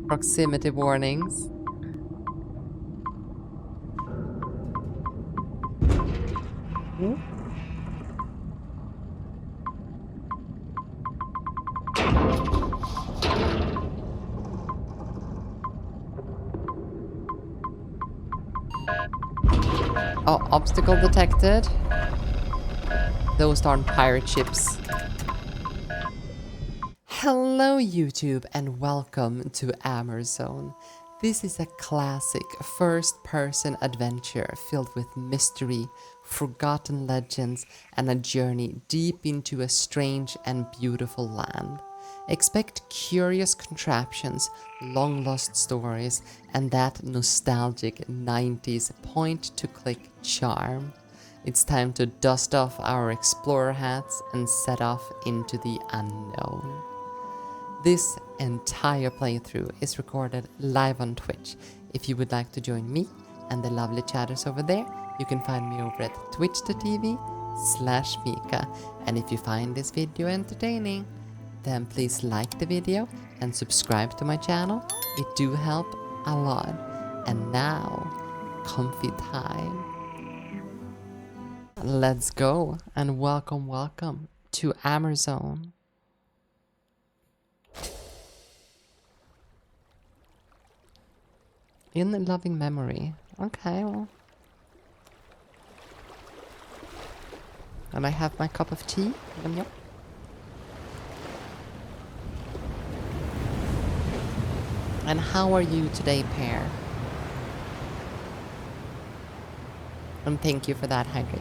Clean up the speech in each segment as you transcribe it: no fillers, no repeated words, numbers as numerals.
Proximity warnings. Ooh. Oh, obstacle detected. Those aren't pirate ships. Hello YouTube and welcome to Amerzone. This is a classic first-person adventure filled with mystery, forgotten legends, and a journey deep into a strange and beautiful land. Expect curious contraptions, long-lost stories, and that nostalgic 90s point-to-click charm. It's time to dust off our explorer hats and set off into the unknown. This entire playthrough is recorded live on Twitch. If you would like to join me and the lovely chatters over there, you can find me over at twitch.tv/Miwca. And if you find this video entertaining, then please like the video and subscribe to my channel. It do help a lot. And now, comfy time. Let's go and welcome to Amerzone. In loving memory. Okay, well. And I have my cup of tea. Yep. And how are you today, pair? And thank you for that, Hydrate.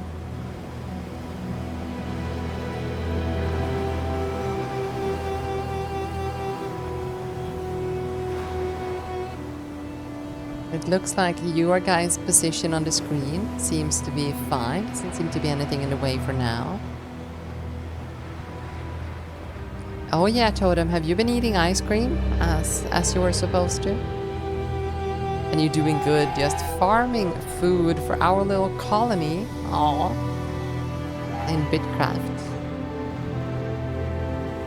It looks like your guys' position on the screen seems to be fine. Doesn't seem to be anything in the way for now. Oh yeah, Totem, have you been eating ice cream as you were supposed to? And you're doing good, just farming food for our little colony. Aww. In Bitcraft.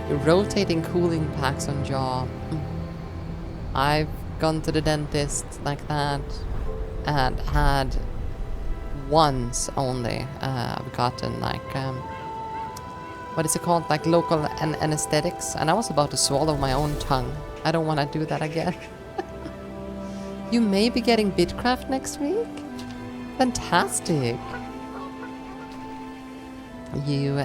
You're rotating cooling packs on jaw. I've gone to the dentist like that and had once only I've gotten like what is it called, like local anesthetics, and I was about to swallow my own tongue. I don't want to do that again. You may be getting Bitcraft next week. Fantastic. You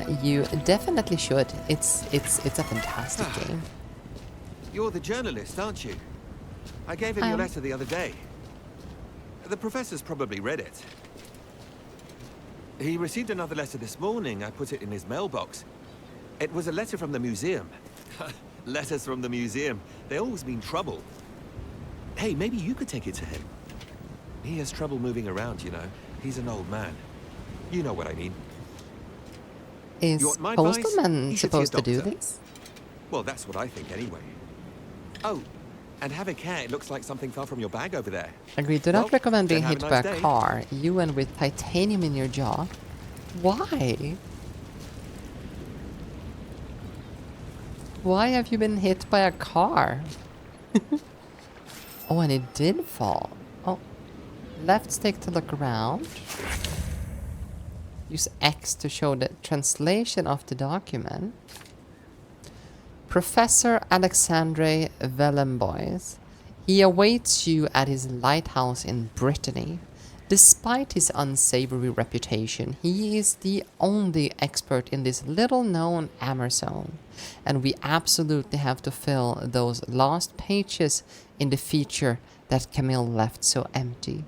definitely should. It's a fantastic game. You're the journalist, aren't you? I gave him your letter the other day. The professor's probably read it. He received another letter this morning. I put it in his mailbox. It was a letter from the museum. Letters from the museum. They always mean trouble. Hey, maybe you could take it to him. He has trouble moving around, you know. He's an old man. You know what I mean. Is Postman supposed to do this? Well, that's what I think anyway. Oh, and have a care. It looks like something fell from your bag over there. Agreed. Do not recommend being hit by nice a car. You and with titanium in your jaw. Why? Why have you been hit by a car? Oh, and it did fall. Oh. Left stick to look around. Use X to show the translation of the document. Professor Alexandre Vellembois. He awaits you at his lighthouse in Brittany. Despite his unsavory reputation, he is the only expert in this little-known Amerzone, and we absolutely have to fill those lost pages in the feature that Camille left so empty.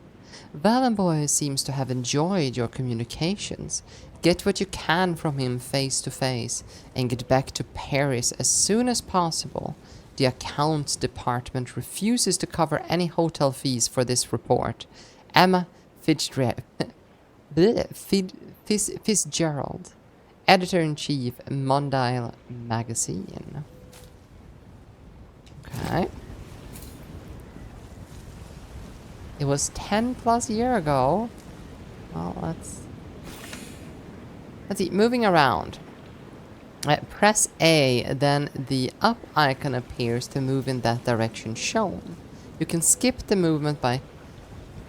Vellembois seems to have enjoyed your communications. Get what you can from him face to face and get back to Paris as soon as possible. The accounts department refuses to cover any hotel fees for this report. Emma Fitzgerald, Editor-in-Chief, Mondial Magazine. Okay. It was 10 plus years ago. Well, let's see. Moving around. Press A, then the up icon appears to move in that direction shown. You can skip the movement by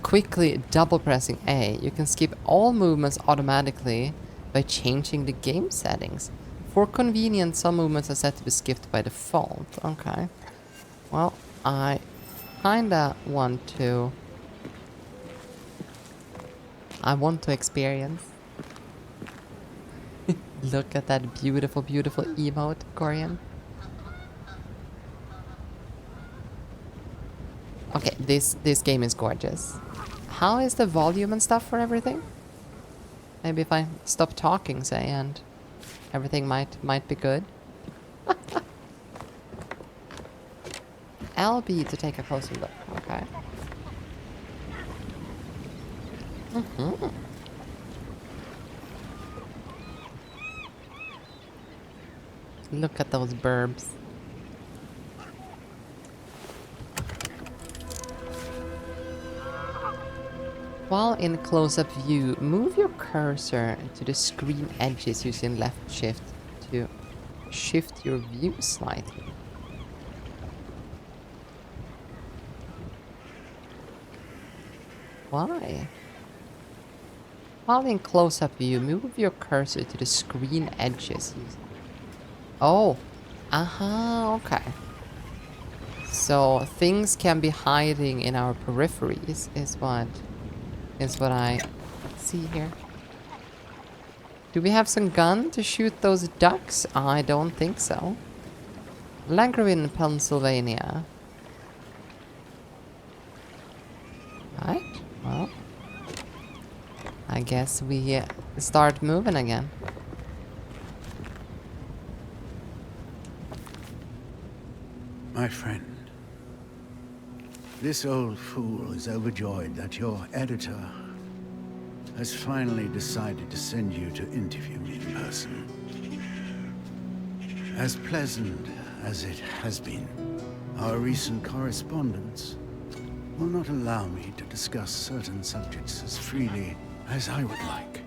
quickly double pressing A. You can skip all movements automatically by changing the game settings. For convenience, some movements are set to be skipped by default. Okay. Well, I kinda want to... I want to experience. Look at that beautiful, beautiful emote, Corian. Okay, this game is gorgeous. How is the volume and stuff for everything? Maybe if I stop talking, say, and everything might be good. LB to take a closer look. Okay. Look at those burbs. While in close-up view, move your cursor to the screen edges using left shift to shift your view slightly. Why? While in close-up view, move your cursor to the screen edges. Oh, okay. So things can be hiding in our peripheries, is what I see here. Do we have some gun to shoot those ducks? I don't think so. Langrevin, Pennsylvania. Right, well, I guess we start moving again. My friend, this old fool is overjoyed that your editor has finally decided to send you to interview me in person. As pleasant as it has been, our recent correspondence will not allow me to discuss certain subjects as freely as I would like.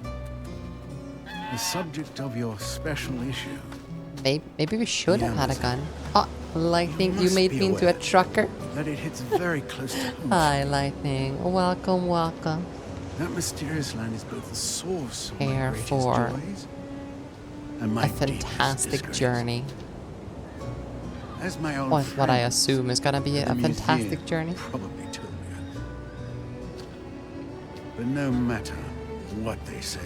The subject of your special issue. Maybe we should have had a gun. Oh, Lightning, you made me into a trucker. That it hits very close to home. Hi, Lightning. Welcome, welcome. That mysterious land is both the source of my Here greatest for joys and my a fantastic deepest journey. disgrace. As my old What I friend assume is gonna be at a the fantastic museum journey. probably told me. But no matter what they say,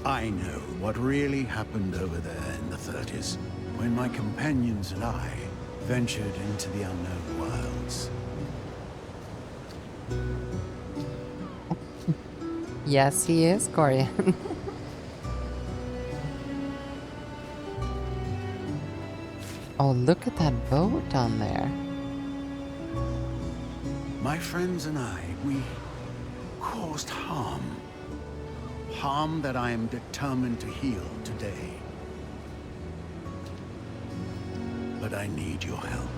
I know what really happened over there in the 30s, when my companions and I ventured into the unknown wilds. Yes, he is, Corian. Oh, look at that boat down there. My friends and I, we caused harm. Harm that I am determined to heal today. But I need your help.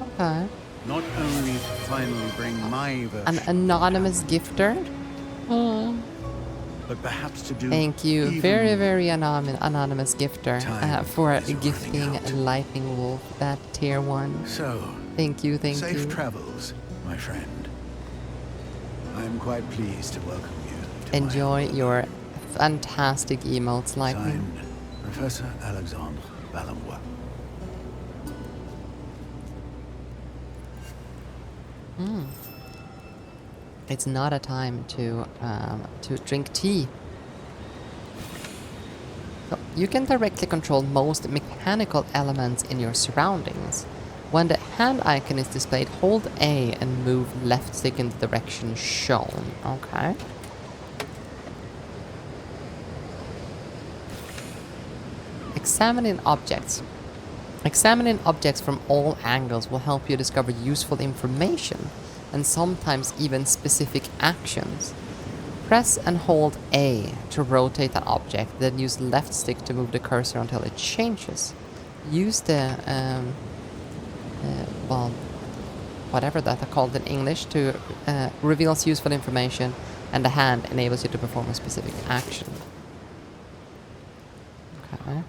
Okay. Not only to finally bring my An version, anonymous gifter? but perhaps to do Thank you, even very, more. very anonymous gifter, Time for is gifting running out. Lightning Wolf that tier 1. So, Thank you, thank safe you. travels, my friend. I am quite pleased to welcome you to my Enjoy home. your fantastic emotes, Lightning. Signed, Professor Alexandre Balambois. It's not a time to drink tea. So you can directly control most mechanical elements in your surroundings. When the hand icon is displayed, hold A and move left stick in the direction shown. Okay. Examining objects. Examining objects from all angles will help you discover useful information and sometimes even specific actions. Press and hold A to rotate an object, then use left stick to move the cursor until it changes. Use the, well, whatever that are called in English, to reveals useful information, and the hand enables you to perform a specific action. Okay.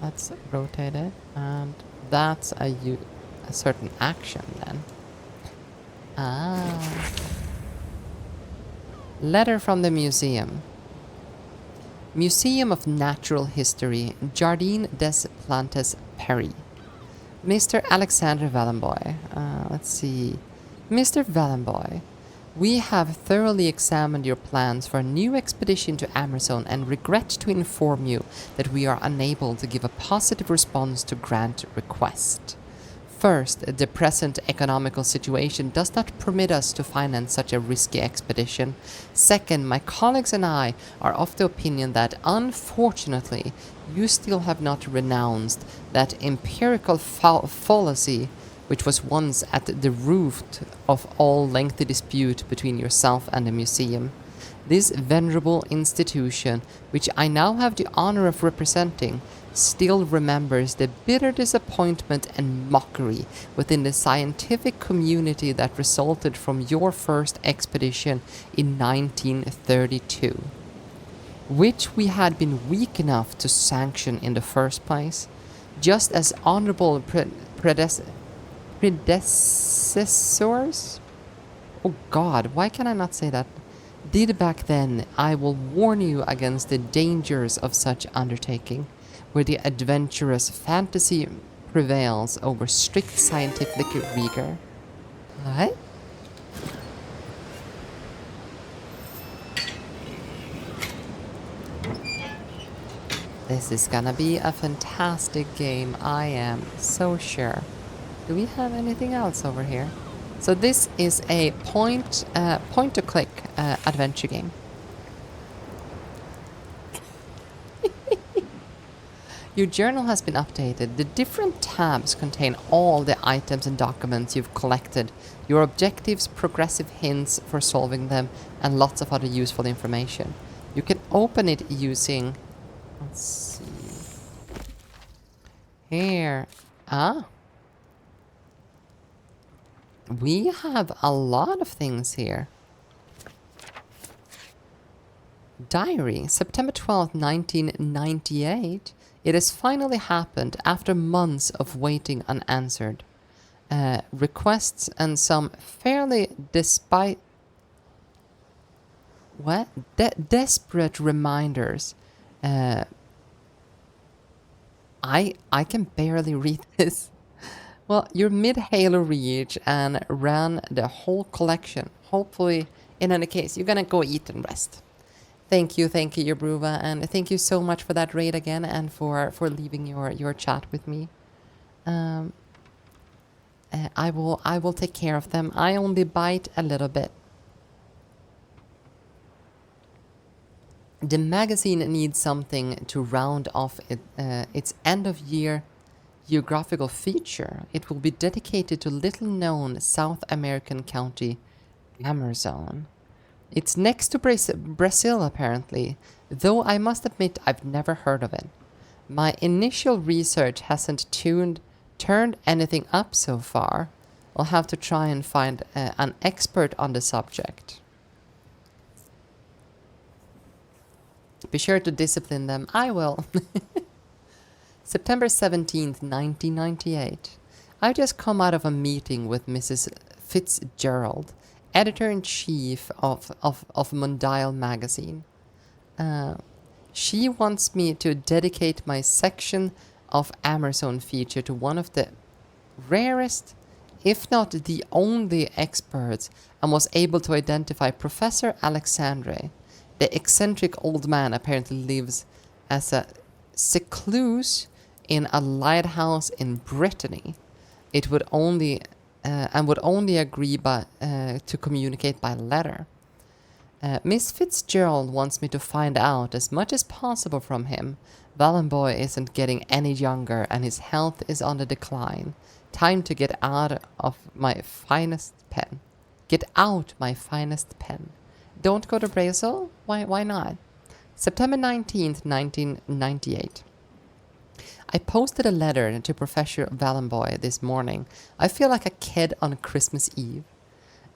let's rotate it. And that's a certain action then. Ah. Letter from the museum. Museum of Natural History, Jardin des Plantes, Paris. Mr. Alexander Valenboy. Let's see. Mr. Valenboy, we have thoroughly examined your plans for a new expedition to Amerzone and regret to inform you that we are unable to give a positive response to grant request. First, the present economical situation does not permit us to finance such a risky expedition. Second, my colleagues and I are of the opinion that, unfortunately, you still have not renounced that empirical fallacy which was once at the root of all lengthy dispute between yourself and the museum. This venerable institution, which I now have the honor of representing, still remembers the bitter disappointment and mockery within the scientific community that resulted from your first expedition in 1932, which we had been weak enough to sanction in the first place, just as honorable predecessors? Oh God, why can I not say that? Did back then. I will warn you against the dangers of such undertaking, where the adventurous fantasy prevails over strict scientific rigor. What? This is gonna be a fantastic game, I am so sure. Do we have anything else over here? So this is a point-to-click adventure game. Your journal has been updated. The different tabs contain all the items and documents you've collected, your objectives, progressive hints for solving them, and lots of other useful information. You can open it using... Let's see... Here. Ah. We have a lot of things here. Diary, September 12th, 1998. It has finally happened after months of waiting unanswered. Requests and some fairly desperate reminders. I can barely read this. Well, you're mid-Halo Reach and ran the whole collection. Hopefully, in any case, you're gonna go eat and rest. Thank you, Yabruva, and thank you so much for that raid again and for leaving your chat with me. I will take care of them. I only bite a little bit. The magazine needs something to round off its end-of-year geographical feature. It will be dedicated to little-known South American county Amerzone. It's next to Brazil, apparently, though I must admit I've never heard of it. My initial research hasn't turned anything up so far. I'll have to try and find an expert on the subject. Be sure to discipline them. I will. September 17th, 1998. I just come out of a meeting with Mrs. Fitzgerald, editor-in-chief of Mondial magazine. She wants me to dedicate my section of Amerzone feature to one of the rarest, if not the only experts, and was able to identify Professor Alexandre. The eccentric old man apparently lives as a secluse in a lighthouse in Brittany. It would only agree to communicate by letter. Miss Fitzgerald wants me to find out as much as possible from him. Valenboy isn't getting any younger and his health is on the decline. Time to get out of my finest pen. Get out my finest pen. Don't go to Brazil? Why not? September 19th, 1998. I posted a letter to Professor Valenboy this morning. I feel like a kid on Christmas Eve.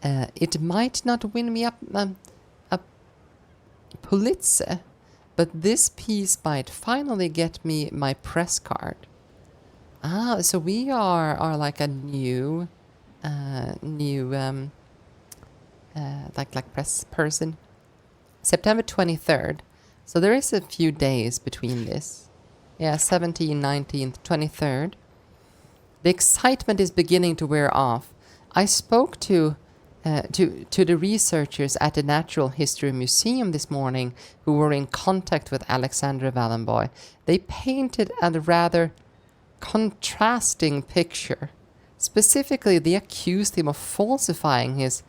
It might not win me a Pulitzer, But this piece might finally get me my press card. Ah, so we are like a new, like press person. September 23rd. So there is a few days between this. Yeah, 17th, 19th, 23rd. The excitement is beginning to wear off. I spoke to the researchers at the Natural History Museum this morning who were in contact with Alexandra Wallenboy. They painted a rather contrasting picture. Specifically, they accused him of falsifying his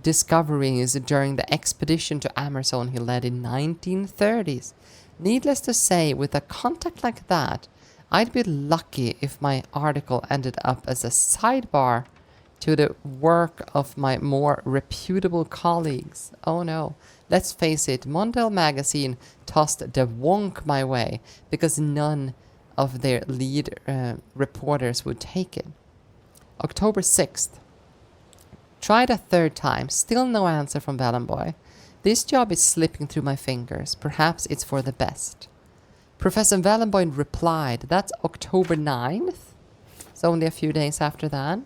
discoveries during the expedition to Amerzone he led in 1930s. Needless to say, with a contact like that, I'd be lucky if my article ended up as a sidebar to the work of my more reputable colleagues. Oh no, let's face it, Mondale magazine tossed the wonk my way because none of their lead reporters would take it. October 6th. Tried a third time, still no answer from Wallenboy. This job is slipping through my fingers. Perhaps it's for the best. Professor Wallenboy replied, that's October 9th. It's only a few days after that.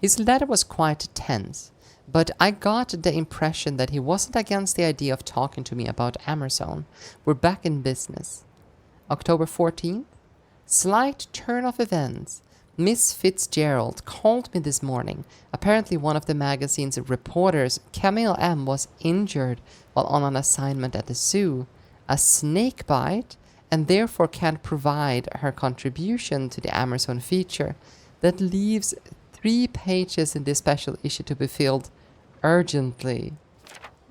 His letter was quite tense, but I got the impression that he wasn't against the idea of talking to me about Amerzone. We're back in business. October 14th. Slight turn of events. Miss Fitzgerald called me this morning. Apparently one of the magazine's reporters, Camille M., was injured while on an assignment at the zoo. A snake bite, and therefore can't provide her contribution to the Amerzone feature. That leaves 3 pages in this special issue to be filled urgently.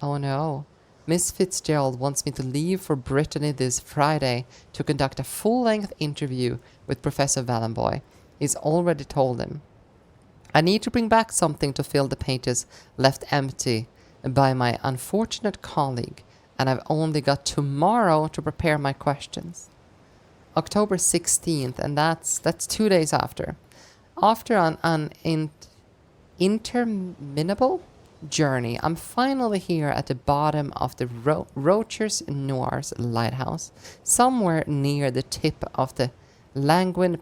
Oh no. Miss Fitzgerald wants me to leave for Brittany this Friday to conduct a full-length interview with Professor Wallenboy. He's already told him. I need to bring back something to fill the pages left empty by my unfortunate colleague, and I've only got tomorrow to prepare my questions. October 16th, and that's 2 days after. After an interminable journey, I'm finally here at the bottom of the Rochers Noirs lighthouse, somewhere near the tip of the Langwin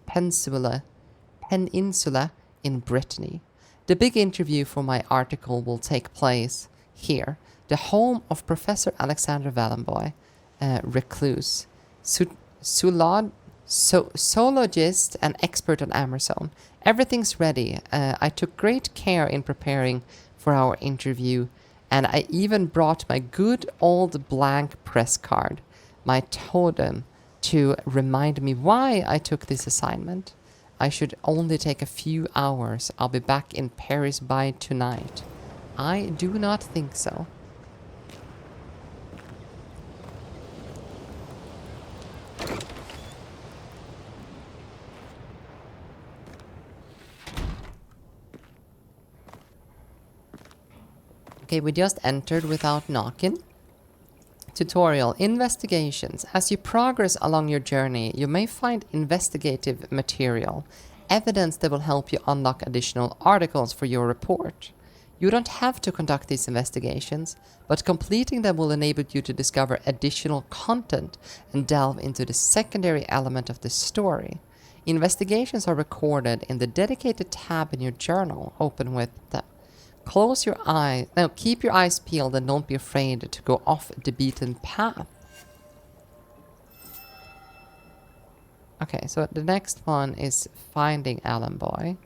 Peninsula in Brittany. The big interview for my article will take place here, the home of Professor Alexander Wallenboy, recluse, zoologist and expert on Amerzone. Everything's ready. I took great care in preparing for our interview, and I even brought my good old blank press card, my totem, to remind me why I took this assignment. I should only take a few hours. I'll be back in Paris by tonight. I do not think so. Okay, we just entered without knocking. Tutorial, investigations. As you progress along your journey, you may find investigative material, evidence that will help you unlock additional articles for your report. You don't have to conduct these investigations, but completing them will enable you to discover additional content and delve into the secondary element of the story. Investigations are recorded in the dedicated tab in your journal. Open with the Close your eye. Now keep your eyes peeled and don't be afraid to go off the beaten path. Okay, so the next one is finding Alan Boy.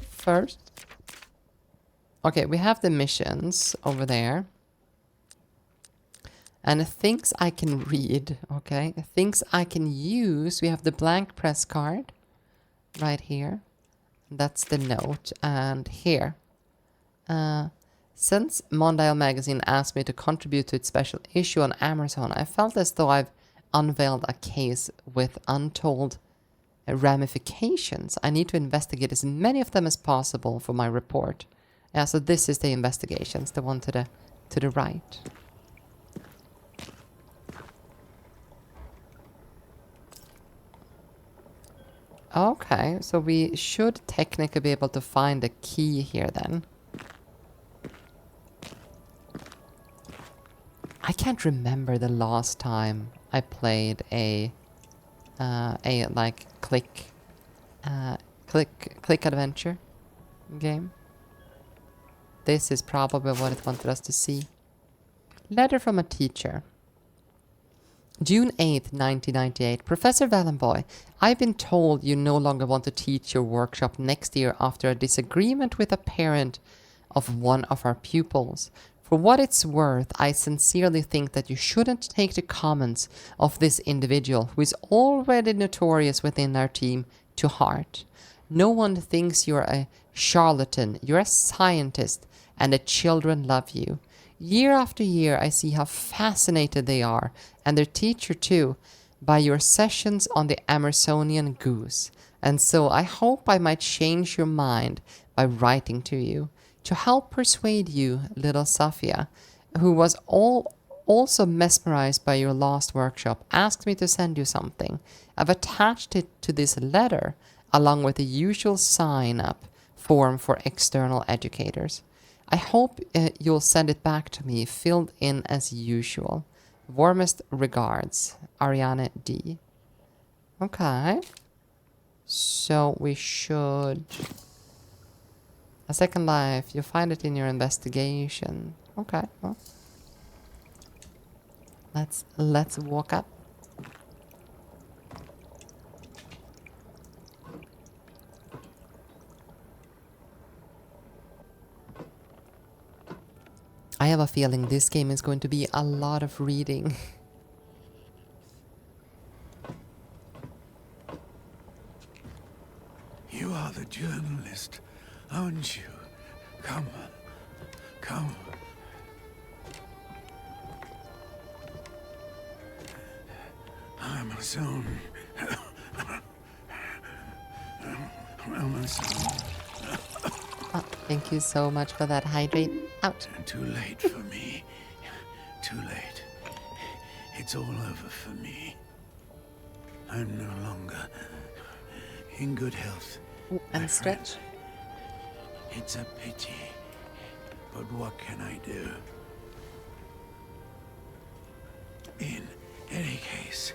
First. Okay, we have the missions over there. And things I can read, okay? Things I can use. We have the blank press card right here. That's the note. And here. Since Mondale magazine asked me to contribute to its special issue on Amerzone, I felt as though I've unveiled a case with untold ramifications. I need to investigate as many of them as possible for my report. Yeah, so this is the investigations, the one to the right. Okay, so we should technically be able to find a key here then. I can't remember the last time I played a like click adventure game. This is probably what it wanted us to see. Letter from a teacher. June 8th, 1998. Professor Valenboy, I've been told you no longer want to teach your workshop next year after a disagreement with a parent of one of our pupils. For what it's worth, I sincerely think that you shouldn't take the comments of this individual, who is already notorious within our team, to heart. No one thinks you're a charlatan, you're a scientist, and the children love you. Year after year, I see how fascinated they are, and their teacher too, by your sessions on the Amerzonian goose. And so I hope I might change your mind by writing to you. To help persuade you, little Safia, who was also mesmerized by your last workshop, asked me to send you something. I've attached it to this letter, along with the usual sign-up form for external educators. I hope you'll send it back to me, filled in as usual. Warmest regards, Ariane D. Okay. So we should... A second life, you find it in your investigation. Okay, well. Let's walk up. I have a feeling this game is going to be a lot of reading. You are the journalist, aren't you? Come. Come. Amerzone. Amerzone. Oh, thank you so much for that hydrate. Out. Too late for me. Too late. It's all over for me. I'm no longer in good health. Ooh, and stretch. Friend. It's a pity. But what can I do? In any case.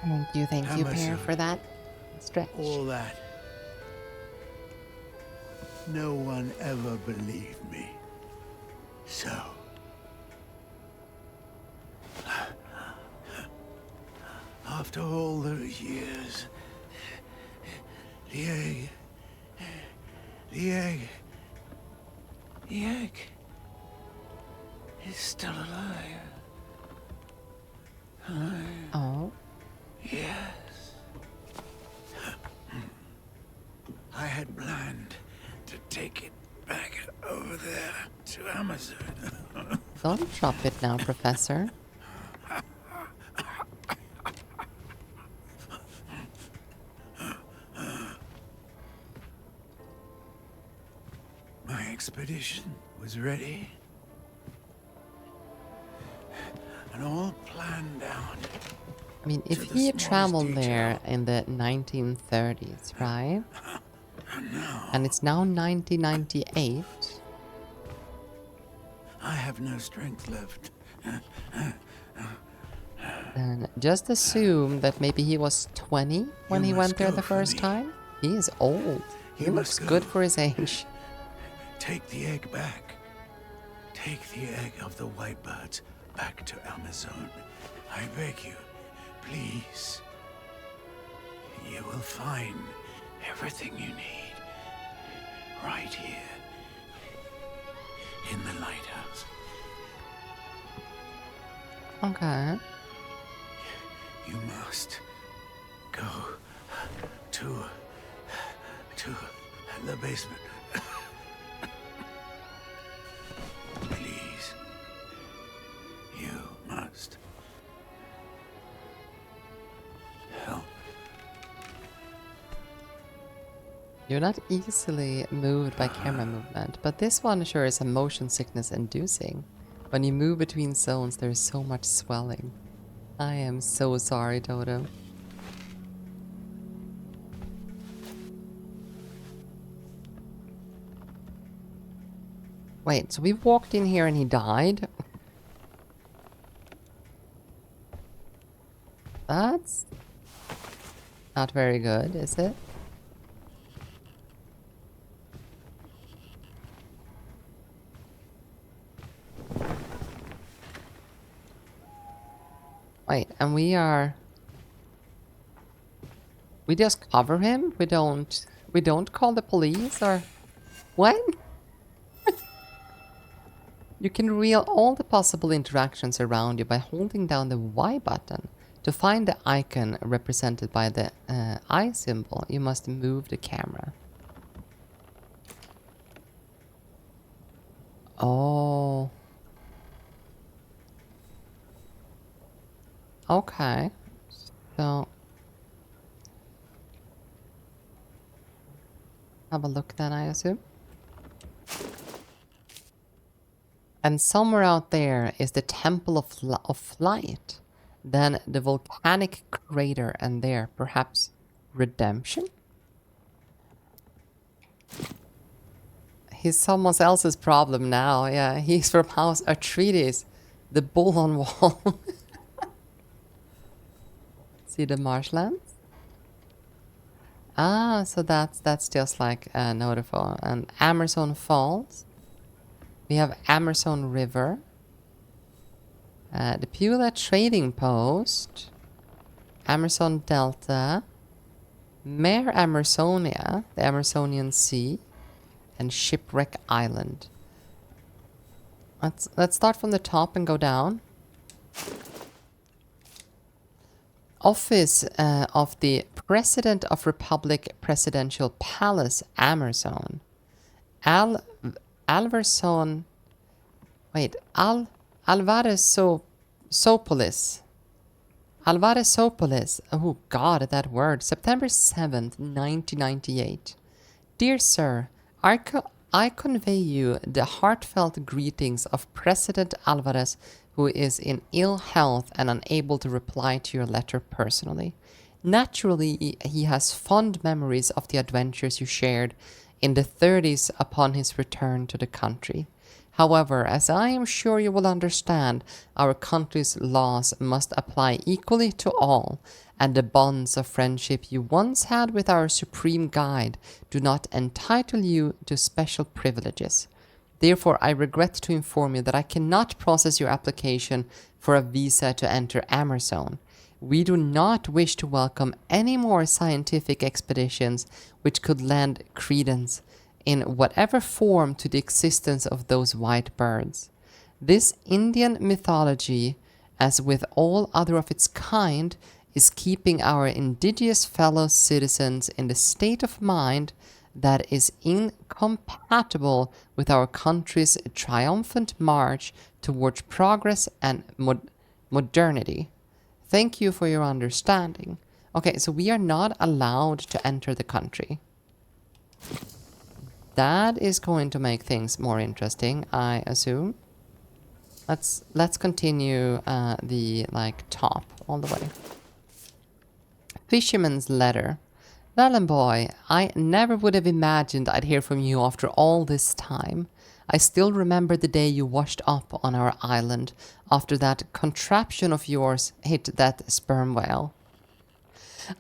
Thank you, Pear, Amerzone. for that. Stretch. All that. No one ever believed me. So... After all those years... The egg... is still alive. Oh. Yes. I had planned to take it back over there to Amerzone. Don't drop it now, Professor. My expedition was ready. And all planned out. I mean, if To the he smallest traveled detail. there in the 1930s, right? And it's now 1998. I have no strength left. Then just assume that maybe he was 20 when You he must went there go the for first me. time. He is old. He You looks must good go. for his age. Take the egg back. Take the egg of the white birds back to Amerzone. I beg you, please. You will find everything you need right here in the lighthouse. Okay. You must go to the basement. Please. You must help. You're not easily moved by camera movement, but this one sure is a motion sickness inducing. When you move between zones, there is so much swelling. I am so sorry, Toto. Wait, so we walked in here and he died? That's not very good, is it? Wait, and we just cover him? We don't call the police or what? You can reveal all the possible interactions around you by holding down the Y button. To find the icon represented by the eye symbol, you must move the camera. Oh. Okay. So have a look then, I assume. And somewhere out there is the Temple of Light. Then the volcanic crater, and there, perhaps, redemption? He's someone else's problem now. Yeah, he's from House Atreides, the bull on wall. See the marshlands? Ah, so that's just like Notify. And Amerzone Falls. We have Amerzone River. The Pula Trading Post. Amerzone Delta. Mare Amerzonia, the Amerzonian Sea. And Shipwreck Island. Let's start from the top and go down. Office of the President of Republic Presidential Palace, Amerzone. Alvarzone. Wait, Alvarezopolis. Alvarezopolis. Oh God, that word. September 7th, 1998. Dear Sir, I convey you the heartfelt greetings of President Alvarez, who is in ill health and unable to reply to your letter personally. Naturally, he has fond memories of the adventures you shared in the 30s upon his return to the country. However, as I am sure you will understand, our country's laws must apply equally to all, and the bonds of friendship you once had with our supreme guide do not entitle you to special privileges. Therefore, I regret to inform you that I cannot process your application for a visa to enter Amerzone. We do not wish to welcome any more scientific expeditions which could lend credence in whatever form to the existence of those white birds. This Indian mythology, as with all other of its kind, is keeping our indigenous fellow citizens in the state of mind that is incompatible with our country's triumphant march towards progress and modernity. Thank you for your understanding. Okay, so we are not allowed to enter the country. That is going to make things more interesting, I assume. Let's continue the top all the way. Fisherman's letter. Darling boy, I never would have imagined I'd hear from you after all this time. I still remember the day you washed up on our island after that contraption of yours hit that sperm whale.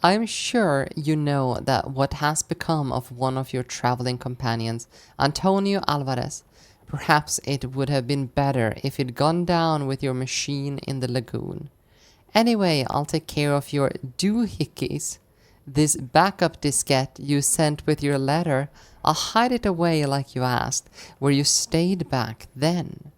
I am sure you know that what has become of one of your traveling companions, Antonio Alvarez. Perhaps it would have been better if he'd gone down with your machine in the lagoon. Anyway, I'll take care of your doohickeys. This backup diskette you sent with your letter, I'll hide it away like you asked, where you stayed back then.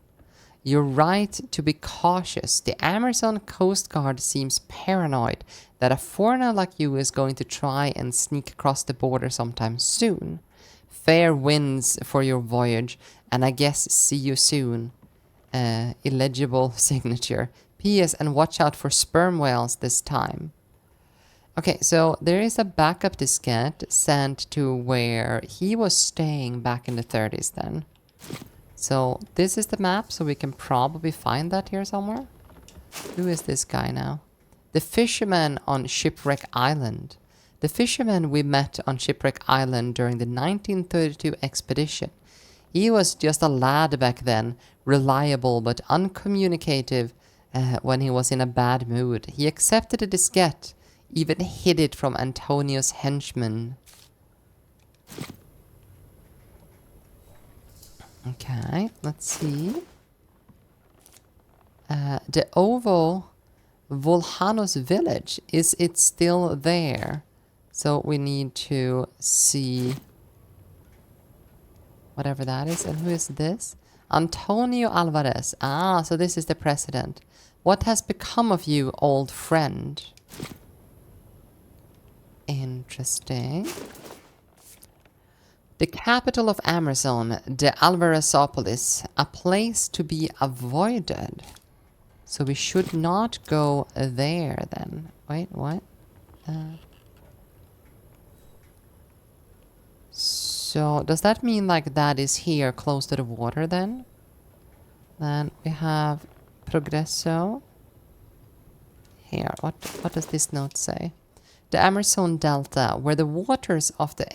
You're right to be cautious. The Amerzone Coast Guard seems paranoid that a foreigner like you is going to try and sneak across the border sometime soon. Fair winds for your voyage, and I guess see you soon. Illegible signature. P.S. and watch out for sperm whales this time. Okay, so there is a backup diskette sent to where he was staying back in the 30s then. So this is the map, so we can probably find that here somewhere. Who is this guy now? The fisherman on Shipwreck Island. The fisherman we met on Shipwreck Island during the 1932 expedition. He was just a lad back then, reliable but uncommunicative, when he was in a bad mood. He accepted a diskette, even hid it from Antonio's henchmen. Okay, let's see. The Ovo Volhanos village, is it still there? So we need to see whatever that is. And who is this? Antonio Alvarez. Ah, so this is the president. What has become of you, old friend? Interesting. The capital of Amerzone, the Alvarezopolis, a place to be avoided. So we should not go there then. Wait, what? So does that mean like that is here close to the water then? Then we have Progresso. Here, what does this note say? The Amerzone Delta, where the waters of the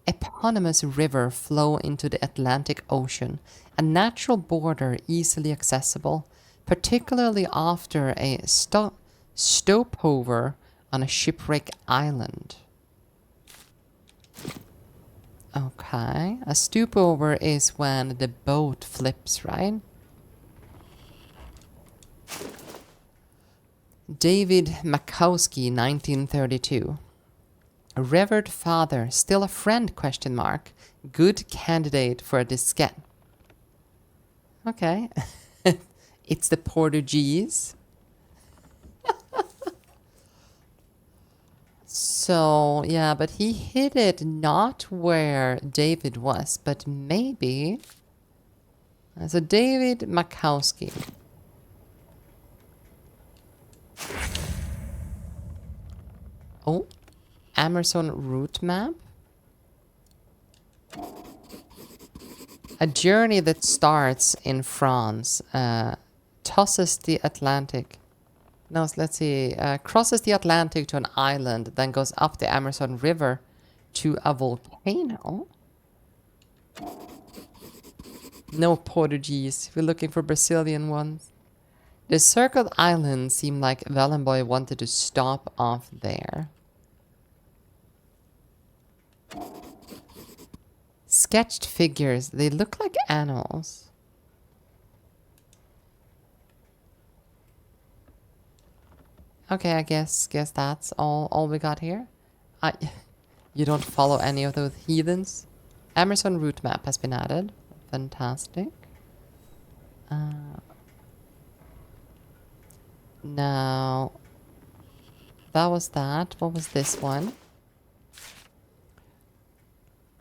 eponymous river flow into the Atlantic Ocean, a natural border easily accessible, particularly after a stopover on a shipwreck island. Okay, a stopover is when the boat flips, right? David Makowski, 1932. Revered father, still a friend, question mark. Good candidate for a diskette. Okay. It's the Portuguese. So, yeah, but he hid it not where David was, but maybe. So David Makowski. Oh, Amerzone route map. A journey that starts in France, tosses the Atlantic. No, let's see. Crosses the Atlantic to an island, then goes up the Amerzone River to a volcano. No Portuguese. We're looking for Brazilian ones. The circled islands seem like Valenboy wanted to stop off there. Sketched figures. They look like animals. Okay, I guess that's all we got here. You don't follow any of those heathens? Amerzone route map has been added. Fantastic. Now, that was that. What was this one?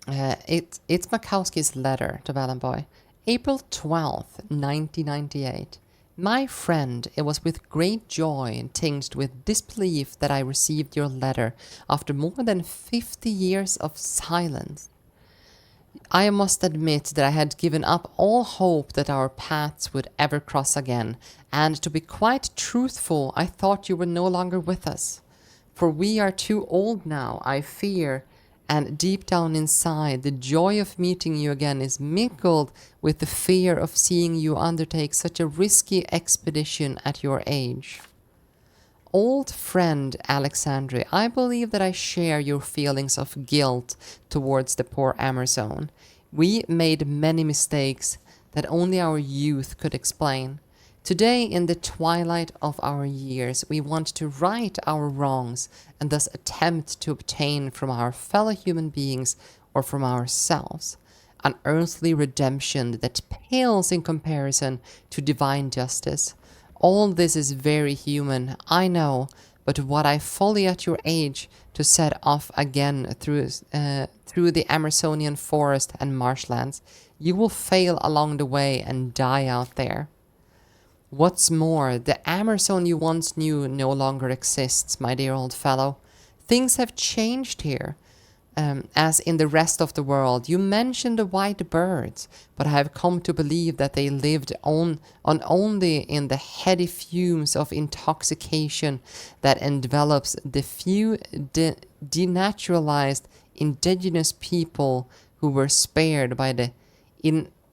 It's Makowski's letter to Valenboy. April 12th, 1998. My friend, it was with great joy and tinged with disbelief that I received your letter after more than 50 years of silence. I must admit that I had given up all hope that our paths would ever cross again, and to be quite truthful, I thought you were no longer with us. For we are too old now, I fear, and deep down inside, the joy of meeting you again is mingled with the fear of seeing you undertake such a risky expedition at your age. Old friend Alexandre, I believe that I share your feelings of guilt towards the poor Amerzone. We made many mistakes that only our youth could explain. Today, in the twilight of our years, we want to right our wrongs and thus attempt to obtain from our fellow human beings or from ourselves an earthly redemption that pales in comparison to divine justice. All this is very human, I know, but what I folly at your age to set off again through the Amerzonian forest and marshlands, you will fail along the way and die out there. What's more, the Amerzone you once knew no longer exists, my dear old fellow. Things have changed here, as in the rest of the world. You mentioned the white birds, but I have come to believe that they lived on only in the heady fumes of intoxication that envelops the few denaturalized indigenous people who were spared by the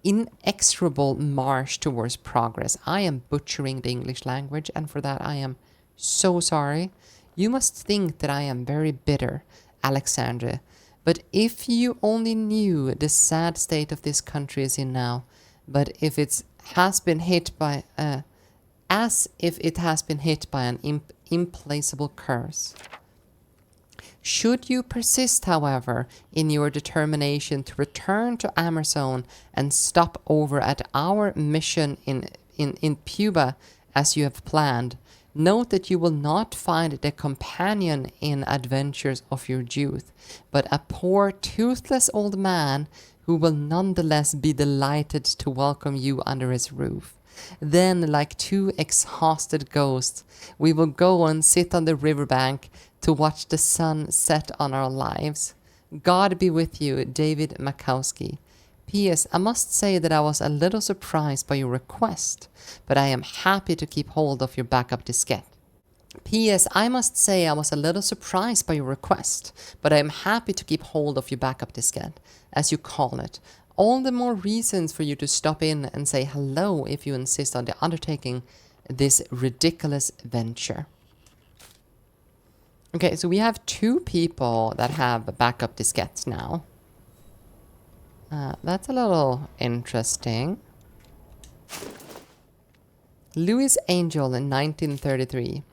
inexorable march towards progress. I am butchering the English language, and for that I am so sorry. You must think that I am very bitter, Alexandre. But if you only knew the sad state of this country is in now, but if it has been hit by as if it has been hit by an implacable curse. Should you persist, however, in your determination to return to Amerzone and stop over at our mission in Miwca as you have planned, note that you will not find the companion in adventures of your youth, but a poor, toothless old man who will nonetheless be delighted to welcome you under his roof. Then, like two exhausted ghosts, we will go and sit on the riverbank to watch the sun set on our lives. God be with you, David Makowski. P.S. I must say that I was a little surprised by your request, but I am happy to keep hold of your backup diskette. P.S. I must say I was a little surprised by your request, but I am happy to keep hold of your backup diskette, as you call it. All the more reasons for you to stop in and say hello if you insist on undertaking this ridiculous venture. Okay, so we have 2 people that have backup diskettes now. That's a little interesting. Louis Angel in 1933.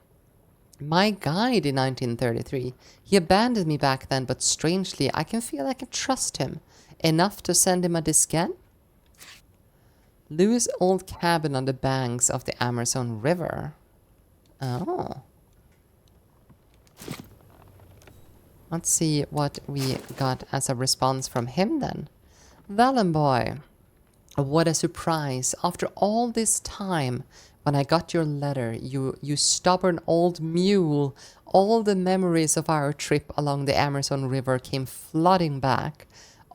My guide in 1933. He abandoned me back then, but strangely, I can feel I can trust him enough to send him a diskette. Louis' old cabin on the banks of the Amerzone River. Oh. Let's see what we got as a response from him then. Valenboy, what a surprise. After all this time, when I got your letter, you stubborn old mule, all the memories of our trip along the Amerzone River came flooding back.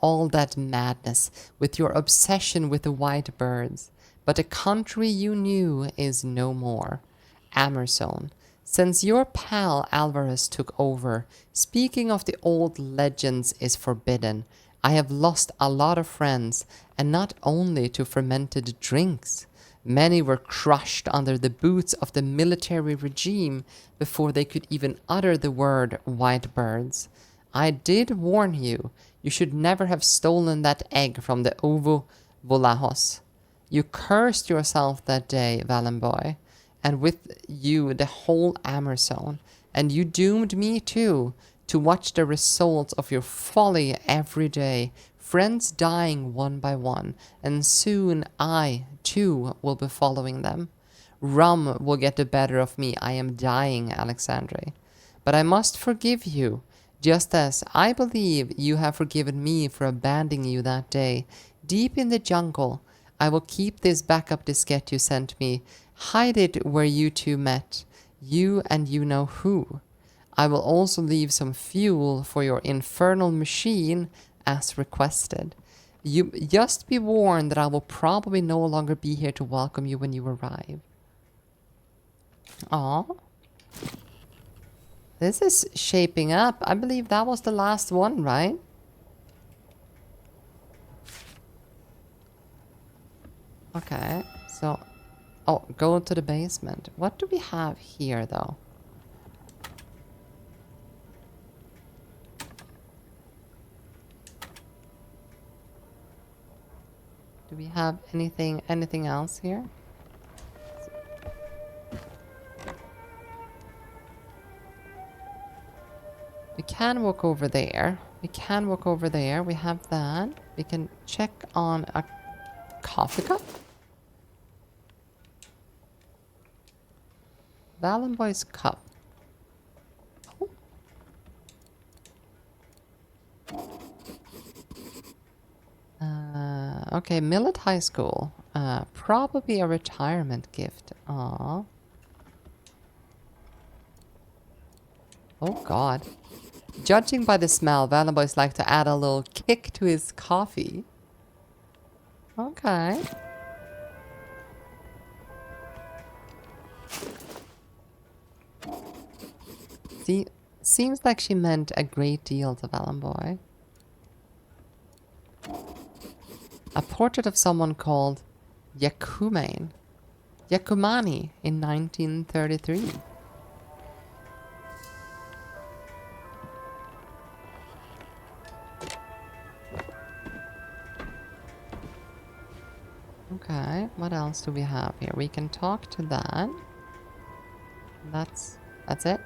All that madness, with your obsession with the white birds. But the country you knew is no more. Amerzone. Since your pal Alvarez took over, speaking of the old legends is forbidden. I have lost a lot of friends, and not only to fermented drinks. Many were crushed under the boots of the military regime before they could even utter the word white birds. I did warn you, you should never have stolen that egg from the Ovo Volahos. You cursed yourself that day, Valenboy, and with you the whole Amerzone, and you doomed me too, to watch the results of your folly every day, friends dying one by one, and soon I, too, will be following them. Rum will get the better of me, I am dying, Alexandre. But I must forgive you, just as I believe you have forgiven me for abandoning you that day. Deep in the jungle, I will keep this backup diskette you sent me, hide it where you two met, you and you know who. I will also leave some fuel for your infernal machine as requested. You just be warned that I will probably no longer be here to welcome you when you arrive. Aw. This is shaping up. I believe that was the last one, right? Okay, so... Oh, go to the basement. What do we have here, though? Do we have anything else here? We can walk over there. We can walk over there. We have that. We can check on a coffee cup. Valenboy's cup. Oh. Okay, Millet High School. Probably a retirement gift. Aww. Oh god. Judging by the smell, Valenboy's like to add a little kick to his coffee. Okay. See, seems like she meant a great deal to Valenboy. A portrait of someone called Yakumani in 1933. Okay, what else do we have here? We can talk to that. That's it.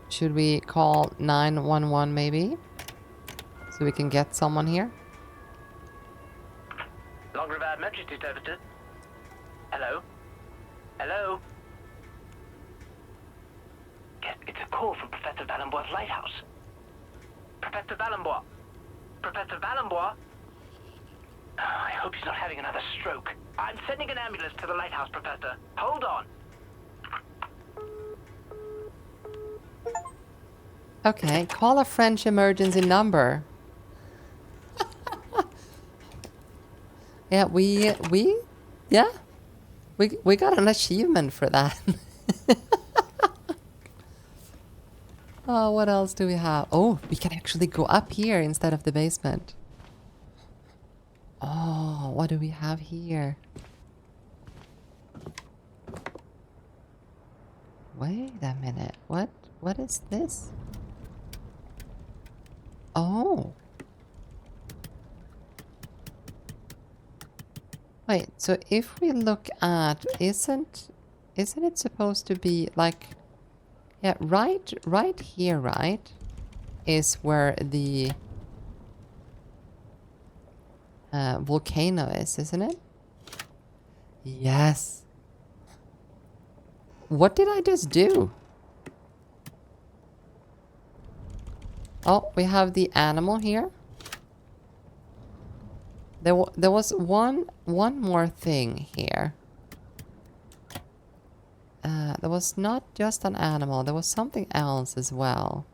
Should we call 911 maybe? So we can get someone here? Long River Emergency Services. Hello? Hello? Yes, it's a call from Professor Valenbois' lighthouse. Professor Valenbois? Professor Valenbois? Oh, I hope he's not having another stroke. I'm sending an ambulance to the lighthouse, Professor. Hold on. Okay, call a French emergency number. Yeah, we got an achievement for that. Oh, what else do we have? Oh, we can actually go up here instead of the basement. Oh, what do we have here? Wait a minute. What is this? Oh. Wait, so if we look at, isn't it supposed to be like, yeah, right here, right, is where the volcano is, isn't it? Yes. What did I just do? Oh, we have the animal here. There was one more thing here. There was not just an animal, there was something else as well.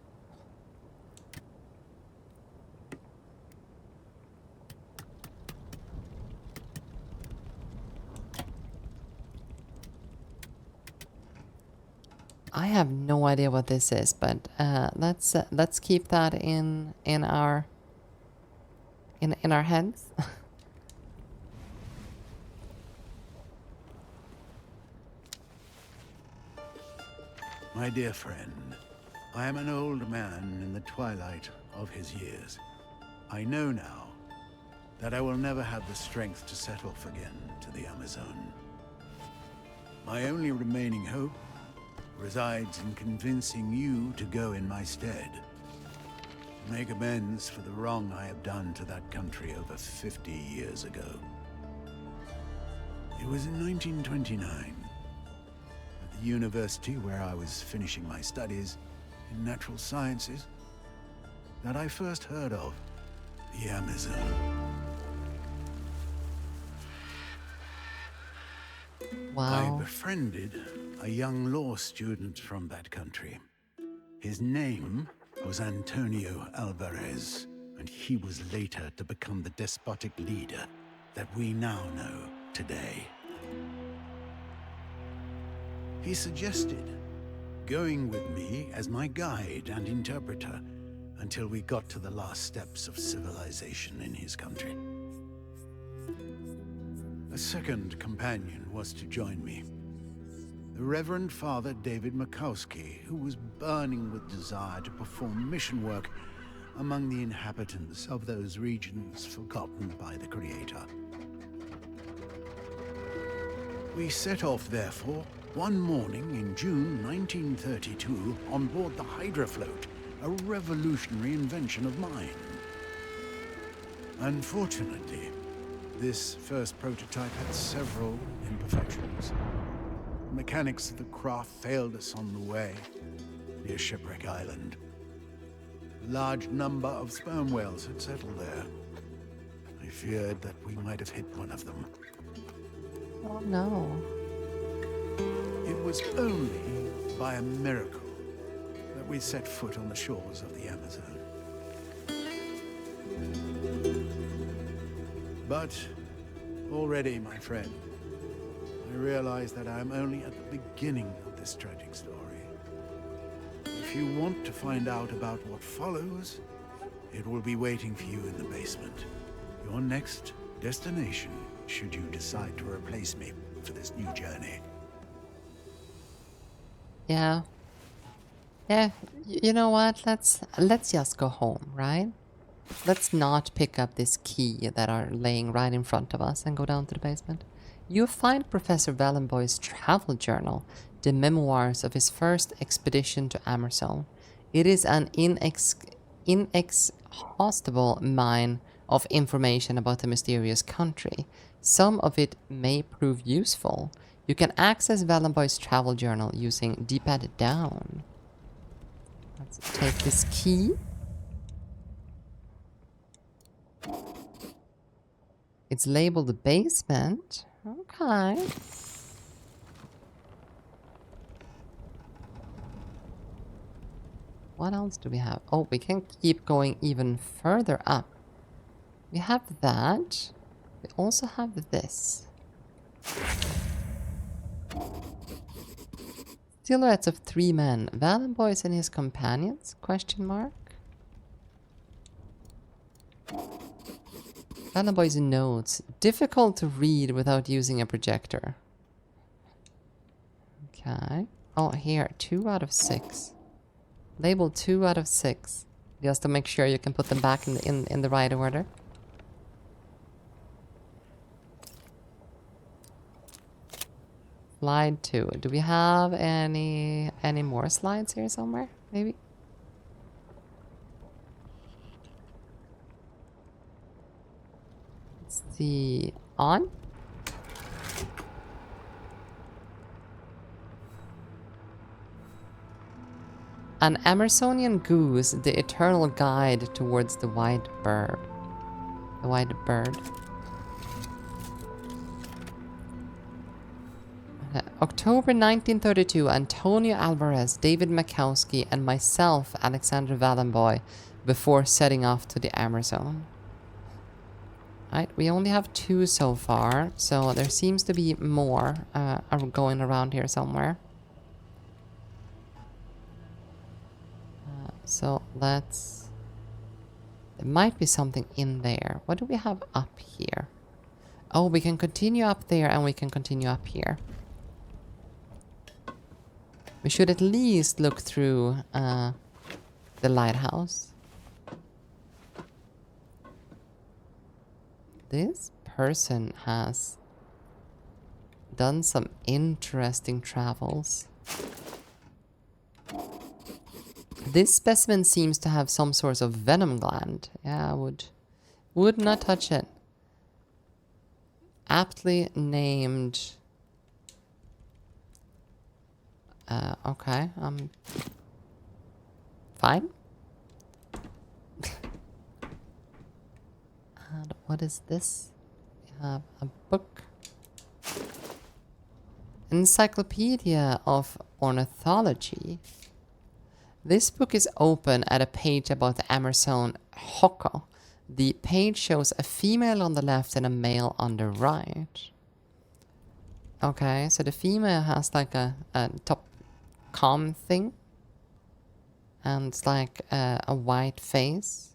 I have no idea what this is, but let's keep that in our heads. My dear friend, I am an old man in the twilight of his years. I know now that I will never have the strength to set off again to the Amazone. My only remaining hope resides in convincing you to go in my stead. Make amends for the wrong I have done to that country over 50 years ago. It was in 1929. The university where I was finishing my studies in natural sciences that I first heard of the Amerzone. Wow. I befriended a young law student from that country. His name was Antonio Alvarez, and he was later to become the despotic leader that we now know today. He suggested going with me as my guide and interpreter until we got to the last steps of civilization in his country. A second companion was to join me. The Reverend Father David Makowski, who was burning with desire to perform mission work among the inhabitants of those regions forgotten by the Creator. We set off, therefore, one morning in June 1932 on board the Hydra float, a revolutionary invention of mine. Unfortunately, this first prototype had several imperfections. The mechanics of the craft failed us on the way, near Shipwreck Island. A large number of sperm whales had settled there. I feared that we might have hit one of them. Oh no. It was only by a miracle that we set foot on the shores of the Amerzone. But already, my friend, I realize that I am only at the beginning of this tragic story. If you want to find out about what follows, It will be waiting for you in the basement. Your next destination, should you decide to replace me for this new journey. Yeah. Yeah, you know what? Let's just go home, right? Let's not pick up this key that are laying right in front of us and go down to the basement. You find Professor Valenboy's travel journal, the memoirs of his first expedition to Amerzone. It is an inexhaustible mine of information about the mysterious country. Some of it may prove useful. You can access Valenboy's travel journal using D-pad down. Let's take this key. It's labeled the basement. Okay. What else do we have? Oh, we can keep going even further up. We have that. We also have this. Silhouettes of 3 men. Valenboys and his companions? Question mark. Valenboy's notes. Difficult to read without using a projector. Okay. Oh, here. 2 out of 6. Label 2 out of 6. Just to make sure you can put them back in the right order. Slide 2. Do we have any more slides here somewhere? Maybe? Let's see. On? An Amerzonian goose, the eternal guide towards the white bird. The white bird. October 1932, Antonio Alvarez, David Makowski, and myself, Alexander Valenboy, before setting off to the Amerzone. Right, we only have 2 so far, so there seems to be more going around here somewhere. So let's... There might be something in there. What do we have up here? Oh, we can continue up there and we can continue up here. We should at least look through the lighthouse. This person has done some interesting travels. This specimen seems to have some sort of venom gland. Yeah, I would not touch it. Aptly named... okay, fine. And what is this? We have a book. Encyclopedia of Ornithology. This book is open at a page about the Amerzone Hoko. The page shows a female on the left and a male on the right. Okay, so the female has like a top calm thing. And it's like a white face.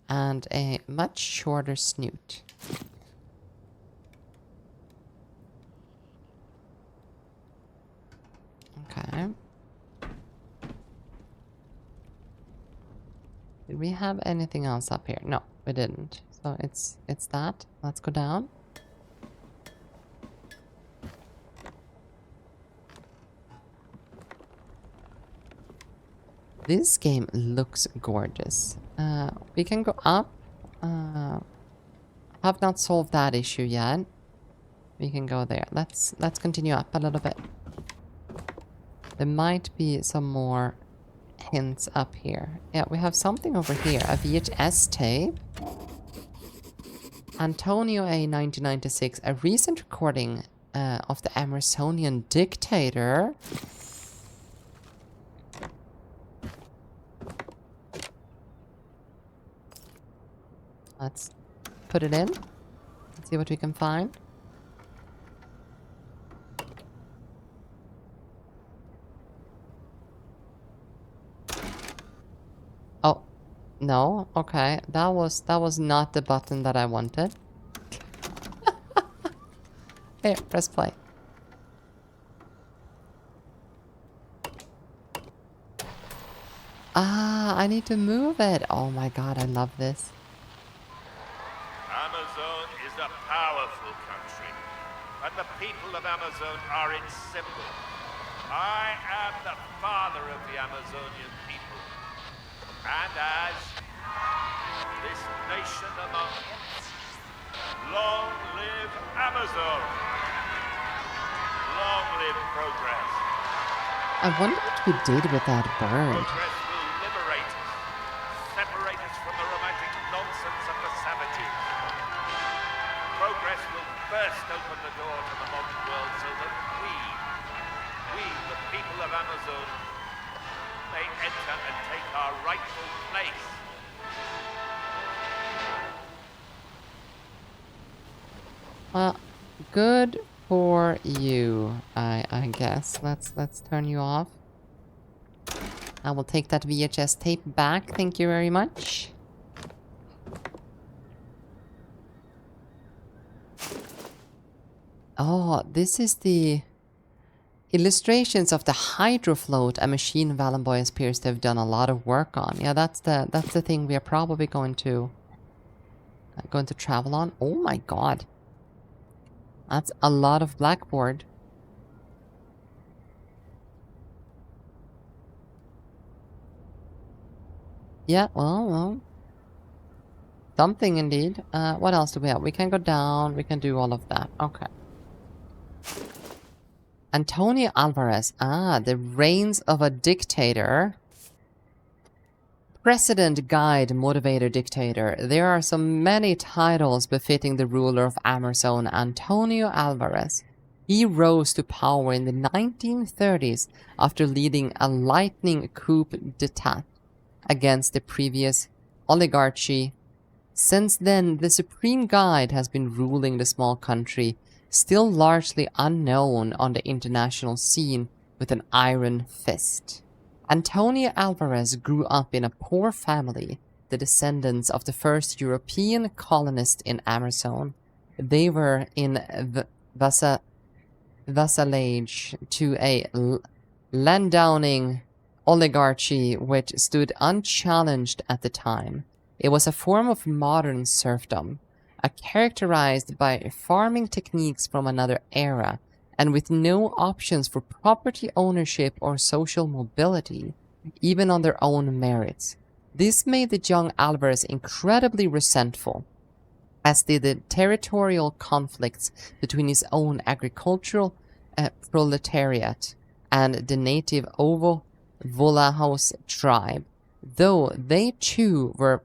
And a much shorter snoot. Okay. Did we have anything else up here? No, we didn't. So it's that. Let's go down. This game looks gorgeous. We can go up. Have not solved that issue yet. We can go there. Let's continue up a little bit. There might be some more hints up here. Yeah, we have something over here. A VHS tape. Antonio A. 1996. A recent recording of the Amerzonian dictator. Let's put it in. Let's see what we can find. Oh, No, okay. That was not the button that I wanted. Here, press play. Ah, I need to move it. Oh my god, I love this. Amerzone is a powerful country, and the people of Amerzone are its symbol. I am the father of the Amazonian people, and as this nation among its, long live Amazone! Long live progress! I wonder what we did with that bird. Progress will liberate us, separate us from the romantic nonsense of the savages. Progress will burst open the door to the modern world so that we, the people of Amerzone, may enter and take our rightful place. Well, good for you, I guess. Let's turn you off. I will take that VHS tape back. Thank you very much. Oh, this is the illustrations of the hydrofloat a machine Valenboy appears to have done a lot of work on. Yeah, that's the thing we are probably going to travel on. Oh my god. That's a lot of blackboard. Yeah, well. Something indeed. What else do we have? We can go down. We can do all of that. Okay. Antonio Alvarez. Ah, the reigns of a dictator. President, guide, motivator, dictator. There are so many titles befitting the ruler of Amerzone, Antonio Alvarez. He rose to power in the 1930s after leading a lightning coup d'etat against the previous oligarchy. Since then, the supreme guide has been ruling the small country, still largely unknown on the international scene, with an iron fist. Antonio Alvarez grew up in a poor family, the descendants of the first European colonists in Amerzone. They were in vassalage to a landowning oligarchy which stood unchallenged at the time. It was a form of modern serfdom, characterized by farming techniques from another era, and with no options for property ownership or social mobility, even on their own merits. This made the young Alvarez incredibly resentful, as did the territorial conflicts between his own agricultural proletariat and the native Ovo Volahos tribe, though they too were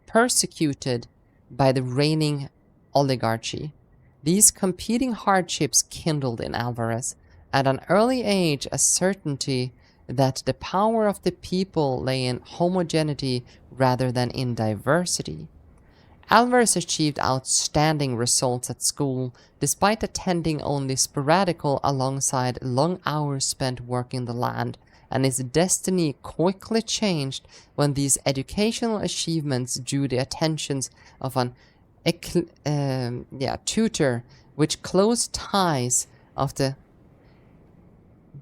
persecuted by the reigning oligarchy. These competing hardships kindled in Alvarez, at an early age, a certainty that the power of the people lay in homogeneity rather than in diversity. Alvarez achieved outstanding results at school, despite attending only sporadical alongside long hours spent working the land, and his destiny quickly changed when these educational achievements drew the attentions of an tutor, which close ties of the...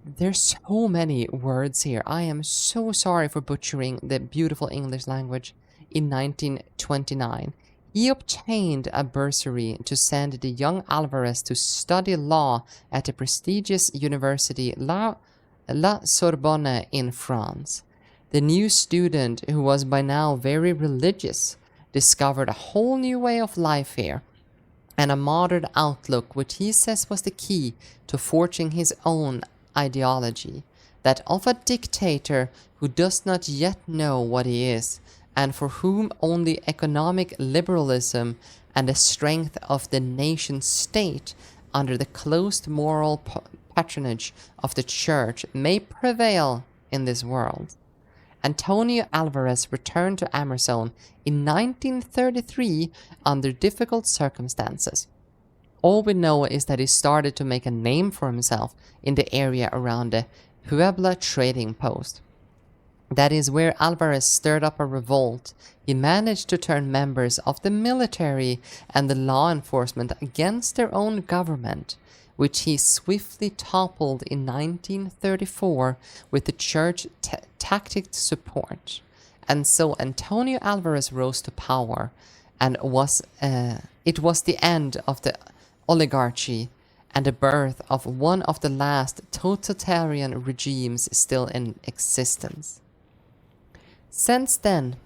There's so many words here. I am so sorry for butchering the beautiful English language. In 1929, he obtained a bursary to send the young Alvarez to study law at the prestigious university La Sorbonne in France. The new student, who was by now very religious, discovered a whole new way of life here, and a modern outlook which he says was the key to forging his own ideology, that of a dictator who does not yet know what he is, and for whom only economic liberalism and the strength of the nation-state under the closed moral patronage of the church may prevail in this world. Antonio Alvarez returned to Amerzone in 1933 under difficult circumstances. All we know is that he started to make a name for himself in the area around the Puebla trading post. That is where Alvarez stirred up a revolt. He managed to turn members of the military and the law enforcement against their own government, which he swiftly toppled in 1934 with the church tactic support. And so Antonio Alvarez rose to power, and it was the end of the oligarchy and the birth of one of the last totalitarian regimes still in existence. Since then,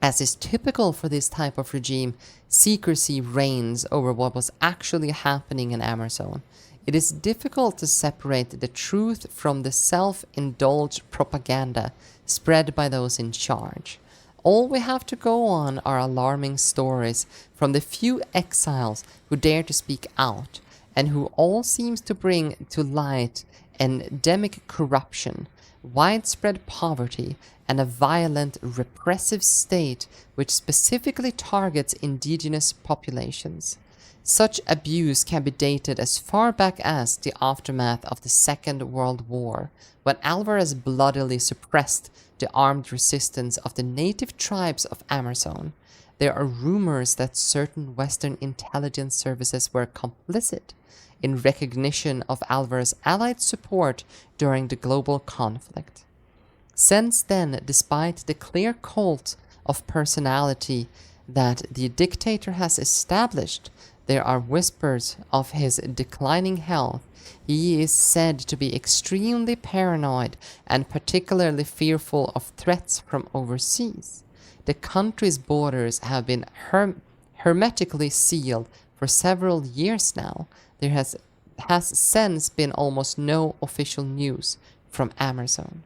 as is typical for this type of regime, secrecy reigns over what was actually happening in Amerzone. It is difficult to separate the truth from the self-indulged propaganda spread by those in charge. All we have to go on are alarming stories from the few exiles who dare to speak out, and who all seems to bring to light endemic corruption, widespread poverty, and a violent, repressive state which specifically targets indigenous populations. Such abuse can be dated as far back as the aftermath of the Second World War, when Alvarez bloodily suppressed the armed resistance of the native tribes of Amerzone. There are rumors that certain Western intelligence services were complicit in recognition of Alvarez's allied support during the global conflict. Since then, despite the clear cult of personality that the dictator has established, there are whispers of his declining health. He is said to be extremely paranoid and particularly fearful of threats from overseas. The country's borders have been hermetically sealed for several years now. There has since been almost no official news from Amerzone.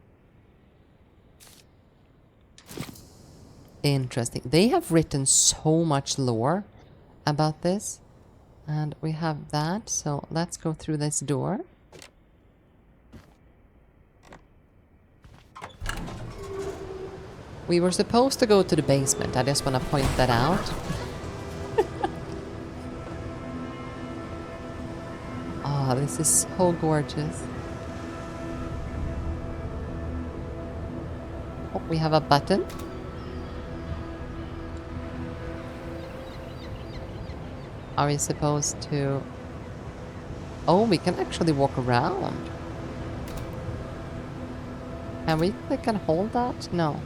Interesting. They have written so much lore about this. And we have that, so let's go through this door. We were supposed to go to the basement. I just want to point that out. Oh, this is so gorgeous. Oh, we have a button. Are we supposed to... Oh, we can actually walk around. Can we click and hold that? No.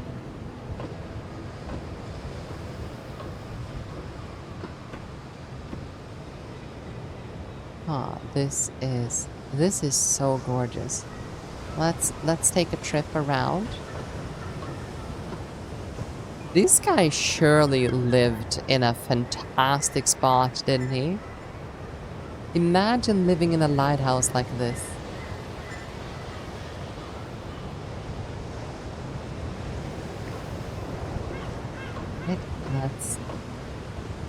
Ah, this is so gorgeous. Let's take a trip around. This guy surely lived in a fantastic spot, didn't he? Imagine living in a lighthouse like this.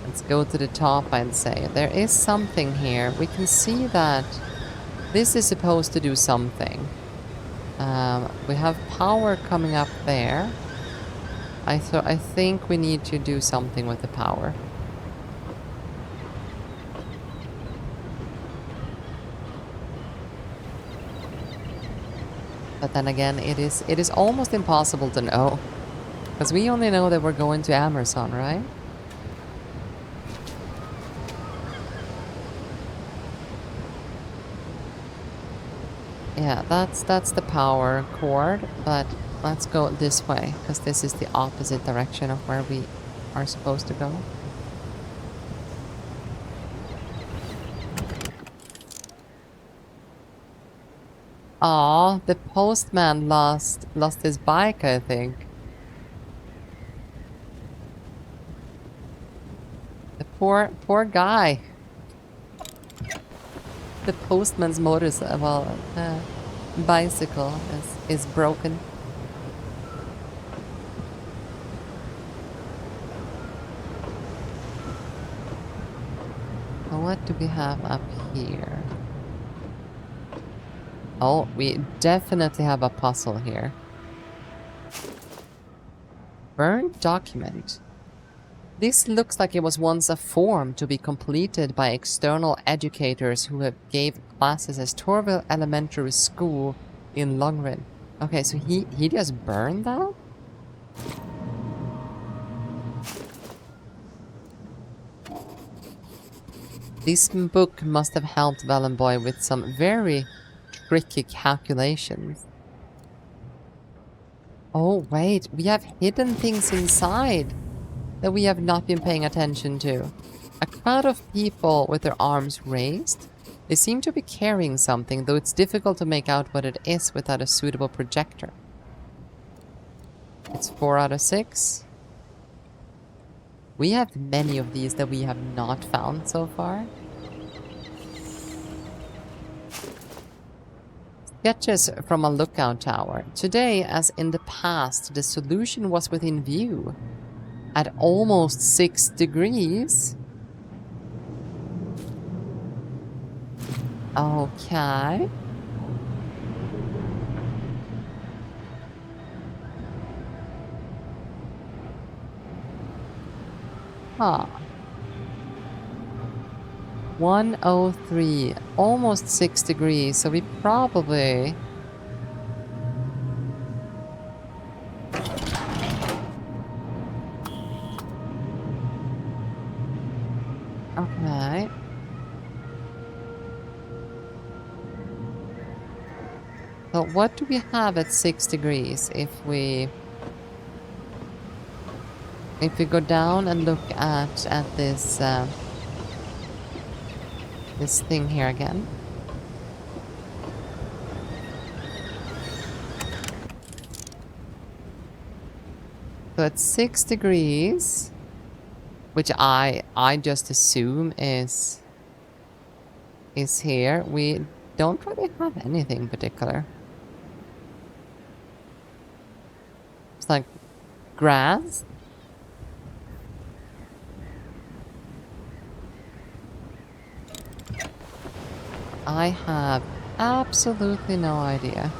Let's go to the top and say there is something here. We can see that this is supposed to do something. We have power coming up there. I think we need to do something with the power. But then again, it is almost impossible to know. Because we only know that we're going to Amerzone, right? Yeah, that's the power cord, but let's go this way, because this is the opposite direction of where we are supposed to go. Aw, the postman lost his bike, I think. The poor guy. The postman's bicycle is broken. What do we have up here? Oh, we definitely have a puzzle here. Burned document. This looks like it was once a form to be completed by external educators who have gave classes at Torville Elementary School in Longrin. Okay, so he just burned that? This book must have helped Valenboy with some very tricky calculations. Oh, wait, we have hidden things inside that we have not been paying attention to. A crowd of people with their arms raised. They seem to be carrying something, though it's difficult to make out what it is without a suitable projector. It's 4 out of 6. We have many of these that we have not found so far. Sketches from a lookout tower. Today, as in the past, the solution was within view. At almost 6 degrees. Okay. Huh. 103. Almost 6 degrees, so we probably... Okay. So what do we have at 6 degrees if we go down and look at this this thing here again? So at 6 degrees, which I just assume is here, we don't really have anything particular. It's like grass. I have absolutely no idea.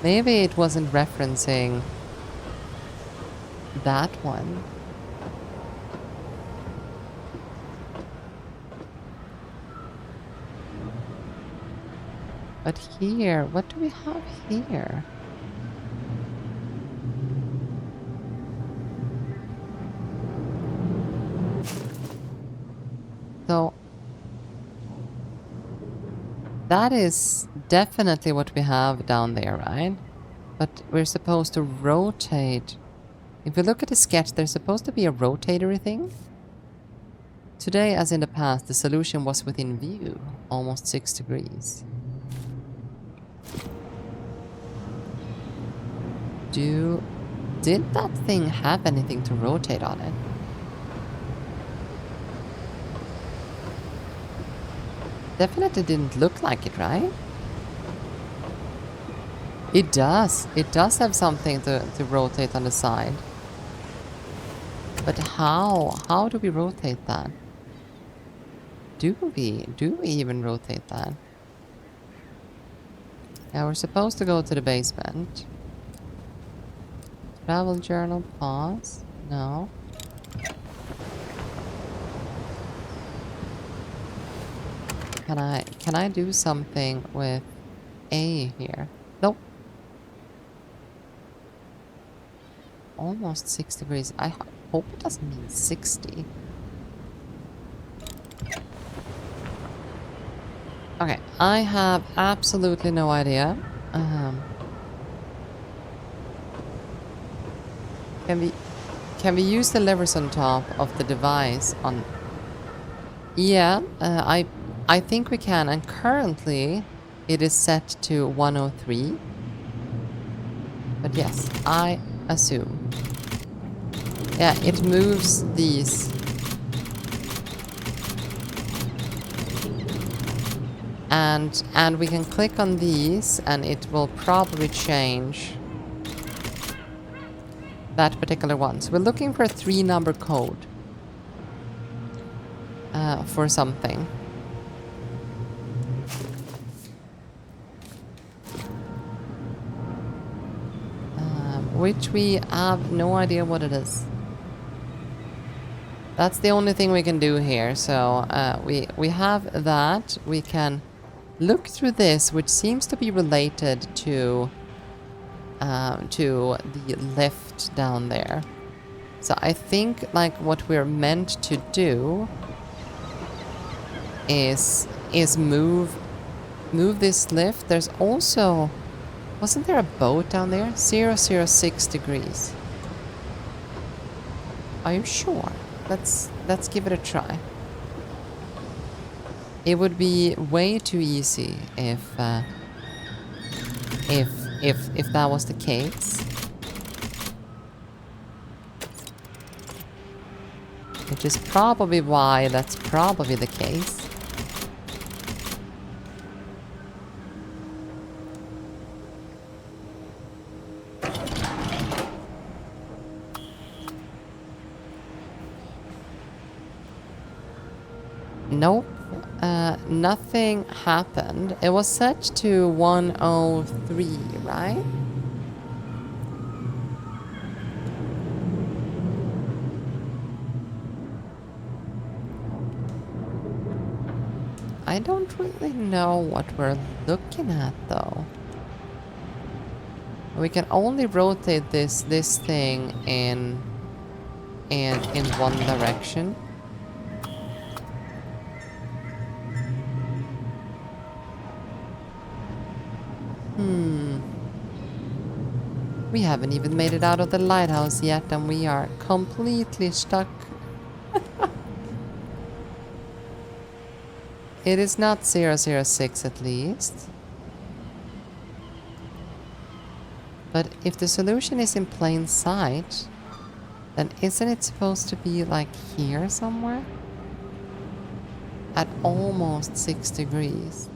Maybe it wasn't referencing that one. But here, what do we have here? So that is definitely what we have down there, right? But we're supposed to rotate. If we look at the sketch, there's supposed to be a rotatory thing. Today, as in the past, the solution was within view, almost 6 degrees. Did that thing have anything to rotate on it? Definitely didn't look like it, right? It does. It does have something to rotate on the side. But how? How do we rotate that? Do we even rotate that? Yeah, we're supposed to go to the basement. Travel journal, pause. No. Can I do something with A here? Nope. Almost 6 degrees. I hope it doesn't mean 60. Okay, I have absolutely no idea. Can we use the levers on top of the device on? Yeah, I think we can, and currently it is set to 103. But yes, I assume. Yeah, it moves these. And we can click on these and it will probably change that particular one. So we're looking for a 3-number code for something. Which we have no idea what it is. That's the only thing we can do here. So we have that. We can look through this, which seems to be related to to the lift down there. So I think like what we're meant to do is move this lift. There's also, wasn't there a boat down there? 006 degrees. Are you sure? Let's give it a try. It would be way too easy if that was the case. Which is probably why that's probably the case. Nope. Nothing happened. It was set to 103, right? I don't really know what we're looking at though. We can only rotate this thing in one direction. We haven't even made it out of the lighthouse yet, and we are completely stuck. It is not 006 at least. But if the solution is in plain sight, then isn't it supposed to be like here somewhere? At almost 6 degrees.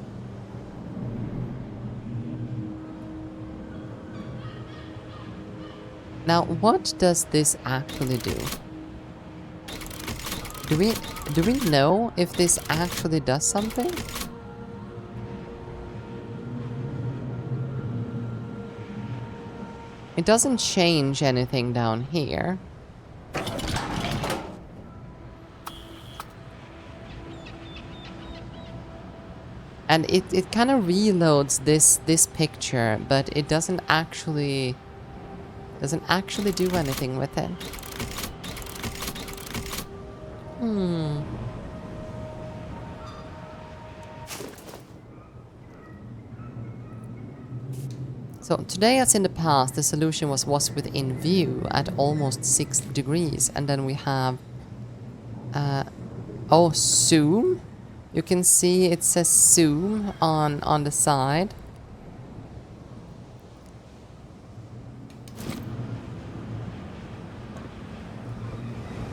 Now, what does this actually do? Do we know if this actually does something? It doesn't change anything down here. And it kind of reloads this picture, but it doesn't actually do anything with it. So today, as in the past, the solution was within view at almost 6 degrees, and then we have oh, zoom. You can see it says zoom on the side.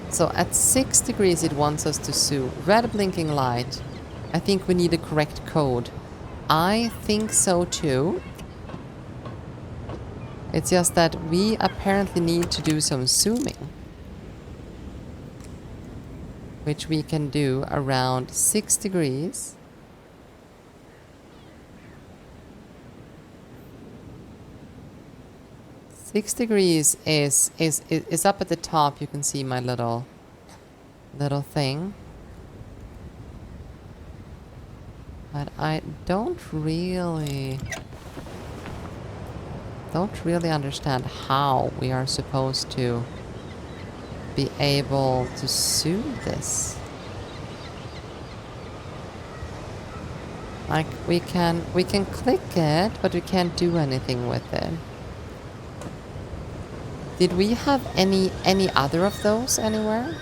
So at 6 degrees it wants us to zoom. Red blinking light. I think we need the correct code. I think so too. It's just that we apparently need to do some zooming. Which we can do around 6 degrees. Six degrees is up at the top. You can see my little thing. But I don't really understand how we are supposed to be able to zoom this. Like we can click it, but we can't do anything with it. Did we have any other of those anywhere?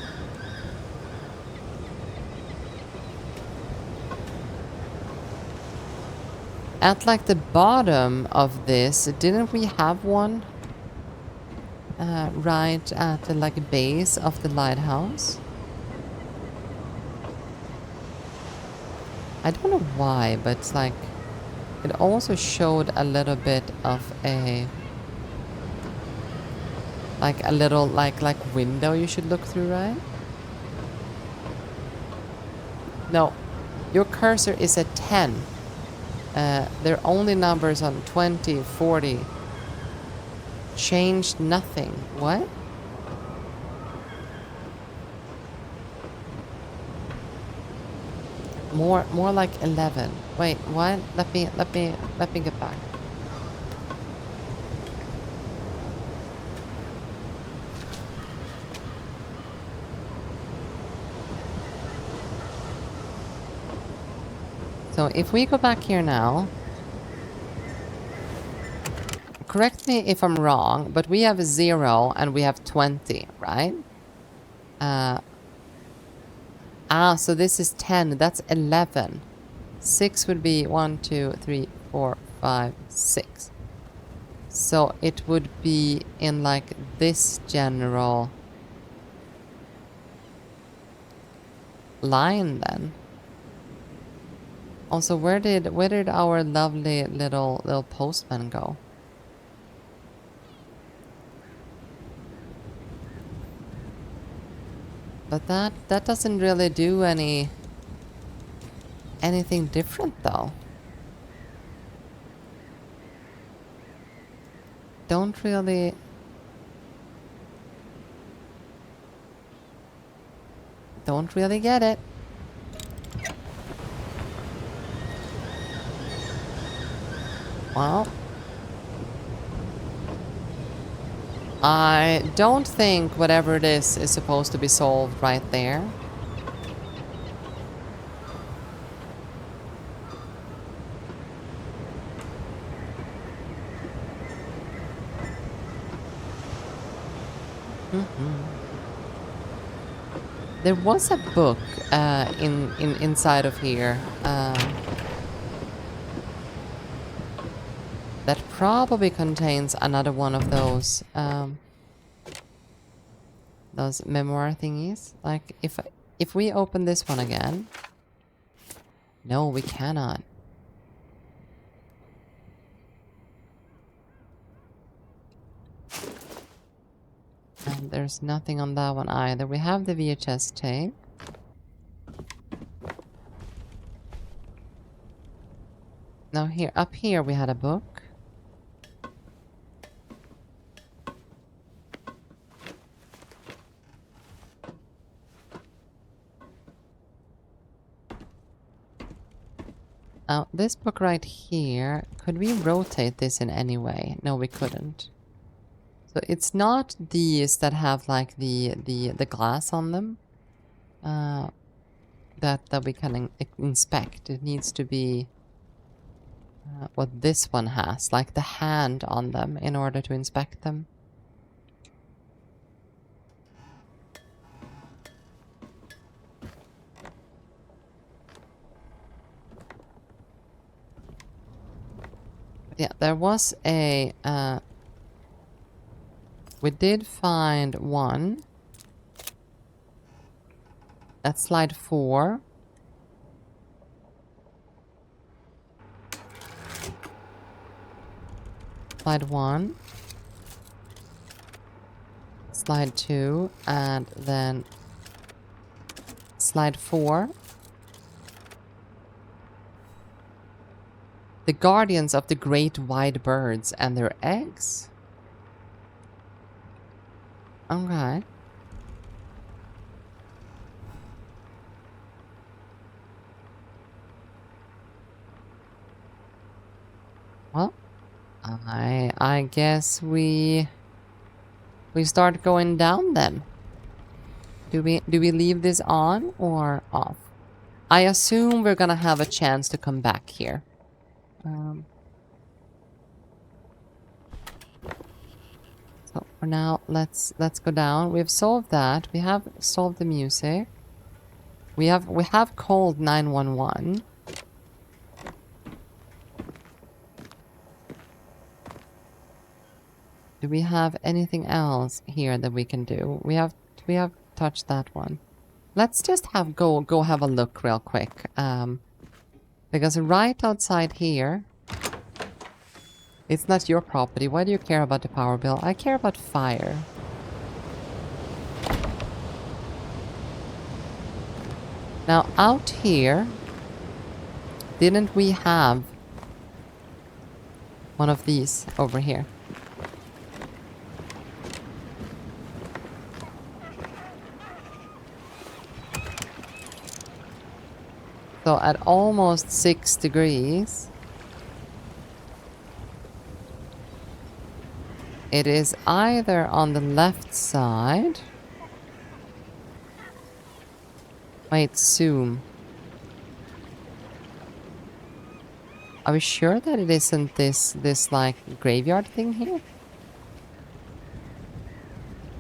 At like the bottom of this, didn't we have one? Right at the like base of the lighthouse? I don't know why, but it's like it also showed a little bit of a little window you should look through, right? No, your cursor is at 10. There are only numbers on 20, 40. Changed nothing. What? More like 11. Wait, what? Let me get back. So if we go back here now, correct me if I'm wrong, but we have 0 and we have 20, right? So this is 10. That's 11. 6 would be 1, 2, 3, 4, 5, 6. So it would be in like this general line then. Also, where did our lovely little postman go? But that doesn't really do anything different though. Don't really get it. Well, I don't think whatever it is supposed to be solved right there. There was a book inside of here that probably contains another one of those memoir thingies. Like if we open this one again, no, we cannot. And there's nothing on that one either. We have the VHS tape. Now here, up here we had a book. Now this book right here, could we rotate this in any way? No, we couldn't. So it's not these that have like the glass on them that we can inspect. It needs to be what this one has, like the hand on them, in order to inspect them. But yeah, there was a we did find one. That's slide 4. Slide 1. Slide 2. And then slide 4. The guardians of the great white birds and their eggs. Okay. Well, I guess we start going down then. Do we leave this on or off? I assume we're gonna have a chance to come back here. So for now, let's go down. We've solved that. We have solved the music. We have called 911. Do we have anything else here that we can do? We have touched that one. Let's just go have a look real quick. Because right outside here, it's not your property. Why do you care about the power bill? I care about fire. Now out here, didn't we have one of these over here? So at almost 6 degrees, it is either on the left side. Wait, zoom. Are we sure that it isn't this like graveyard thing here?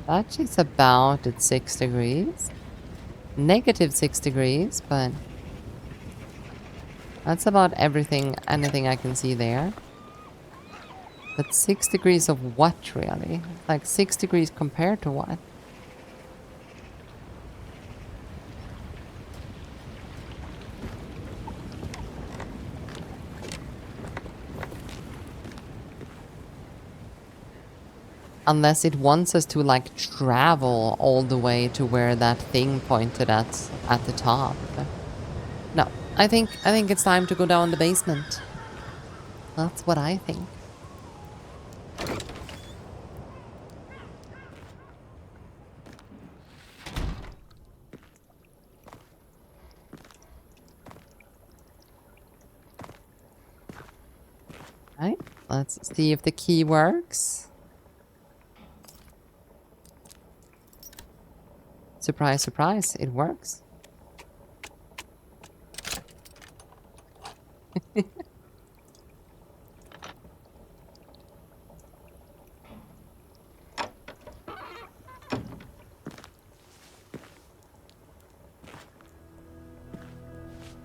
That is about at 6 degrees. Negative 6 degrees, but that's about anything I can see there. But 6 degrees of what, really? Like 6 degrees compared to what? Unless it wants us to like travel all the way to where that thing pointed at the top. No, I think it's time to go down the basement. That's what I think. Right, let's see if the key works. Surprise, surprise, it works.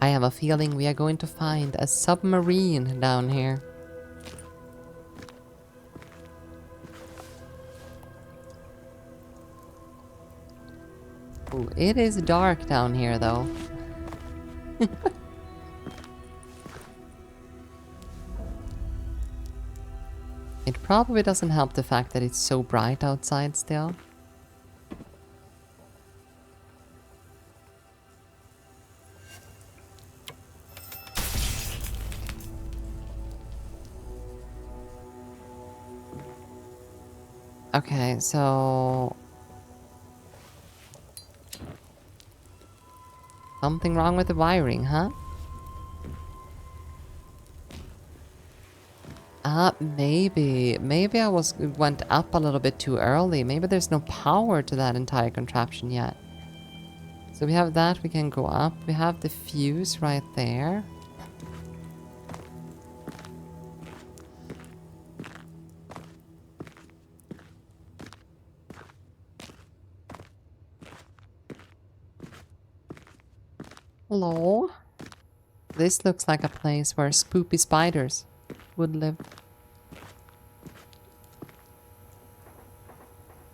I have a feeling we are going to find a submarine down here. Ooh, it is dark down here, though. It probably doesn't help the fact that it's so bright outside still. Okay, so... something wrong with the wiring, huh? Maybe. Maybe I went up a little bit too early. Maybe there's no power to that entire contraption yet. So we have that, we can go up. We have the fuse right there. Hello? This looks like a place where spoopy spiders would live.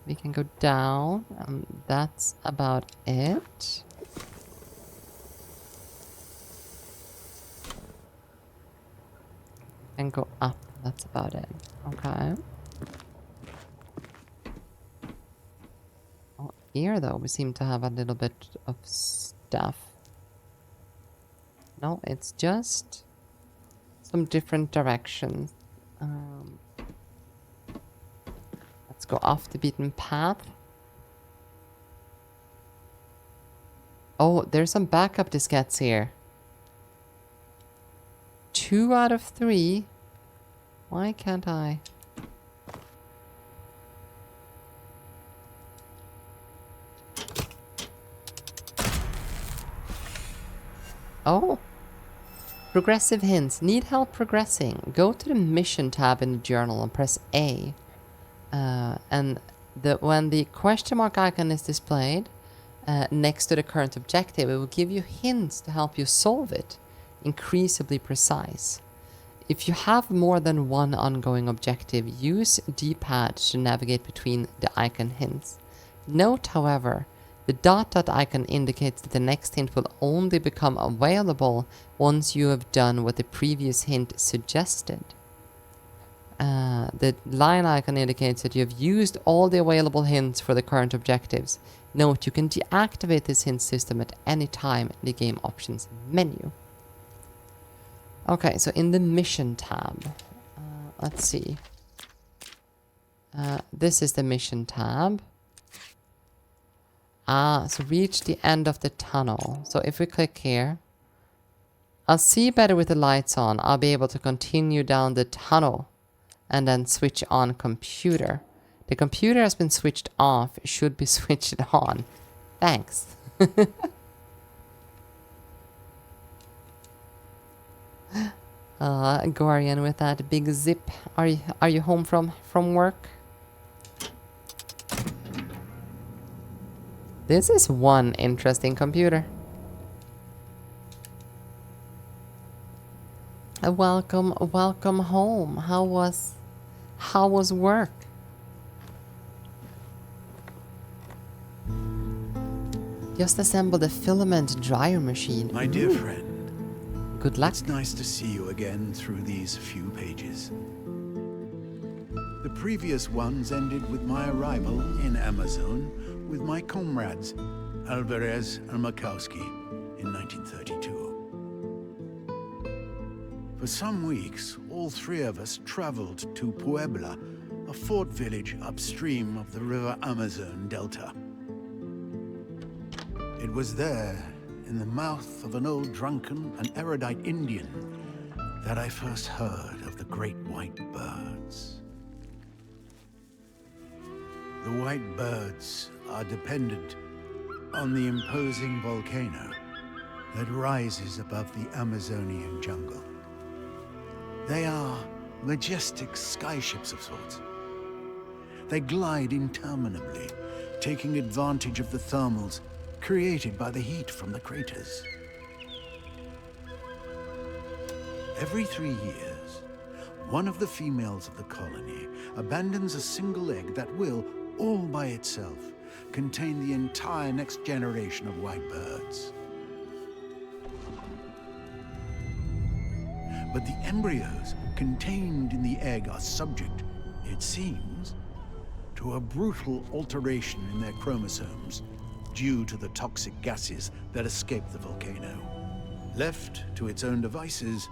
We can go down, and that's about it. And go up, that's about it. Okay. Oh, here though, we seem to have a little bit of stuff. No, it's just some different directions. Let's go off the beaten path. Oh, there's some backup diskettes here. 2 out of 3. Why can't I? Oh. Progressive hints. Need help progressing. Go to the mission tab in the journal and press A. And when the question mark icon is displayed next to the current objective, it will give you hints to help you solve it. Increasingly precise. If you have more than one ongoing objective, use D-pad to navigate between the icon hints. Note, however, the dot icon indicates that the next hint will only become available once you have done what the previous hint suggested. The line icon indicates that you have used all the available hints for the current objectives. Note, you can deactivate this hint system at any time in the game options menu. Okay, so in the mission tab, let's see. This is the mission tab. So reach the end of the tunnel. So if we click here, I'll see better with the lights on. I'll be able to continue down the tunnel and then switch on computer. The computer has been switched off. It should be switched on. Thanks. Gorian with that big zip. Are you home from work? This is one interesting computer. Welcome home. How was work? Just assembled a filament dryer machine. My dear friend, Good luck. it's nice to see you again through these few pages. The previous ones ended with my arrival in Amerzone with my comrades, Alvarez and Makowski, in 1932. For some weeks, all three of us traveled to Puebla, a fort village upstream of the river Amazon Delta. It was there, in the mouth of an old drunken and erudite Indian, that I first heard of the great white birds. The white birds are dependent on the imposing volcano that rises above the Amazonian jungle. They are majestic skyships of sorts. They glide interminably, taking advantage of the thermals created by the heat from the craters. Every 3 years, one of the females of the colony abandons a single egg that will, all by itself, contain the entire next generation of white birds. But the embryos contained in the egg are subject, it seems, to a brutal alteration in their chromosomes due to the toxic gases that escape the volcano. Left to its own devices,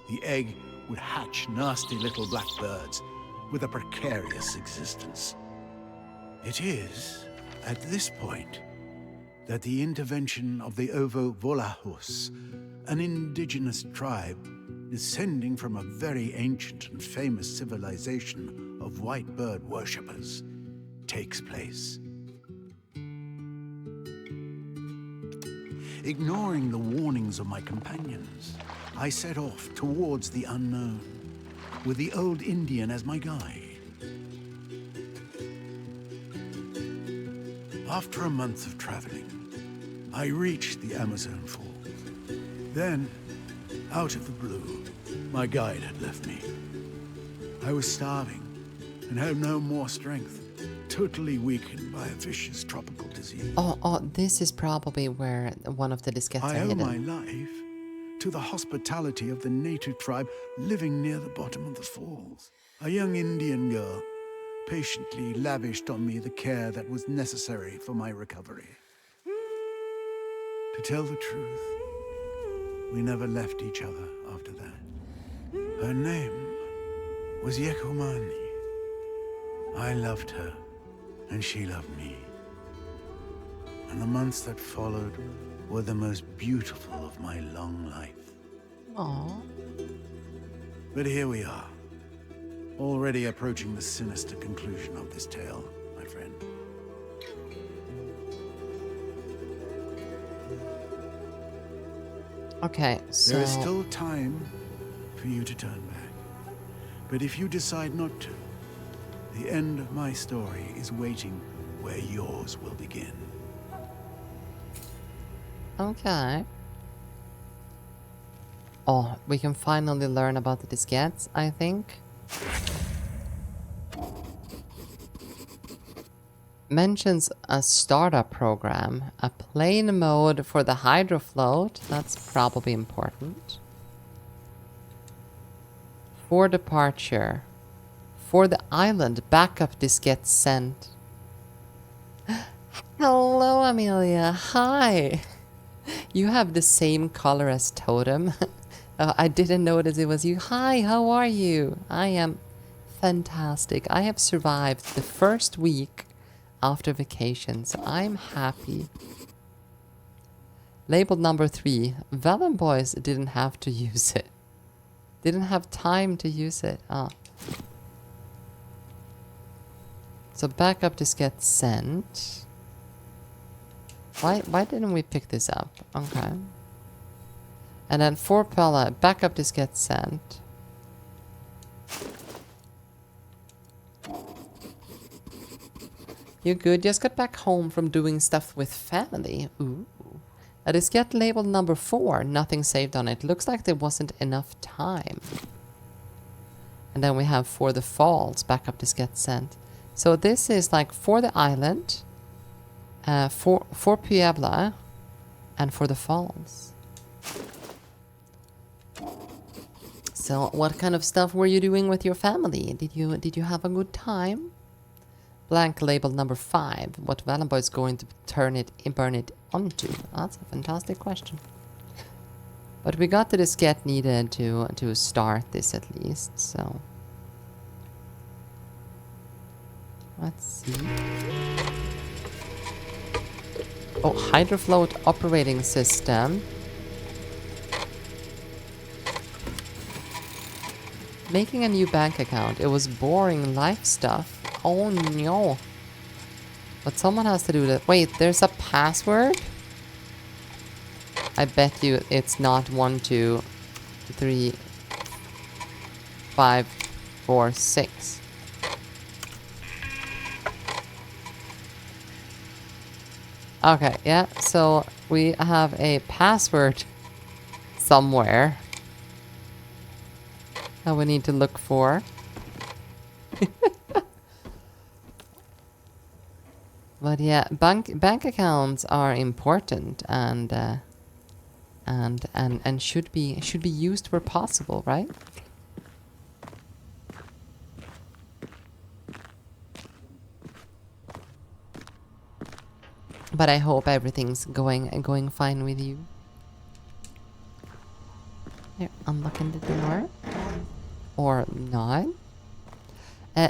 the egg would hatch nasty little black birds with a precarious existence. It is, at this point, that the intervention of the Ovo-Volahos, an indigenous tribe descending from a very ancient and famous civilization of white bird worshippers, takes place. Ignoring the warnings of my companions, I set off towards the unknown, with the old Indian as my guide. After a month of traveling, I reached the Amazon Falls. Then, out of the blue, my guide had left me. I was starving and had no more strength, totally weakened by a vicious tropical disease. Oh, this is probably where one of the diskettes are I owe hidden. my life to the hospitality of the native tribe living near the bottom of the falls. A young Indian girl patiently lavished on me the care that was necessary for my recovery. To tell the truth, we never left each other after that. Her name was Yekomani. I loved her, and she loved me. And the months that followed were the most beautiful of my long life. Aww. But here we are, already approaching the sinister conclusion of this tale, my friend. Okay, so... There is still time for you to turn back. But if you decide not to, the end of my story is waiting where yours will begin. Okay. Oh, we can finally learn about the diskettes, I think. Mentions a startup program, a plane mode for the hydrofloat. That's probably important. For departure. For the island, backup diskette sent. Hello, Amelia. Hi. You have the same color as Totem. I didn't notice it was you. Hi, how are you? I am fantastic. I have survived the first week after vacation, so I'm happy. Labeled number 3. Vellum Boys didn't have to use it. Didn't have time to use it. Ah. So backup diskette sent. Why didn't we pick this up? Okay. And then 4 Pella, backup diskette sent. You good? Just got back home from doing stuff with family. Ooh. A diskette labeled number 4, nothing saved on it. Looks like there wasn't enough time. And then we have For the Falls, backup diskette sent. So this is like For the Island, for Puebla, and For the Falls. So what kind of stuff were you doing with your family? Did you have a good time? Blank label number 5. What Valenboy is going to burn it onto? That's a fantastic question. But we got the diskette needed to start this at least, so. Let's see. Oh, Hydrofloat operating system. Making a new bank account. It was boring life stuff. Oh no. But someone has to do that. Wait, there's a password? I bet you it's not 1, 2, 3, 5, 4, 6. Okay, yeah, so we have a password somewhere that we need to look for. But yeah, bank accounts are important and should be used where possible, right? But I hope everything's going fine with you. Here, unlocking the door. Or not.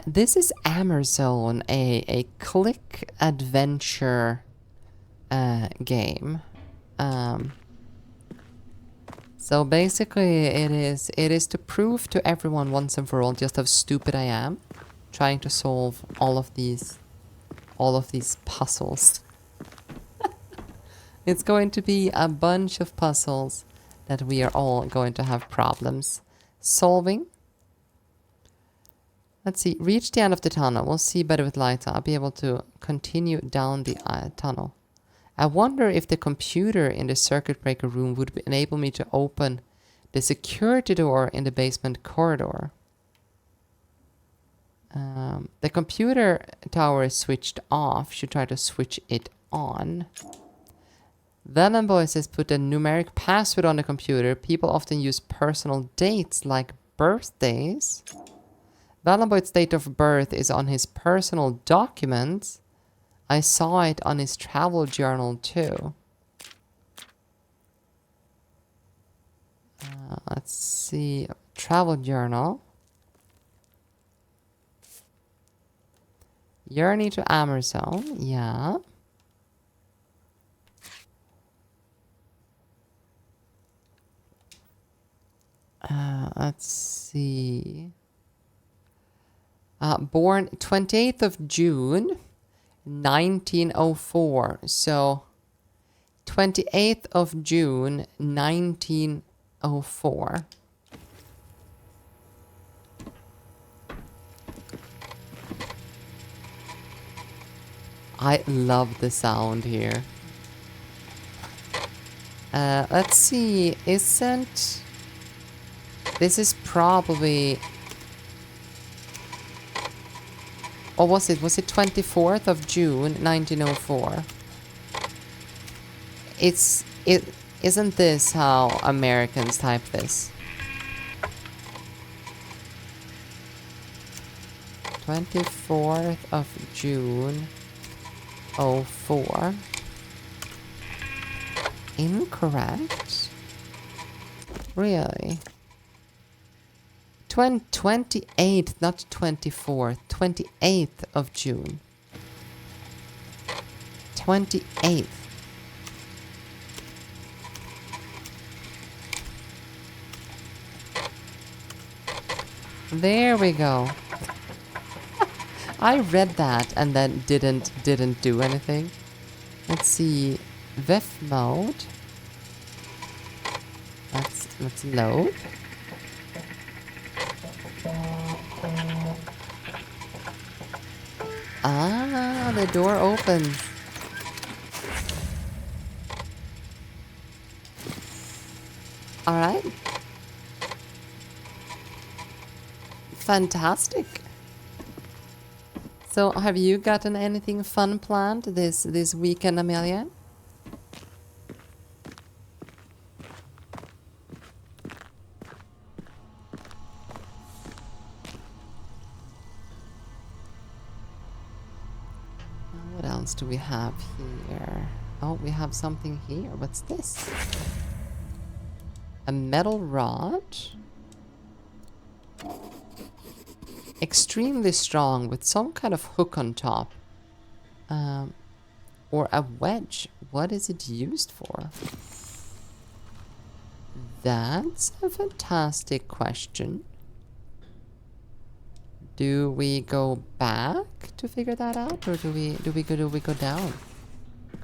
This is Amerzone, a click adventure game. So basically it is to prove to everyone once and for all just how stupid I am, trying to solve all of these puzzles. It's going to be a bunch of puzzles that we are all going to have problems solving. Let's see, reach the end of the tunnel. We'll see better with lights. I'll be able to continue down the tunnel. I wonder if the computer in the circuit breaker room would enable me to open the security door in the basement corridor. The computer tower is switched off. Should try to switch it on. Valenboy says put a numeric password on the computer. People often use personal dates like birthdays. Valenboy's date of birth is on his personal documents. I saw it on his travel journal too. Let's see. Travel journal. Journey to Amerzone. Yeah. Let's see. Born 28th of June, 1904. So, 28th of June, 1904. I love the sound here. Let's see. Isn't... This is probably... Or was it 24th of June, 1904? Isn't this how Americans type this? 24th of June, 04. Incorrect? Really? 28th, not 24th. 28th of June. 28th. There we go. I read that and then didn't do anything. Let's see. VEF mode. Let's Let's load. Ah, the door opens. All right. Fantastic. So, have you gotten anything fun planned this weekend, Amelia? What else do we have here? Oh, we have something here. What's this? A metal rod? Extremely strong with some kind of hook on top. Or a wedge. What is it used for? That's a fantastic question. Do we go back to figure that out, or do we go down?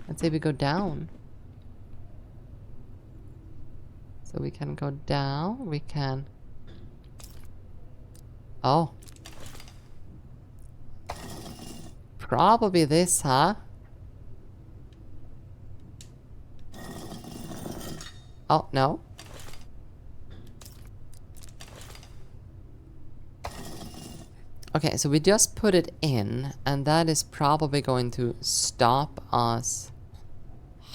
Let's say we go down. So we can go down. We can. Oh. Probably this, huh? Oh, no. Okay, so we just put it in, and that is probably going to stop us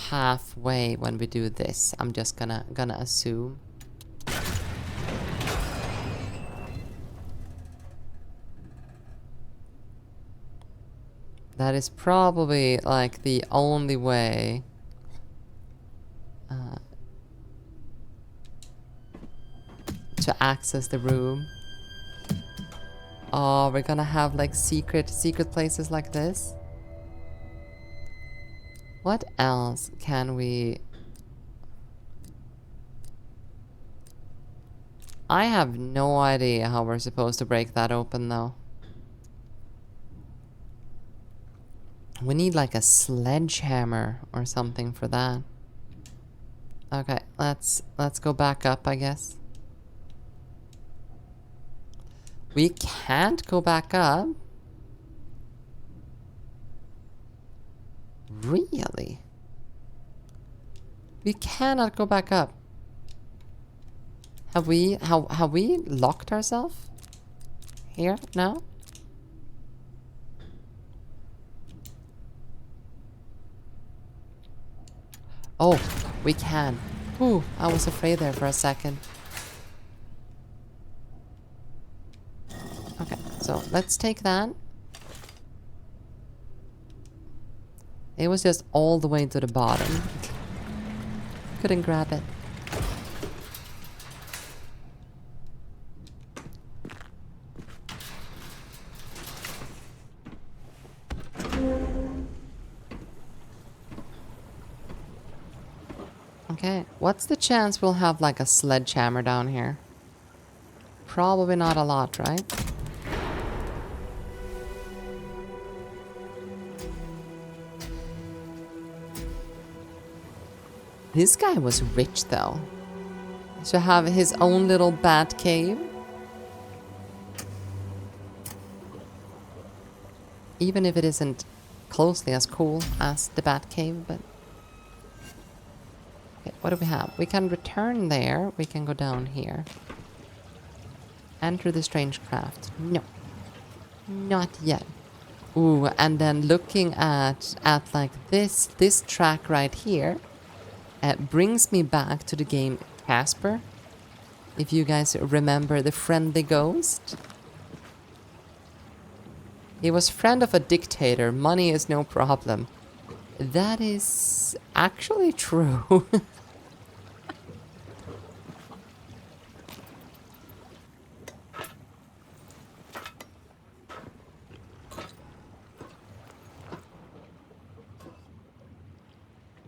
halfway when we do this. I'm just gonna assume. That is probably like the only way to access the room. Oh, we're gonna have like secret places like this. What else can we... I have no idea how we're supposed to break that open though. We need like a sledgehammer or something for that. Okay, let's go back up, I guess. We can't go back up. Really? We cannot go back up. Have we locked ourselves here now? Oh, we can. Ooh, I was afraid there for a second. Okay, so let's take that. It was just all the way to the bottom. Couldn't grab it. Okay, what's the chance we'll have like a sledgehammer down here? Probably not a lot, right? This guy was rich though. To have his own little bat cave. Even if it isn't closely as cool as the bat cave, but... Okay, what do we have? We can return there. We can go down here. Enter the strange craft. No. Not yet. Ooh, and then looking at like this track right here, brings me back to the game Casper. If you guys remember the friendly ghost. He was friend of a dictator. Money is no problem. That is actually true.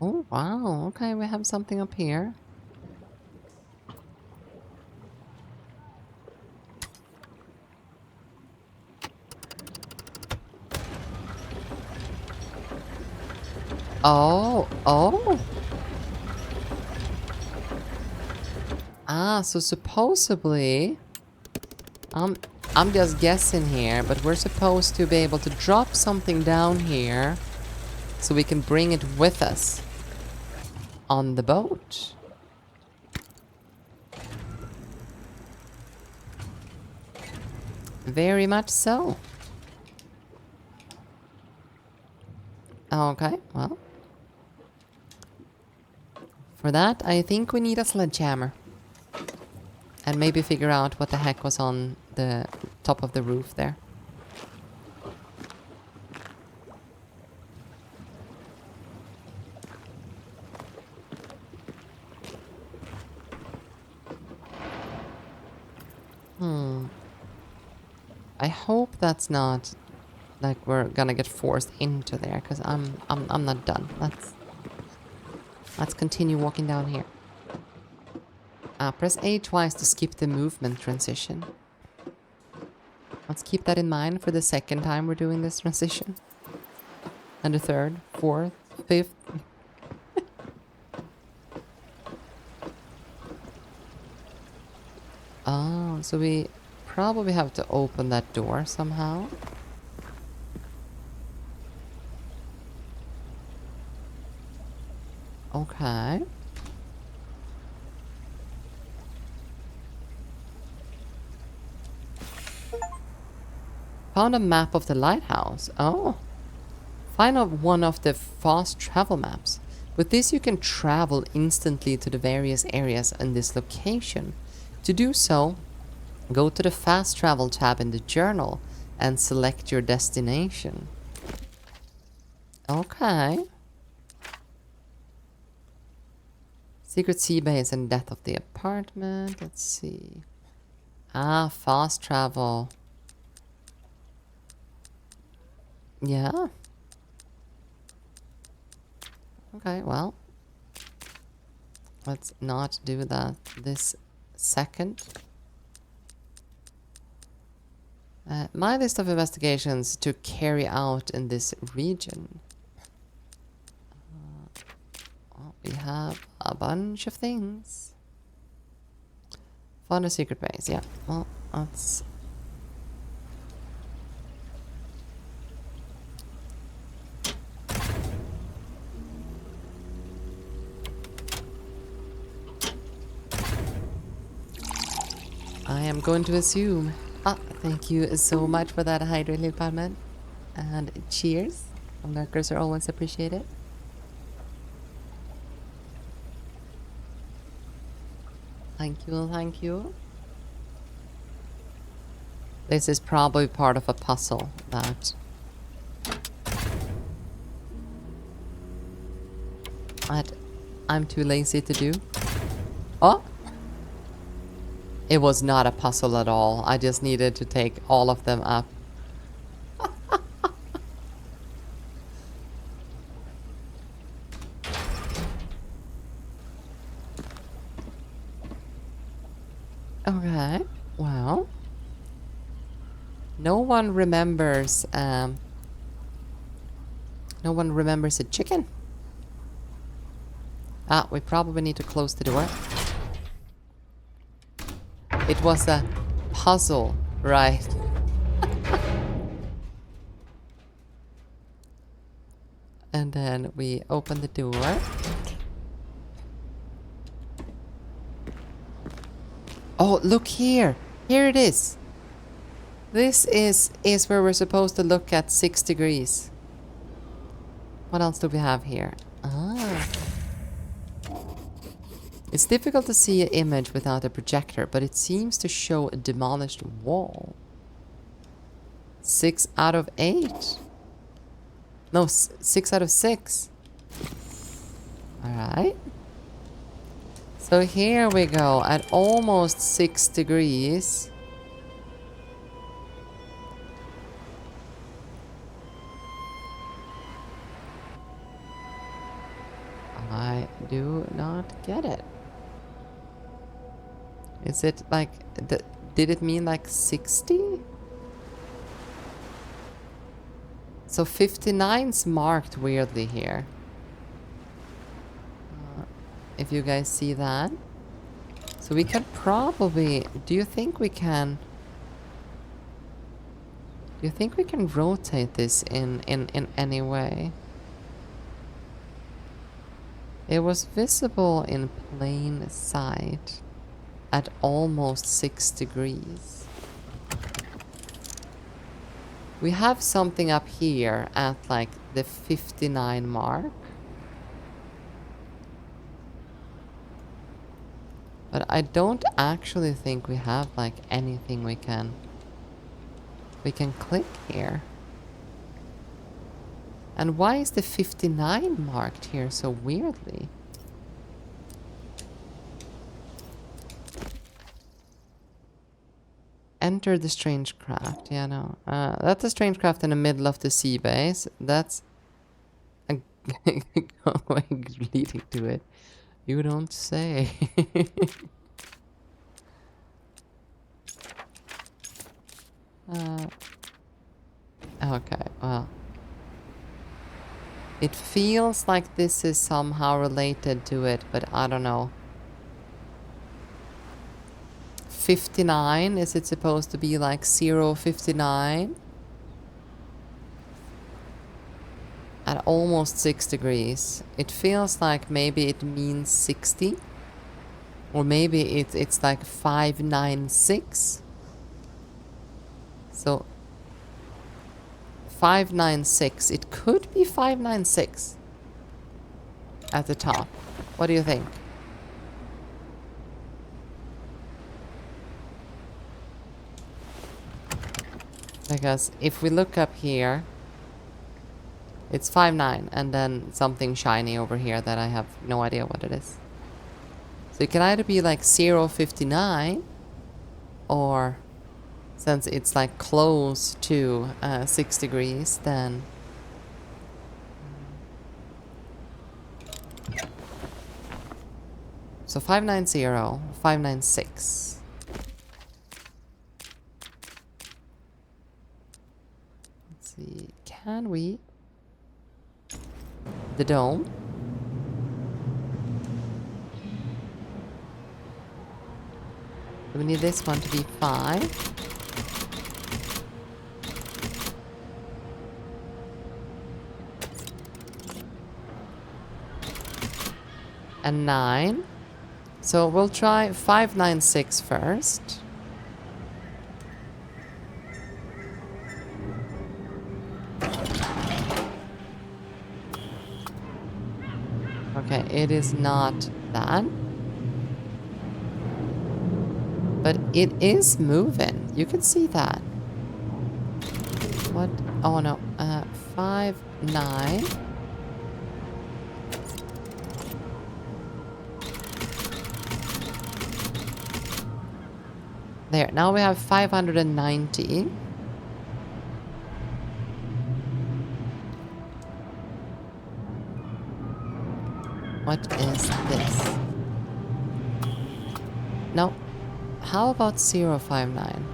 Oh, wow. Okay, we have something up here. Oh, oh. Ah, so supposedly... I'm just guessing here, but we're supposed to be able to drop something down here so we can bring it with us on the boat. Very much so. Okay, well. For that, I think we need a sledgehammer. And maybe figure out what the heck was on the top of the roof there. I hope that's not like we're gonna get forced into there, because I'm not done. Let's continue walking down here. Press A twice to skip the movement transition. Let's keep that in mind for the second time we're doing this transition. And the third, fourth, fifth. Oh, so we probably have to open that door somehow. Okay. Found a map of the lighthouse. Oh. Find one of the fast travel maps. With this you can travel instantly to the various areas in this location. To do so, go to the fast travel tab in the journal and select your destination. Okay. Secret sea base and death of the apartment. Let's see. Ah, fast travel. Yeah. Okay, well. Let's not do that this second. My list of investigations to carry out in this region. Well, we have a bunch of things. Found a secret base, yeah. Well, let's... I am going to assume... thank you so much for that hydrated apartment. And cheers. Lurkers are always appreciated. Thank you, thank you. This is probably part of a puzzle that... I'm too lazy to do. Oh! It was not a puzzle at all. I just needed to take all of them up. Okay, well. No one remembers a chicken. We probably need to close the door. It was a puzzle, right? And then we open the door. Oh, look here. Here it is. This is where we're supposed to look at 6 degrees. What else do we have here? Ah. It's difficult to see an image without a projector, but it seems to show a demolished wall. 6 out of 8. No, 6 out of 6. Alright. So here we go, at almost 6 degrees. I do not get it. Is it like... did it mean like 60? So 59's marked weirdly here. If you guys see that. So we can probably... Do you think we can... Do you think we can rotate this in any way? It was visible in plain sight at almost 6 degrees. We have something up here at like the 59 mark. But I don't actually think we have like anything we can click here. And why is the 59 marked here so weirdly? Enter the strange craft. Yeah, no. That's a strange craft in the middle of the sea base. That's a going leading to it. You don't say. Okay, well. It feels like this is somehow related to it, but I don't know. 59, is it supposed to be like 059? At almost 6 degrees. It feels like maybe it means 60. Or maybe it's like 596. So 596. It could be 596 at the top. What do you think? Because if we look up here, it's 59 and then something shiny over here that I have no idea what it is. So it can either be like 059 or since it's like close to 6 degrees, then so 590, 596. Let's see, can we? The dome. We need this one to be 5. And 9. So we'll try 596 first. Okay, it is not that. But it is moving. You can see that. What? Oh no. 5, 9. There. Now we have 590. What is this? No. How about 059?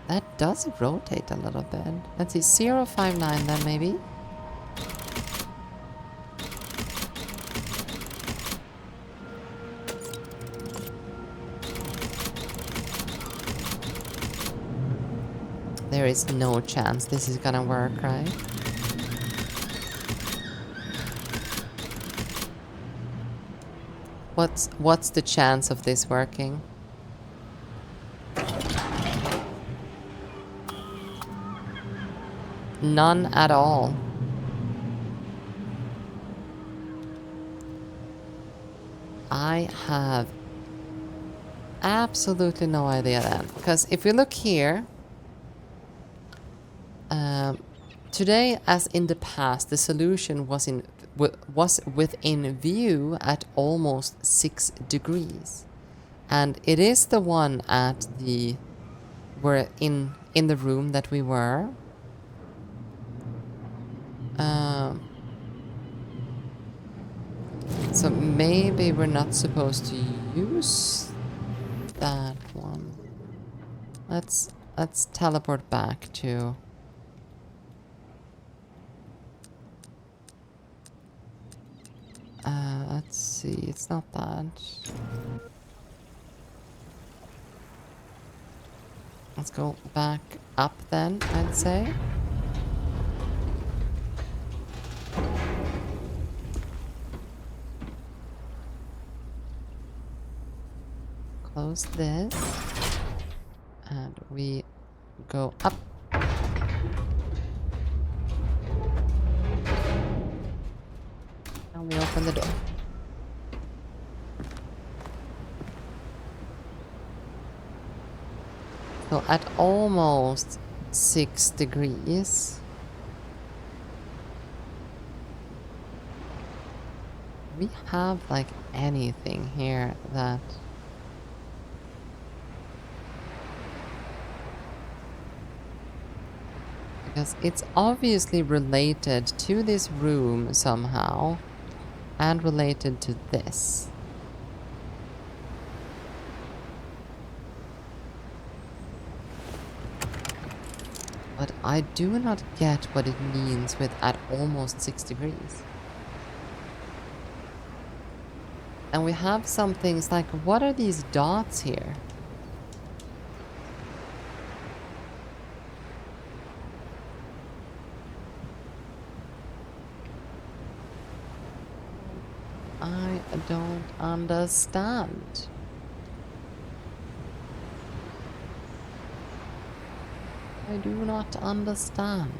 That does rotate a little bit. Let's see, 059 then maybe. There is no chance this is gonna work, right? What's the chance of this working? None at all. I have absolutely no idea then. Because if we look here, today as in the past, the solution was within view at almost 6 degrees. And it is the one at the... we're in the room that we were. So maybe we're not supposed to use that one. Let's teleport back to... Let's see, it's not that. Let's go back up then, I'd say. Close this. And we go up. And we open the door. So at almost 6 degrees, we have like anything here that because it's obviously related to this room somehow and related to this. But I do not get what it means with at almost 6 degrees. And we have some things like, what are these dots here? I don't understand. I do not understand.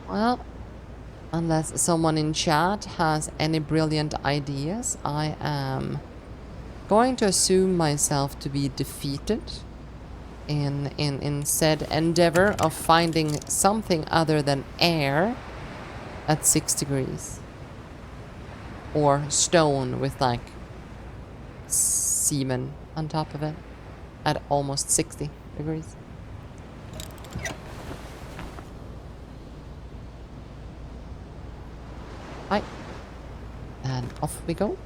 Well, unless someone in chat has any brilliant ideas, I am going to assume myself to be defeated in said endeavor of finding something other than air at 6 degrees. Or stone with like semen on top of it at almost 60 degrees. Right. And off we go.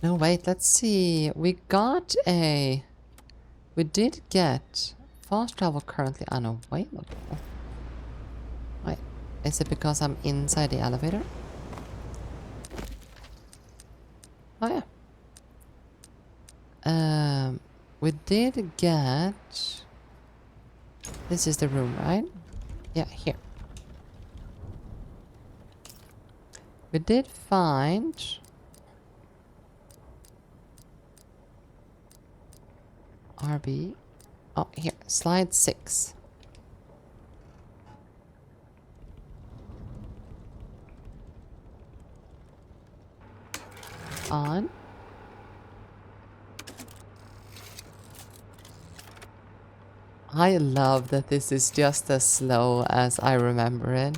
No, wait, let's see. We did get fast travel currently unavailable. Wait, is it because I'm inside the elevator? Oh yeah. We did get... This is the room, right? Yeah, here. We did find... RB. Oh, here. Slide 6. On. I love that this is just as slow as I remember it.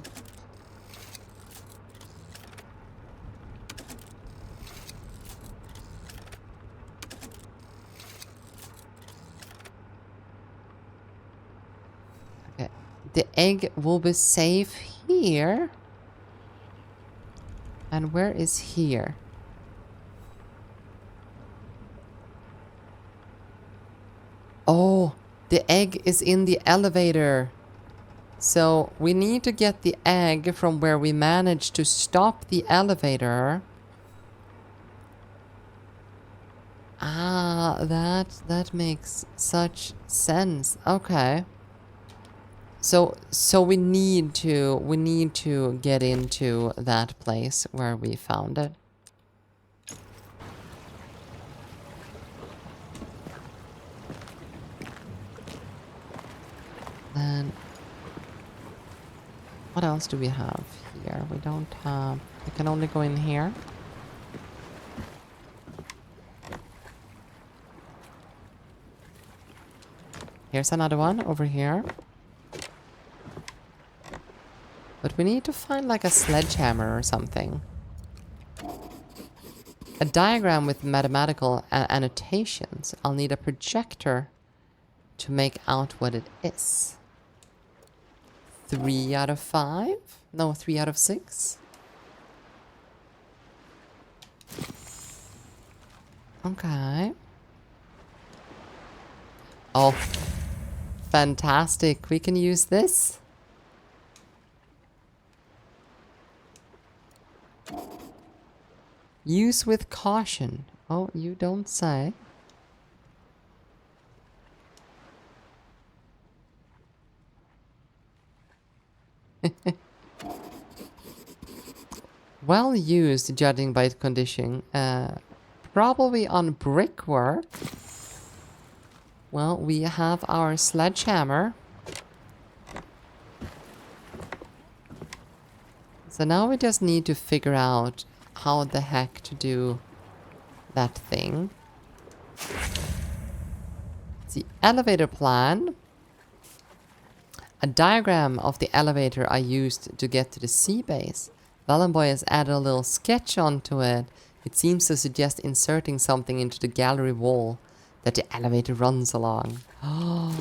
Okay. The egg will be safe here. And where is here? Oh, the egg is in the elevator. So we need to get the egg from where we managed to stop the elevator. Ah, that makes such sense. Okay. So we need to get into that place where we found it. Then what else do we have here? We don't have... We can only go in here. Here's another one over here. But we need to find like a sledgehammer or something. A diagram with mathematical annotations. I'll need a projector to make out what it is. 3 out of 5? No, 3 out of 6? Okay. Oh, fantastic. We can use this. Use with caution. Oh, you don't say. Well used, judging by its condition. Probably on brickwork. Well, we have our sledgehammer. So now we just need to figure out how the heck to do that thing. The elevator plan. A diagram of the elevator I used to get to the sea base. Valenboy has added a little sketch onto it. It seems to suggest inserting something into the gallery wall that the elevator runs along. Oh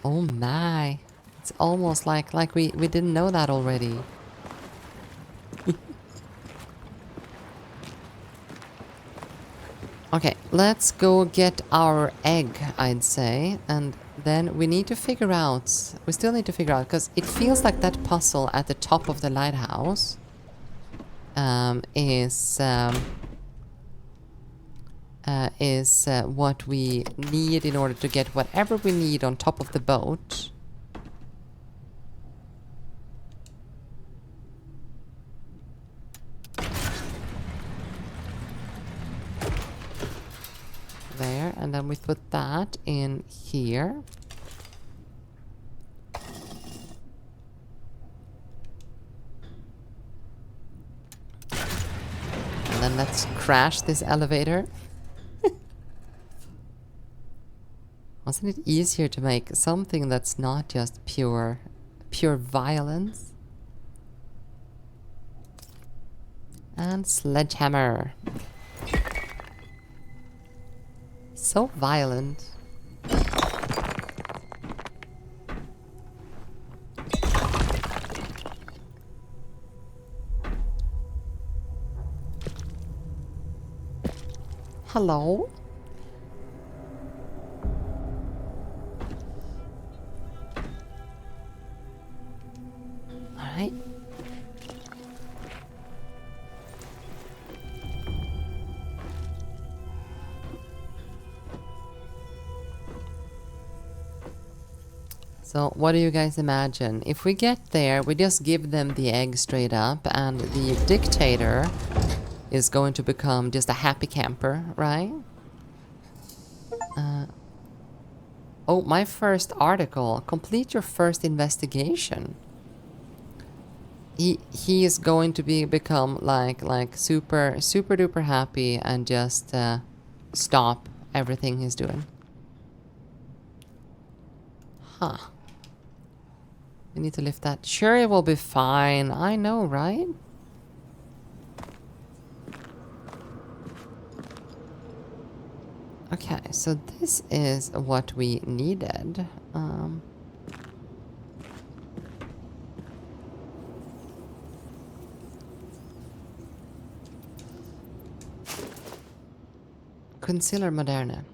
my. It's almost like we didn't know that already. Okay, let's go get our egg, I'd say, and then we need to figure out, we still need to figure out, because it feels like that puzzle at the top of the lighthouse is what we need in order to get whatever we need on top of the boat. There, and then we put that in here. And then let's crash this elevator. Wasn't it easier to make something that's not just pure violence? And sledgehammer. So violent. Hello? All right. So what do you guys imagine? If we get there, we just give them the egg straight up and the dictator is going to become just a happy camper, right? Oh, my first article. Complete your first investigation. He is going to become like super duper happy and just stop everything he's doing. Huh. We need to lift that. Sure, it will be fine. I know, right? Okay, so this is what we needed. Concealer Moderna.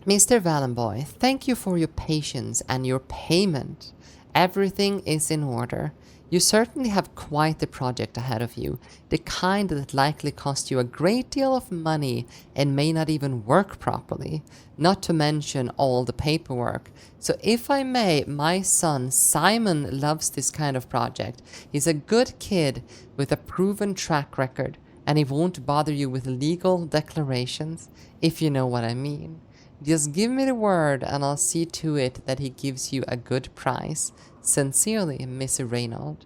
Mr. Valenboy, thank you for your patience and your payment. Everything is in order. You certainly have quite the project ahead of you, the kind that likely cost you a great deal of money and may not even work properly, not to mention all the paperwork. So if I may, my son Simon loves this kind of project. He's a good kid with a proven track record, and he won't bother you with legal declarations, if you know what I mean. Just give me the word and I'll see to it that he gives you a good price. Sincerely, Miss Reynolds.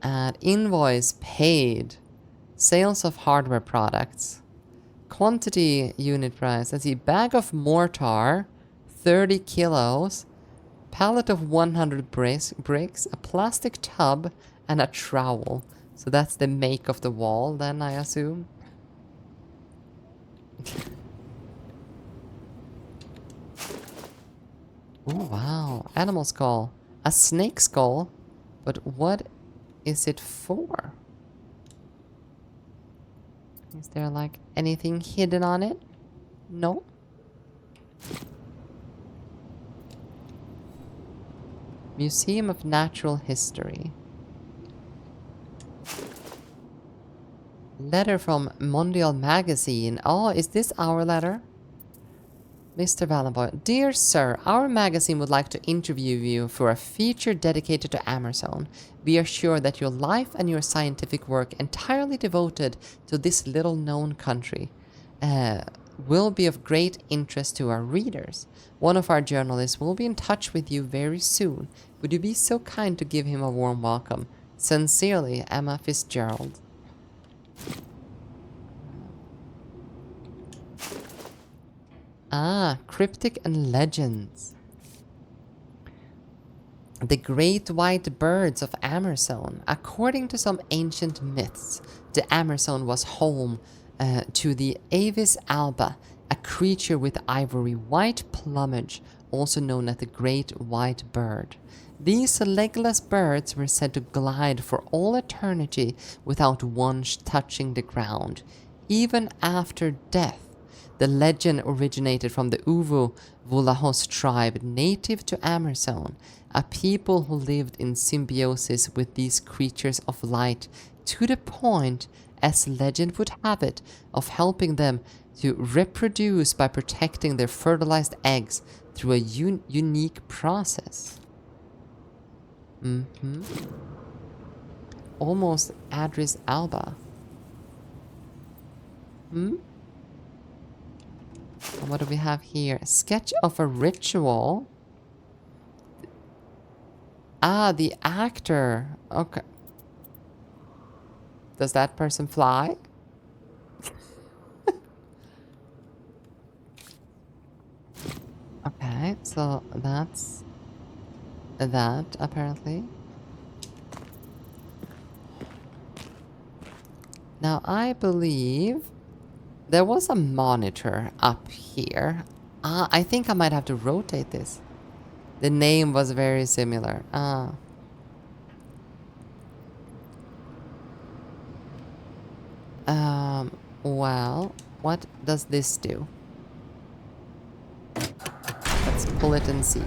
And invoice paid. Sales of hardware products. Quantity unit price. Let's see. Bag of mortar. 30 kilos. Pallet of 100 bricks. A plastic tub. And a trowel. So that's the make of the wall then, I assume. Oh, wow. Animal skull. A snake skull? But what is it for? Is there like anything hidden on it? No? Museum of Natural History. Letter from Mondial Magazine. Oh, is this our letter? Mr. Valenboy. Dear Sir, our magazine would like to interview you for a feature dedicated to Amerzone. We are sure that your life and your scientific work entirely devoted to this little-known country will be of great interest to our readers. One of our journalists will be in touch with you very soon. Would you be so kind to give him a warm welcome? Sincerely, Emma Fitzgerald. Ah, cryptic and legends. The great white birds of Amerzone. According to some ancient myths, the Amerzone was home to the Avis alba, a creature with ivory white plumage, also known as the great white bird. These legless birds were said to glide for all eternity without once touching the ground, even after death. The legend originated from the Uvu Vulahos tribe native to Amerzone, a people who lived in symbiosis with these creatures of light to the point, as legend would have it, of helping them to reproduce by protecting their fertilized eggs through a unique process. Almost Adris Alba. And what do we have here? Sketch of a ritual. Ah, the actor. Okay. Does that person fly? Okay, so that's that apparently. Now I believe there was a monitor up here. Ah, I think I might have to rotate this. The name was very similar. Ah. Well, what does this do? Let's pull it and see.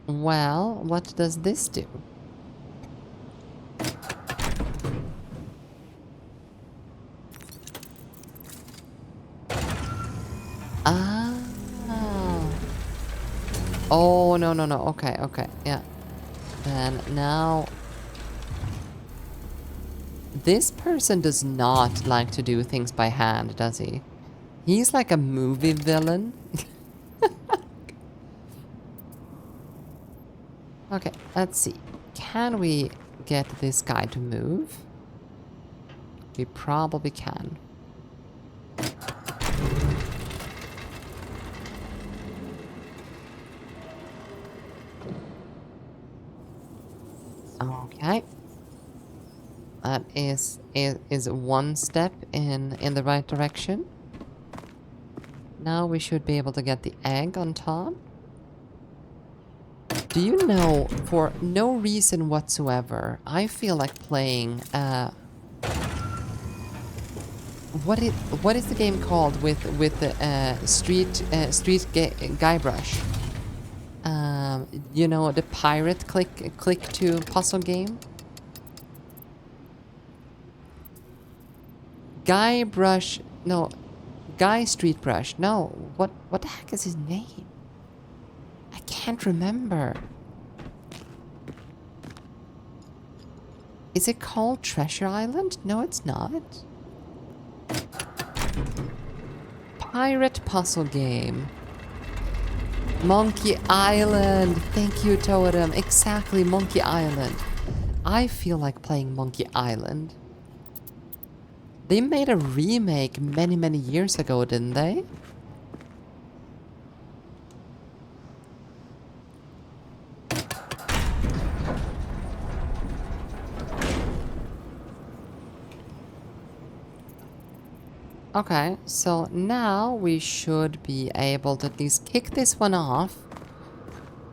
Well, what does this do? Ah. Oh, no, no, no. Okay, okay. Yeah. And now... This person does not like to do things by hand, does he? He's like a movie villain. Okay, let's see. Can we get this guy to move? We probably can. Okay. That is one step in the right direction. Now we should be able to get the egg on top. Do you know, for no reason whatsoever, I feel like playing what is the game called with the street Guybrush? You know, the pirate click to puzzle game. Guybrush, no, Guy Street Brush. No, what the heck is his name? I can't remember. Is it called Treasure Island? No, it's not. Pirate puzzle game. Monkey Island. Thank you, Totem. Exactly, Monkey Island. I feel like playing Monkey Island. They made a remake many, many years ago, didn't they? Okay, so now we should be able to at least kick this one off.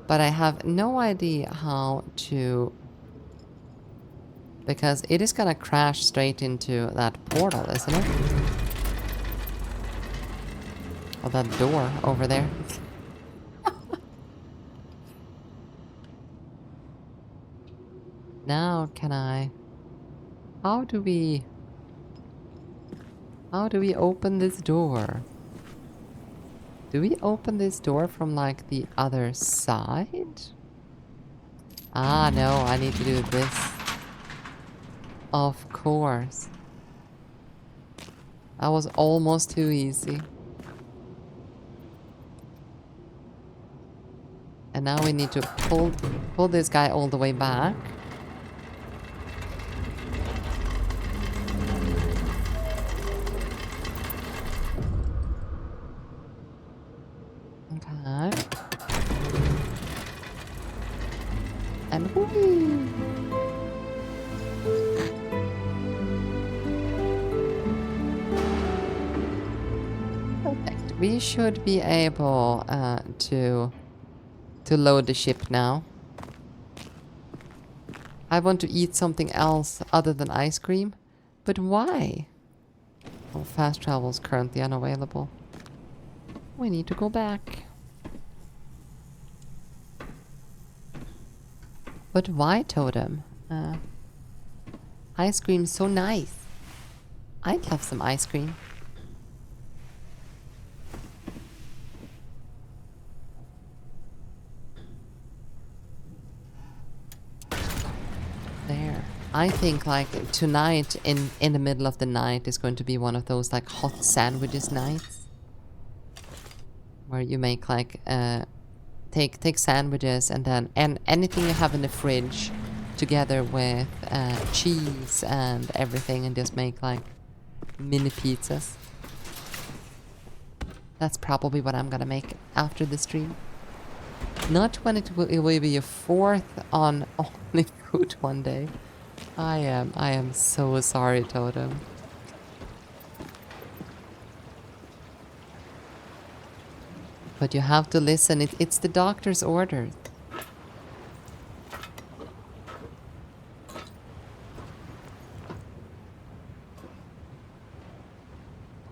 But I have no idea how to Because it is gonna crash straight into that portal, isn't it? Or that door over there. Now can I... How do we open this door? Do we open this door from like the other side? Ah, no, I need to do this. Of course. That was almost too easy. And now we need to pull this guy all the way back. Okay. And whee! Perfect. We should be able to load the ship now. I want to eat something else other than ice cream. But why? Well, fast travel is currently unavailable. We need to go back. But why, Totem? Ice cream's so nice. I'd love some ice cream. There. I think like tonight in the middle of the night is going to be one of those like hot sandwiches nights. Where you make like take sandwiches and then anything you have in the fridge together with cheese and everything and just make like mini pizzas. That's probably what I'm gonna make after the stream. Not when it will be a fourth on only food one day. I am so sorry, Totem. But you have to listen. It's the doctor's orders.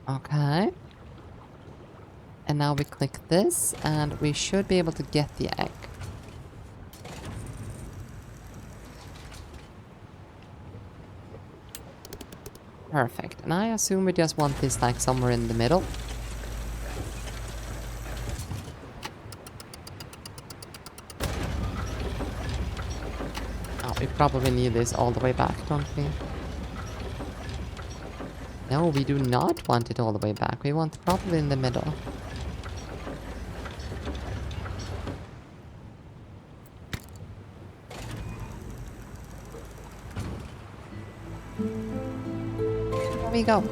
Okay. And now we click this, and we should be able to get the egg. Perfect. And I assume we just want this like somewhere in the middle. We probably need this all the way back, don't we? No, we do not want it all the way back. We want it probably in the middle. There we go.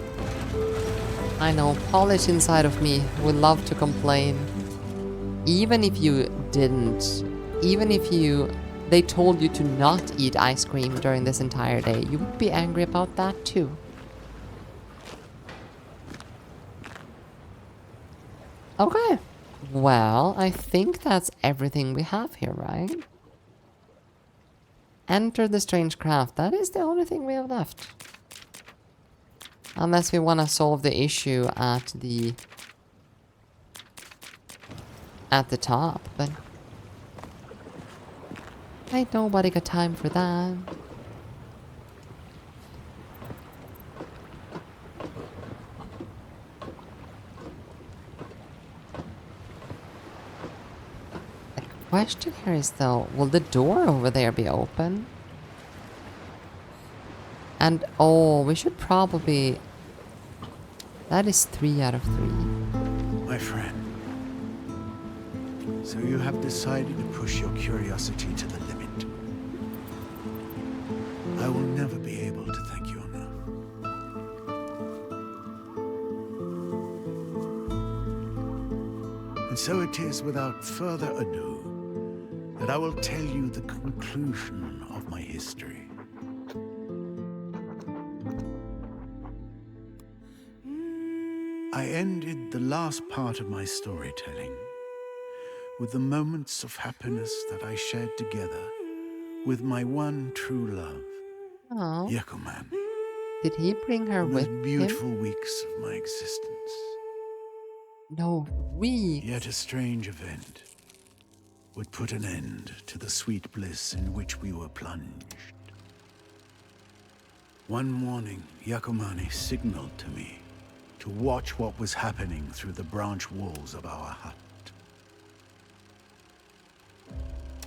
I know, Polish inside of me would love to complain. Even if you didn't, even if they told you to not eat ice cream during this entire day, you would be angry about that too. Okay. Well, I think that's everything we have here, right? Enter the strange craft. That is the only thing we have left. Unless we want to solve the issue at the top, but ain't nobody got time for that. The question here is though, will the door over there be open? And oh, we should probably... That is 3 out of 3. My friend, so you have decided to push your curiosity to the limit. I will never be able to thank you enough. And so it is without further ado that I will tell you the conclusion of my history. I ended the last part of my storytelling with the moments of happiness that I shared together with my one true love. Oh, Yakuman, did he bring her the with most him? beautiful weeks of my existence. No, weeks. Yet a strange event would put an end to the sweet bliss in which we were plunged. One morning, Yakumani signaled to me to watch what was happening through the branch walls of our hut.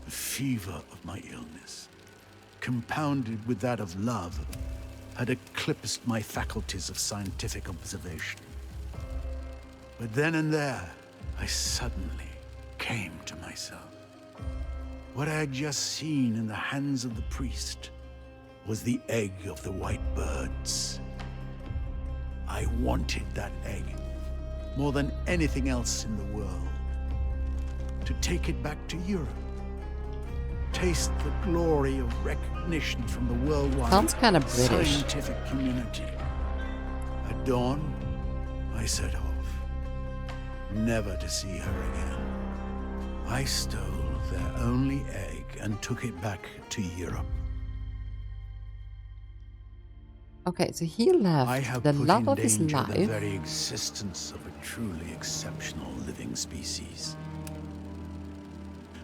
The fever of my illness, compounded with that of love, had eclipsed my faculties of scientific observation. But then and there, I suddenly came to myself. What I had just seen in the hands of the priest was the egg of the white birds. I wanted that egg more than anything else in the world. To take it back to Europe. Taste the glory of recognition from the worldwide Sounds kind of British. scientific community. At dawn, I set off, never to see her again. I stole their only egg and took it back to Europe. Okay, so he left I have the put love in of his danger the life. very existence of a truly exceptional living species.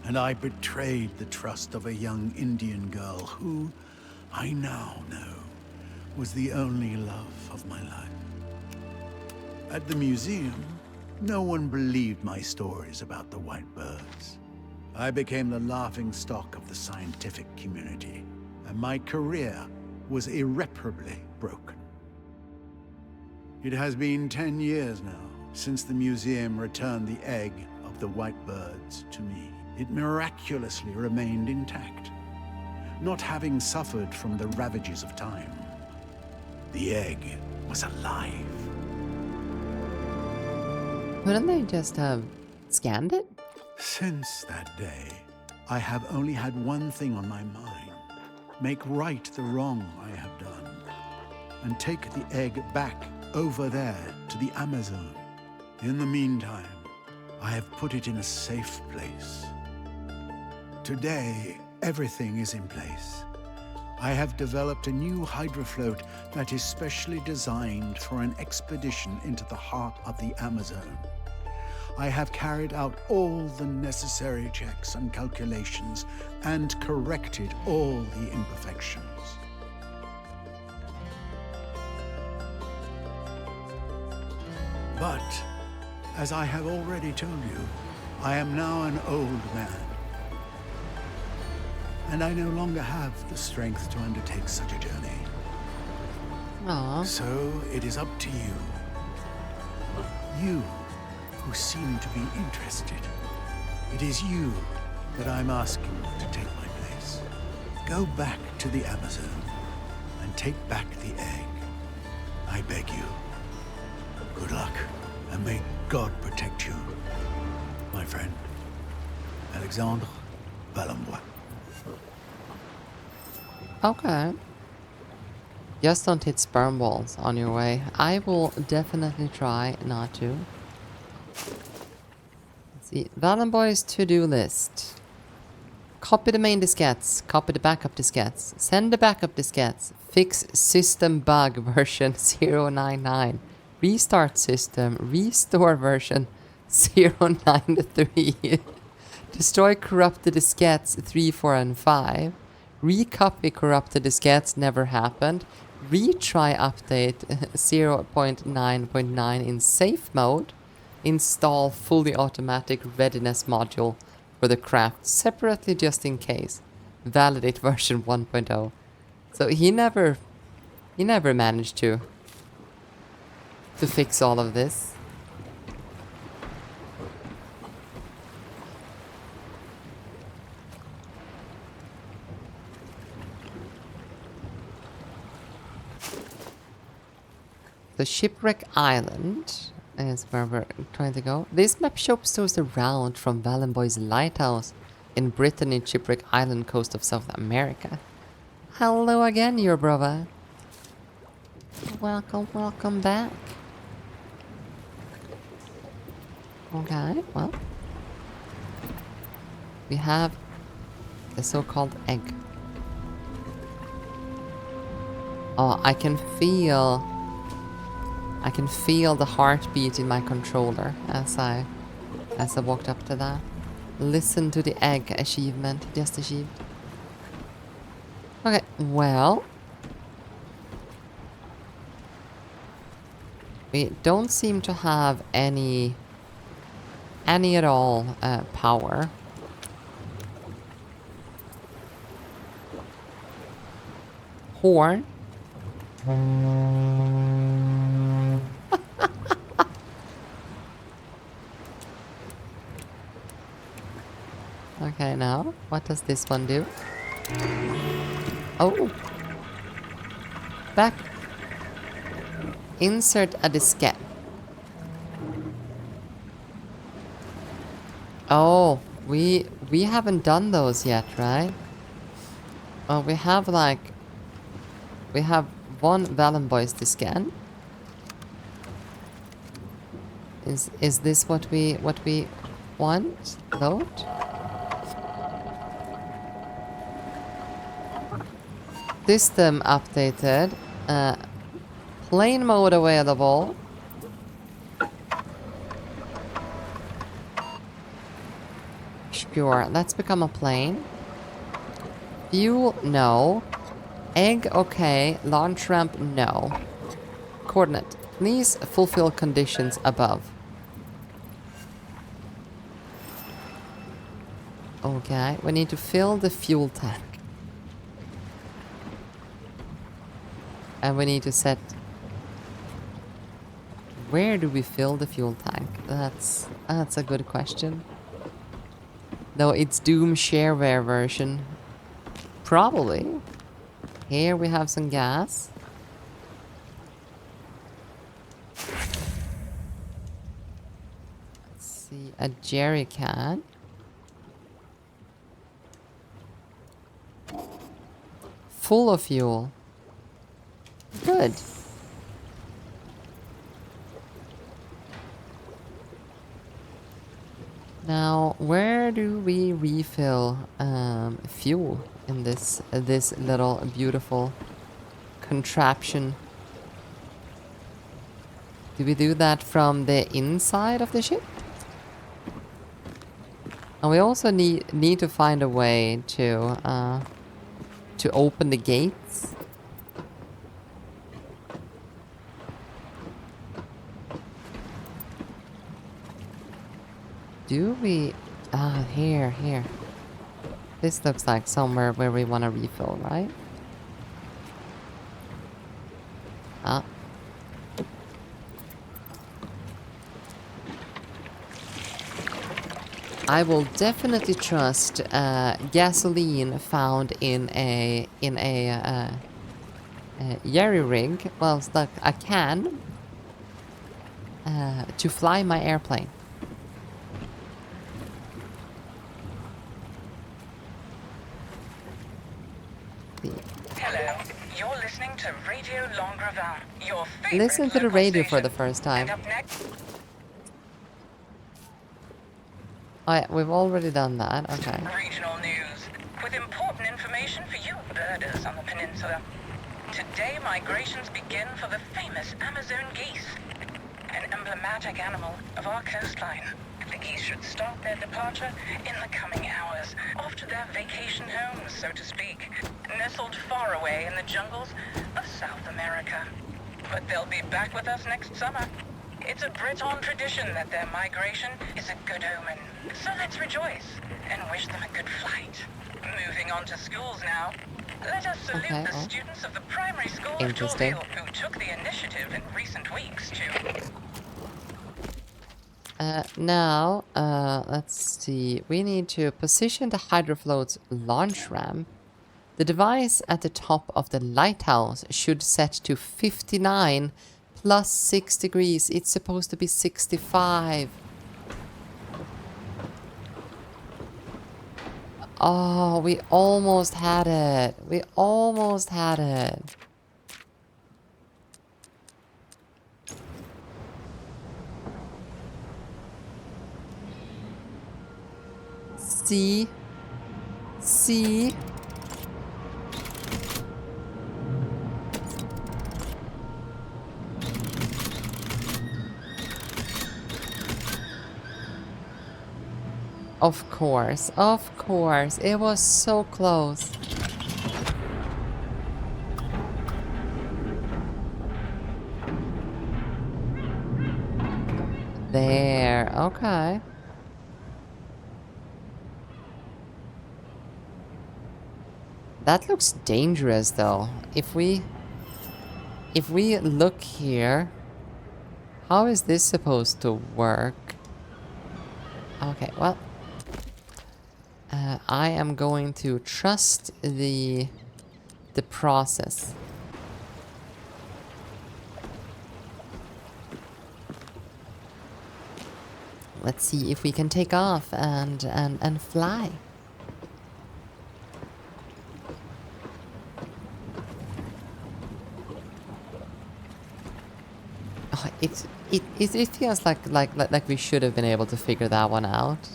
And I betrayed the trust of a young Indian girl who, I now know, was the only love of my life. At the museum, no one believed my stories about the white birds. I became the laughingstock of the scientific community, and my career was irreparably broken. It has been 10 years now since the museum returned the egg of the white birds to me. It miraculously remained intact, not having suffered from the ravages of time. The egg was alive. Couldn't they just have scanned it? Since that day, I have only had one thing on my mind. Make right the wrong I have done, and take the egg back over there to the Amerzone. In the meantime, I have put it in a safe place. Today, everything is in place. I have developed a new hydrofloat that is specially designed for an expedition into the heart of the Amazon. I have carried out all the necessary checks and calculations and corrected all the imperfections. But, as I have already told you, I am now an old man. And I no longer have the strength to undertake such a journey. Aw. So it is up to you. You who seem to be interested. It is you that I'm asking to take my place. Go back to the Amazon and take back the egg. I beg you. Good luck, and may God protect you, my friend. Alexandre Valenbois. Okay. Just don't hit sperm balls on your way. I will definitely try not to. Let's see. Valenboy's to-do list. Copy the main diskettes. Copy the backup diskettes. Send the backup diskettes. Fix system bug version 099. Restart system. Restore version 093. Destroy corrupted diskettes 3, 4, and 5. Recopy corrupted diskettes never happened. Retry update 0.9.9 in safe mode. Install fully automatic readiness module for the craft separately just in case. Validate version 1.0. So he never managed to fix all of this. The Shipwreck Island is where we're trying to go. This map shows us the route from Valenboy's lighthouse in Brittany, Shipwreck Island, coast of South America. Hello again, your brother. Welcome back. Okay, well. We have the so-called egg. Oh, I can feel the heartbeat in my controller as I walked up to that. Listen to the egg achievement just achieved. Okay, well, we don't seem to have any at all power. Horn. Okay, now what does this one do? Oh, back. Insert a diskette. Oh, we haven't done those yet, right? Oh, we have one Valenboys to scan. Is this what we want? Load. System updated. Plane mode available. Sure, let's become a plane. Fuel, no. Egg, okay. Launch ramp, no. Coordinate. Please fulfill conditions above. Okay, we need to fill the fuel tank. And we need to set... Where do we fill the fuel tank? That's a good question. No, it's Doom shareware version. Probably. Here we have some gas. Let's see, a jerry can. Full of fuel. Good. Now, where do we refill fuel in this little beautiful contraption? Do we do that from the inside of the ship? And we also need to find a way to open the gates. Do we... Ah, here. This looks like somewhere where we want to refill, right? Ah. I will definitely trust gasoline found in a jerry rig. Well, it's like a can to fly my airplane. Hello, you're listening to Radio Longrevin, your favorite Listen to the local radio for station. the first time. And up next, Oh, yeah, we've already done that. Okay. regional news with important information for you birders on the peninsula. Today, migrations begin for the famous Amazone geese, an emblematic animal of our coastline. The geese should start their departure in the coming hours, off to their vacation homes, so to speak, nestled far away in the jungles of South America. But they'll be back with us next summer. It's a Breton tradition that their migration is a good omen. So let's rejoice and wish them a good flight. Moving on to schools now. Let us salute Okay, the students of the primary school of interesting. Tourville who took the initiative in recent weeks to... Now, let's see. We need to position the Hydrofloat's launch ramp. The device at the top of the lighthouse should set to 59 plus 6 degrees. It's supposed to be 65. Oh, we almost had it. We almost had it. See? Of course, of course. It was so close. There, okay. That looks dangerous though. If we look here, how is this supposed to work? Okay, well, I am going to trust the process. Let's see if we can take off and fly. Oh, it feels like we should have been able to figure that one out.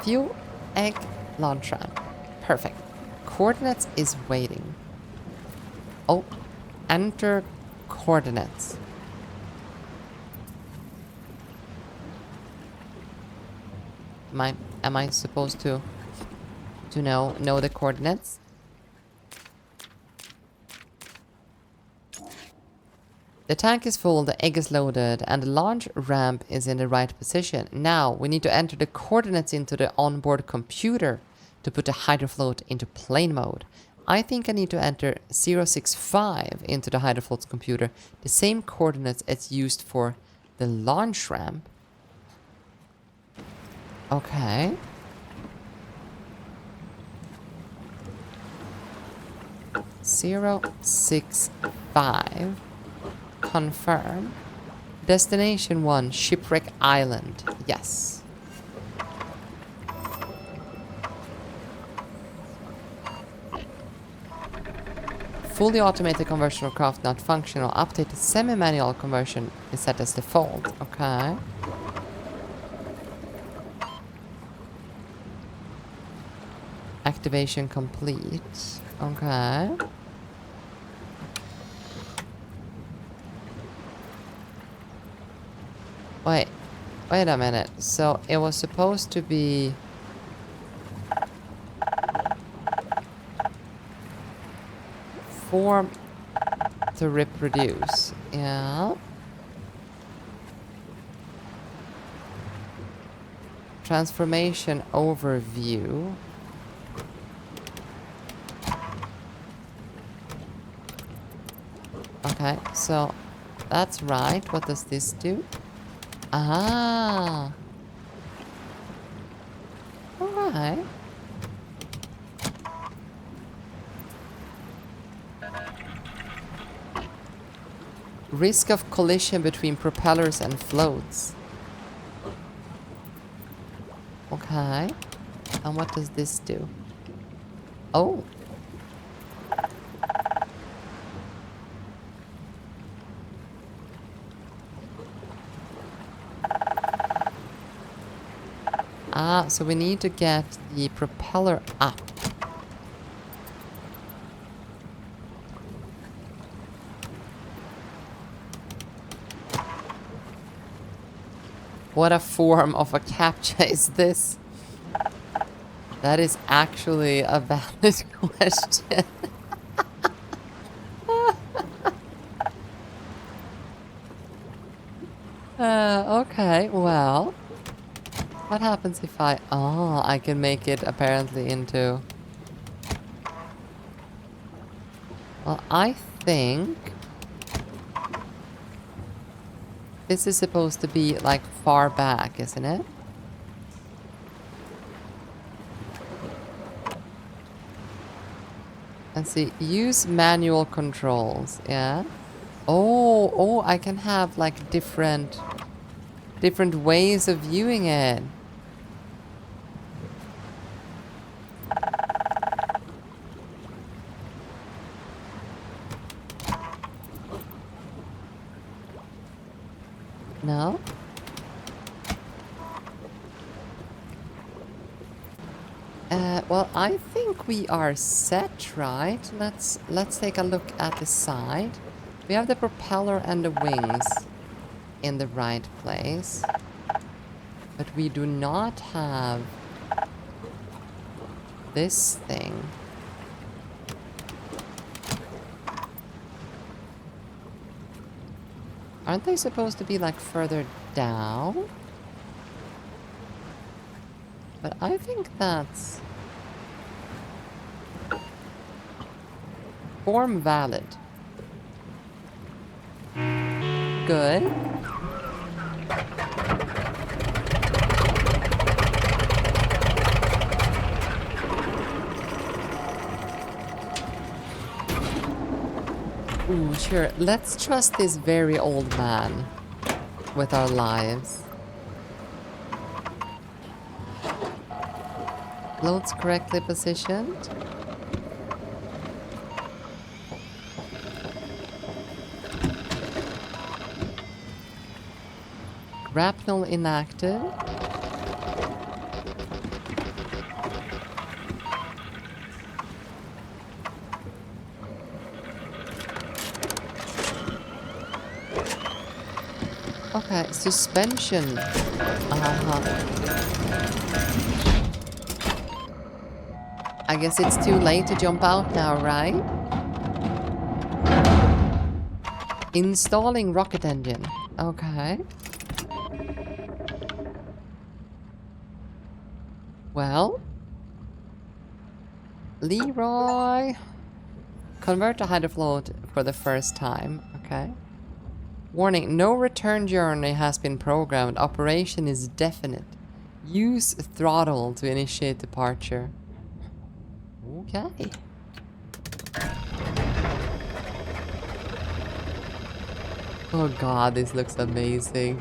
Fuel, egg, launch ramp. Perfect. Coordinates is waiting. Oh, enter coordinates. Am I supposed to know the coordinates? The tank is full, the egg is loaded, and the launch ramp is in the right position. Now, we need to enter the coordinates into the onboard computer to put the hydrofloat into plane mode. I think I need to enter 065 into the hydrofloat's computer, the same coordinates as used for the launch ramp. Okay. Zero, 6, 5. Confirm. Destination 1, Shipwreck Island. Yes. Fully automated conversion of craft not functional. Updated semi-manual conversion is set as default. Okay. Activation complete. Okay. Wait a minute. So it was supposed to be form to reproduce. Yeah. Transformation overview. Okay, so that's right. What does this do? Ah. Alright. Risk of collision between propellers and floats. Okay. And what does this do? Oh. Ah, so we need to get the propeller up. What a form of a captcha is this? That is actually a valid question. Okay, well. What happens if I... Oh, I can make it apparently into... Well, I think... This is supposed to be, like, far back, isn't it? Let's see. Use manual controls, yeah? Oh, I can have, like, different ways of viewing it. No? Well, I think we are set, right? Let's take a look at the side. We have the propeller and the wings. in the right place. But we do not have this thing. Aren't they supposed to be like further down? But I think that's... Form valid. Good. Ooh, sure. Let's trust this very old man with our lives. Loads correctly positioned. Grapnel inactive. Okay, suspension. I guess it's too late to jump out now, right? Installing rocket engine. Okay. Well. Leroy. Convert to hydrofloat for the first time. Okay. Warning, no return journey has been programmed. Operation is definite. Use throttle to initiate departure. Okay. Oh god, this looks amazing.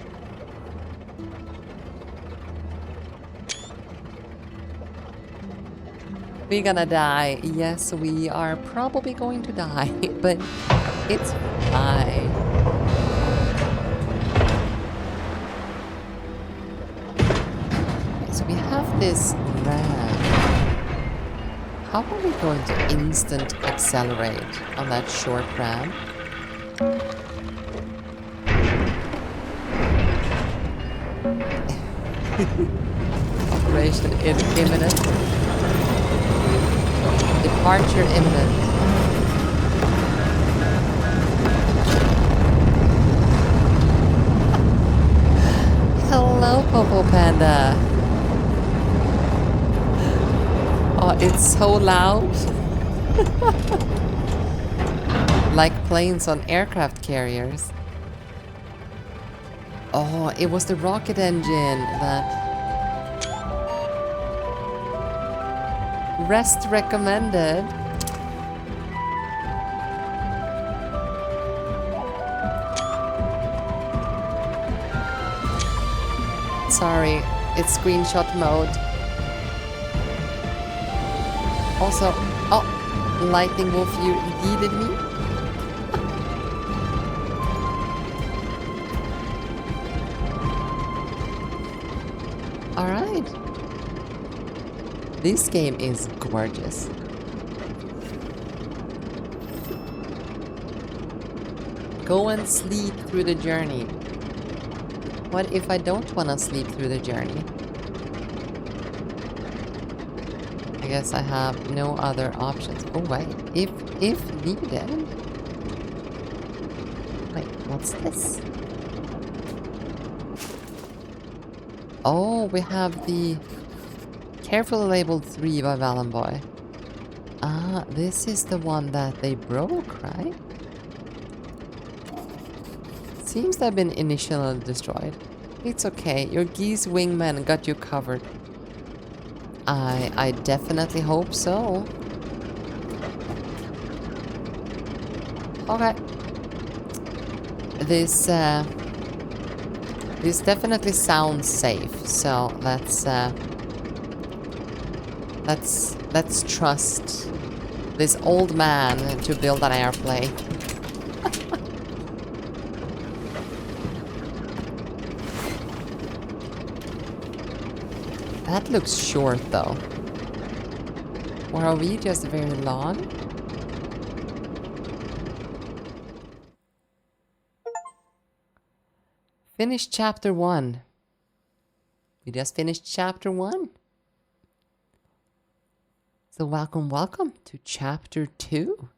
We're gonna die. Yes, we are probably going to die, but it's fine. So we have this ramp. How are we going to instant accelerate on that short ramp? Operation imminent. Departure imminent. Hello, Popo Panda. Oh, it's so loud. Like planes on aircraft carriers. Oh, it was the rocket engine that... Rest recommended. Sorry, it's screenshot mode. Also, oh, Lightning Wolf, you yeeted me. Alright. This game is gorgeous. Go and sleep through the journey. What if I don't want to sleep through the journey? I guess I have no other options. Oh wait, if needed. Wait, what's this? Oh, we have the carefully labeled 3 by Valenboy. Ah, this is the one that they broke, right? Seems to have been initially destroyed. It's okay, your geese wingman got you covered. I definitely hope so. Okay. This definitely sounds safe, so let's trust this old man to build an airplane. That looks short though. Or are we just very long? finished chapter 1. We just finished chapter 1. So welcome, welcome to chapter 2.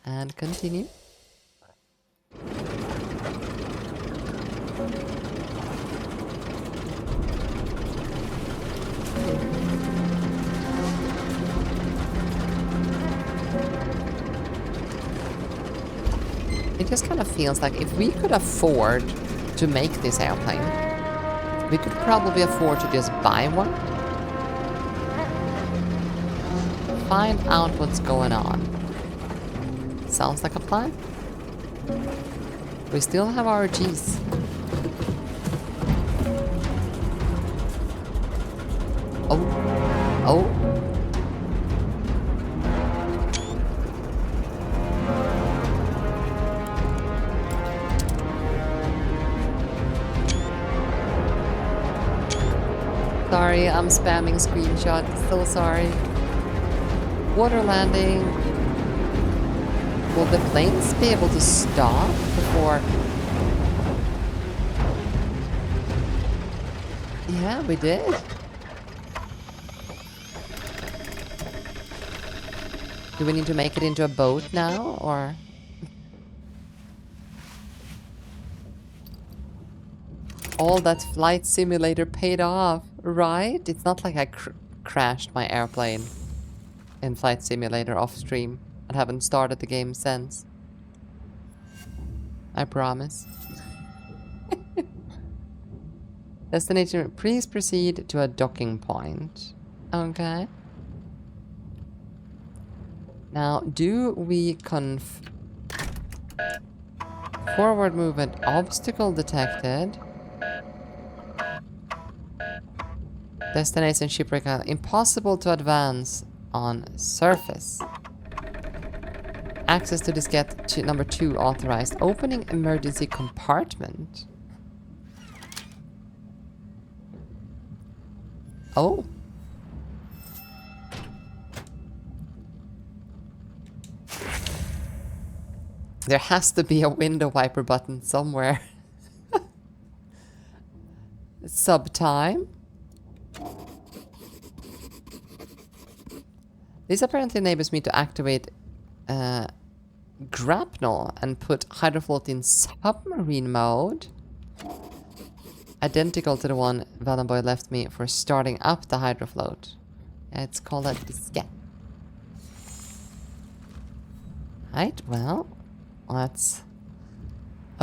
And continue. It just kind of feels like if we could afford to make this airplane, we could probably afford to just buy one. Find out what's going on. Sounds like a plan. We still have our G's. Oh. Oh. Sorry, I'm spamming screenshots. So sorry. Water landing. Will the planes be able to stop before? Yeah, we did. Do we need to make it into a boat now, or? All that flight simulator paid off, right? It's not like I crashed my airplane in Flight Simulator off stream and haven't started the game since. I promise. Destination, please proceed to a docking point. Okay. Now, do we forward movement obstacle detected? Destination shipwreck, impossible to advance on surface. Access to diskette to number 2 authorized. Opening emergency compartment. Oh. There has to be a window wiper button somewhere. Subtime. This apparently enables me to activate grapnel and put hydrofloat in submarine mode. Identical to the one Valenboy left me for starting up the hydrofloat. It's called a diskette. Right, well, I'm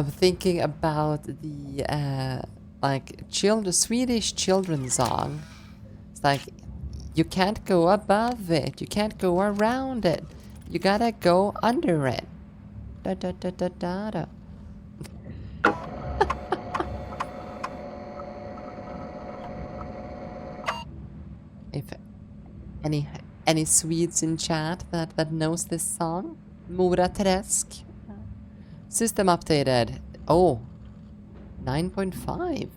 thinking about the Swedish children's song. It's like, you can't go above it, you can't go around it, you gotta go under it. Da da da da da da. If any Swedes in chat that knows this song, Mora Träsk. System updated. Oh, 9.5.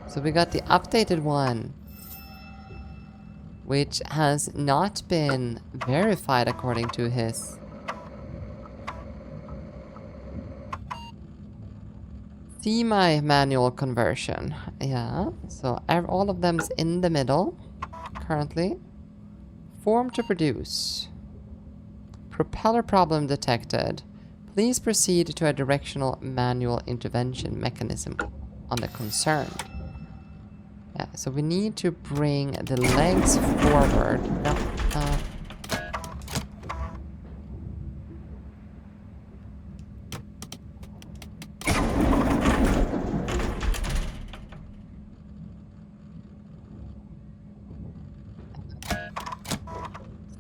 So we got the updated one, which has not been verified according to his. See my manual conversion. Yeah, so all of them's in the middle currently. Form to produce. Propeller problem detected. Please proceed to a directional manual intervention mechanism on the concern. Yeah, so we need to bring the legs forward. No,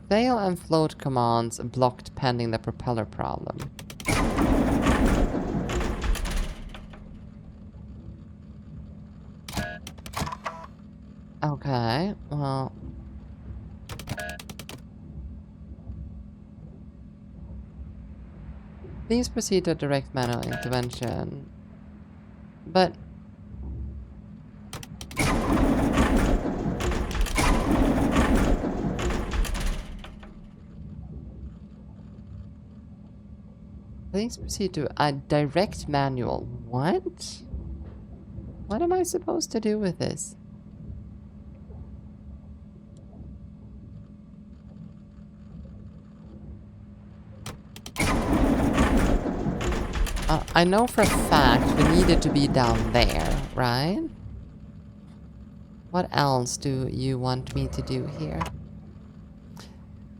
sail and float commands blocked pending the propeller problem. Okay, well... Please proceed to a direct manual intervention. But... Please proceed to a direct manual. What? What am I supposed to do with this? I know for a fact we needed to be down there, right? What else do you want me to do here?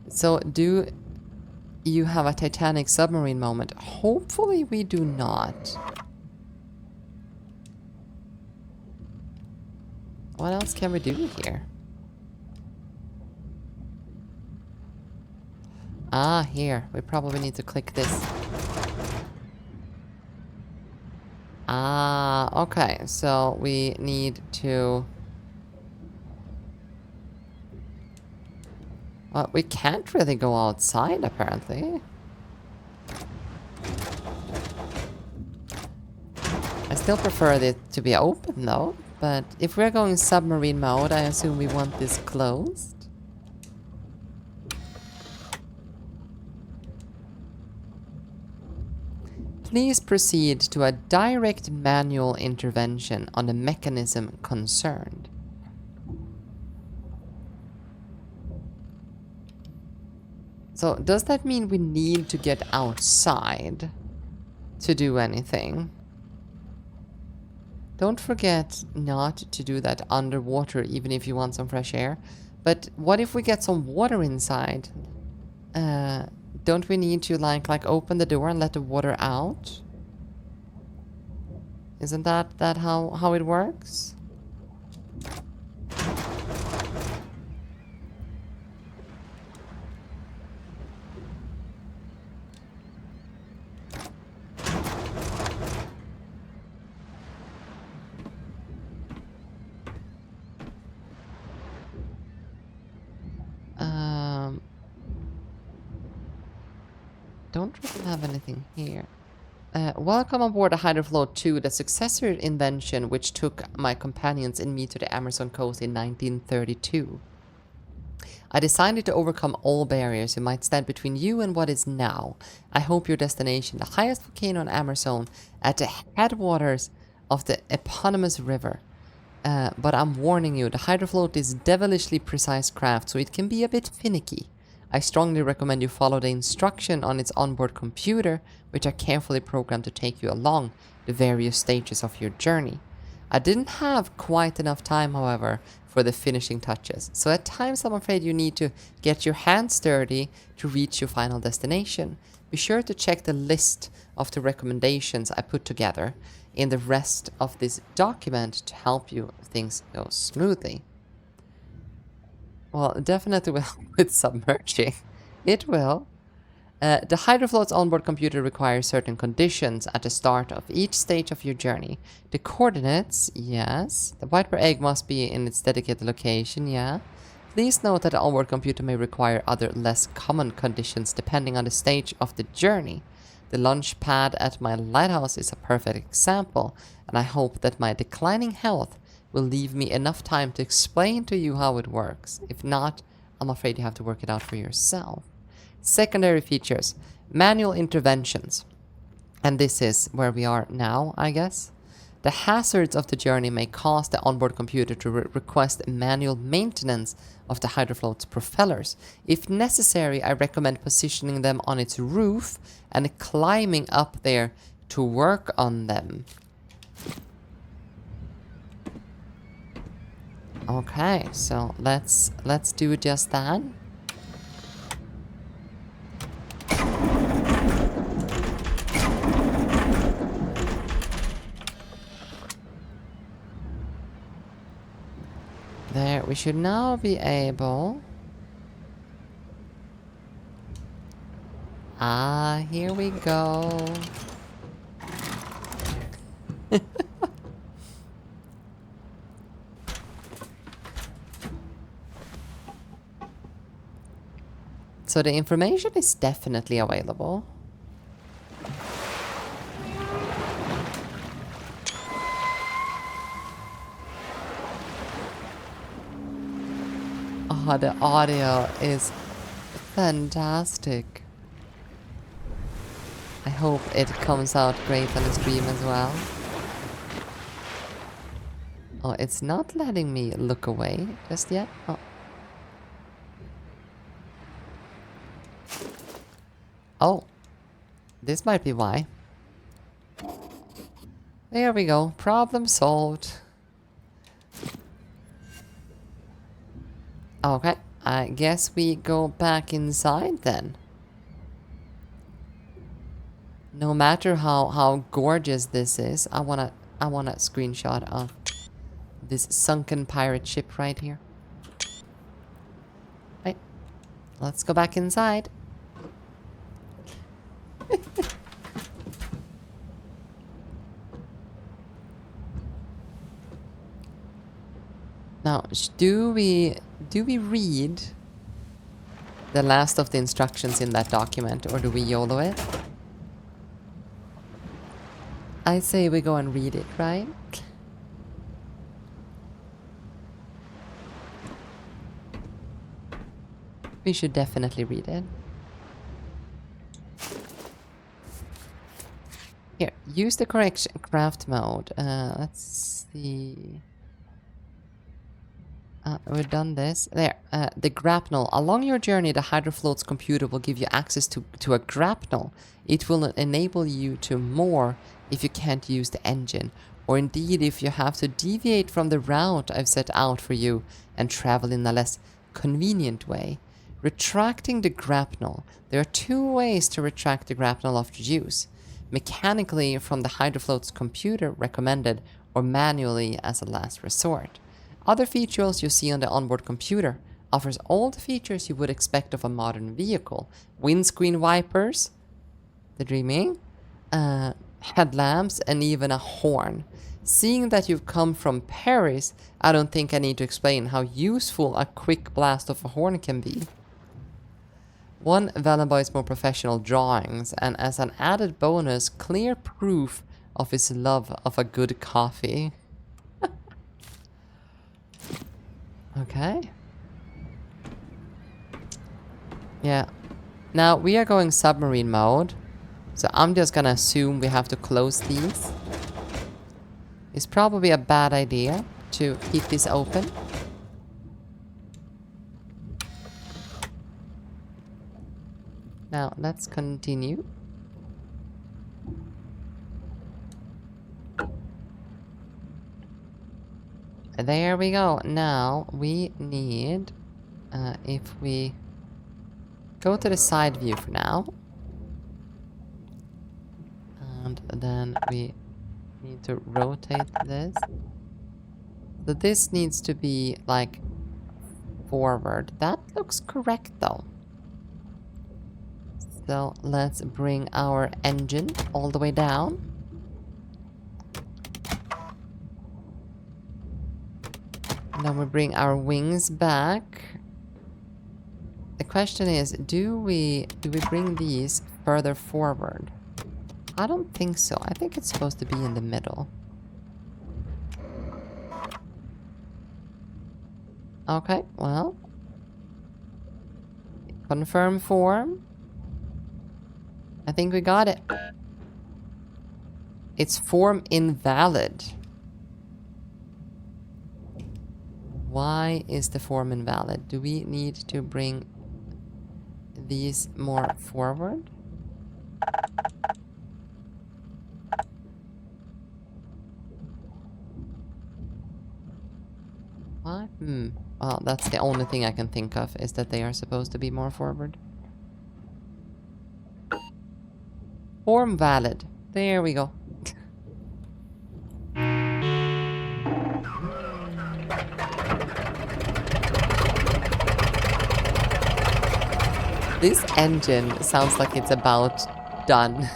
So, do you have a Titanic submarine moment? Hopefully we do not. What else can we do here? Ah, here. We probably need to click this. Ah, okay. So we need to... Well, we can't really go outside, apparently. I still prefer it to be open, though. But if we're going submarine mode, I assume we want this closed. Please proceed to a direct manual intervention on the mechanism concerned. So, does that mean we need to get outside to do anything? Don't forget not to do that underwater, even if you want some fresh air. But what if we get some water inside? Don't we need to like open the door and let the water out? Isn't that how it works? Don't really have anything here. Welcome aboard the Hydrofloat 2, the successor invention which took my companions and me to the Amerzone coast in 1932. I decided to overcome all barriers that might stand between you and what is now. I hope your destination, the highest volcano in Amerzone, at the headwaters of the eponymous river. But I'm warning you, the Hydrofloat is devilishly precise craft, so it can be a bit finicky. I strongly recommend you follow the instruction on its onboard computer, which are carefully programmed to take you along the various stages of your journey. I didn't have quite enough time, however, for the finishing touches, so at times I'm afraid you need to get your hands dirty to reach your final destination. Be sure to check the list of the recommendations I put together in the rest of this document to help you things go smoothly. Well, definitely will help with submerging. It will. The Hydrofloat's onboard computer requires certain conditions at the start of each stage of your journey. The coordinates, yes. The white bear egg must be in its dedicated location, yeah. Please note that the onboard computer may require other less common conditions depending on the stage of the journey. The launch pad at my lighthouse is a perfect example, and I hope that my declining health will leave me enough time to explain to you how it works. If not, I'm afraid you have to work it out for yourself. Secondary features. Manual interventions. And this is where we are now, I guess. The hazards of the journey may cause the onboard computer to request manual maintenance of the Hydrofloat's propellers. If necessary, I recommend positioning them on its roof and climbing up there to work on them. Okay, so let's do just that. There, we should now be able... Ah, here we go. So the information is definitely available. Oh, the audio is fantastic. I hope it comes out great on the stream as well. Oh, it's not letting me look away just yet. Oh. Oh. This might be why. There we go. Problem solved. Okay. I guess we go back inside then. No matter how gorgeous this is, I want a screenshot of this sunken pirate ship right here. Right. Let's go back inside. Now, do we read the last of the instructions in that document, or do we YOLO it? I say we go and read it, right? We should definitely read it. Here, use the correct craft mode. Let's see. We've done this. There. The grapnel. Along your journey, the Hydrofloat's computer will give you access to a grapnel. It will enable you to moor if you can't use the engine, or indeed if you have to deviate from the route I've set out for you and travel in a less convenient way. Retracting the grapnel. There are two ways to retract the grapnel after use. Mechanically from the Hydrofloat's computer recommended, or manually as a last resort. Other features you see on the onboard computer offers all the features you would expect of a modern vehicle. Windscreen wipers, the dreaming, headlamps, and even a horn. Seeing that you've come from Paris, I don't think I need to explain how useful a quick blast of a horn can be. One Valenboy's more professional drawings, and as an added bonus, clear proof of his love of a good coffee. Okay. Yeah. Now we are going submarine mode. So I'm just gonna assume we have to close these. It's probably a bad idea to keep this open. Now let's continue. There we go. Now we need, if we go to the side view for now, and then we need to rotate this. So this needs to be like forward. That looks correct though. So let's bring our engine all the way down. And then we bring our wings back. The question is, do we bring these further forward? I don't think so. I think it's supposed to be in the middle. Okay, well. Confirm form. I think we got it. It's form invalid. Why is the form invalid? Do we need to bring these more forward? What? Well, that's the only thing I can think of, is that they are supposed to be more forward. Form valid. There we go. This engine sounds like it's about done.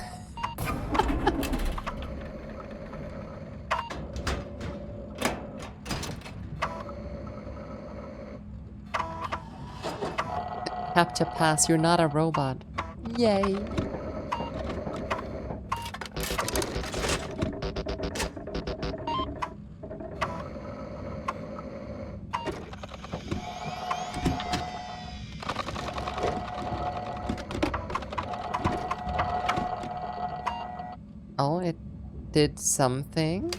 Capture pass, you're not a robot. Yay. Oh, it did something.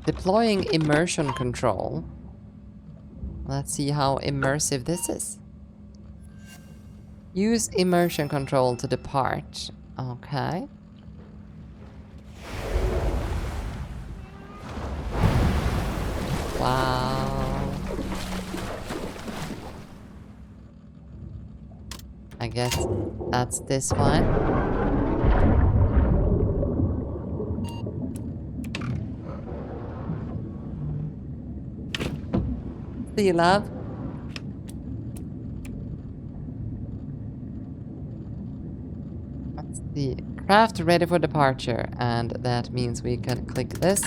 Deploying immersion control. Let's see how immersive this is. Use immersion control to depart. Okay. Wow. I guess that's this one. See you, love. Let's see. Craft ready for departure. And that means we can click this.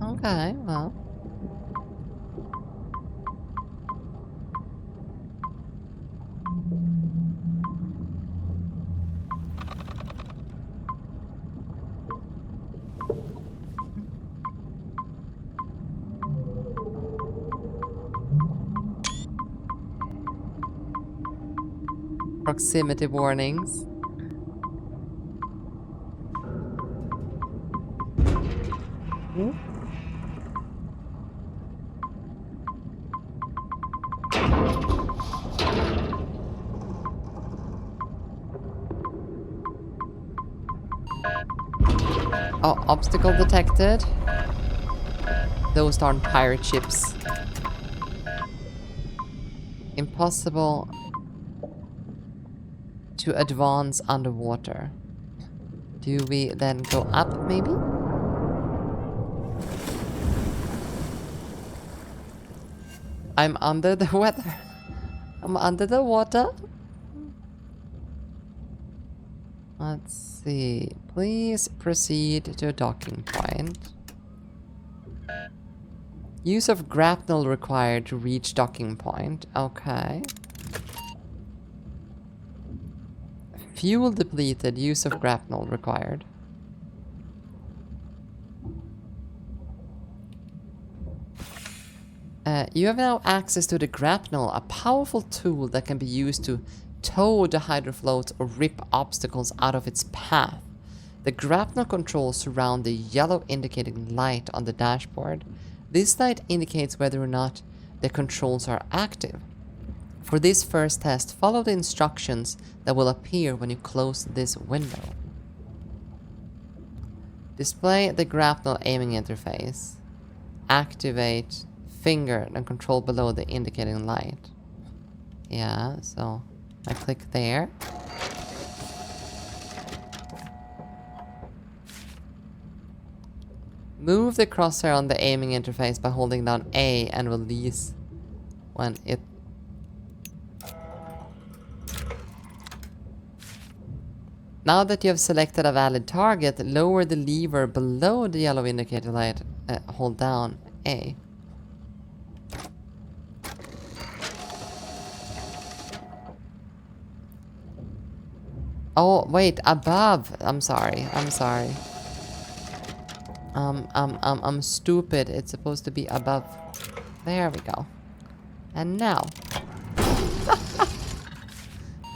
Okay, well. Proximity warnings. Oh, obstacle detected. Those aren't pirate ships. Impossible to advance underwater. Do we then go up, maybe? I'm under the weather. I'm under the water. Let's see. Please proceed to a docking point. Use of grapnel required to reach docking point. Okay. Fuel depleted. Use of grapnel required. You have now access to the grapnel, a powerful tool that can be used to tow the hydrofloat or rip obstacles out of its path. The grapnel controls surround the yellow indicating light on the dashboard. This light indicates whether or not the controls are active. For this first test, follow the instructions that will appear when you close this window. Display the grapnel aiming interface. Activate finger and control below the indicating light. Yeah, so I click there. Move the crosshair on the aiming interface by holding down A and release when it... Now that you have selected a valid target, lower the lever below the yellow indicator light. Hold down A. Oh, wait, above. I'm sorry. I'm stupid. It's supposed to be above. There we go. And now.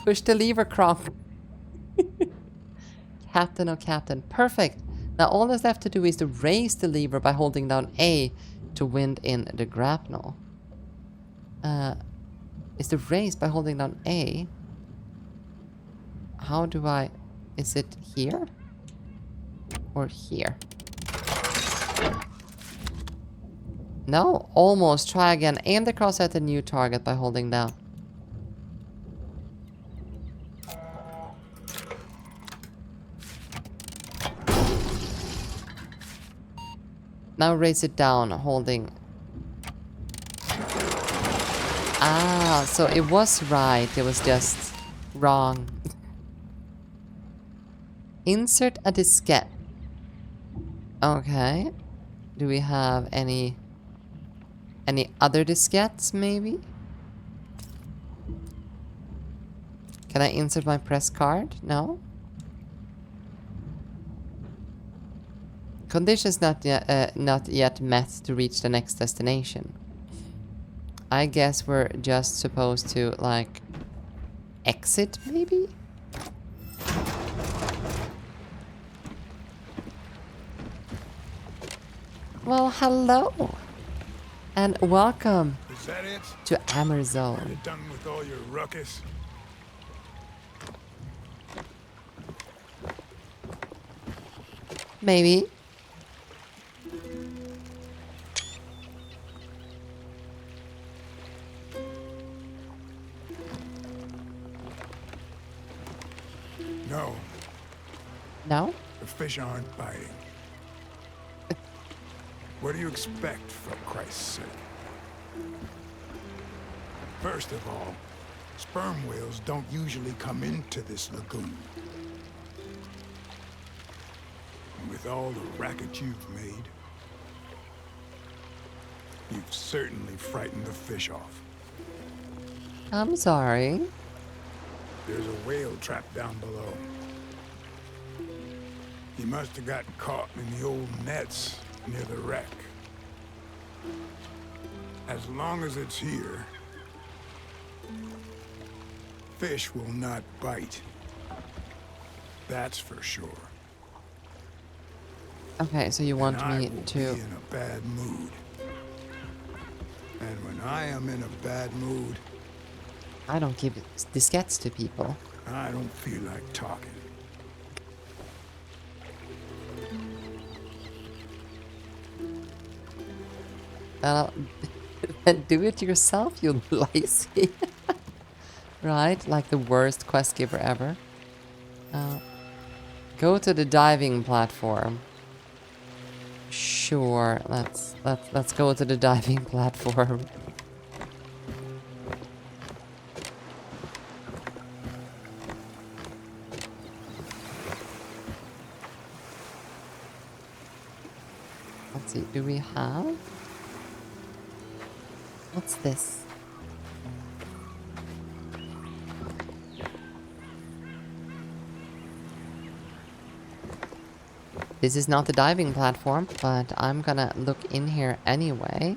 Push the lever, Kronk. Captain, oh captain. Perfect. Now all that's left to do is to raise the lever by holding down A to wind in the grapnel. Is the raise by holding down A? How do I... Is it here? Or here? No, almost. Try again. Aim the crosshair at the new target by holding down. Now raise it down, holding... Ah, so it was right. It was just wrong. Insert a diskette. Okay. Do we have any other diskettes, maybe? Can I insert my press card? No? Conditions not yet met to reach the next destination. I guess we're just supposed to, like, exit, maybe? Well, hello. And welcome Is that it? to Are Amerzone. you done with all your ruckus? Maybe. No, No? the fish aren't biting. What do you expect, for Christ's sake? First of all, sperm whales don't usually come into this lagoon. And with all the racket you've made, you've certainly frightened the fish off. I'm sorry. There's a whale trapped down below. He must have got caught in the old nets near the wreck. As long as it's here, fish will not bite. That's for sure. Okay, so you And want I me will to... be in a bad mood. And when I am in a bad mood, I don't give diskettes to people. I don't feel like talking. Then do it yourself, you lazy. Right? Like the worst quest giver ever. Go to the diving platform. Sure, let's go to the diving platform. Let's see, do we have? What's this? This is not the diving platform, but I'm gonna look in here anyway.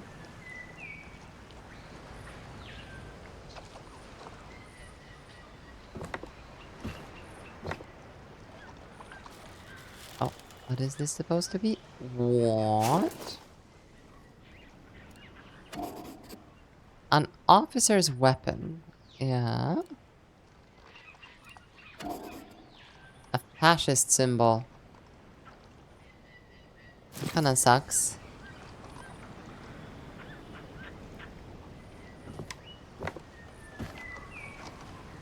Oh, what is this supposed to be? What? An officer's weapon. Yeah. A fascist symbol. Kinda sucks.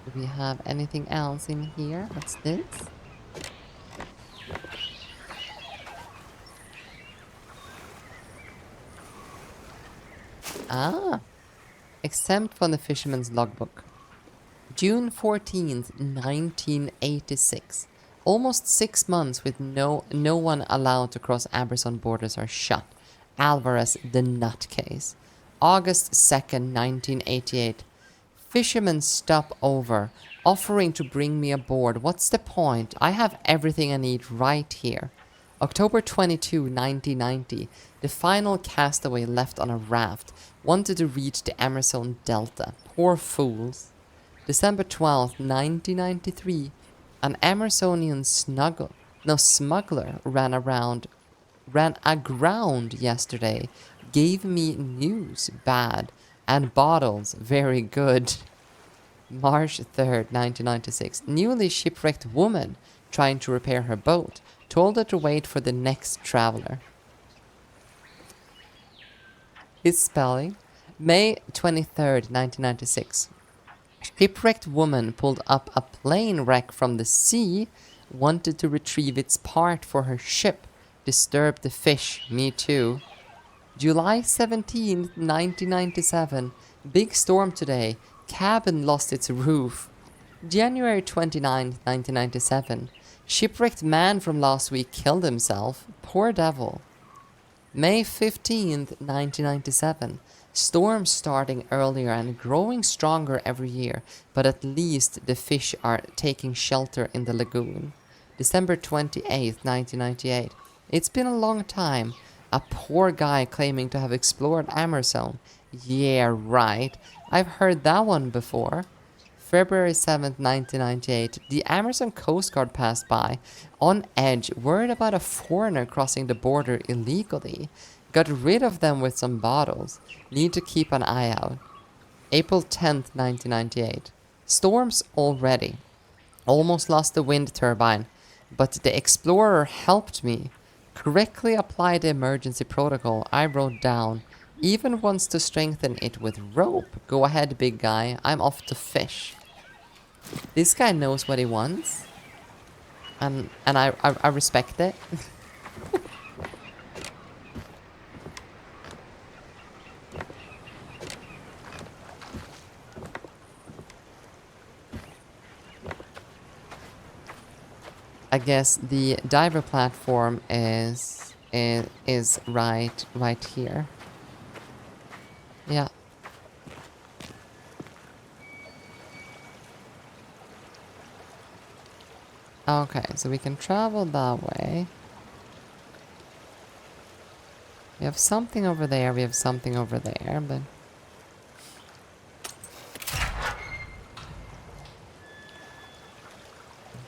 Do we have anything else in here? What's this? Ah! Exempt from the fisherman's logbook. June 14th, 1986. Almost 6 months with no one allowed to cross Amerzone borders are shut. Alvarez the nutcase. August 2nd, 1988. Fishermen stop over, offering to bring me aboard. What's the point? I have everything I need right here. October 22, 1990. The final castaway left on a raft. Wanted to reach the Amerzone Delta. Poor fools. December 12th, 1993. An Amerzonian smuggler ran aground yesterday. Gave me news, bad, and bottles, very good. March 3rd, 1996. Newly shipwrecked woman trying to repair her boat. Told her to wait for the next traveler. His spelling. May 23rd, 1996. Shipwrecked woman pulled up a plane wreck from the sea, wanted to retrieve its part for her ship, disturbed the fish, me too. July 17th, 1997, big storm today, cabin lost its roof. January 29th, 1997, shipwrecked man from last week killed himself, poor devil. May 15th, 1997. Storms starting earlier and growing stronger every year, but at least the fish are taking shelter in the lagoon. December 28th, 1998. It's been a long time. A poor guy claiming to have explored Amerzone Yeah, right. I've heard that one before. February 7th, 1998. The Amerzone Coast Guard passed by, on edge, worried about a foreigner crossing the border illegally. Got rid of them with some bottles. Need to keep an eye out. April 10th, 1998. Storms already. Almost lost the wind turbine, but the Explorer helped me. Correctly apply the emergency protocol I wrote down. Even wants to strengthen it with rope. Go ahead, big guy. I'm off to fish. This guy knows what he wants. And I respect it. I guess the diver platform is right here. Yeah. Okay, so we can travel that way. We have something over there, we have something over there, but...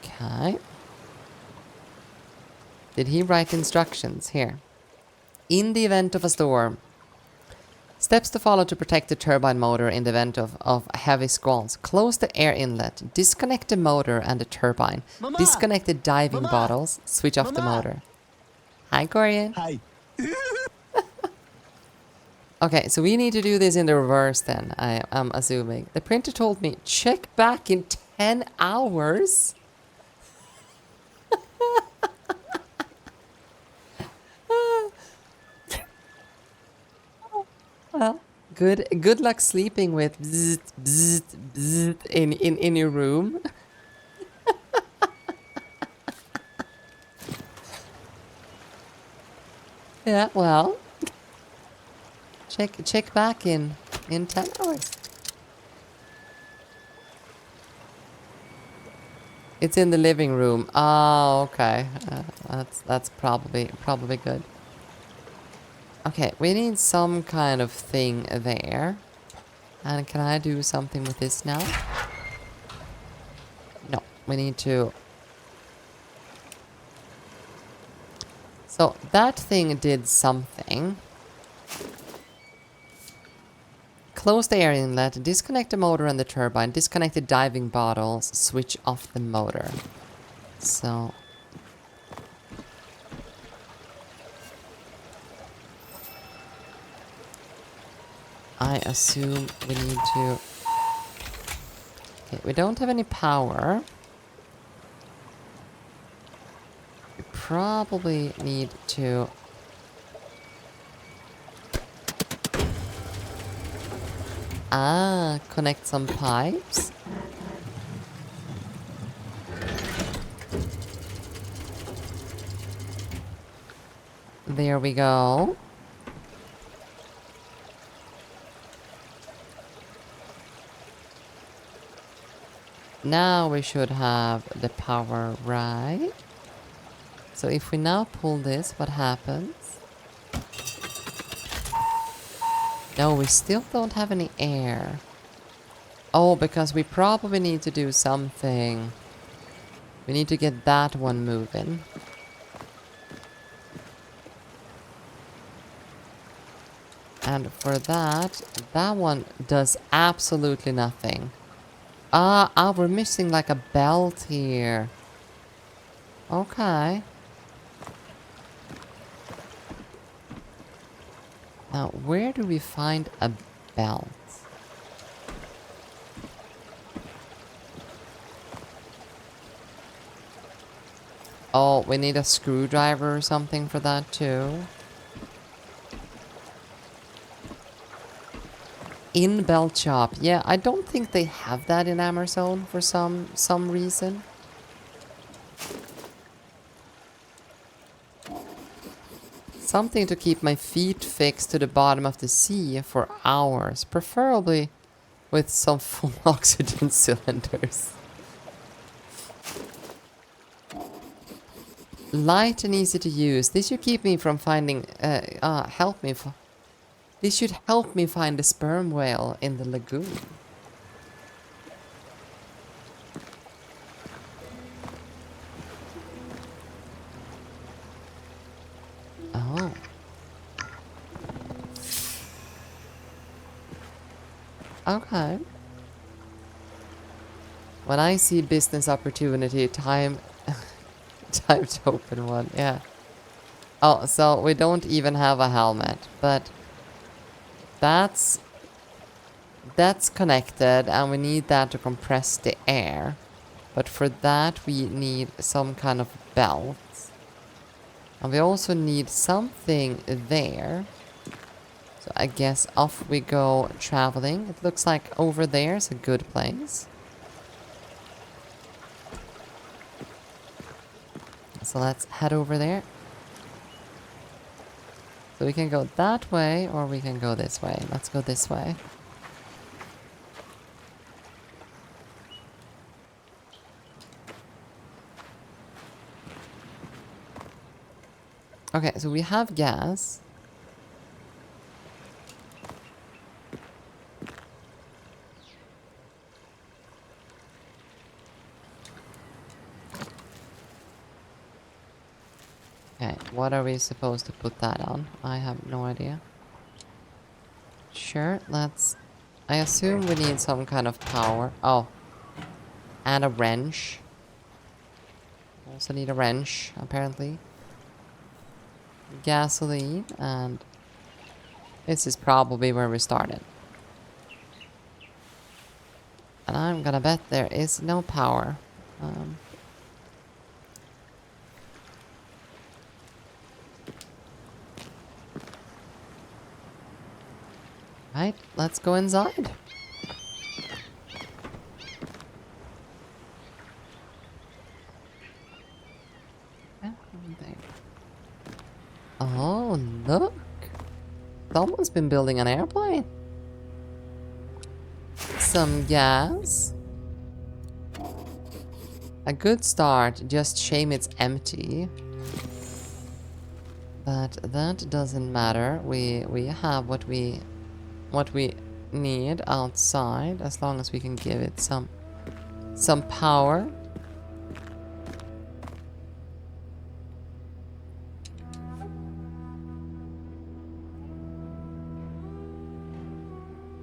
Okay. Did he write instructions here? In the event of a storm, steps to follow to protect the turbine motor in the event of heavy squalls. Close the air inlet. Disconnect the motor and the turbine. Mama! Disconnect the diving Mama! bottles. Switch off the Mama! motor. Hi, Corian. Hi. Okay, so we need to do this in the reverse then, I'm assuming. The printer told me, check back in 10 hours. Well, good luck sleeping with bzzzt, bzzzt, bzzzt in your room. Yeah, well, check back in 10 hours. It's in the living room. Oh, okay. That's probably good. Okay, we need some kind of thing there. And can I do something with this now? No, we need to... So, that thing did something. Close the air inlet, disconnect the motor and the turbine, disconnect the diving bottles, switch off the motor. So... I assume we need to... Okay, we don't have any power. We probably need to... connect some pipes. There we go. Now we should have the power right. So if we now pull this, what happens? No, we still don't have any air. Oh, because we probably need to do something. We need to get that one moving. And for that one does absolutely nothing. We're missing like a belt here. Okay. Now, where do we find a belt? Oh, we need a screwdriver or something for that too. In belt shop. Yeah, I don't think they have that in Amerzone for some reason. Something to keep my feet fixed to the bottom of the sea for hours, preferably with some full oxygen cylinders. Light and easy to use. This should keep me from finding... help me. This should help me find the sperm whale in the lagoon. Oh. Okay. When I see business opportunity, time time to open one, yeah. Oh, so we don't even have a helmet, but that's connected and we need that to compress the air. But for that we need some kind of belt. And we also need something there. So I guess off we go traveling. It looks like over there is a good place. So let's head over there. So we can go that way or we can go this way. Let's go this way. Okay, so we have gas. Okay, what are we supposed to put that on? I have no idea. Sure, let's... I assume we need some kind of power. Oh. And a wrench. Also need a wrench, apparently. Gasoline, and... this is probably where we started. And I'm gonna bet there is no power. Right, let's go inside. Oh, look. Someone's been building an airplane. Some gas. A good start, just shame it's empty. But that doesn't matter. We have what we need outside, as long as we can give it some power.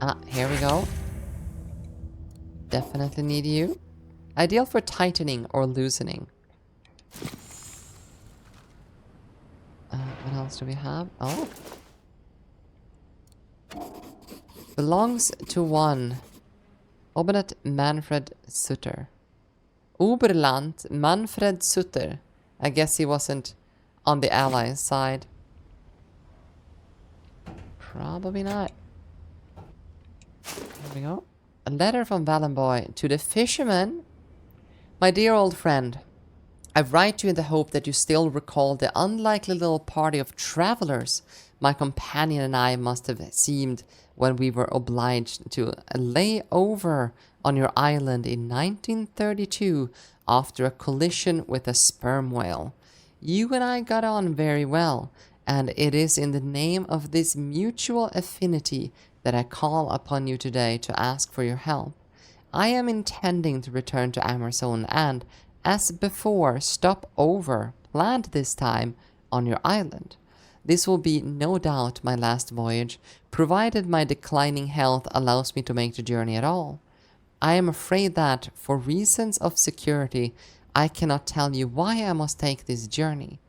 Ah, here we go. Definitely need you. Ideal for tightening or loosening. What else do we have? Oh. Belongs to one. Oberland Manfred Sutter. Oberland Manfred Sutter. I guess he wasn't on the Allies' side. Probably not. Here we go. A letter from Valenboy to the fisherman. My dear old friend, I write you in the hope that you still recall the unlikely little party of travelers my companion and I must have seemed when we were obliged to lay over on your island in 1932 after a collision with a sperm whale. You and I got on very well, and it is in the name of this mutual affinity that I call upon you today to ask for your help. I am intending to return to Amerzone and, as before, stop over, planned this time, on your island. This will be no doubt my last voyage, provided my declining health allows me to make the journey at all. I am afraid that, for reasons of security, I cannot tell you why I must take this journey.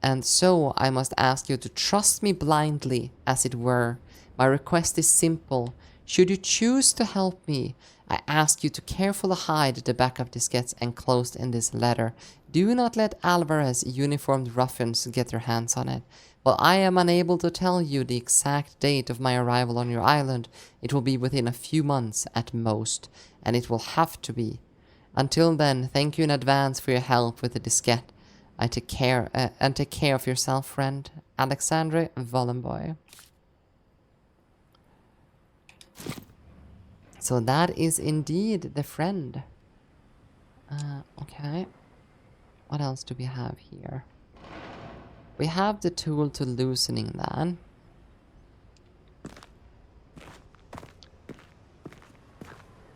And so I must ask you to trust me blindly, as it were. My request is simple. Should you choose to help me, I ask you to carefully hide the backup diskettes enclosed in this letter. Do not let Alvarez uniformed ruffians get their hands on it. While I am unable to tell you the exact date of my arrival on your island, it will be within a few months at most, and it will have to be. Until then, thank you in advance for your help with the diskette. I take care of yourself, friend. Alexandre Vollenboy. So that is indeed the friend. Okay. What else do we have here? We have the tool to loosening that.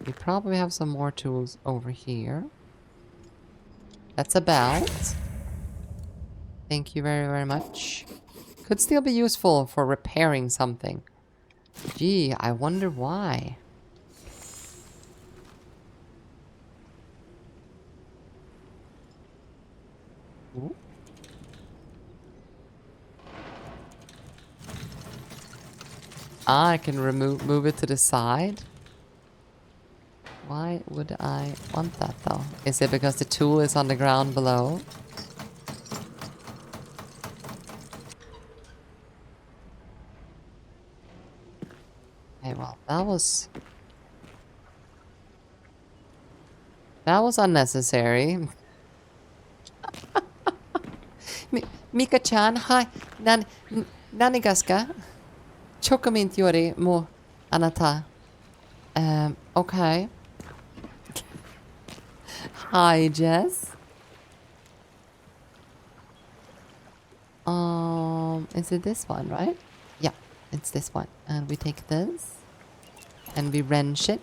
We probably have some more tools over here. That's a belt. Thank you very, very much. Could still be useful for repairing something. Gee, I wonder why. Ooh. Ah, I can move it to the side. Why would I want that though? Is it because the tool is on the ground below? Okay, well, that was unnecessary. Mika-chan, hi. Nanigaska. Chokominti yori mo anata. Okay. Hi, Jess. Is it this one, right? Yeah, it's this one. And we take this. And we wrench it.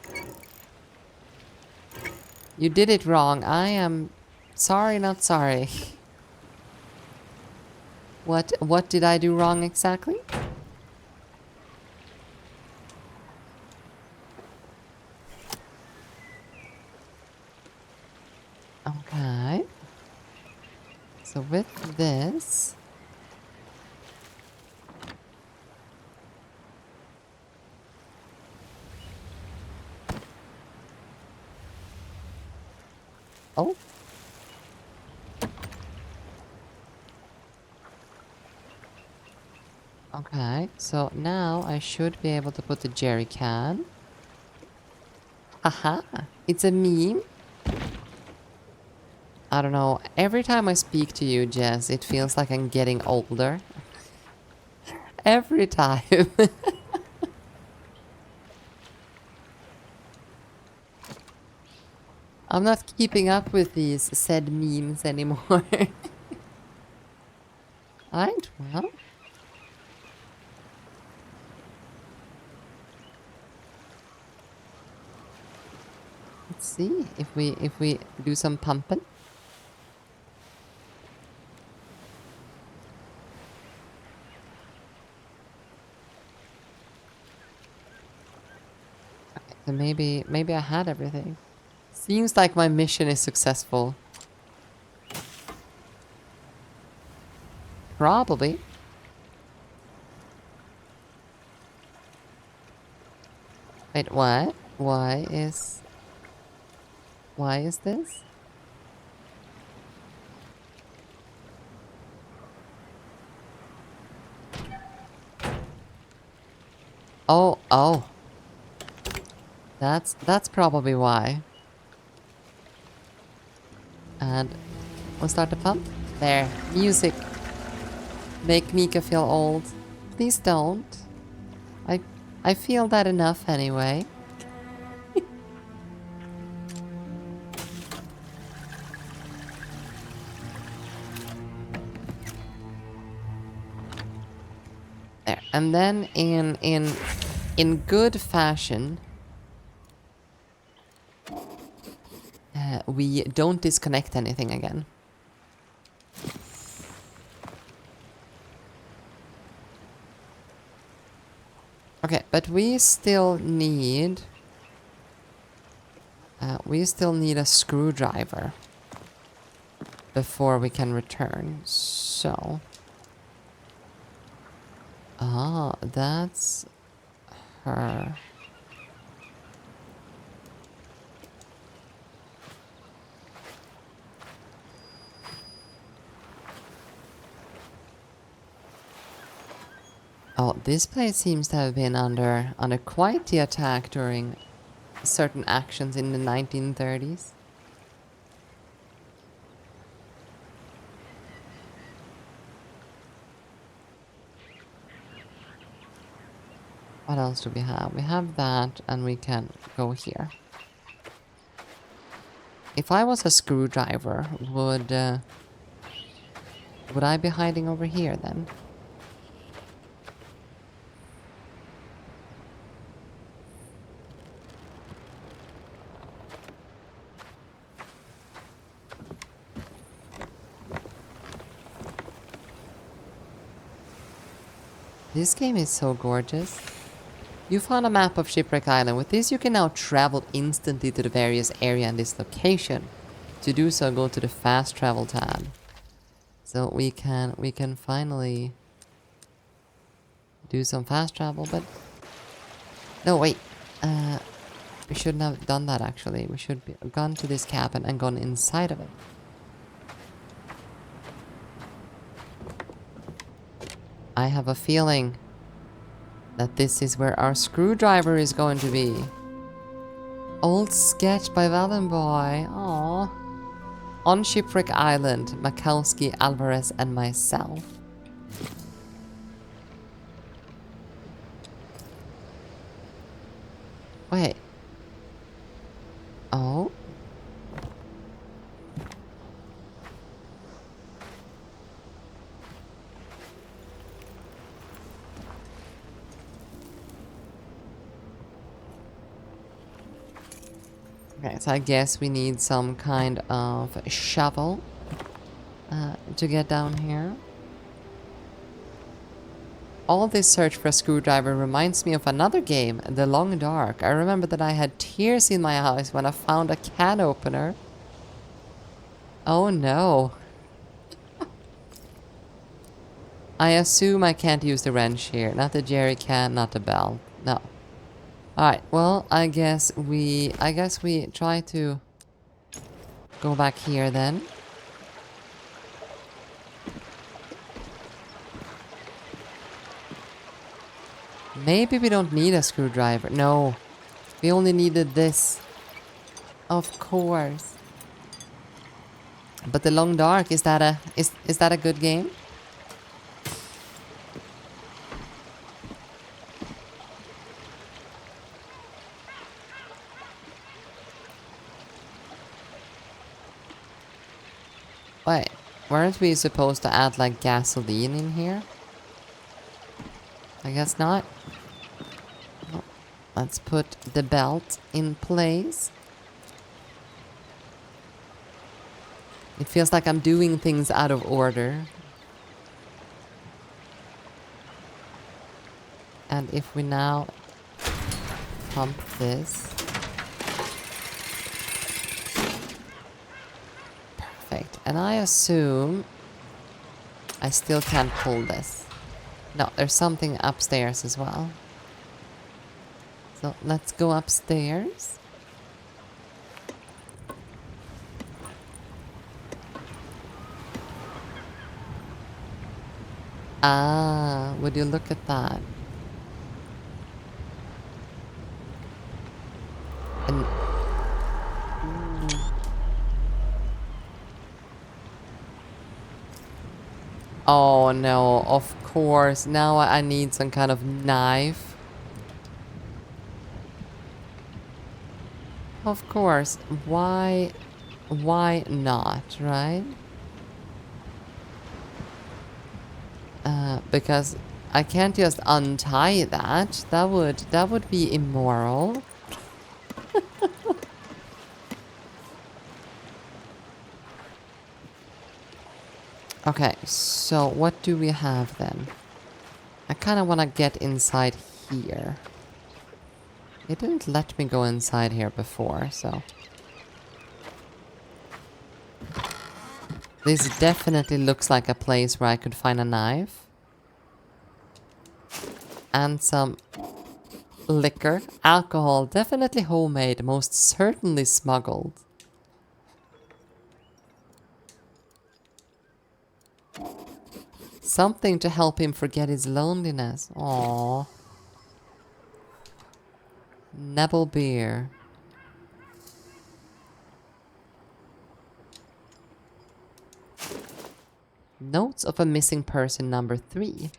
You did it wrong. I am sorry, not sorry. What did I do wrong exactly? Okay. So with this... Oh. Okay, so now I should be able to put the jerry can. Haha, it's a meme. I don't know, every time I speak to you, Jess, it feels like I'm getting older. Every time. I'm not keeping up with these said memes anymore. Alright, well. Let's see if we do some pumping. Okay, so maybe I had everything. Seems like my mission is successful. Probably. Wait, what? Why is this? Oh. That's probably why. And we'll start the pump. There. Music. Make Mika feel old. Please don't. I feel that enough anyway. There. And then in good fashion, we don't disconnect anything again. Okay, but we still need a screwdriver before we can return. So, that's her. Oh, this place seems to have been under quite the attack during certain actions in the 1930s. What else do we have? We have that, and we can go here. If I was a screwdriver, would I be hiding over here then? This game is so gorgeous. You found a map of Shipwreck Island. With this, you can now travel instantly to the various area in this location. To do so, go to the fast travel tab. So we can finally do some fast travel, but no, wait. We shouldn't have done that actually. We should have gone to this cabin and gone inside of it. I have a feeling that this is where our screwdriver is going to be. Old sketch by Valenboy. Aww. On Shipwreck Island, Makowski, Alvarez, and myself. Wait. Oh. Okay, so I guess we need some kind of shovel to get down here. All this search for a screwdriver reminds me of another game, The Long Dark. I remember that I had tears in my eyes when I found a can opener. Oh no. I assume I can't use the wrench here. Not the jerry can, not the bell. No. Alright, well, I guess we try to go back here then. Maybe we don't need a screwdriver. No. We only needed this. Of course. But The Long Dark, is that a good game? Wait, weren't we supposed to add like gasoline in here? I guess not. Well, let's put the belt in place. It feels like I'm doing things out of order. And if we now pump this. Perfect. And I assume I still can't pull this. No, there's something upstairs as well. So let's go upstairs. Ah, would you look at that? And oh no, of course. Now I need some kind of knife. Of course. Why not, right? Because I can't just untie that. That would be immoral. Okay, so what do we have then? I kind of want to get inside here. It didn't let me go inside here before, so... This definitely looks like a place where I could find a knife. And some liquor. Alcohol, definitely homemade, most certainly smuggled. Something to help him forget his loneliness. Aww. Nebel beer. Notes of a missing person number 3.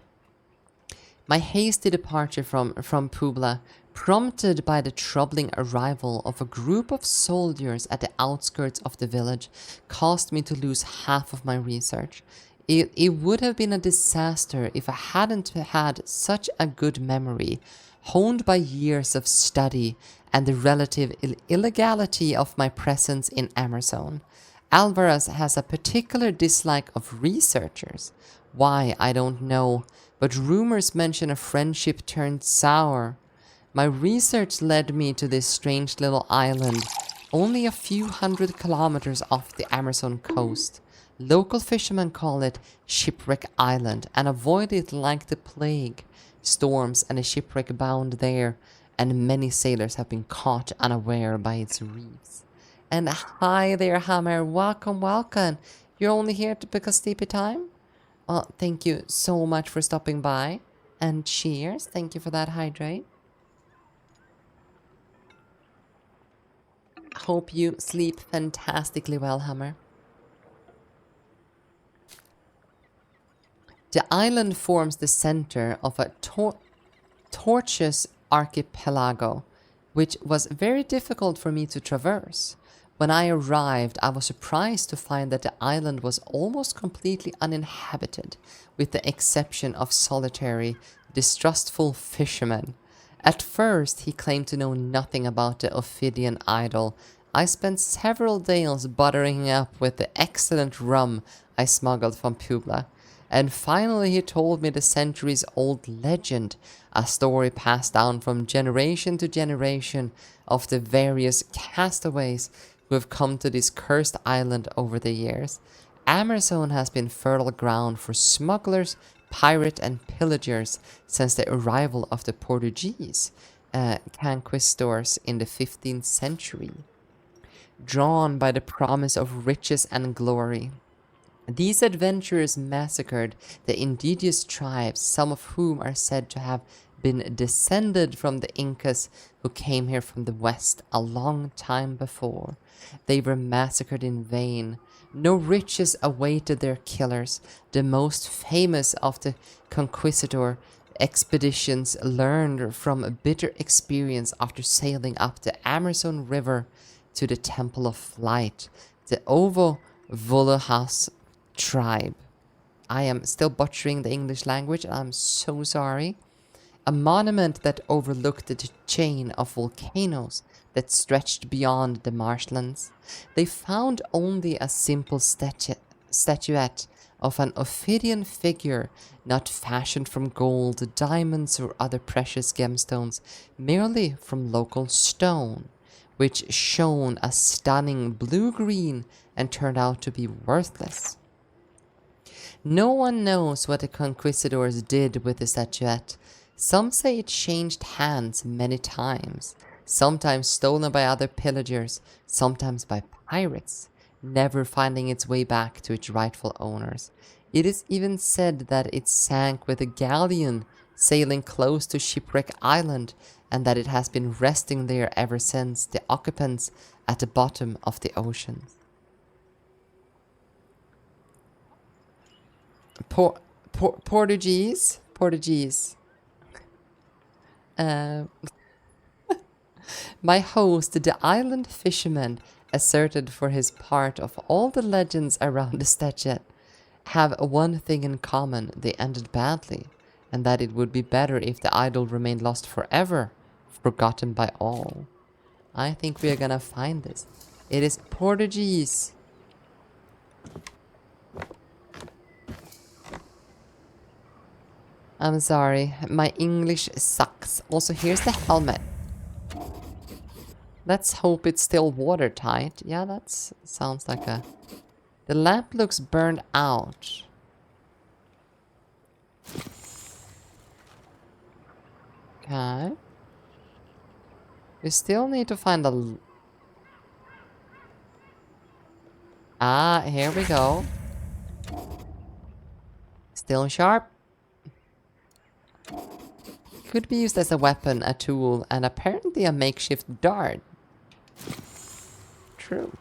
My hasty departure from Puebla, prompted by the troubling arrival of a group of soldiers at the outskirts of the village, caused me to lose half of my research. It would have been a disaster if I hadn't had such a good memory, honed by years of study and the relative illegality of my presence in Amerzone. Alvarez has a particular dislike of researchers. Why, I don't know, but rumors mention a friendship turned sour. My research led me to this strange little island, only a few hundred kilometers off the Amerzone coast. Local fishermen call it Shipwreck Island and avoid it like the plague. Storms and a shipwreck bound there, and many sailors have been caught unaware by its reefs. And hi there, Hammer. Welcome, welcome. You're only here because sleepy time? Well, thank you so much for stopping by. And cheers. Thank you for that hydrate. Hope you sleep fantastically well, Hammer. The island forms the center of a tortuous archipelago, which was very difficult for me to traverse. When I arrived, I was surprised to find that the island was almost completely uninhabited, with the exception of solitary, distrustful fishermen. At first, he claimed to know nothing about the Ophidian idol. I spent several days buttering him up with the excellent rum I smuggled from Puebla. And finally he told me the centuries-old legend, a story passed down from generation to generation of the various castaways who have come to this cursed island over the years. Amerzone has been fertile ground for smugglers, pirates and pillagers since the arrival of the Portuguese conquistadors in the 15th century. Drawn by the promise of riches and glory, these adventurers massacred the indigenous tribes, some of whom are said to have been descended from the Incas who came here from the west a long time before. They were massacred in vain. No riches awaited their killers. The most famous of the conquistador expeditions learned from a bitter experience after sailing up the Amerzone River to the Temple of Flight, the Ovo Volahas tribe. I am still butchering the English language, I'm so sorry. A monument that overlooked the chain of volcanoes that stretched beyond the marshlands. They found only a simple statuette of an Ophidian figure, not fashioned from gold, diamonds, or other precious gemstones, merely from local stone, which shone a stunning blue-green and turned out to be worthless. No one knows what the conquistadors did with the statuette. Some say it changed hands many times, sometimes stolen by other pillagers, sometimes by pirates, never finding its way back to its rightful owners. It is even said that it sank with a galleon sailing close to Shipwreck Island, and that it has been resting there ever since, the occupants at the bottom of the ocean. Portuguese. My host, the island fisherman, asserted for his part of all the legends around the statue have one thing in common: they ended badly, and that it would be better if the idol remained lost forever, forgotten by all. I think we are gonna find this. It is Portuguese. I'm sorry, my English sucks. Also, here's the helmet. Let's hope it's still watertight. Yeah, that sounds like a... The lamp looks burned out. Okay. We still need to find a... Ah, here we go. Still sharp. Could be used as a weapon, a tool, and apparently a makeshift dart. True.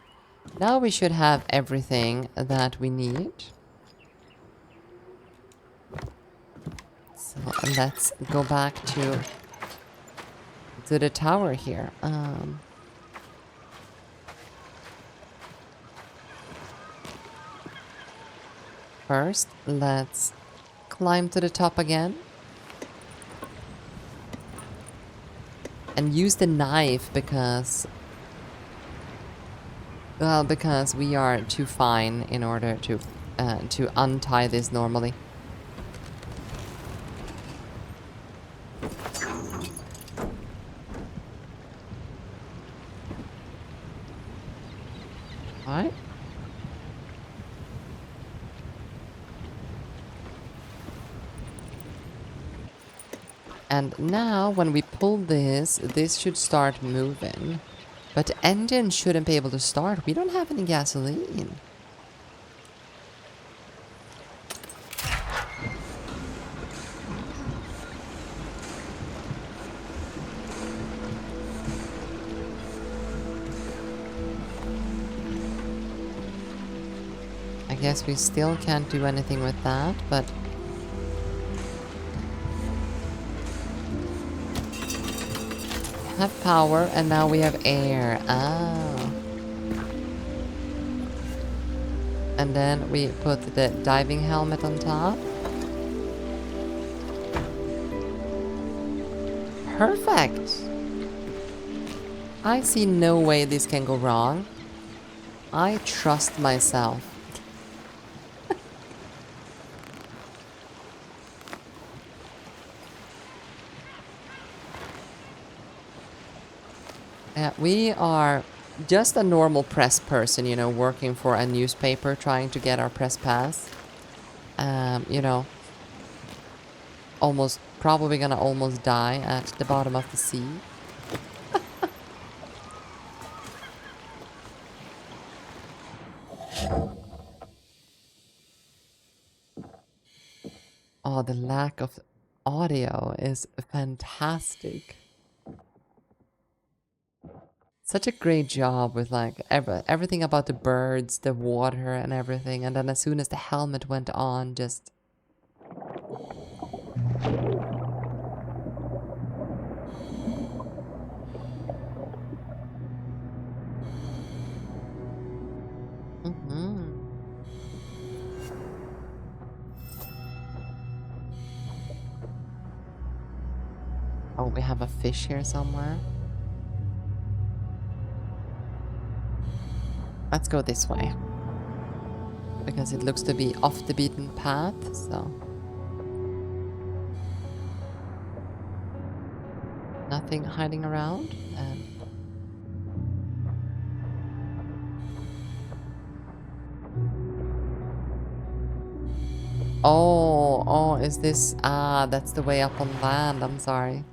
Now we should have everything that we need. So let's go back to the tower here. First, let's climb to the top again. And use the knife because... Well, because we are too fine in order to untie this normally. What? And now when we pull this, this should start moving. But the engine shouldn't be able to start. We don't have any gasoline. I guess we still can't do anything with that, but... have power, and now we have air. Ah. And then we put the diving helmet on top. Perfect! I see no way this can go wrong. I trust myself. We are just a normal press person, you know, working for a newspaper, trying to get our press pass. You know, probably gonna almost die at the bottom of the sea. Oh, the lack of audio is fantastic. Such a great job with like everything about the birds, the water and everything. And then as soon as the helmet went on, just... Oh, we have a fish here somewhere. Let's go this way. Because it looks to be off the beaten path, so... nothing hiding around. Oh, is this... Ah, that's the way up on land, I'm sorry.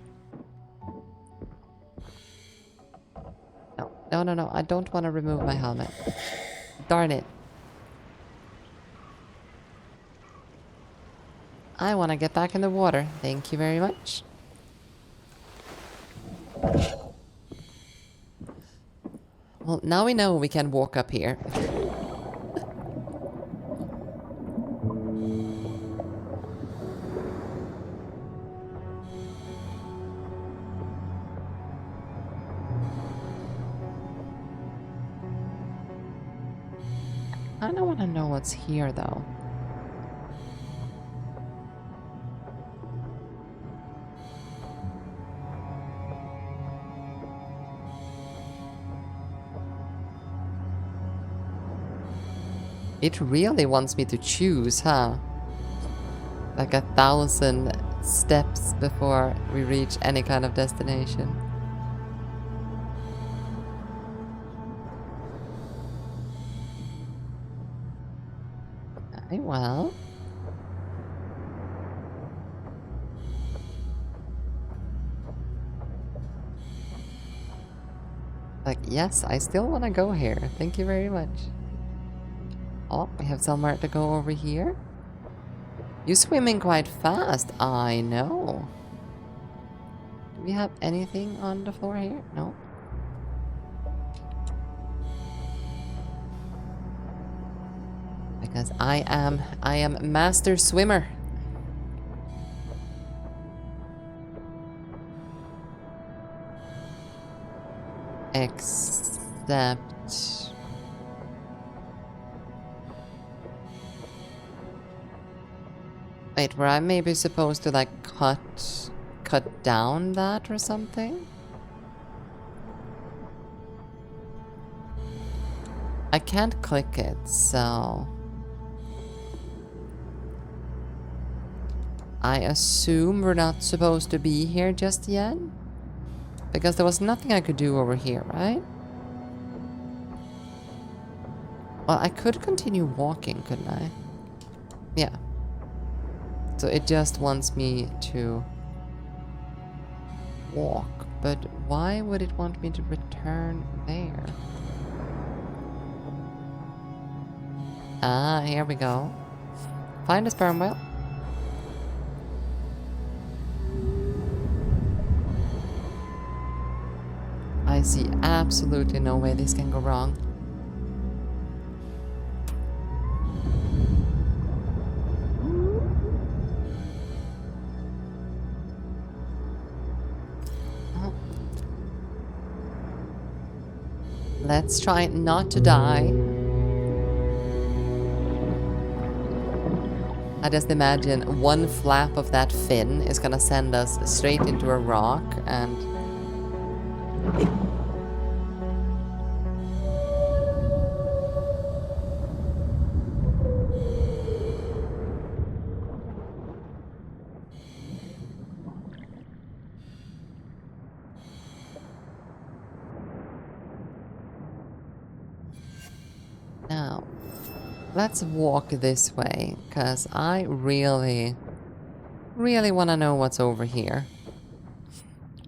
No, I don't want to remove my helmet. Darn it. I want to get back in the water. Thank you very much. Well, now we know we can walk up here. I don't want to know what's here, though. It really wants me to choose, huh? Like 1,000 steps before we reach any kind of destination. Okay, well. Like, yes, I still want to go here. Thank you very much. Oh, we have somewhere to go over here. You're swimming quite fast. I know. Do we have anything on the floor here? No. Because I am master swimmer. Except... Wait, were I maybe supposed to like cut down that or something? I can't click it, so... I assume we're not supposed to be here just yet? Because there was nothing I could do over here, right? Well, I could continue walking, couldn't I? Yeah. So it just wants me to walk. But why would it want me to return there? Ah, here we go. Find a sperm whale. I see absolutely no way this can go wrong. Oh. Let's try not to die. I just imagine one flap of that fin is gonna send us straight into a rock and... Now, let's walk this way, because I really want to know what's over here.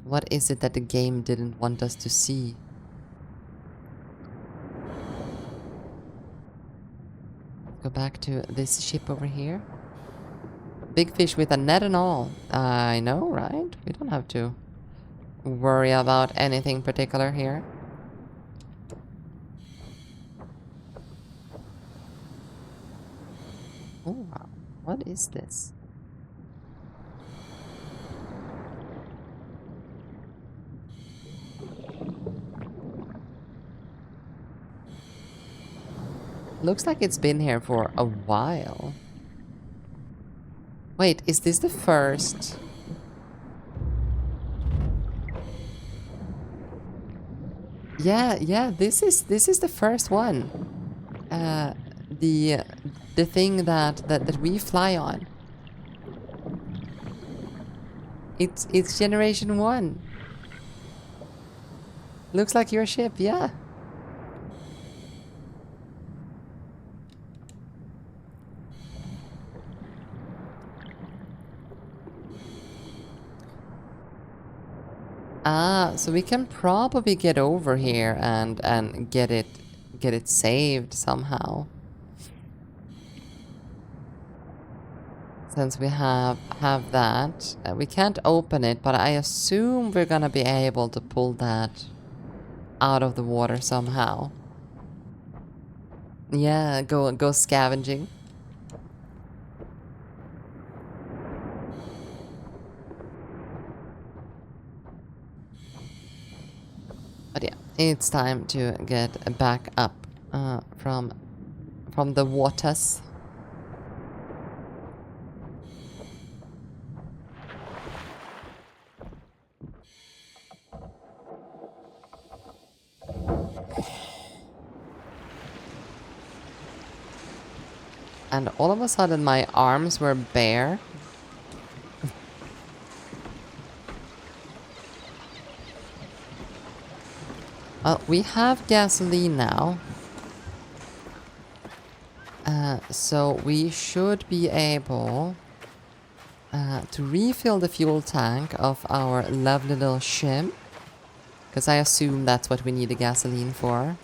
What is it that the game didn't want us to see? Go back to this ship over here. Big fish with a net and all. I know, right? We don't have to worry about anything particular here. Oh, wow. What is this? Looks like it's been here for a while. Wait, is this the first? Yeah, this is the first one. The thing that we fly on. It's generation 1. Looks like your ship, yeah. Ah, so we can probably get over here and get it saved somehow. Since we have that, we can't open it, but I assume we're gonna be able to pull that out of the water somehow. Yeah, go scavenging. But yeah, it's time to get back up from the waters. And all of a sudden my arms were bare. Well, we have gasoline now. So we should be able to refill the fuel tank of our lovely little ship. Because I assume that's what we need the gasoline for.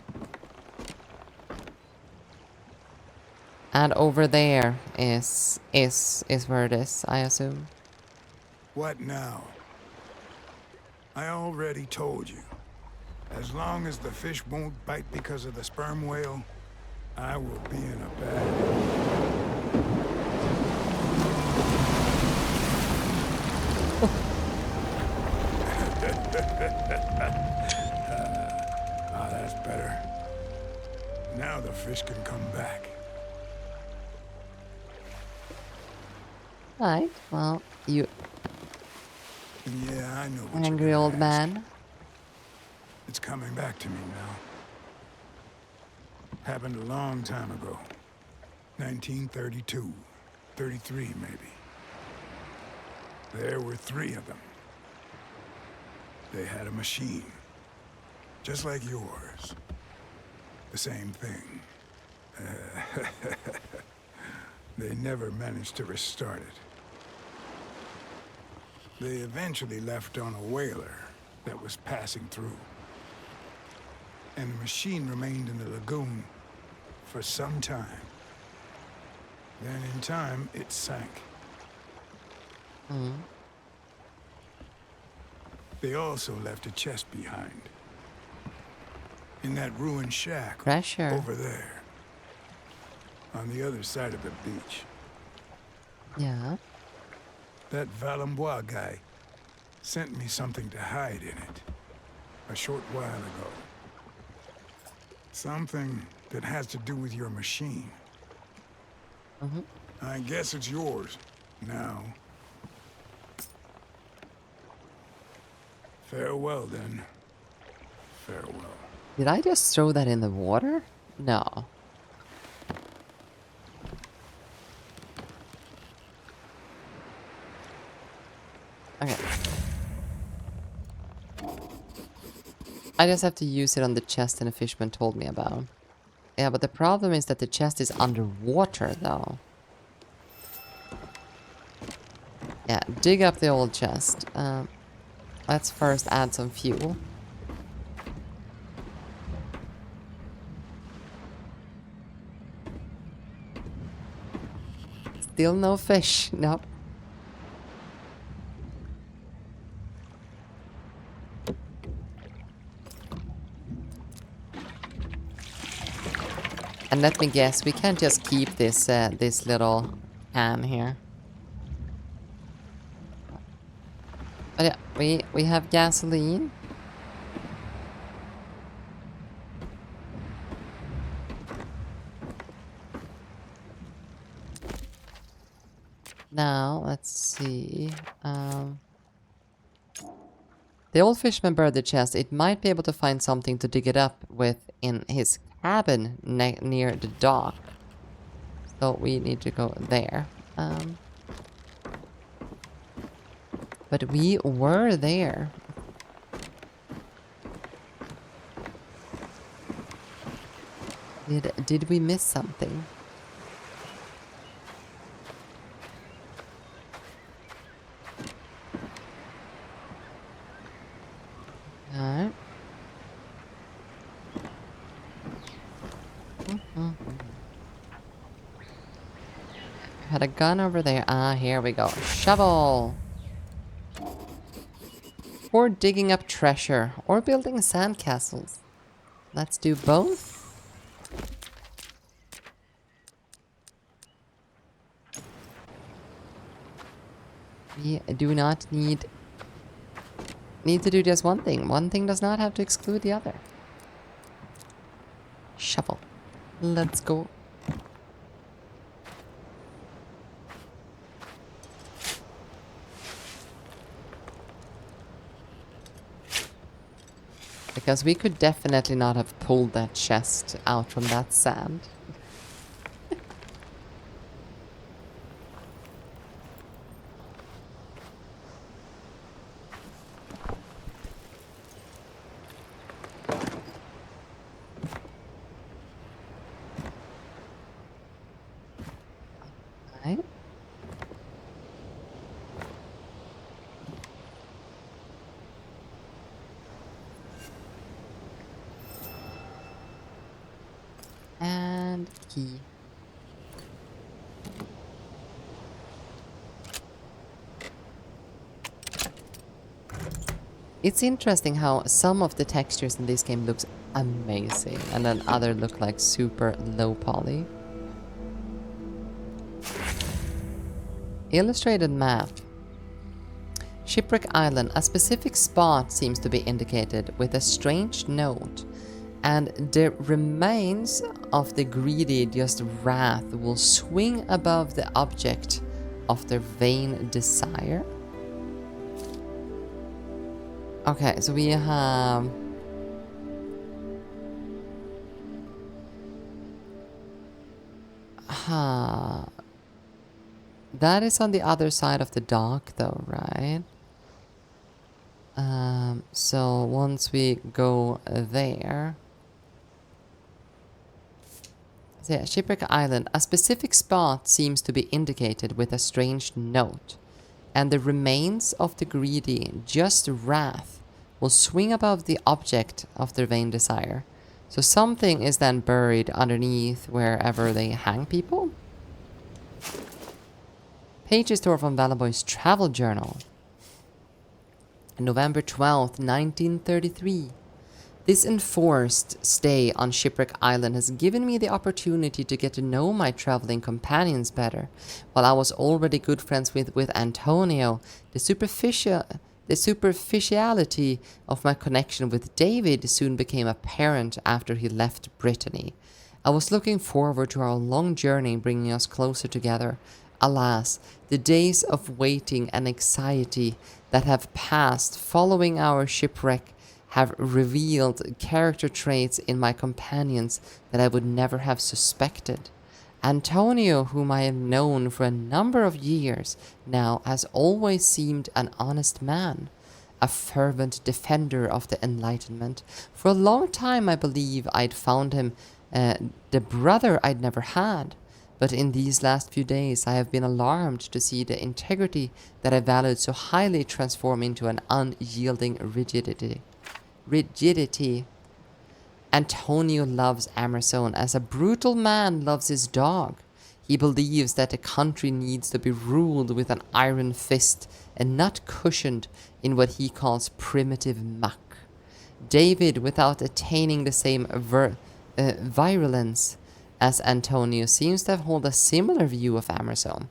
And over there is where it is, I assume. What now? I already told you. As long as the fish won't bite because of the sperm whale, I will be in a bad... That's better. Now the fish can come back. Right, well, you Yeah, I know what angry you're gonna old ask. man. It's coming back to me now. Happened a long time ago. 1932. 33, maybe. There were 3 of them. They had a machine, just like yours. The same thing. They never managed to restart it. They eventually left on a whaler that was passing through. And the machine remained in the lagoon for some time. Then in time, it sank. They also left a chest behind. In that ruined shack Pressure. over there. On the other side of the beach. Yeah. That Valembois guy sent me something to hide in it a short while ago. Something that has to do with your machine. I guess it's yours now. Farewell, then. Farewell. Did I just throw that in the water? No. Okay. I just have to use it on the chest and the fisherman told me about. Yeah, but the problem is that the chest is underwater, though. Yeah, dig up the old chest. Let's first add some fuel. Still no fish. Nope. And let me guess, we can't just keep this this little can here. But yeah, we have gasoline. Now, let's see. The old fisherman buried the chest. It might be able to find something to dig it up with in his cabin near the dock. So we need to go there. But we were there. Did we miss something? Alright. Had a gun over there. Ah, here we go. Shovel! Or digging up treasure. Or building sandcastles. Let's do both. We do not need to do just one thing. One thing does not have to exclude the other. Shovel. Let's go. Because we could definitely not have pulled that chest out from that sand. Right. And key. It's interesting how some of the textures in this game looks amazing and then other look like super low poly. Illustrated map. Shipwreck Island. A specific spot seems to be indicated with a strange note. And the remains of the greedy just wrath will swing above the object of their vain desire. Okay, so we have... That is on the other side of the dock though, right? So once we go there... So yeah, Shipwreck Island. A specific spot seems to be indicated with a strange note. And the remains of the greedy, just wrath, will swing above the object of their vain desire. So something is then buried underneath wherever they hang people? Pages tore from Valenboy's travel journal. November 12th, 1933. This enforced stay on Shipwreck Island has given me the opportunity to get to know my traveling companions better. While I was already good friends with Antonio, the superficiality of my connection with David soon became apparent after he left Brittany. I was looking forward to our long journey bringing us closer together. Alas, the days of waiting and anxiety that have passed following our shipwreck have revealed character traits in my companions that I would never have suspected. Antonio, whom I have known for a number of years now, has always seemed an honest man, a fervent defender of the Enlightenment. For a long time I believe I'd found him the brother I'd never had. But in these last few days I have been alarmed to see the integrity that I valued so highly transform into an unyielding rigidity. Antonio loves Amerzone as a brutal man loves his dog. He believes that the country needs to be ruled with an iron fist and not cushioned in what he calls primitive muck. David, without attaining the same virulence as Antonio, seems to hold a similar view of Amerzone.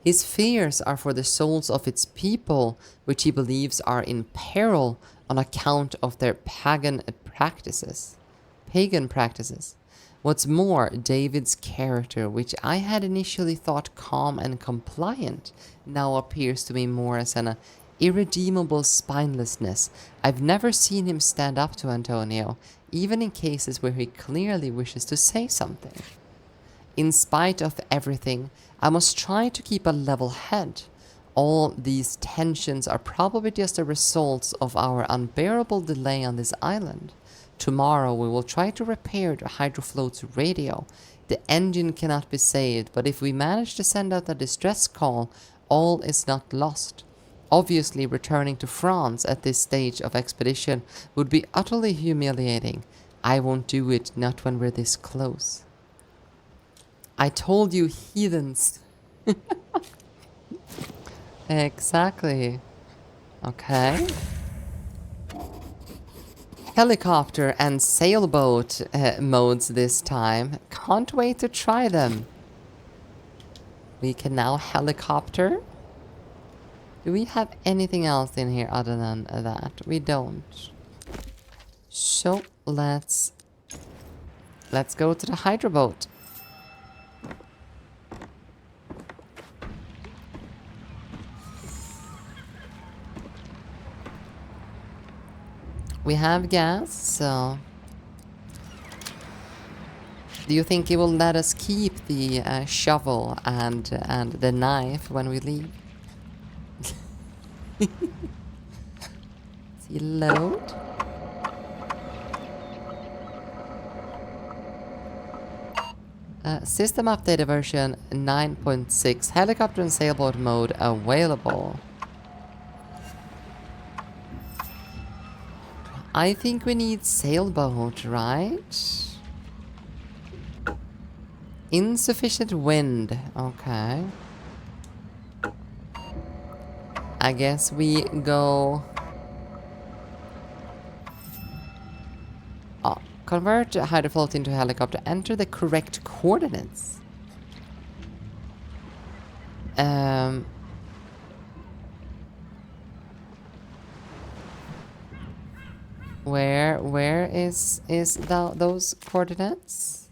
His fears are for the souls of its people, which he believes are in peril on account of their pagan practices. What's more, David's character, which I had initially thought calm and compliant, now appears to me more as an irredeemable spinelessness. I've never seen him stand up to Antonio, even in cases where he clearly wishes to say something. In spite of everything, I must try to keep a level head. All these tensions are probably just a result of our unbearable delay on this island. Tomorrow we will try to repair the Hydrofloat's radio. The engine cannot be saved, but if we manage to send out a distress call, all is not lost. Obviously, returning to France at this stage of expedition would be utterly humiliating. I won't do it, not when we're this close. I told you, heathens. Exactly. Okay. Helicopter and sailboat modes this time. Can't wait to try them. We can now helicopter. Do we have anything else in here other than that? We don't. So let's go to the hydroboat. We have gas, so... Do you think it will let us keep the shovel and the knife when we leave? See, load. System updated version 9.6. Helicopter and sailboat mode available. I think we need sailboat, right? Insufficient wind. Okay. I guess we go... Oh, convert hydrofloat into helicopter. Enter the correct coordinates. Where is those coordinates?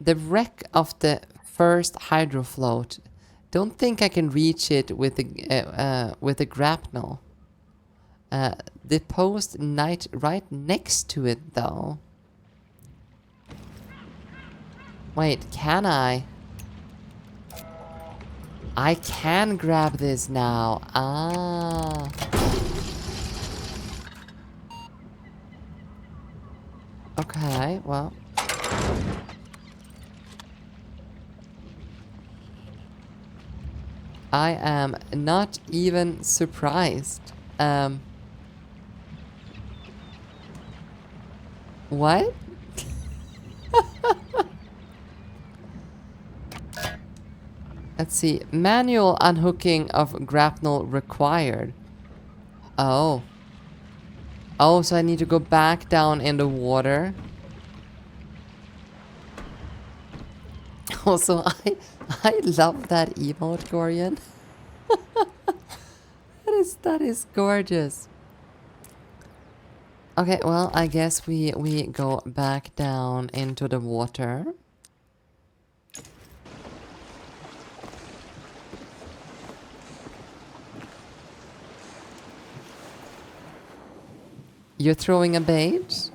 The wreck of the first hydrofloat. Don't think I can reach it with the grapnel. The post right next to it though. Wait, can I? I can grab this now. Ah. Okay, well. I am not even surprised. What? Let's see. Manual unhooking of grapnel required. Oh. Oh, so I need to go back down in the water. Also, I love that emote, Gorian. That is gorgeous. Okay, well, I guess we go back down into the water. You're throwing a bait?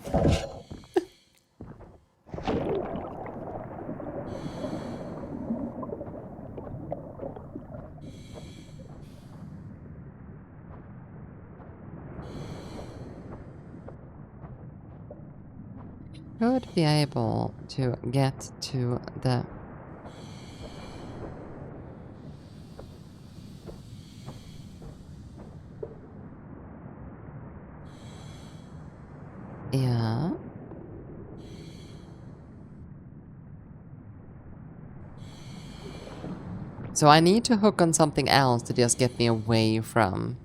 Should be able to get to the... Yeah. So I need to hook on something else to just get me away from...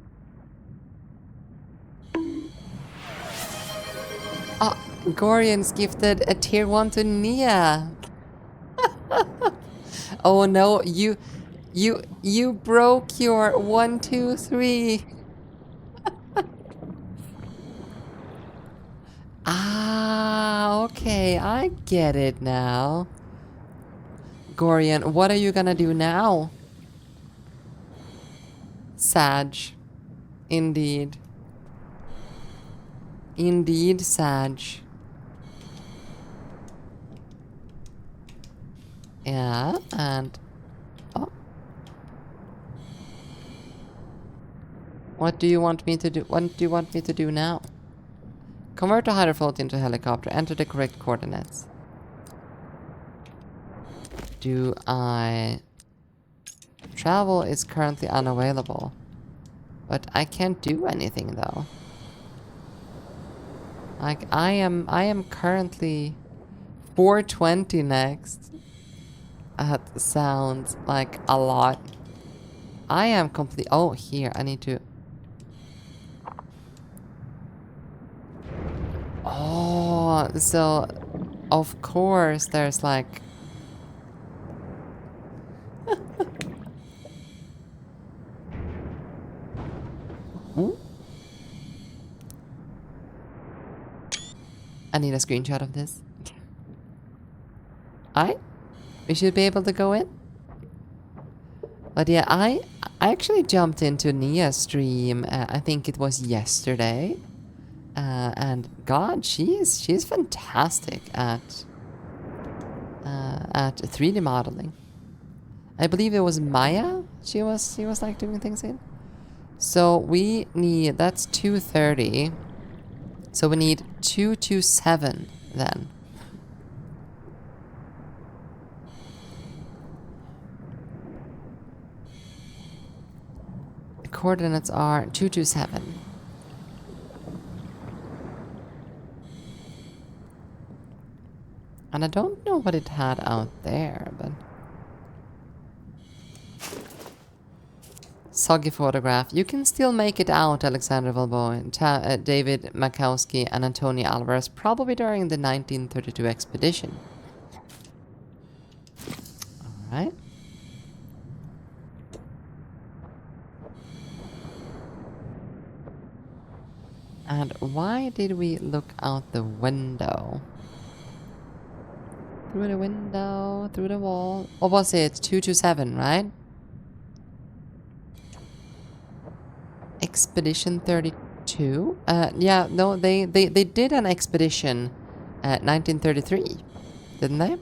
Oh, Gorian's gifted a tier 1 to Nia. Oh no, you broke your 1, 2, 3. Ah, okay, I get it now. Gorian, what are you gonna do now? Sag. Indeed. Indeed, Sag. Yeah, and... Oh. What do you want me to do? What do you want me to do now? Convert a hydrofloat into a helicopter. Enter the correct coordinates. Do I... Travel is currently unavailable. But I can't do anything though. Like I am currently 420 next. That sounds like a lot. I am complete. Oh, here I need to. Oh, so of course there's like. Ooh. I need a screenshot of this. We should be able to go in. But yeah, I actually jumped into Nia's stream. I think it was yesterday, and God, she's fantastic at 3D modeling. I believe it was Maya. She was like doing things in. So we need, that's 230. So we need 227 then. The coordinates are 227. And I don't know what it had out there, but... Soggy photograph. You can still make it out, Alexander Valboin, David Makowski, and Antonio Alvarez, probably during the 1932 expedition. Alright. And why did we look out the window? Through the window, through the wall. What was it? 227, right? Expedition 32? Yeah, no, they did an expedition at 1933, didn't they?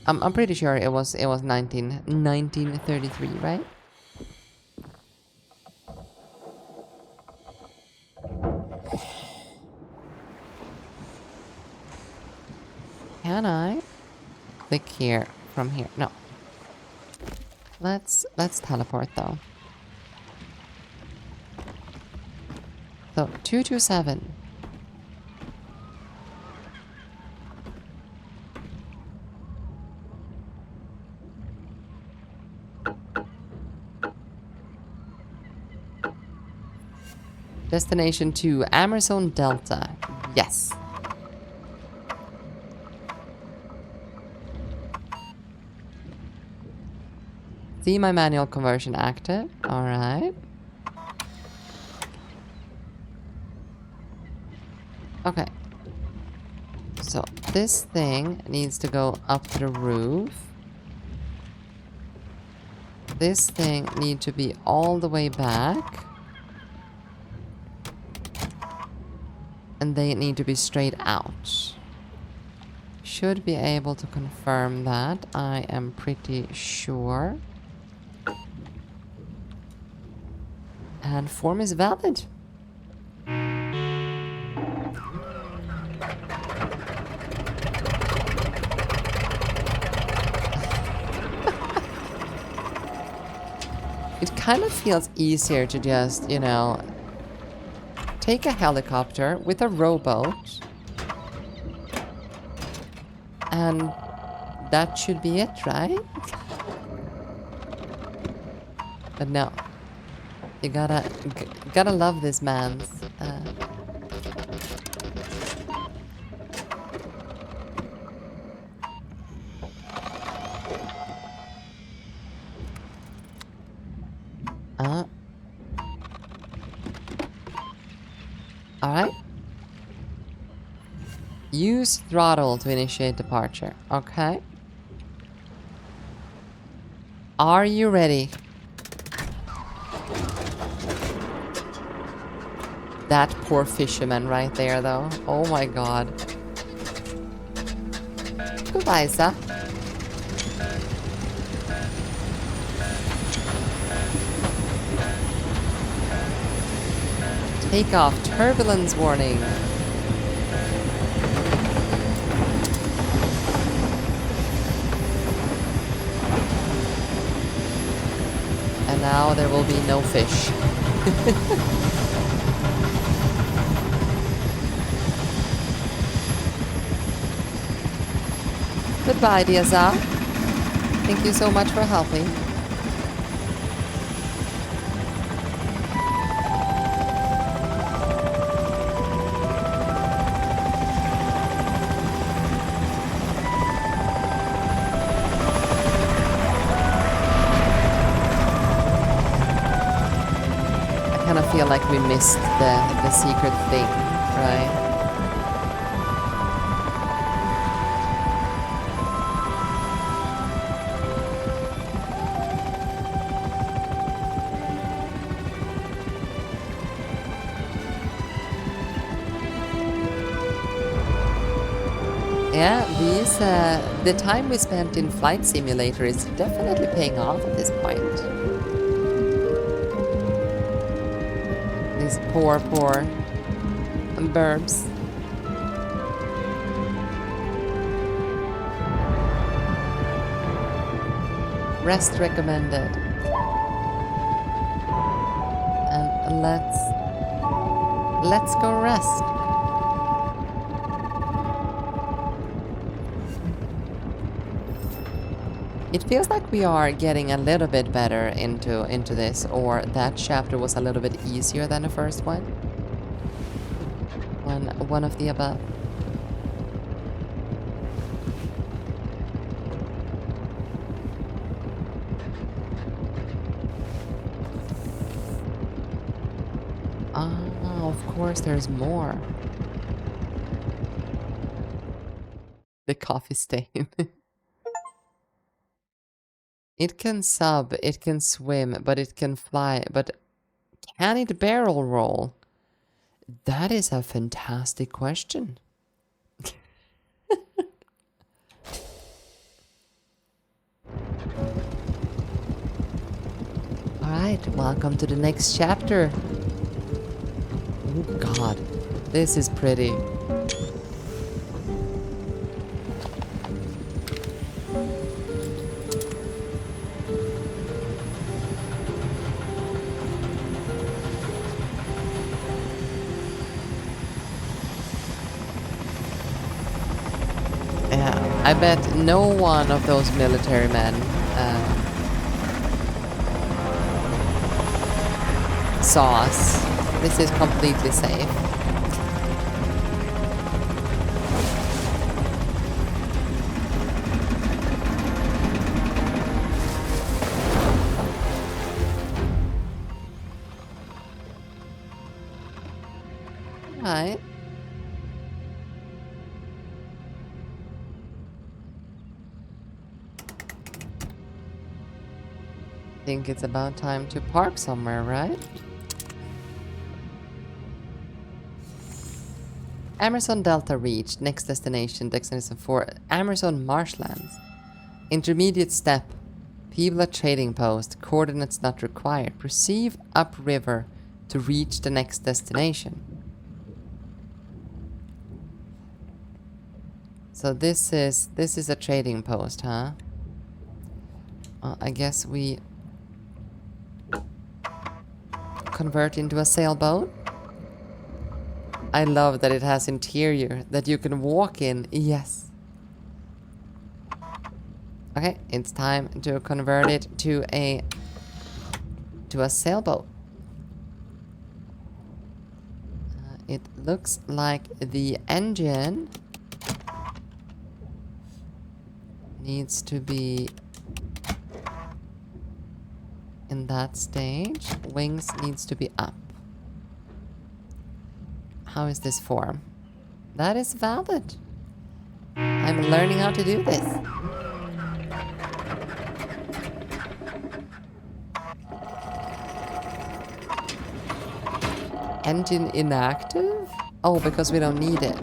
I'm pretty sure it was 1933, right? Can I click here from here? No. Let's teleport though. So 227. Destination 2, Amerzone Delta. Yes. See my manual conversion active. Alright. Okay. So this thing needs to go up to the roof. This thing needs to be all the way back. And they need to be straight out. Should be able to confirm that. I am pretty sure. And form is valid. It kind of feels easier to just, you know, take a helicopter with a rowboat. And that should be it, right? But no. You gotta love this man's Alright. Use throttle to initiate departure. Okay. Are you ready? That poor fisherman right there, though. Oh my god. Goodbye, sir. Take off. Turbulence warning. And now there will be no fish. Goodbye, dear sir. Thank you so much for helping. I kind of feel like we missed the secret thing, right? Yeah, the time we spent in Flight Simulator is definitely paying off at this point. These poor burbs. Rest recommended. And let's go rest. It feels like we are getting a little bit better into this, or that chapter was a little bit easier than the first one. One of the above. Ah, of course there's more. The coffee stain. It can sub, it can swim, but it can fly. But can it barrel roll? That is a fantastic question. Alright, welcome to the next chapter. Oh god, this is pretty. Yeah, I bet no one of those military men saw us. This is completely safe. Right. Think it's about time to park somewhere, right? Amerzone Delta reached. Next destination, destination 4. Amerzone Marshlands. Intermediate step. People at trading post. Coordinates not required. Proceed upriver to reach the next destination. So this is a trading post, huh? I guess we convert into a sailboat. I love that it has interior that you can walk in. Yes. Okay, it's time to convert it to a sailboat. It looks like the engine needs to be in that stage. Wings needs to be up. How is this form? That is valid. I'm learning how to do this. Engine inactive? Oh, because we don't need it.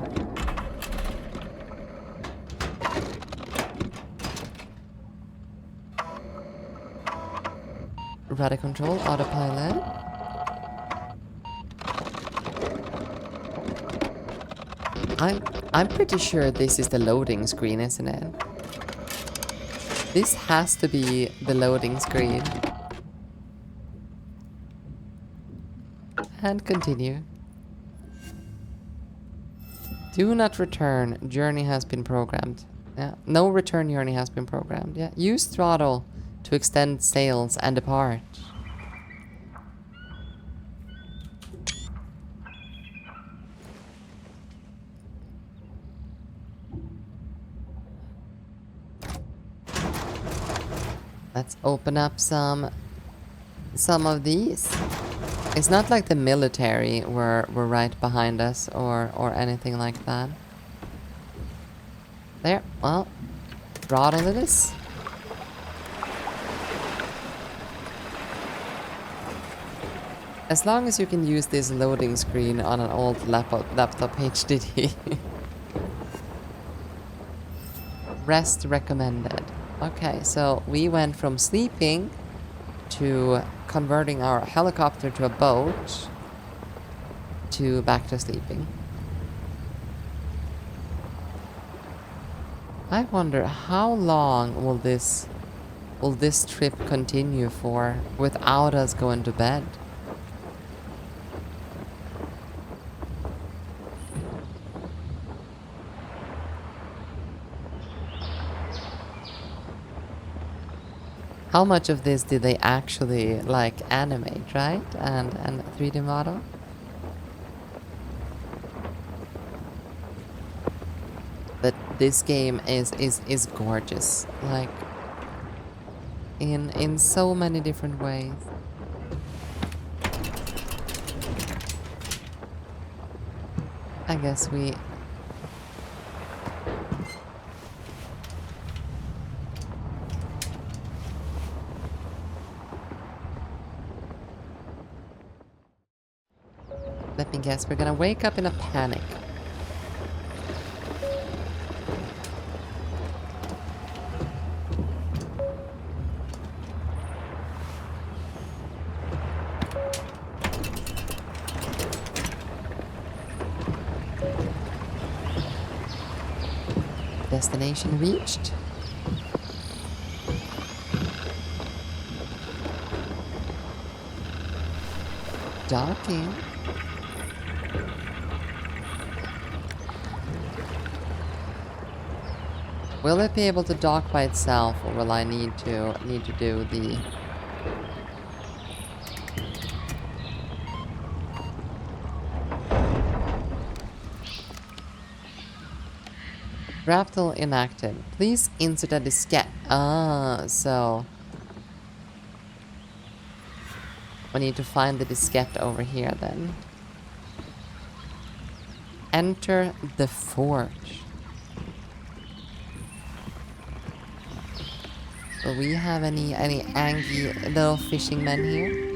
Rudder control, autopilot. I'm pretty sure this is the loading screen, isn't it? This has to be the loading screen. And continue. Do not return. Journey has been programmed. Yeah. No return journey has been programmed. Yeah. Use throttle to extend sails and depart. Let's open up some of these. It's not like the military were right behind us or anything like that. There, well, throttle it is. As long as you can use this loading screen on an old laptop HDD. Rest recommended. Okay, so we went from sleeping to converting our helicopter to a boat to back to sleeping. I wonder how long will this trip continue for without us going to bed? How much of this did they actually like animate, right? And 3D model? But this game is gorgeous. Like in so many different ways. I guess we let me guess, we're gonna wake up in a panic. Destination reached. Docking. Will it be able to dock by itself, or will I need to do the... Grapple inactive. Please insert a diskette. Ah, so we need to find the diskette over here then. Enter the forge. Will we have any angry little fishing men here?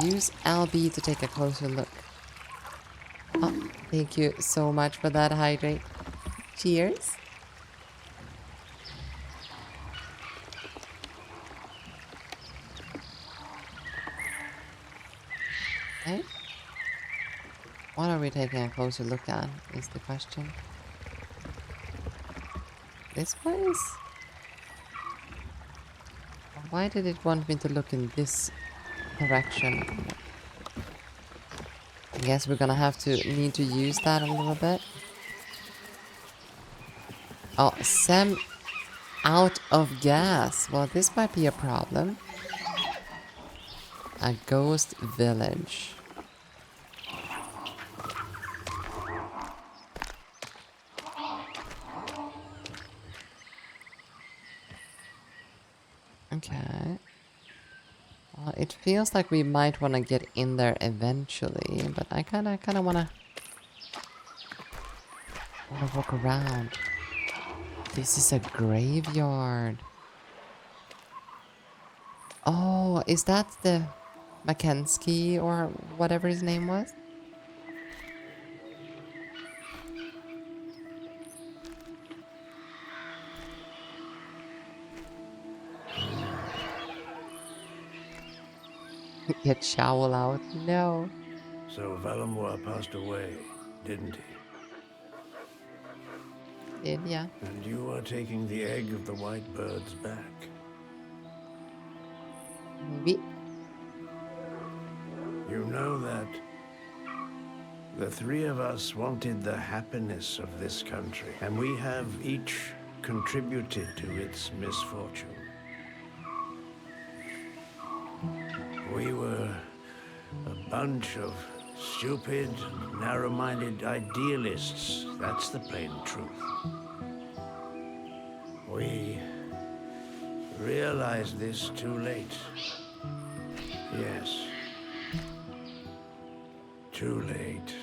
Use LB to take a closer look. Oh, thank you so much for that hydrate. Cheers. Okay. What are we taking a closer look at, is the question. This place? Why did it want me to look in this direction? I guess we're gonna need to use that a little bit. Oh, Sam out of gas. Well, this might be a problem. A ghost village. Okay. Well, it feels like we might want to get in there eventually, but I kind of want to walk around. This is a graveyard. Oh, is that the Mackenzie or whatever his name was? Get Showl out. No. So Valamor passed away, didn't he? Did, yeah. And you are taking the egg of the white birds back. Maybe. You know that the three of us wanted the happiness of this country, and we have each contributed to its misfortune. We were a bunch of stupid, narrow-minded idealists. That's the plain truth. We realized this too late. Yes. Too late.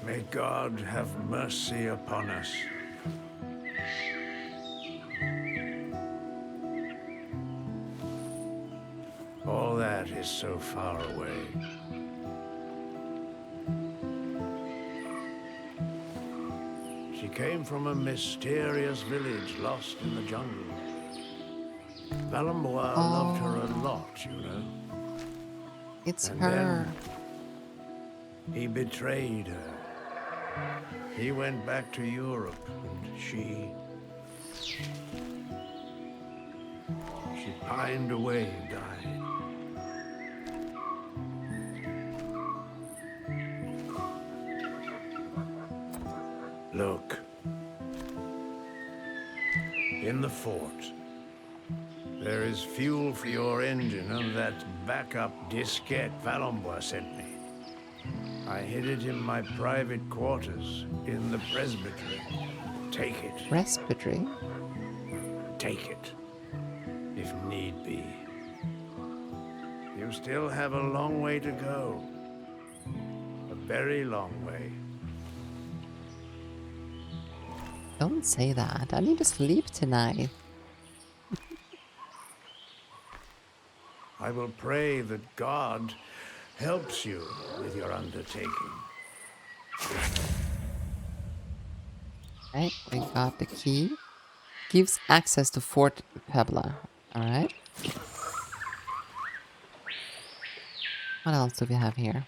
May God have mercy upon us. All that is so far away. She came from a mysterious village lost in the jungle. Valambois loved her a lot, you know. It's And her. then he betrayed her. He went back to Europe, and she pined away and died. Look. In the fort, there is fuel for your engine and that backup diskette Valambois sent me. I hid it in my private quarters in the presbytery. Take it. Presbytery? Take it, if need be. You still have a long way to go. A very long way. Don't say that. I need to sleep tonight. I will pray that God helps you with your undertaking. Okay, we got the key. Gives access to Fort Pebla. Alright. What else do we have here?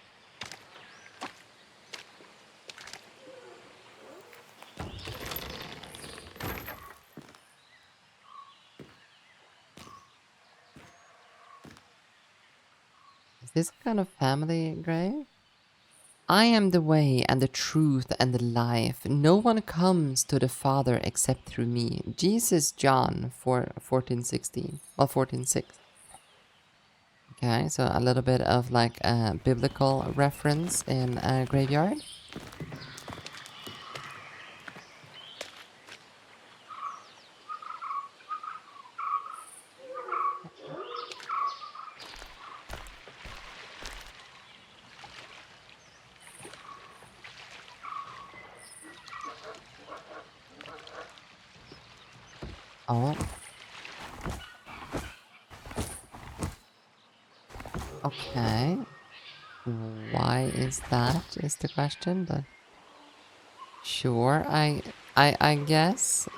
Is this kind of family grave? I am the way and the truth and the life. No one comes to the Father except through me. Jesus John 14:16. Well, 14:6. Okay, so a little bit of like a biblical reference in a graveyard. Oh. Okay. Why is that is the question, but sure, I guess.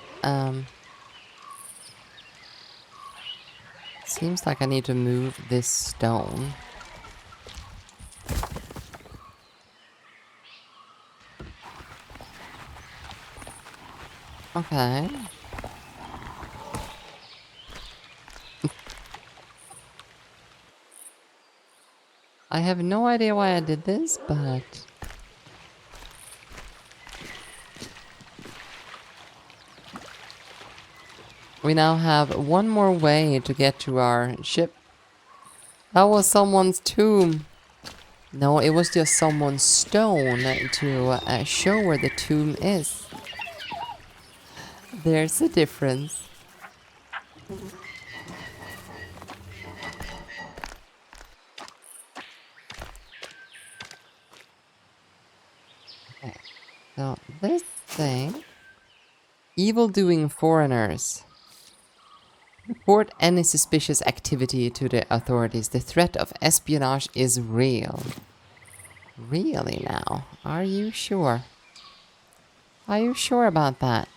Seems like I need to move this stone. Okay. I have no idea why I did this, but we now have one more way to get to our ship. That was someone's tomb. No, it was just someone's stone to show where the tomb is. There's a difference. Okay, so this thing... Evil-doing foreigners. Report any suspicious activity to the authorities. The threat of espionage is real. Really now? Are you sure? Are you sure about that?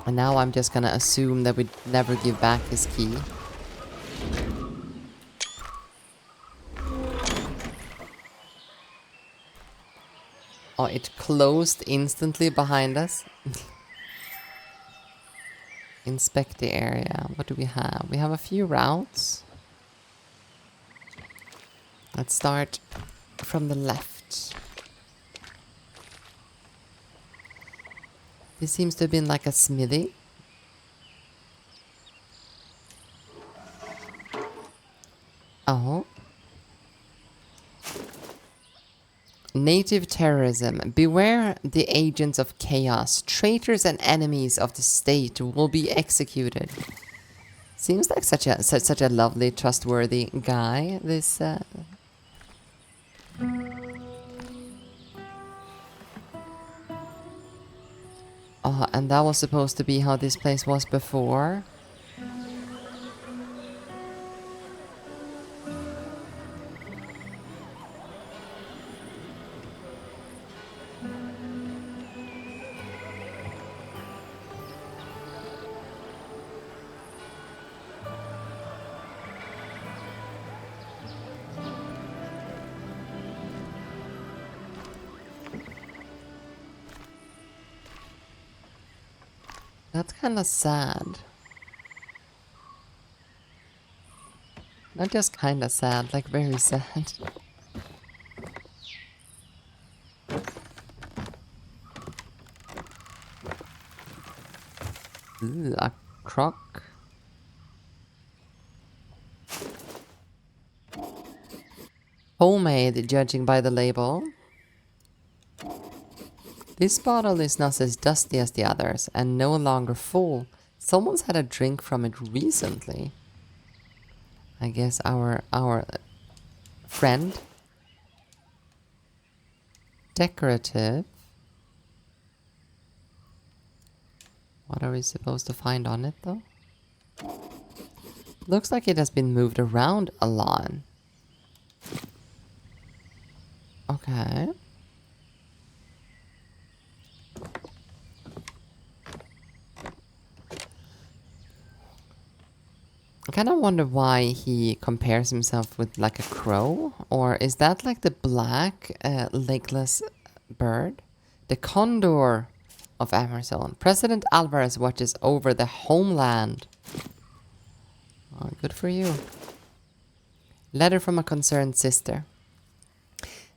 And now I'm just gonna assume that we'd never give back his key. Oh, it closed instantly behind us. Inspect the area. What do we have? We have a few routes. Let's start from the left. This seems to have been like a smithy. Oh. Native terrorism. Beware the agents of chaos. Traitors and enemies of the state will be executed. Seems like such a lovely, trustworthy guy. This. Oh, and that was supposed to be how this place was before. That's kind of sad. Not just kind of sad, like very sad. Ooh, a croc. Homemade, judging by the label. This bottle is not as dusty as the others and no longer full. Someone's had a drink from it recently. I guess our friend. Decorative. What are we supposed to find on it though? Looks like it has been moved around a lot. Okay. I kind of wonder why he compares himself with like a crow, or is that like the black legless bird? The condor of Amerzone. President Alvarez watches over the homeland. Oh, good for you. Letter from a concerned sister.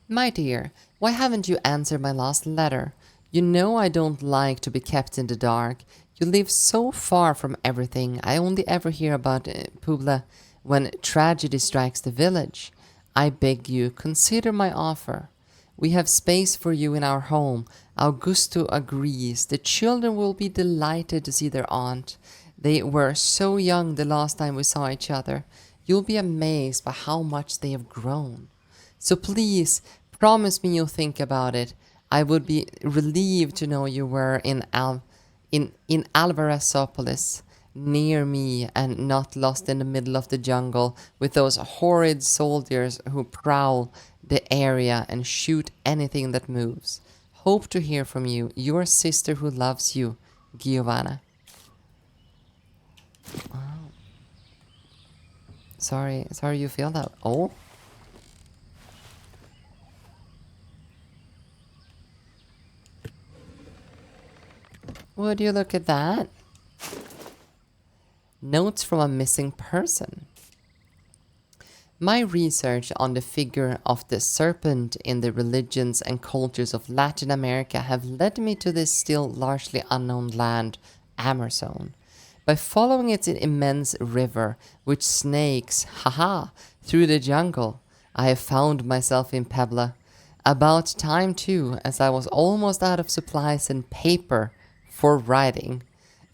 My dear, why haven't you answered my last letter? You know I don't like to be kept in the dark. You live so far from everything. I only ever hear about Puebla when tragedy strikes the village. I beg you, consider my offer. We have space for you in our home. Augusto agrees. The children will be delighted to see their aunt. They were so young the last time we saw each other. You'll be amazed by how much they have grown. So please, promise me you'll think about it. I would be relieved to know you were in Alvarezopolis, near me and not lost in the middle of the jungle with those horrid soldiers who prowl the area and shoot anything that moves. Hope to hear from you. Your sister who loves you, Giovanna. Wow. Sorry you feel that. Oh. Would you look at that? Notes from a missing person. My research on the figure of the serpent in the religions and cultures of Latin America have led me to this still largely unknown land, Amerzone. By following its immense river, which snakes, through the jungle, I have found myself in Puebla. About time too, as I was almost out of supplies and paper for writing.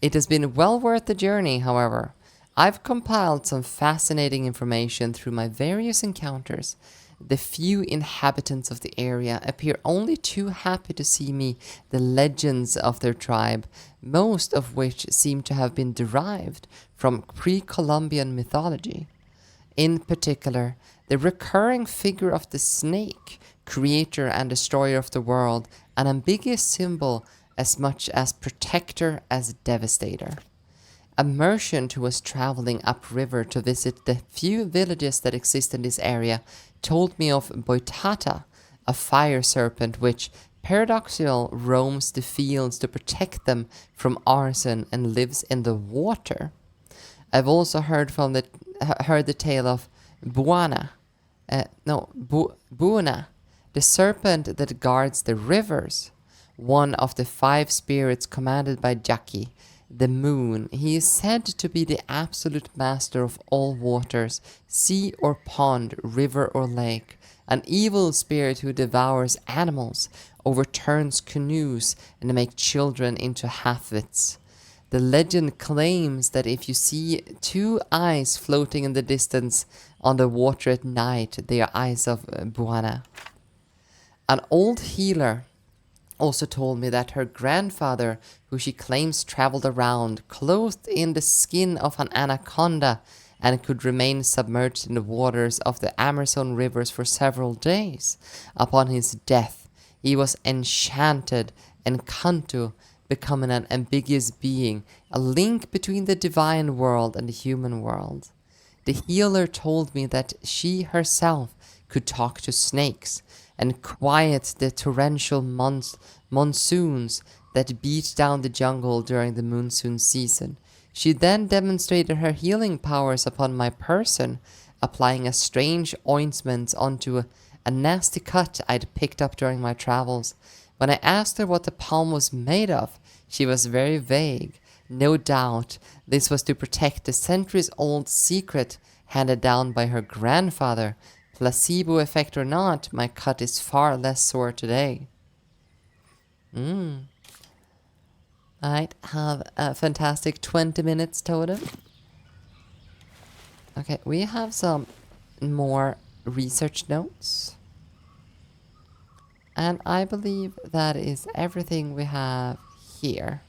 It has been well worth the journey, however. I've compiled some fascinating information through my various encounters. The few inhabitants of the area appear only too happy to see me, the legends of their tribe, most of which seem to have been derived from pre-Columbian mythology. In particular, the recurring figure of the snake, creator and destroyer of the world, an ambiguous symbol as much as protector as devastator. A merchant who was traveling upriver to visit the few villages that exist in this area told me of Boitata, a fire serpent which, paradoxically, roams the fields to protect them from arson and lives in the water. I've also heard the tale of Buana, the serpent that guards the rivers. One of the 5 spirits commanded by Jackie, the moon. He is said to be the absolute master of all waters, sea or pond, river or lake, an evil spirit who devours animals, overturns canoes, and makes children into half-wits. The legend claims that if you see 2 eyes floating in the distance on the water at night, they are eyes of Buana. An old healer also told me that her grandfather, who she claims traveled around, clothed in the skin of an anaconda, and could remain submerged in the waters of the Amerzone rivers for several days. Upon his death, he was enchanted, and Kantu, becoming an ambiguous being, a link between the divine world and the human world. The healer told me that she herself could talk to snakes, and quiet the torrential monsoons that beat down the jungle during the monsoon season. She then demonstrated her healing powers upon my person, applying a strange ointment onto a nasty cut I'd picked up during my travels. When I asked her what the palm was made of, she was very vague. No doubt, this was to protect the centuries-old secret handed down by her grandfather. Placebo effect or not, my cut is far less sore today. I have a fantastic 20 minutes total. Okay, we have some more research notes. And I believe that is everything we have here.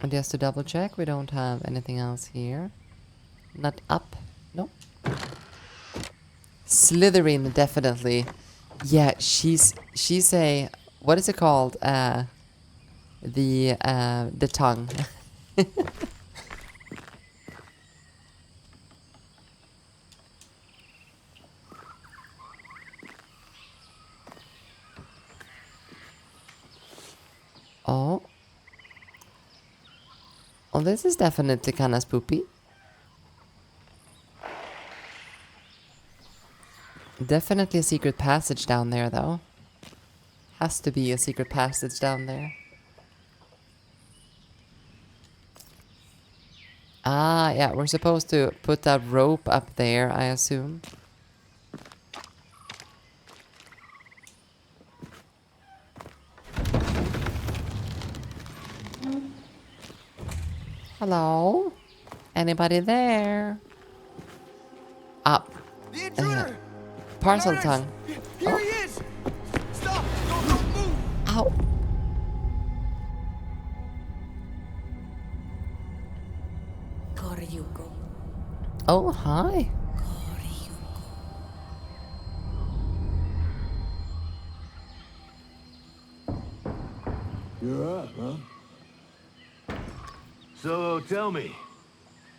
And just to double check, we don't have anything else here. Not up. Nope. Slytherin, definitely. Yeah, she's a, what is it called? The tongue. Oh. Oh, this is definitely kind of spoopy. Definitely a secret passage down there, though. Has to be a secret passage down there. Ah, yeah, we're supposed to put that rope up there, I assume. Hello? Anybody there? Up. The intruder! Parcel Guards! tongue. Here he is! Stop! Don't move! Ow. Oh, hi. You're up, huh? So tell me,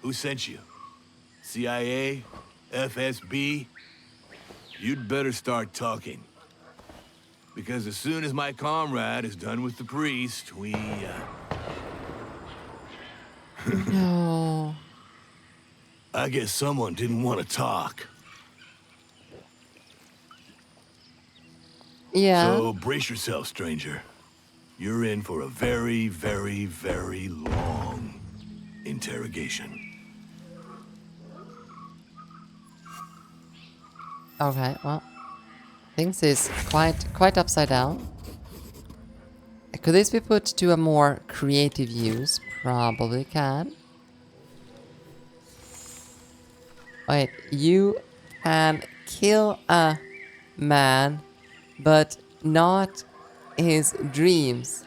who sent you? CIA? FSB? You'd better start talking. Because as soon as my comrade is done with the priest, we, No. I guess someone didn't want to talk. Yeah. So brace yourself, stranger. You're in for a very, very, very long interrogation. Okay, well. Things is quite upside down. Could this be put to a more creative use? Probably can. Wait, you can kill a man, but not his dreams.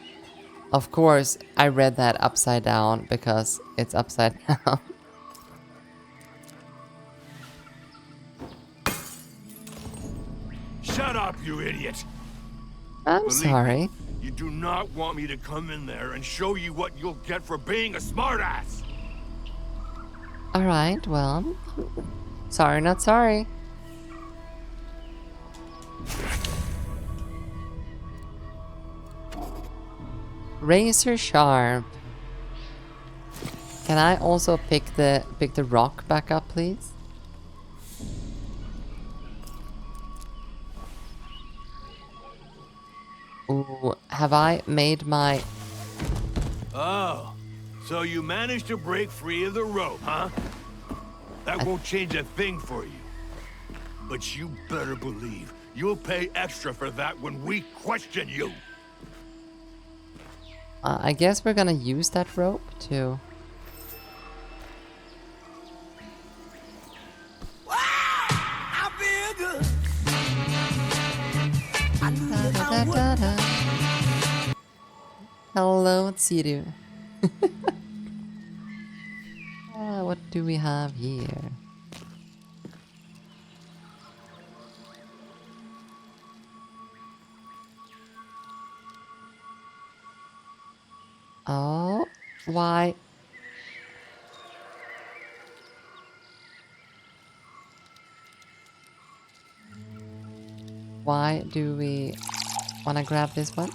Of course, I read that upside down because it's upside down. Shut up, you idiot! I'm Believe sorry. me, you do not want me to come in there and show you what you'll get for being a smartass! Alright, well. Sorry, not sorry. Razor sharp. Can I also pick the rock back up, please? Ooh, have I made my... Oh, so you managed to break free of the rope, huh? That won't change a thing for you. But you better believe you'll pay extra for that when we question you. I guess we're gonna use that rope to... Da-da-da-da-da. Hello, Tsiru. What do we have here? Oh, why? Why do we want to grab this one?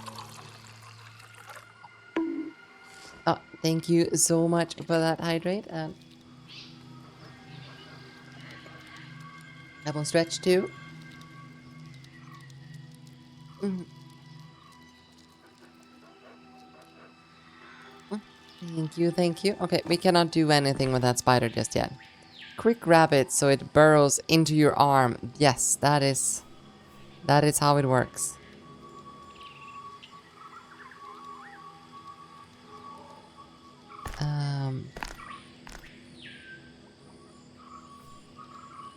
Oh, thank you so much for that hydrate. And double stretch too. Thank you, thank you. Okay, we cannot do anything with that spider just yet. Quick grab it so it burrows into your arm. Yes, that is how it works.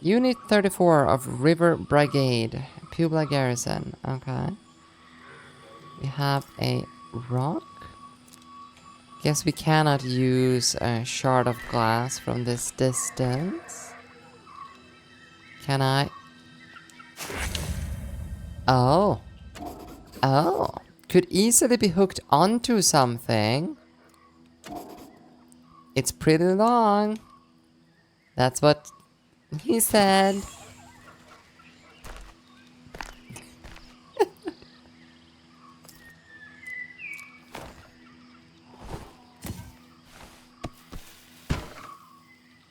Unit 34 of River Brigade, Puebla Garrison. Okay. We have a rock. Guess we cannot use a shard of glass from this distance. Can I? Oh. Oh. Could easily be hooked onto something. It's pretty long. That's what he said.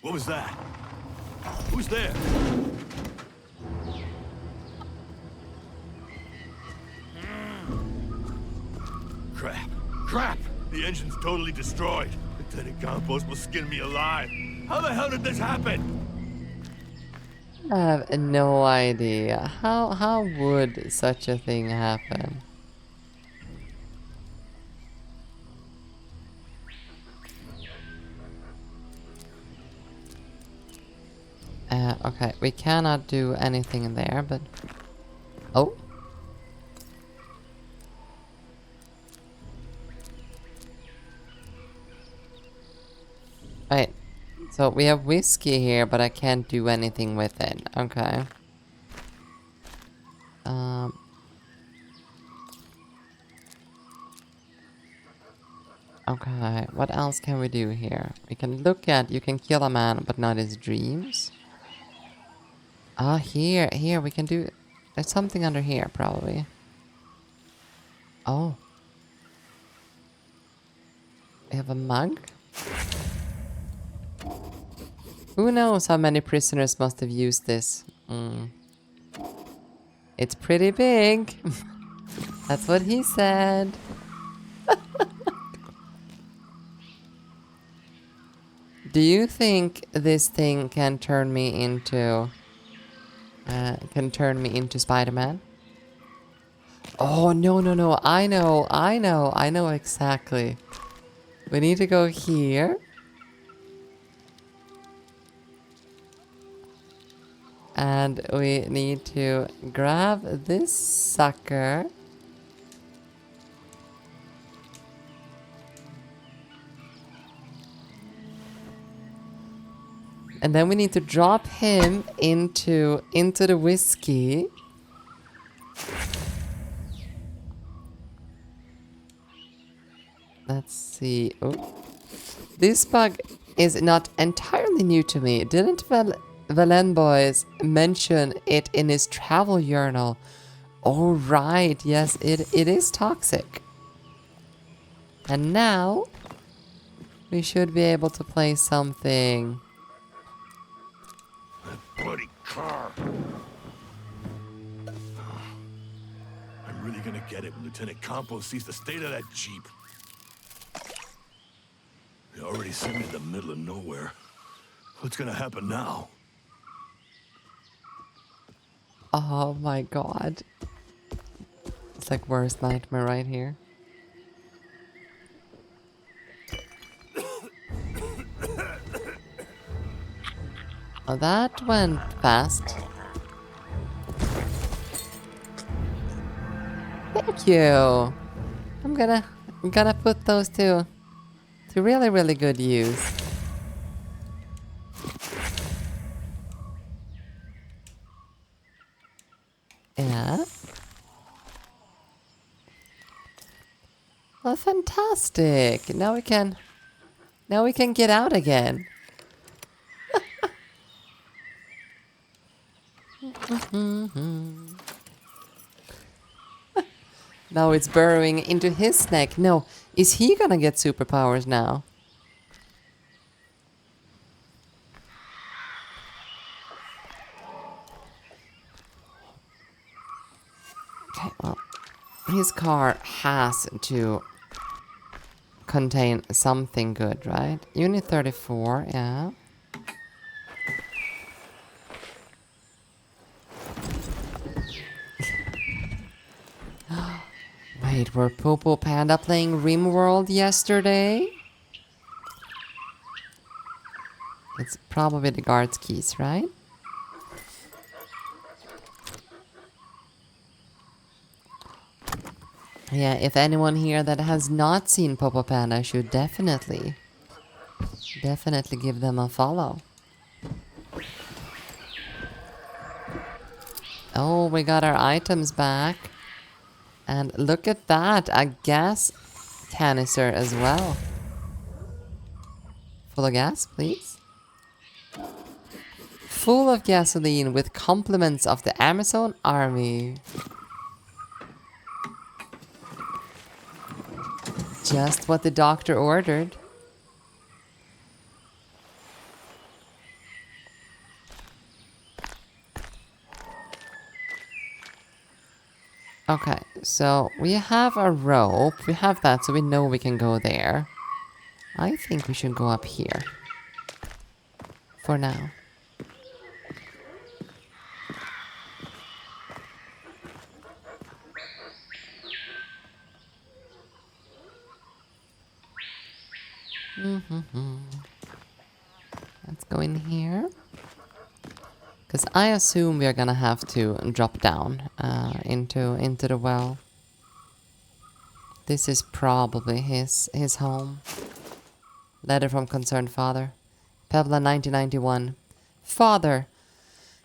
What was that? Who's there? Crap. Crap! The engine's totally destroyed. Lieutenant Campos will skin me alive. How the hell did this happen? I have no idea. How would such a thing happen? Okay, we cannot do anything in there, but... Oh! Right, so we have whiskey here, but I can't do anything with it. Okay. Okay, what else can we do here? We can look at, you can kill a man, but not his dreams. Ah, here, we can do... There's something under here, probably. Oh. We have a mug? Who knows how many prisoners must have used this? It's pretty big. That's what he said. Do you think this thing can turn me into... Spider-Man? Oh, no. I know exactly. We need to go here. And we need to grab this sucker. And then we need to drop him into the whiskey. Let's see. Oh. This bug is not entirely new to me. Didn't Valen Boys mention it in his travel journal? Oh right, yes, it is toxic. And now we should be able to play something. Bloody car. I'm really gonna get it when Lieutenant Campos sees the state of that Jeep. They already sent me to the middle of nowhere. What's gonna happen now? Oh my god. It's like worst nightmare right here. Oh, that went fast. Thank you. I'm gonna put those to really good use. Yeah. Well, fantastic. Now we can get out again. Now it's burrowing into his neck. No, is he gonna get superpowers now? Okay, well, his car has to contain something good, right? Unit 34, yeah. Wait, were Popo Panda playing RimWorld yesterday? It's probably the guard's keys, right? Yeah, if anyone here that has not seen Popo Panda should definitely give them a follow. Oh, we got our items back. And look at that, a gas canister as well. Full of gas, please. Full of gasoline with compliments of the Amerzone army. Just what the doctor ordered. Okay, so we have a rope. We have that, so we know we can go there. I think we should go up here. For now. Let's go in here. Because I assume we are gonna have to drop down into the well. This is probably his home. Letter from concerned father. Pevla 1991. Father,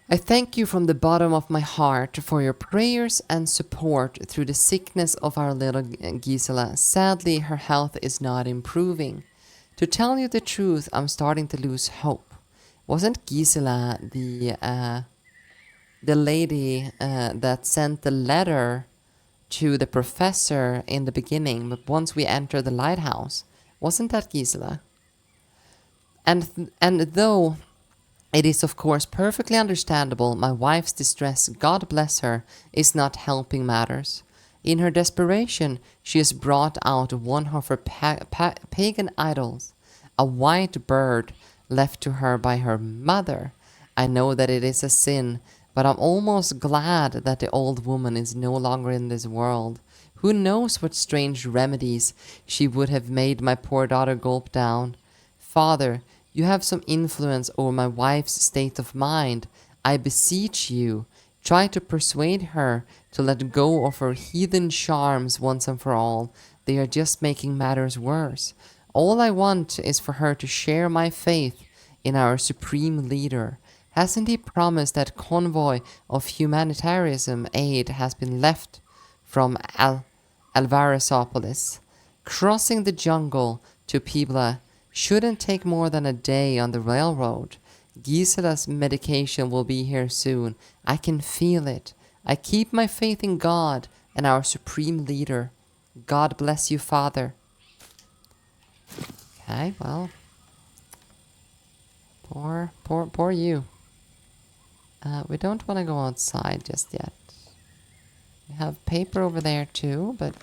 I thank you from the bottom of my heart for your prayers and support through the sickness of our little Gisela. Sadly, her health is not improving. To tell you the truth, I'm starting to lose hope. Wasn't Gisela the lady that sent the letter to the professor in the beginning, but once we enter the lighthouse? Wasn't that Gisela? And though it is of course perfectly understandable, my wife's distress, God bless her, is not helping matters. In her desperation, she has brought out one of her pagan idols, a white bird left to her by her mother. I know that it is a sin, but I'm almost glad that the old woman is no longer in this world. Who knows what strange remedies she would have made my poor daughter gulp down. Father, you have some influence over my wife's state of mind. I beseech you, try to persuade her to let go of her heathen charms once and for all. They are just making matters worse. All I want is for her to share my faith in our supreme leader. Hasn't he promised that convoy of humanitarian aid has been left from Alvarasopolis? Crossing the jungle to Pibla shouldn't take more than a day on the railroad. Gisela's medication will be here soon. I can feel it. I keep my faith in God and our supreme leader. God bless you, Father. Okay, well. Poor you. We don't want to go outside just yet. We have paper over there too, but...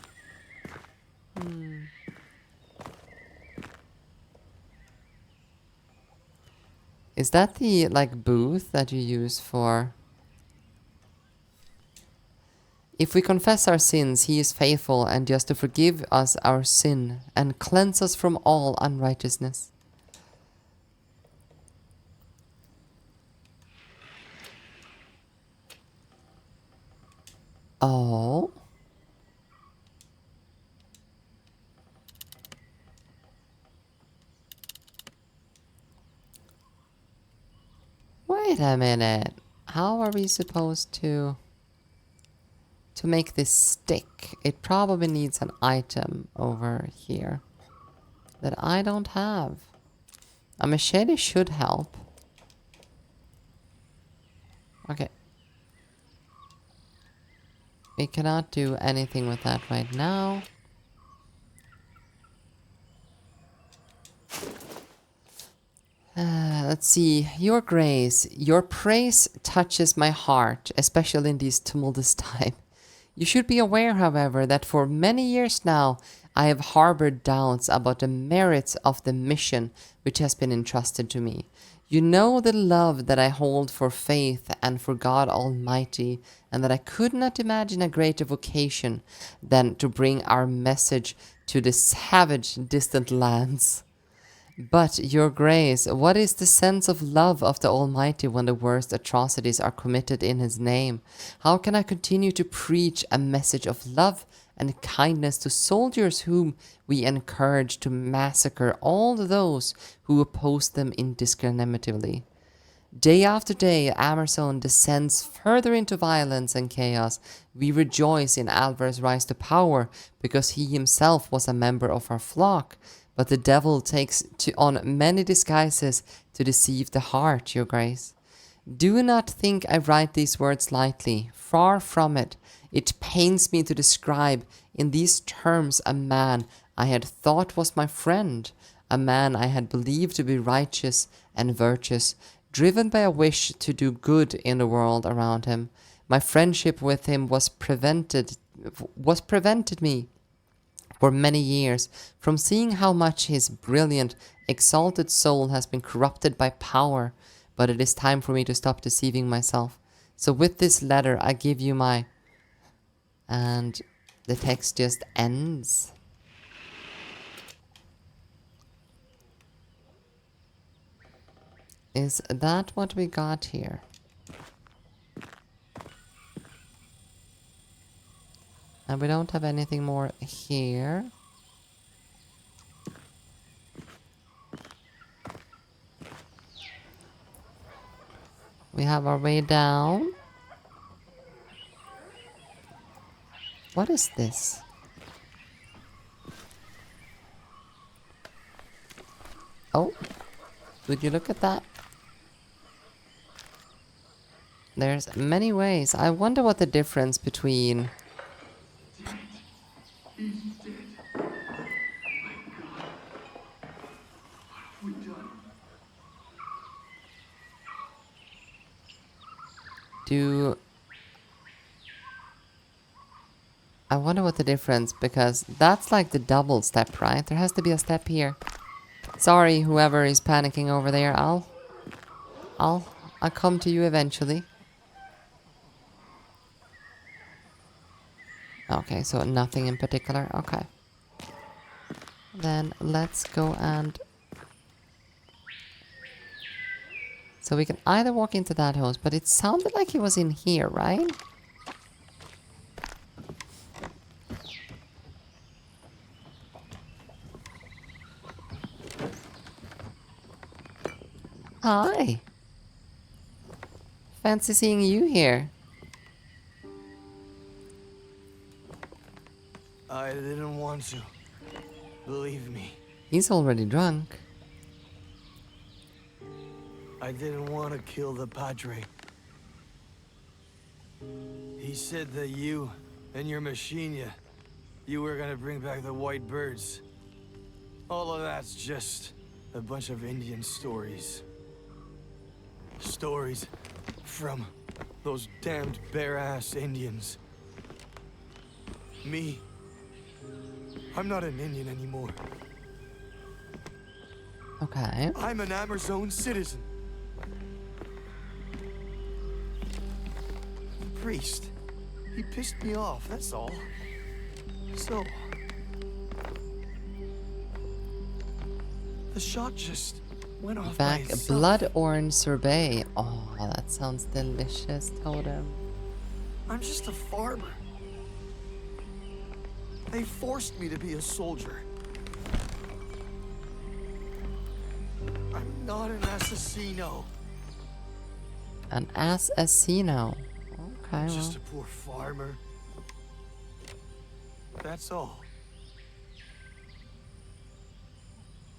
Is that the, like, booth that you use for... If we confess our sins, he is faithful and just to forgive us our sin and cleanse us from all unrighteousness. Oh. Wait a minute. How are we supposed to make this stick? It probably needs an item over here that I don't have. A machete should help. Okay. We cannot do anything with that right now. Let's see. Your grace, your praise touches my heart, especially in these tumultuous times. You should be aware, however, that for many years now, I have harbored doubts about the merits of the mission which has been entrusted to me. You know the love that I hold for faith and for God Almighty, and that I could not imagine a greater vocation than to bring our message to the savage distant lands. But, your grace, what is the sense of love of the Almighty when the worst atrocities are committed in His name? How can I continue to preach a message of love and kindness to soldiers whom we encourage to massacre all those who oppose them indiscriminately. Day after day, Amerzone descends further into violence and chaos. We rejoice in Alvar's rise to power because he himself was a member of our flock. But the devil takes on many disguises to deceive the heart, your grace. Do not think I write these words lightly. Far from it. It pains me to describe in these terms a man I had thought was my friend, a man I had believed to be righteous and virtuous, driven by a wish to do good in the world around him. My friendship with him was prevented me for many years from seeing how much his brilliant, exalted soul has been corrupted by power, but it is time for me to stop deceiving myself. So with this letter I give you my... And the text just ends. Is that what we got here? And we don't have anything more here. We have our way down. What is this? Oh, would you look at that? There's many ways. I wonder what the difference between... I wonder what the difference, because that's like the double step, right? There has to be a step here. Sorry, whoever is panicking over there. I'll come to you eventually. Okay, so nothing in particular. Okay. Then let's go and... So we can either walk into that house, but it sounded like he was in here, right? Hi. Fancy seeing you here. I didn't want to. Believe me. He's already drunk. I didn't want to kill the Padre. He said that you and your machine, you were gonna bring back the white birds. All of that's just a bunch of Indian stories. Stories from those damned bare-ass Indians. Me, I'm not an Indian anymore. Okay. I'm an Amerzone citizen. The priest, he pissed me off, that's all. So... the shot just went off by Back itself. blood orange sorbet. Oh, that sounds delicious, Totem. I'm just a farmer. They forced me to be a soldier. I'm not an assassino. An assassino. Okay, I'm well. just a poor farmer. That's all.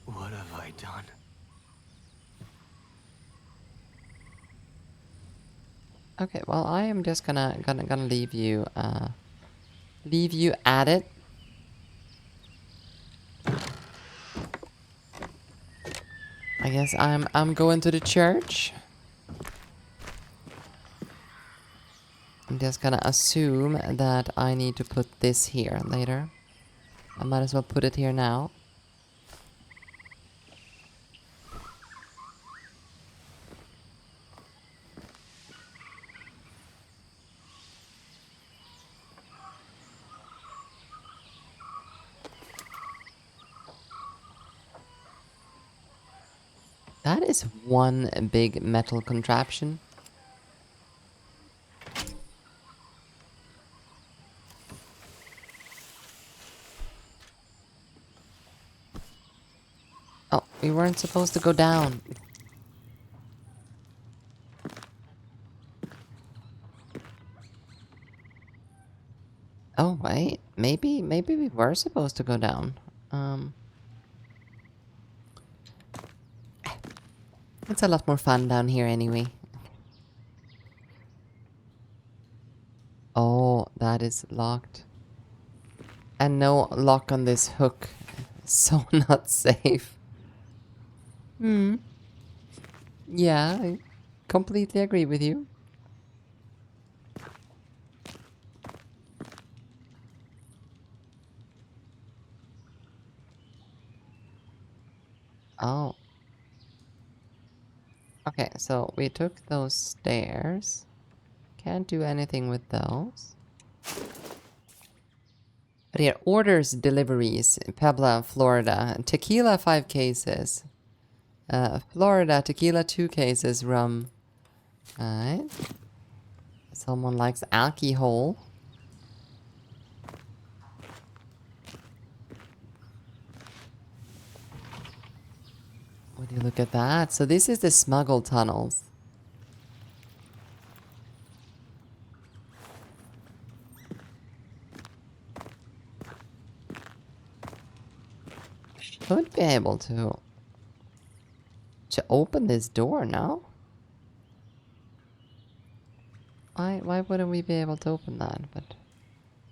What have I done? Okay, well, I am just gonna leave you at it. I guess I'm going to the church. I'm just gonna assume that I need to put this here later. I might as well put it here now. That is one big metal contraption. We weren't supposed to go down. Oh, wait. Maybe we were supposed to go down. It's a lot more fun down here anyway. Oh, that is locked. And no lock on this hook. So not safe. Yeah, I completely agree with you. Oh. Okay, so we took those stairs. Can't do anything with those. But here, orders, deliveries, Puebla, Florida. Tequila, 5 cases. Florida, tequila, 2 cases. Rum. Alright. Someone likes alcohol. Would you look at that? So this is the smuggle tunnels. Should be able to open this door now. Why wouldn't we be able to open that? But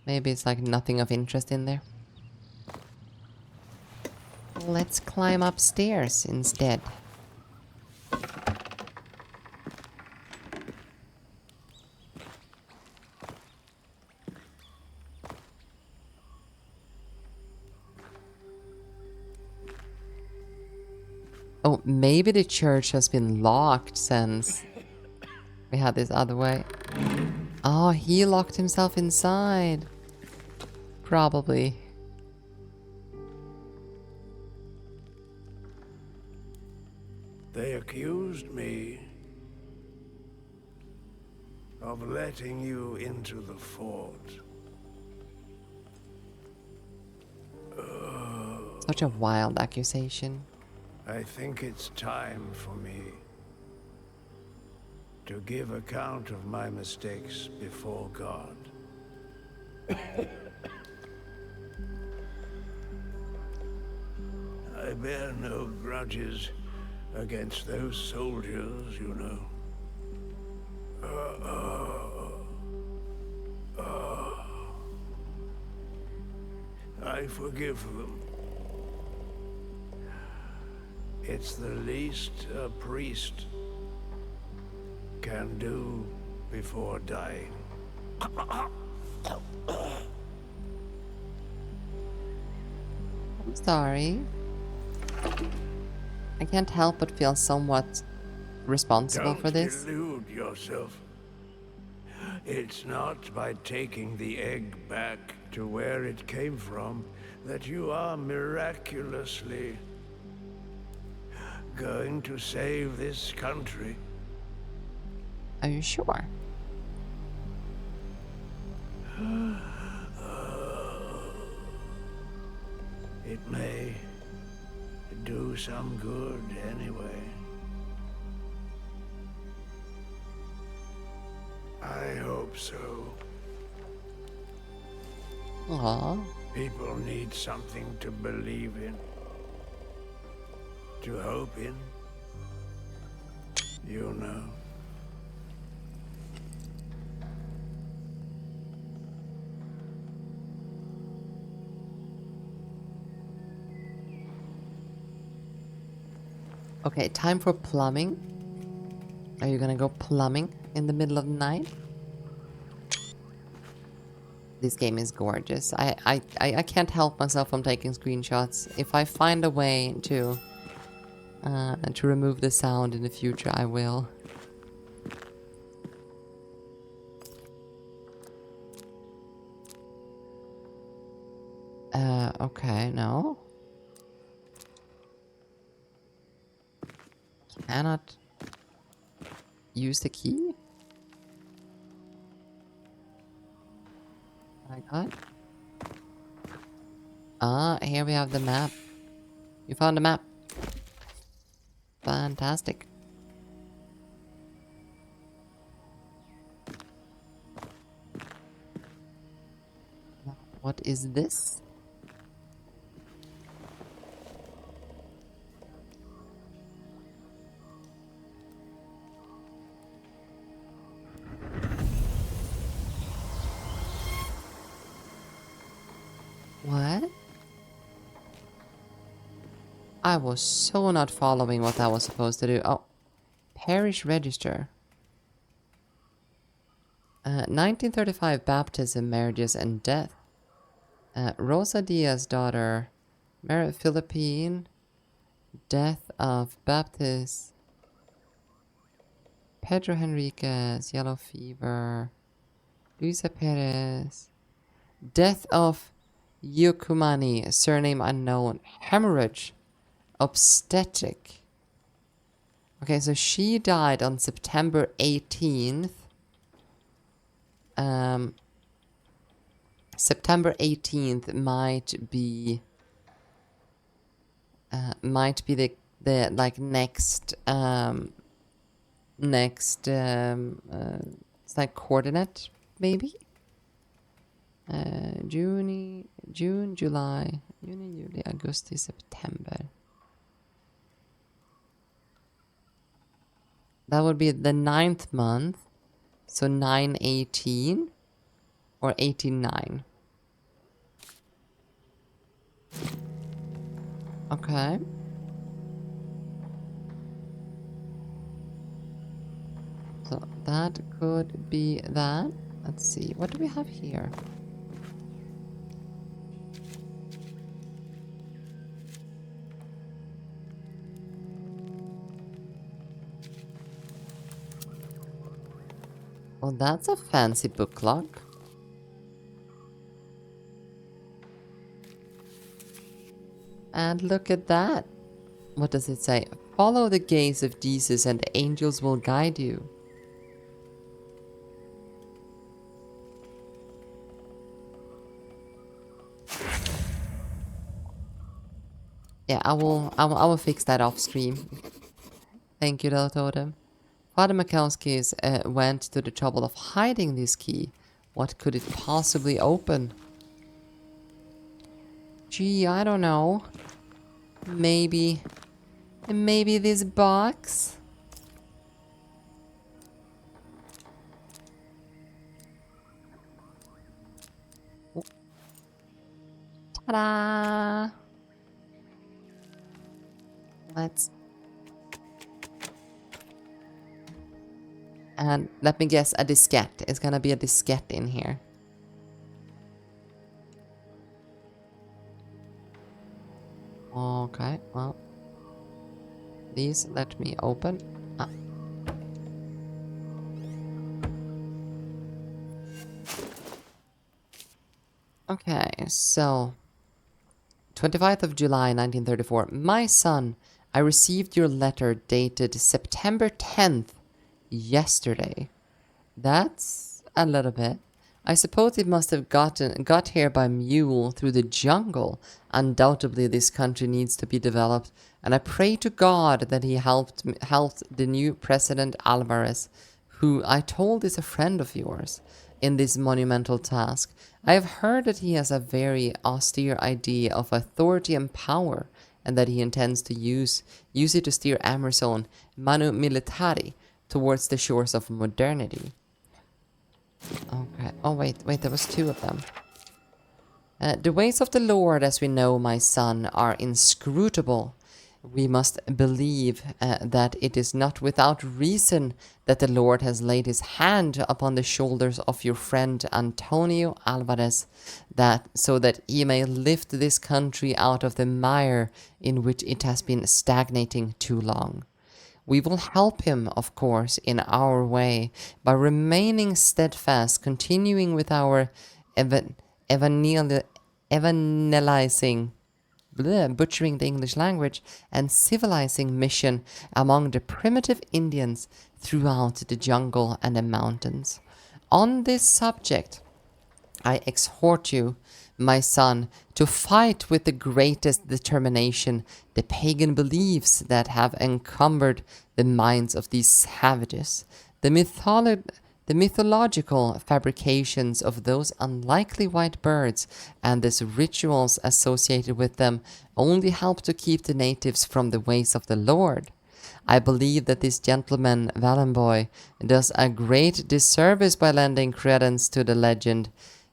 maybe it's like nothing of interest in there. Let's climb upstairs instead. Oh, maybe the church has been locked since we had this other way. Oh, he locked himself inside. Probably. They accused me of letting you into the fort. Such a wild accusation. I think it's time for me to give account of my mistakes before God. I bear no grudges against those soldiers, you know. I forgive them. It's the least a priest can do before dying. I'm sorry. I can't help but feel somewhat responsible for this. Don't delude yourself. It's not by taking the egg back to where it came from that you are miraculously going to save this country. Are you sure? It may do some good anyway. I hope so. Aw. People need something to believe in, to hope in. You know. Okay, time for plumbing. Are you gonna go plumbing in the middle of the night? This game is gorgeous. I can't help myself from taking screenshots. If I find a way to remove the sound in the future, I will. Okay, no. Cannot use the key? My god. Ah, here we have the map. You found the map. Fantastic. Now, what is this? What? I was so not following what I was supposed to do. Oh, parish register. 1935 baptism, marriages, and death. Rosa Diaz, daughter, Mary Philippine, death of Baptist. Pedro Henriquez, yellow fever. Luisa Perez, death of Yukumani, surname unknown. Hemorrhage, obstetric. Okay, so she died on September 18th. September 18th might be the like next it's like coordinate maybe. June, July, Juli, Augusti, September. That would be the 9th month. So 9/18 or 18/9. Okay. So that could be that. Let's see. What do we have here? Well, that's a fancy book lock. And look at that. What does it say? Follow the gaze of Jesus and the angels will guide you. Yeah, I will fix that off stream. Thank you, Deltotem. Father Mikowski's went to the trouble of hiding this key. What could it possibly open? Gee, I don't know. Maybe this box? Oh. Ta-da! Let's... And let me guess, a diskette. It's gonna be a diskette in here. Okay, well. Please let me open. Ah. Okay, so 25th of July 1934. My son, I received your letter dated September 10th, yesterday. That's a little bit. I suppose it must have got here by mule through the jungle. Undoubtedly this country needs to be developed, and I pray to God that he helped the new President Alvarez, who I told is a friend of yours, in this monumental task. I have heard that he has a very austere idea of authority and power, and that he intends to use it to steer Amerzone manu militari towards the shores of modernity. Okay. Oh, wait, there was two of them. The ways of the Lord, as we know, my son, are inscrutable. We must believe that it is not without reason that the Lord has laid his hand upon the shoulders of your friend Antonio Alvarez, so that he may lift this country out of the mire in which it has been stagnating too long. We will help him, of course, in our way, by remaining steadfast, continuing with our evangelizing, butchering the English language, and civilizing mission among the primitive Indians throughout the jungle and the mountains. On this subject, I exhort you, my son, to fight with the greatest determination the pagan beliefs that have encumbered the minds of these savages. The mythological fabrications of those unlikely white birds and the rituals associated with them only help to keep the natives from the ways of the Lord. I believe that this gentleman, Valenboy, does a great disservice by lending credence to the legend.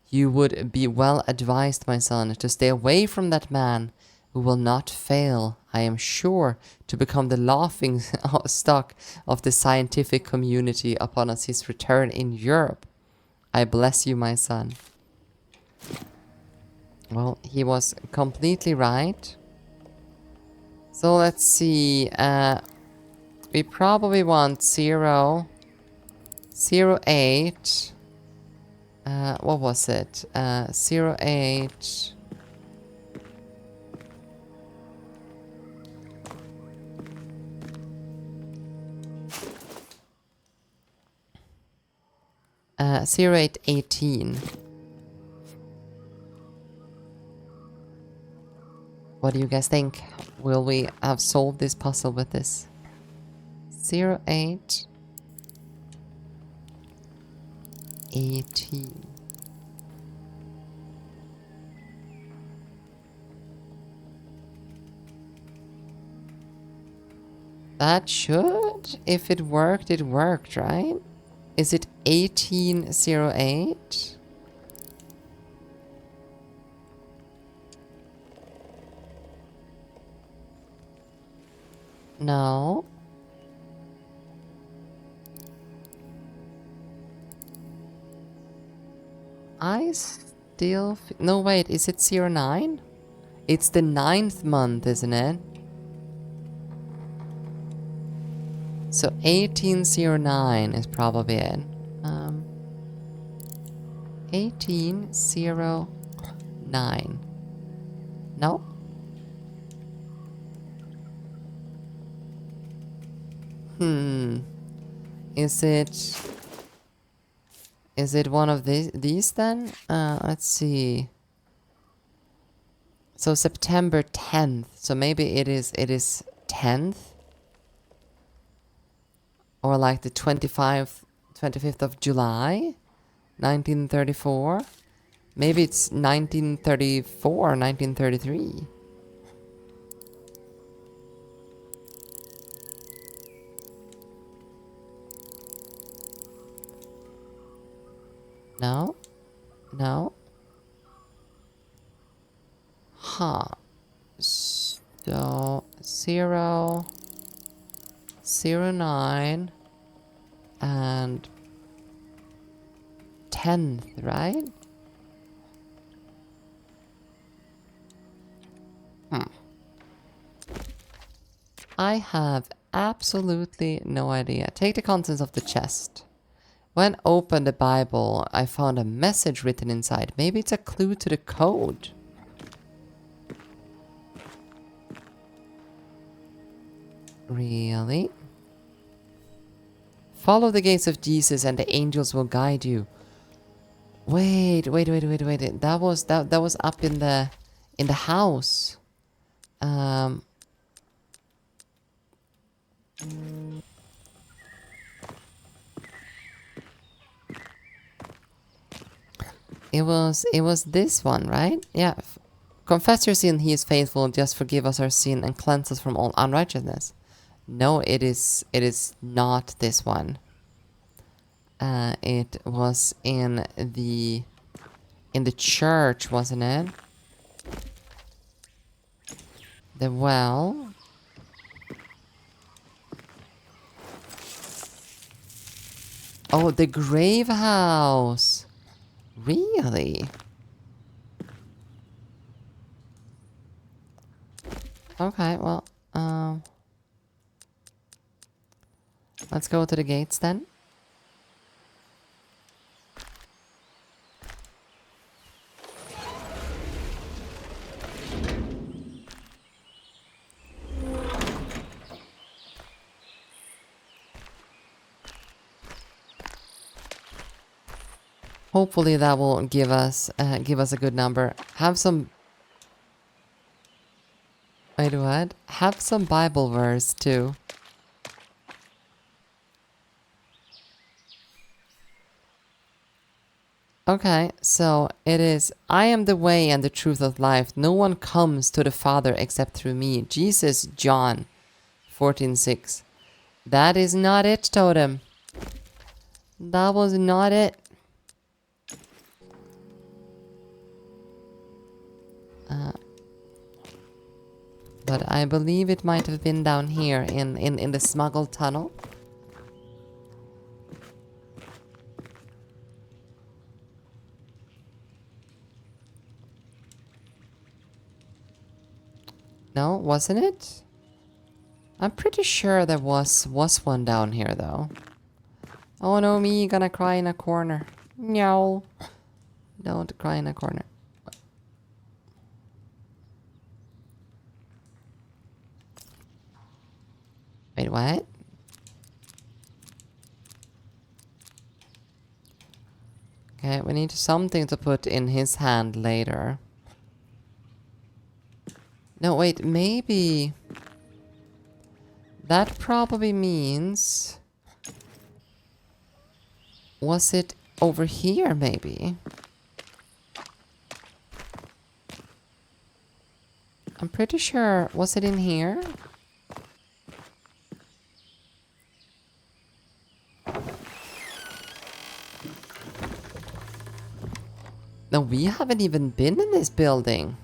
You would be well advised, my son, to stay away from that man, who will not fail, I am sure, to become the laughing stock of the scientific community upon his return in Europe. I bless you, my son. Well, he was completely right. So let's see. We probably want 0, 08. What was it? 08. 0818. What do you guys think? Will we have solved this puzzle with this? 0818. That should, if it worked, right? Is it 1808? No. I still... No, wait, is it 09? It's the 9th month, isn't it? So 1809 is probably it. 1809. No? Is it one of these then? Let's see. So September 10th. So maybe it is 10th? Or like the 25th of July, 1934. Maybe it's 1934, 1933. No? No? Huh. So, 09 and 10th, right? I have absolutely no idea. Take the contents of the chest. When opened the Bible, I found a message written inside. Maybe it's a clue to the code. Really? Follow the gates of Jesus and the angels will guide you. Wait. That was up in the house. It was this one, right? Yeah. Confess your sin, he is faithful, just forgive us our sin and cleanse us from all unrighteousness. No, it is not this one. It was in the church, wasn't it? The well. Oh, the grave house. Really? Okay, well, let's go to the gates then. Hopefully that will give us a good number. Have some... Wait, what? Have some Bible verse too. Okay, so it is, I am the way and the truth of life. No one comes to the Father except through me. Jesus, John 14:6. That is not it, Totem. That was not it. But I believe it might have been down here in the smuggled tunnel. No, wasn't it? I'm pretty sure there was one down here though. Oh no, me gonna cry in a corner. No. Don't cry in a corner. Wait, what? Okay, we need something to put in his hand later. No, wait, maybe... That probably means... Was it over here, maybe? I'm pretty sure... Was it in here? No, we haven't even been in this building.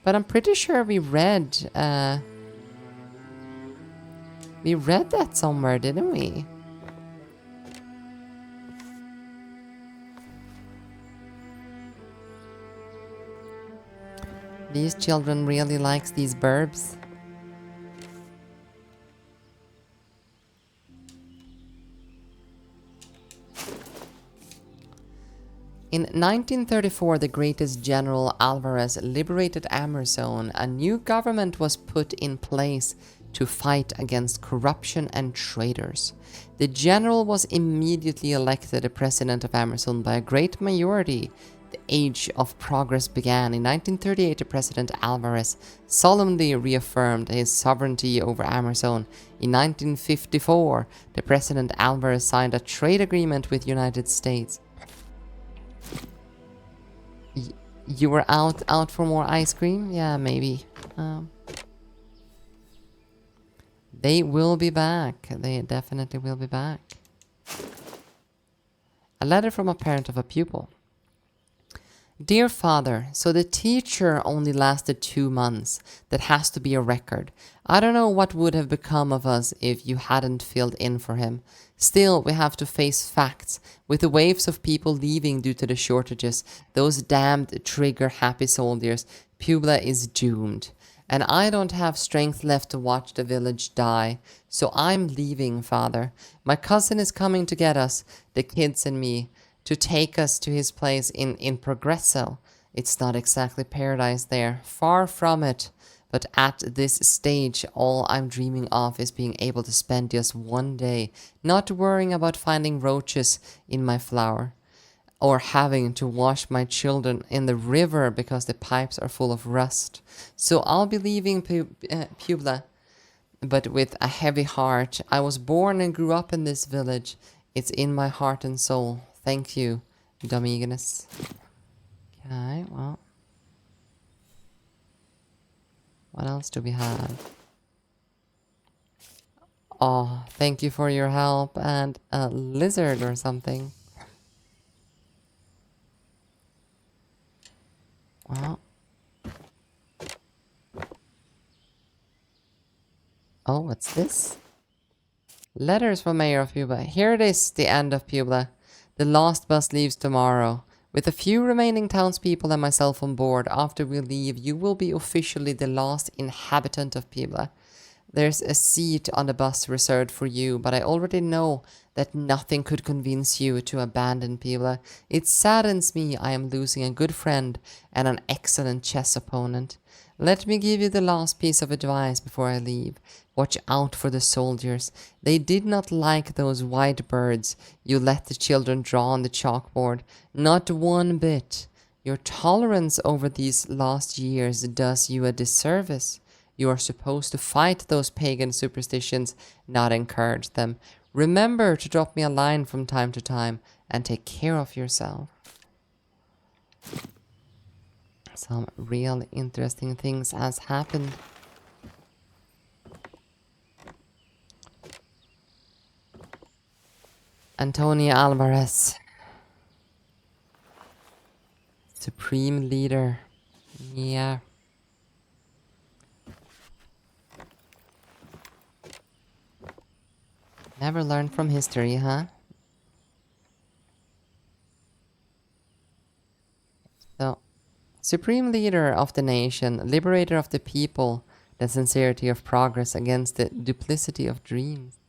But I'm pretty sure we read that somewhere, didn't we? These children really likes these burbs. In 1934, the greatest General Alvarez liberated Amerzone. A new government was put in place to fight against corruption and traitors. The general was immediately elected the president of Amerzone by a great majority. The age of progress began. In 1938, the President Alvarez solemnly reaffirmed his sovereignty over Amerzone. In 1954, the President Alvarez signed a trade agreement with the United States. You were out for more ice cream? Yeah, maybe. They will be back. They definitely will be back. A letter from a parent of a pupil. Dear Father, so the teacher only lasted 2 months. That has to be a record. I don't know what would have become of us if you hadn't filled in for him. Still, we have to face facts. With the waves of people leaving due to the shortages, those damned trigger-happy soldiers, Puebla is doomed. And I don't have strength left to watch the village die. So I'm leaving, Father. My cousin is coming to get us, the kids and me, to take us to his place in Progresso. It's not exactly paradise there, far from it. But at this stage, all I'm dreaming of is being able to spend just one day, not worrying about finding roaches in my flour, or having to wash my children in the river because the pipes are full of rust. So I'll be leaving Puebla, but with a heavy heart. I was born and grew up in this village. It's in my heart and soul. Thank you, Domiganus. Okay, well. What else do we have? Oh, thank you for your help, and a lizard or something. Well. Oh, what's this? Letters from Mayor of Puebla. Here it is, the end of Puebla. The last bus leaves tomorrow. With a few remaining townspeople and myself on board, after we leave, you will be officially the last inhabitant of Puebla. There's a seat on the bus reserved for you, but I already know that nothing could convince you to abandon Pila. It saddens me I am losing a good friend and an excellent chess opponent. Let me give you the last piece of advice before I leave. Watch out for the soldiers. They did not like those white birds you let the children draw on the chalkboard. Not one bit. Your tolerance over these last years does you a disservice. You are supposed to fight those pagan superstitions, not encourage them. Remember to drop me a line from time to time and take care of yourself. Some real interesting things has happened. Antonio Alvarez. Supreme leader. Yeah. Never learned from history, huh? So, supreme leader of the nation, liberator of the people, the sincerity of progress against the duplicity of dreams.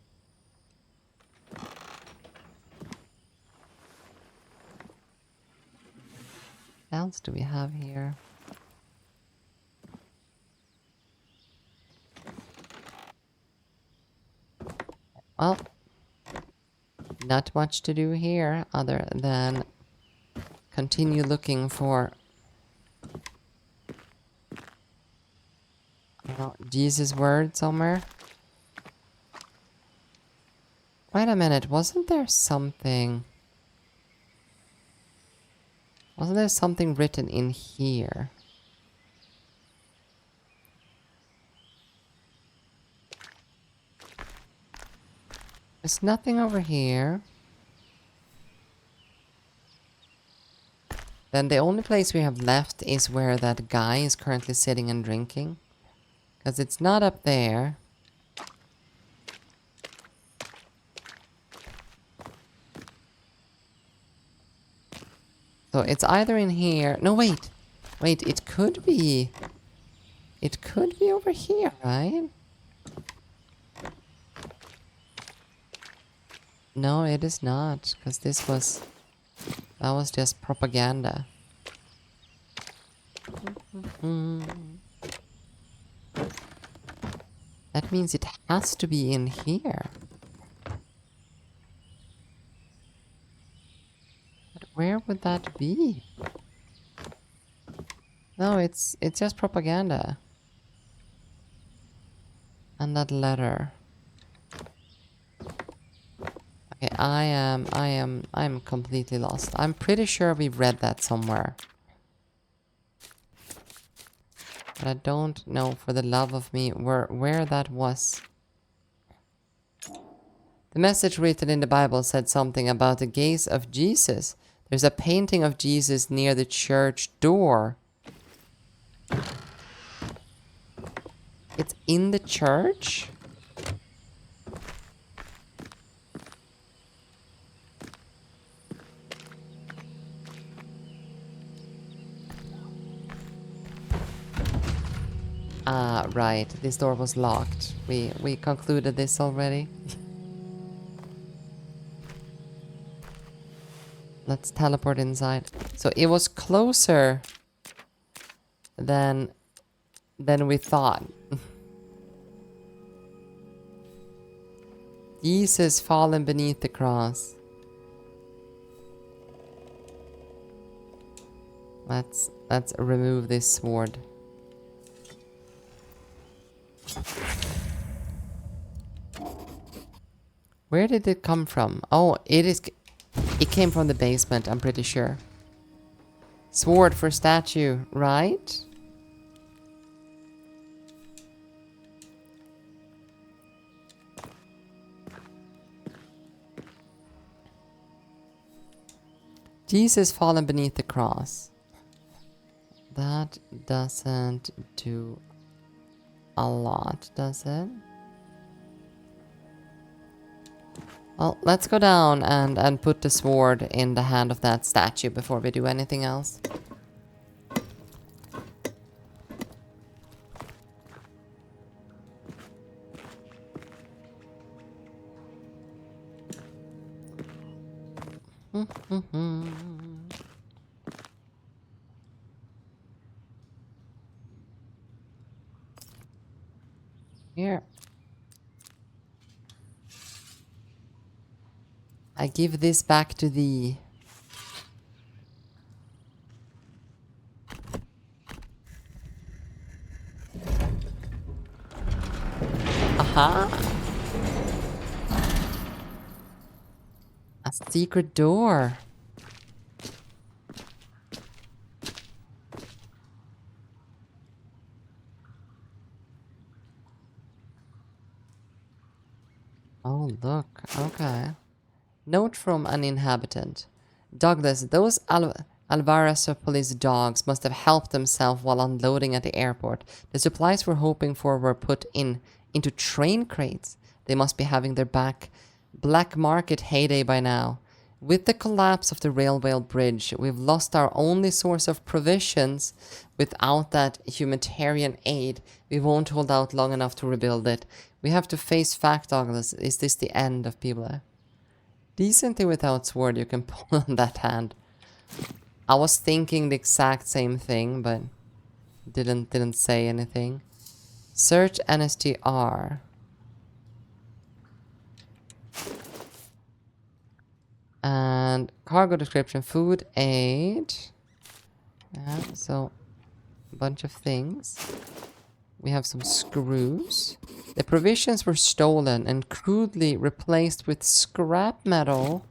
What else do we have here? Well, not much to do here other than continue looking for Jesus' word somewhere. Wait a minute, wasn't there something written in here? There's nothing over here. Then the only place we have left is where that guy is currently sitting and drinking. Because it's not up there. So it's either in here. No, wait. Wait, it could be. It could be over here, right? No, it is not. Because that was just propaganda. That means it has to be in here. But where would that be? No, it's just propaganda. And that letter. Okay, I'm completely lost. I'm pretty sure we've read that somewhere. But I don't know for the love of me where that was. The message written in the Bible said something about the gaze of Jesus. There's a painting of Jesus near the church door. It's in the church? Ah, right. This door was locked. We concluded this already. Let's teleport inside. So it was closer than we thought. Jesus fallen beneath the cross. Let's remove this sword. Where did it come from? Oh, it came from the basement, I'm pretty sure. Sword for statue, right? Jesus fallen beneath the cross. That doesn't do a lot, does it? Well, let's go down and put the sword in the hand of that statue before we do anything else. Here. I give this back to thee. Aha! A secret door. Oh, look. Okay. Note from an inhabitant. Douglas, those Alvarasopolis dogs must have helped themselves while unloading at the airport. The supplies we're hoping for were put into train crates. They must be having their black market heyday by now. With the collapse of the railway bridge, we've lost our only source of provisions. Without that humanitarian aid, we won't hold out long enough to rebuild it. We have to face fact, Douglas. Is this the end of people? Decently without sword, you can pull on that hand. I was thinking the exact same thing, but didn't say anything. Search NSTR. And cargo description, food, aid. Yeah, so a bunch of things. We have some screws. The provisions were stolen and crudely replaced with scrap metal,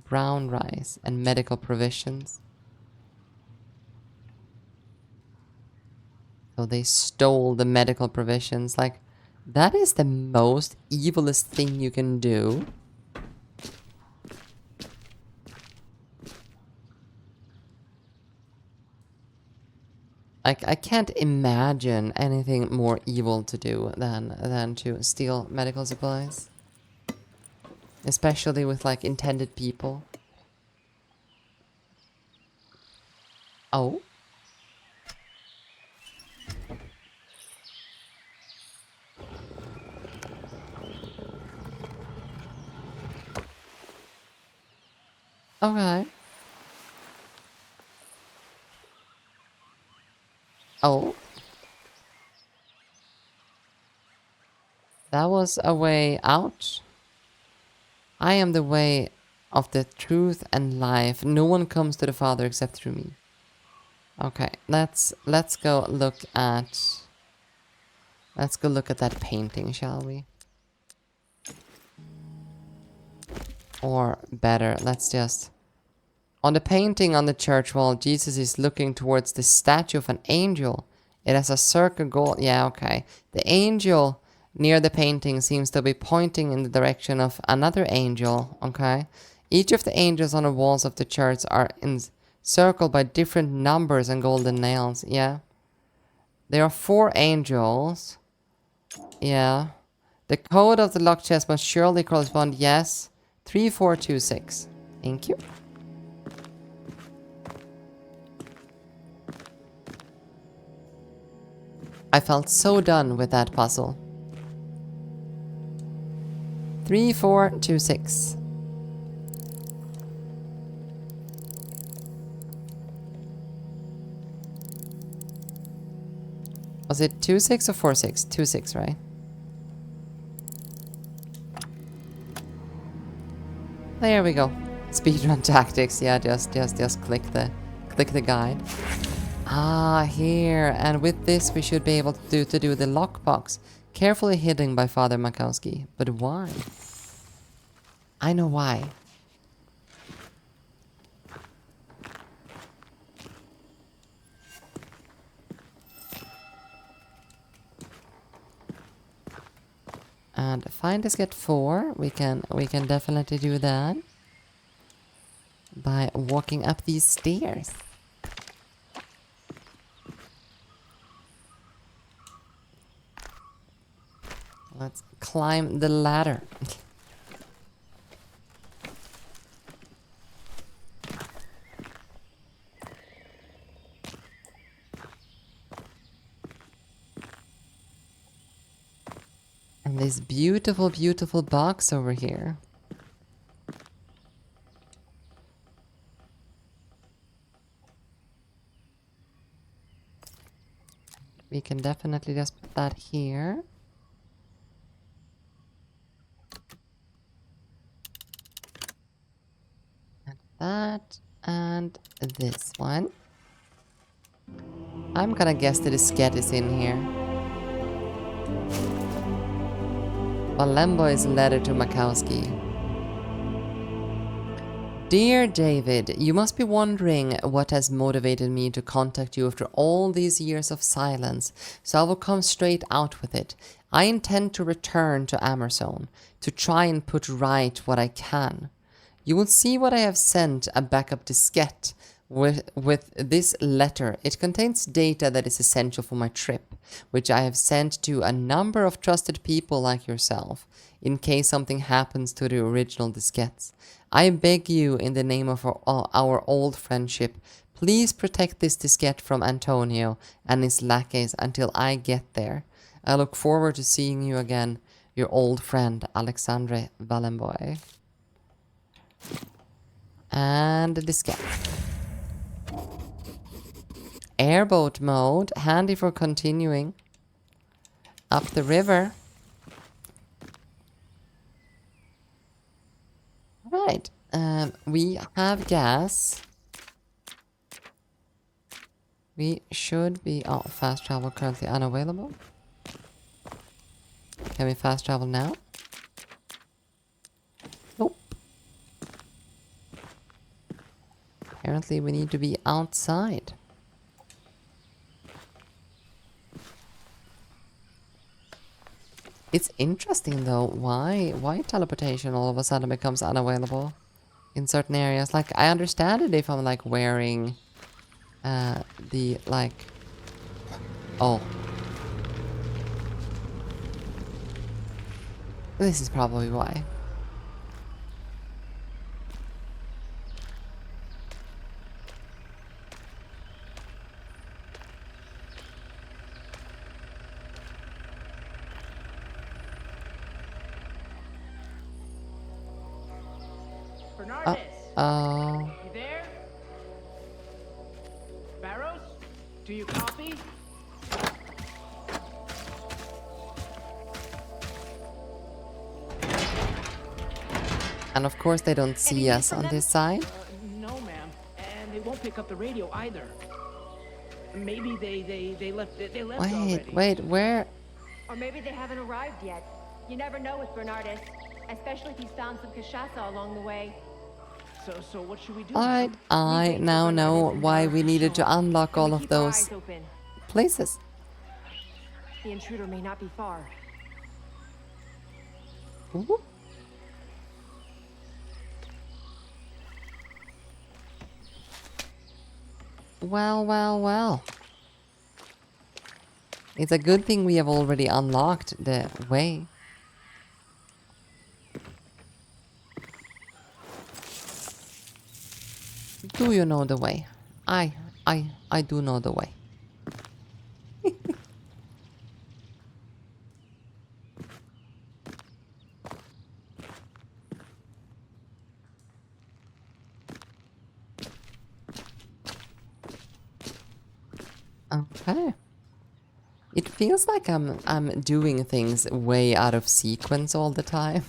brown rice, and medical provisions. So they stole the medical provisions. Like, that is the most evilest thing you can do. I can't imagine anything more evil to do than to steal medical supplies. Especially with, like, intended people. Oh. Okay. Oh. That was a way out. I am the way of the truth and life. No one comes to the Father except through me. Okay, let's go look at that painting, shall we? Or better, let's just... On the painting on the church wall, Jesus is looking towards the statue of an angel. It has a circle goal. Yeah, okay. The angel near the painting seems to be pointing in the direction of another angel, okay? Each of the angels on the walls of the church are encircled by different numbers and golden nails, yeah? There are 4 angels. Yeah. The code of the locked chest must surely correspond, yes. 3426. Thank you. I felt so done with that puzzle. 3426. Was it 26 or 46? 26, right? There we go. Speedrun tactics. Yeah, just click the guide. Ah, here. And with this, we should be able to do the lockbox. Carefully hidden by Father Makowski. But why? I know why. And find us get 4. We can definitely do that by walking up these stairs. Let's climb the ladder. And this beautiful, beautiful box over here. We can definitely just put that here. And that. And this one. I'm gonna guess the diskette is in here. Valemboy's letter to Makowski. Dear David, you must be wondering what has motivated me to contact you after all these years of silence, so I will come straight out with it. I intend to return to Amerzone, to try and put right what I can. You will see what I have sent, a backup diskette. With this letter, it contains data that is essential for my trip, which I have sent to a number of trusted people like yourself, in case something happens to the original diskettes. I beg you, in the name of our old friendship, please protect this diskette from Antonio and his lackeys until I get there. I look forward to seeing you again, your old friend, Alexandre Valemboy. And the diskette. Airboat mode, handy for continuing up the river. Right, we have gas. We should be... Oh, fast travel currently unavailable. Can we fast travel now? Nope. Apparently we need to be outside. It's interesting though, why teleportation all of a sudden becomes unavailable in certain areas. Like, I understand it if I'm like wearing the like... Oh. This is probably why. Bernardus, Oh. you there? Barrows, do you copy? And of course they don't see us on this side. No, ma'am. And they won't pick up the radio either. Maybe they left already. Wait, where? Or maybe they haven't arrived yet. You never know with Bernardus, especially if he's found some cachaça along the way. So what should we do? Alright, I now know why we needed to unlock all of Keep our those eyes open. places. The intruder may not be far. Ooh. Well. It's a good thing we have already unlocked the way. Do you know the way? I do know the way. Okay. It feels like I'm doing things way out of sequence all the time.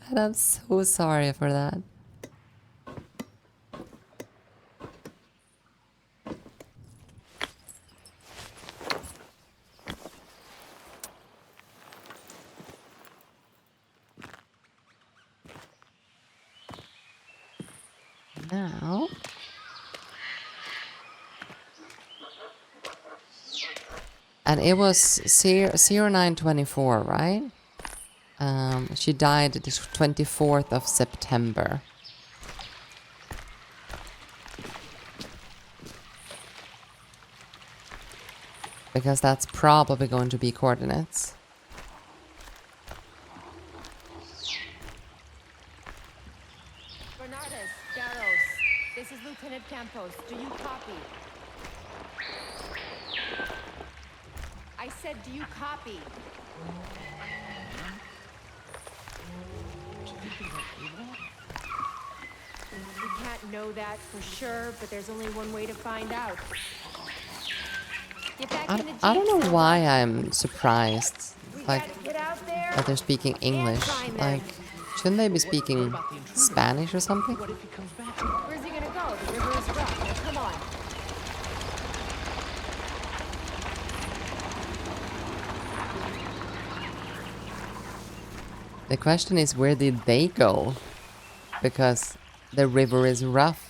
And I'm so sorry for that. Now... And it was 0924, right? She died the 24th of September. Because that's probably going to be coordinates. Bernardus, Barrows, this is Lieutenant Campos. Do you copy? I said, do you copy? We can't know that for sure, but there's only one way to find out. I don't know why I'm surprised. Like, Get out there. that they're speaking English. Like, shouldn't they be speaking Spanish or something? Where's he gonna go? The river is rough. Now, come on. The question is, where did they go? Because the river is rough.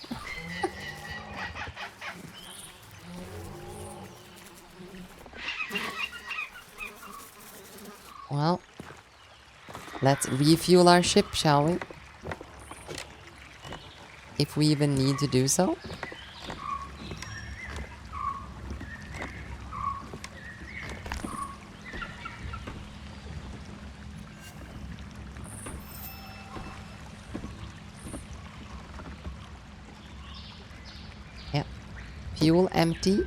Well, let's refuel our ship, shall we? If we even need to do so. Yeah. Fuel empty.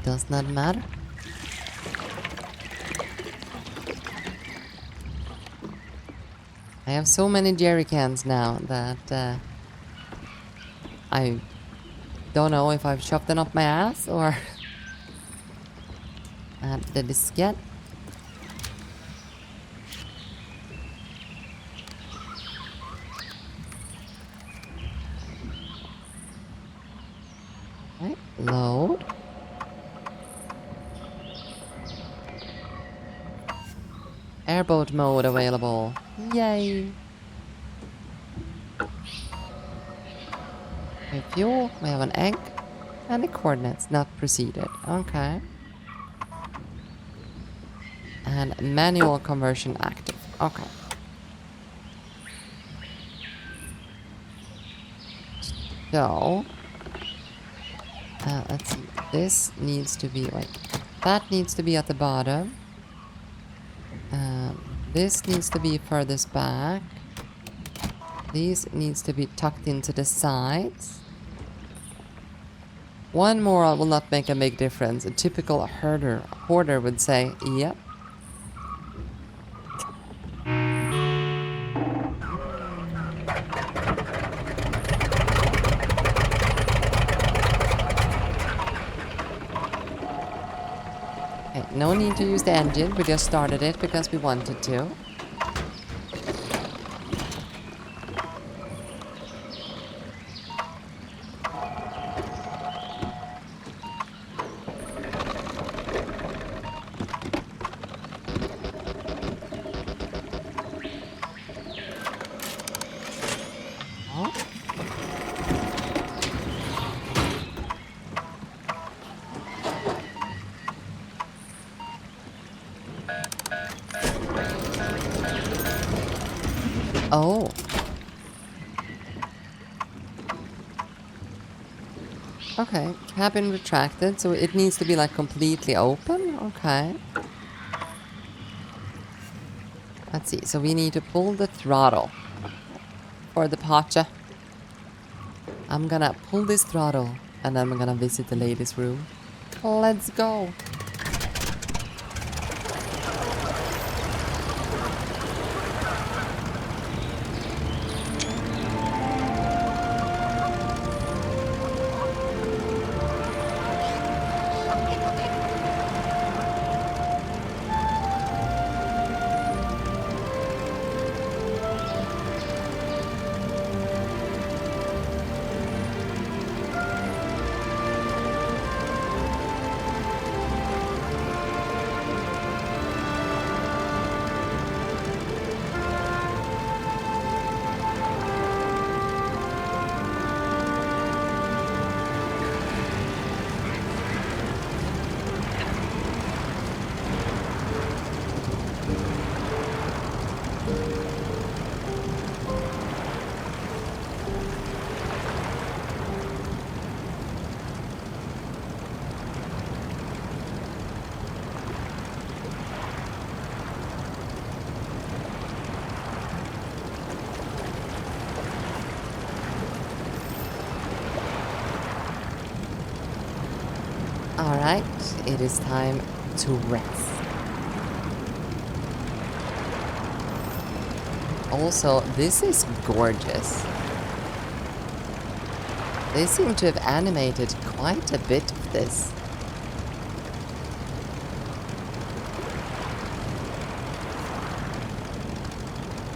Does not matter. I have so many jerry cans now that I don't know if I've shoved them up my ass or at the diskette. Right, load. Airboat mode available. Yay! Fuel, we have an egg, and the coordinates not proceeded. Okay. And manual conversion active. Okay. So, let's see. This needs to be like, that needs to be at the bottom. This needs to be furthest back. These needs to be tucked into the sides. One more will not make a big difference. A typical hoarder would say, yep. Okay, no need to use the engine. We just started it because we wanted to. Oh. Okay, cabin retracted, so it needs to be like completely open? Okay. Let's see, so we need to pull the throttle for the Pacha. I'm gonna pull this throttle and then I'm gonna visit the ladies' room. Let's go. Alright, it is time to rest. Also, this is gorgeous. They seem to have animated quite a bit of this.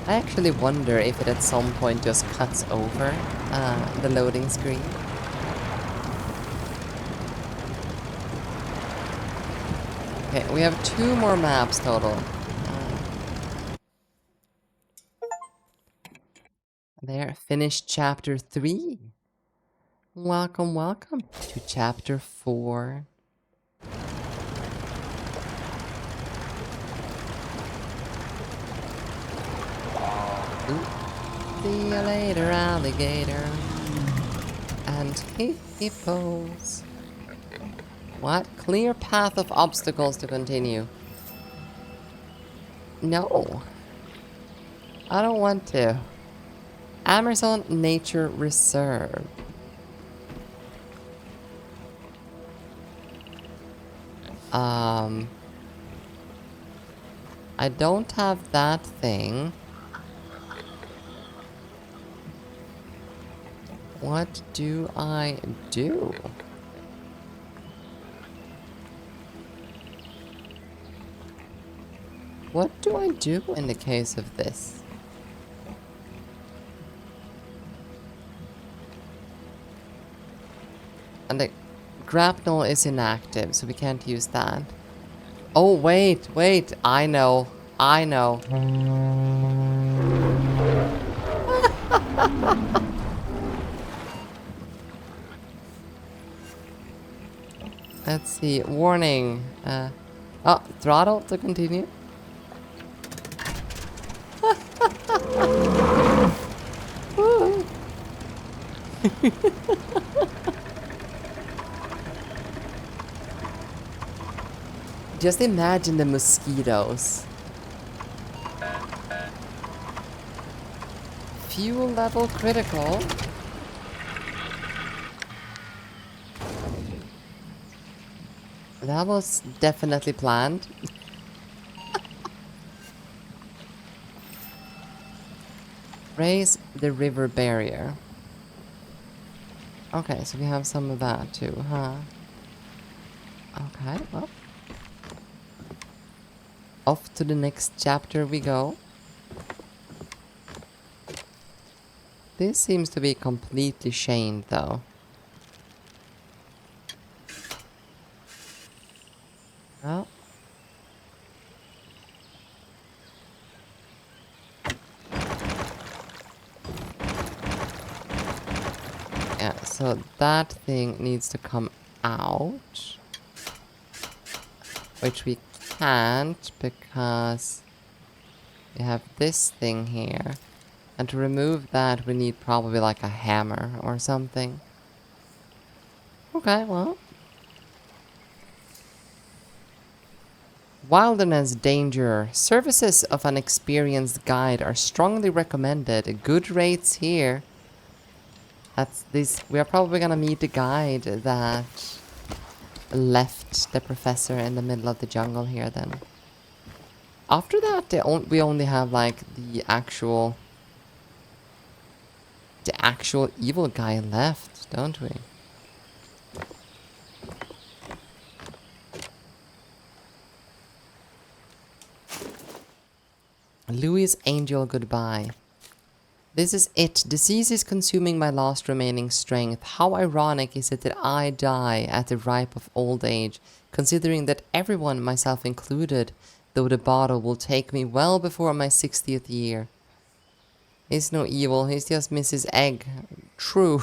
I actually wonder if it at some point just cuts over the loading screen. Okay, we have 2 more maps total. There, finished chapter 3. Welcome, welcome to chapter 4. Ooh. See you later, alligator. And hippos. What? Clear path of obstacles to continue. No. I don't want to. Amerzone Nature Reserve. I don't have that thing. What do I do? What do I do in the case of this? And the grapnel is inactive, so we can't use that. Oh, wait, I know. Let's see, warning. Oh, throttle to continue. Just imagine the mosquitoes. Fuel level critical. That was definitely planned. Raise the river barrier. Okay, so we have some of that too, huh? Okay, well. Off to the next chapter we go. This seems to be completely chained though. Well. Yeah, so that thing needs to come out. Which we can't because we have this thing here. And to remove that we need probably like a hammer or something. Okay, well. Wilderness danger. Services of an experienced guide are strongly recommended. Good rates here. That's this. We are probably gonna meet the guide that left the professor in the middle of the jungle here then. After that, we only have like the actual evil guy left, don't we? Louis Angel, goodbye. This is it. Disease is consuming my last remaining strength. How ironic is it that I die at the ripe of old age, considering that everyone, myself included, though the bottle will take me well before my 60th year. He's no evil, he's just Mrs. Egg. True.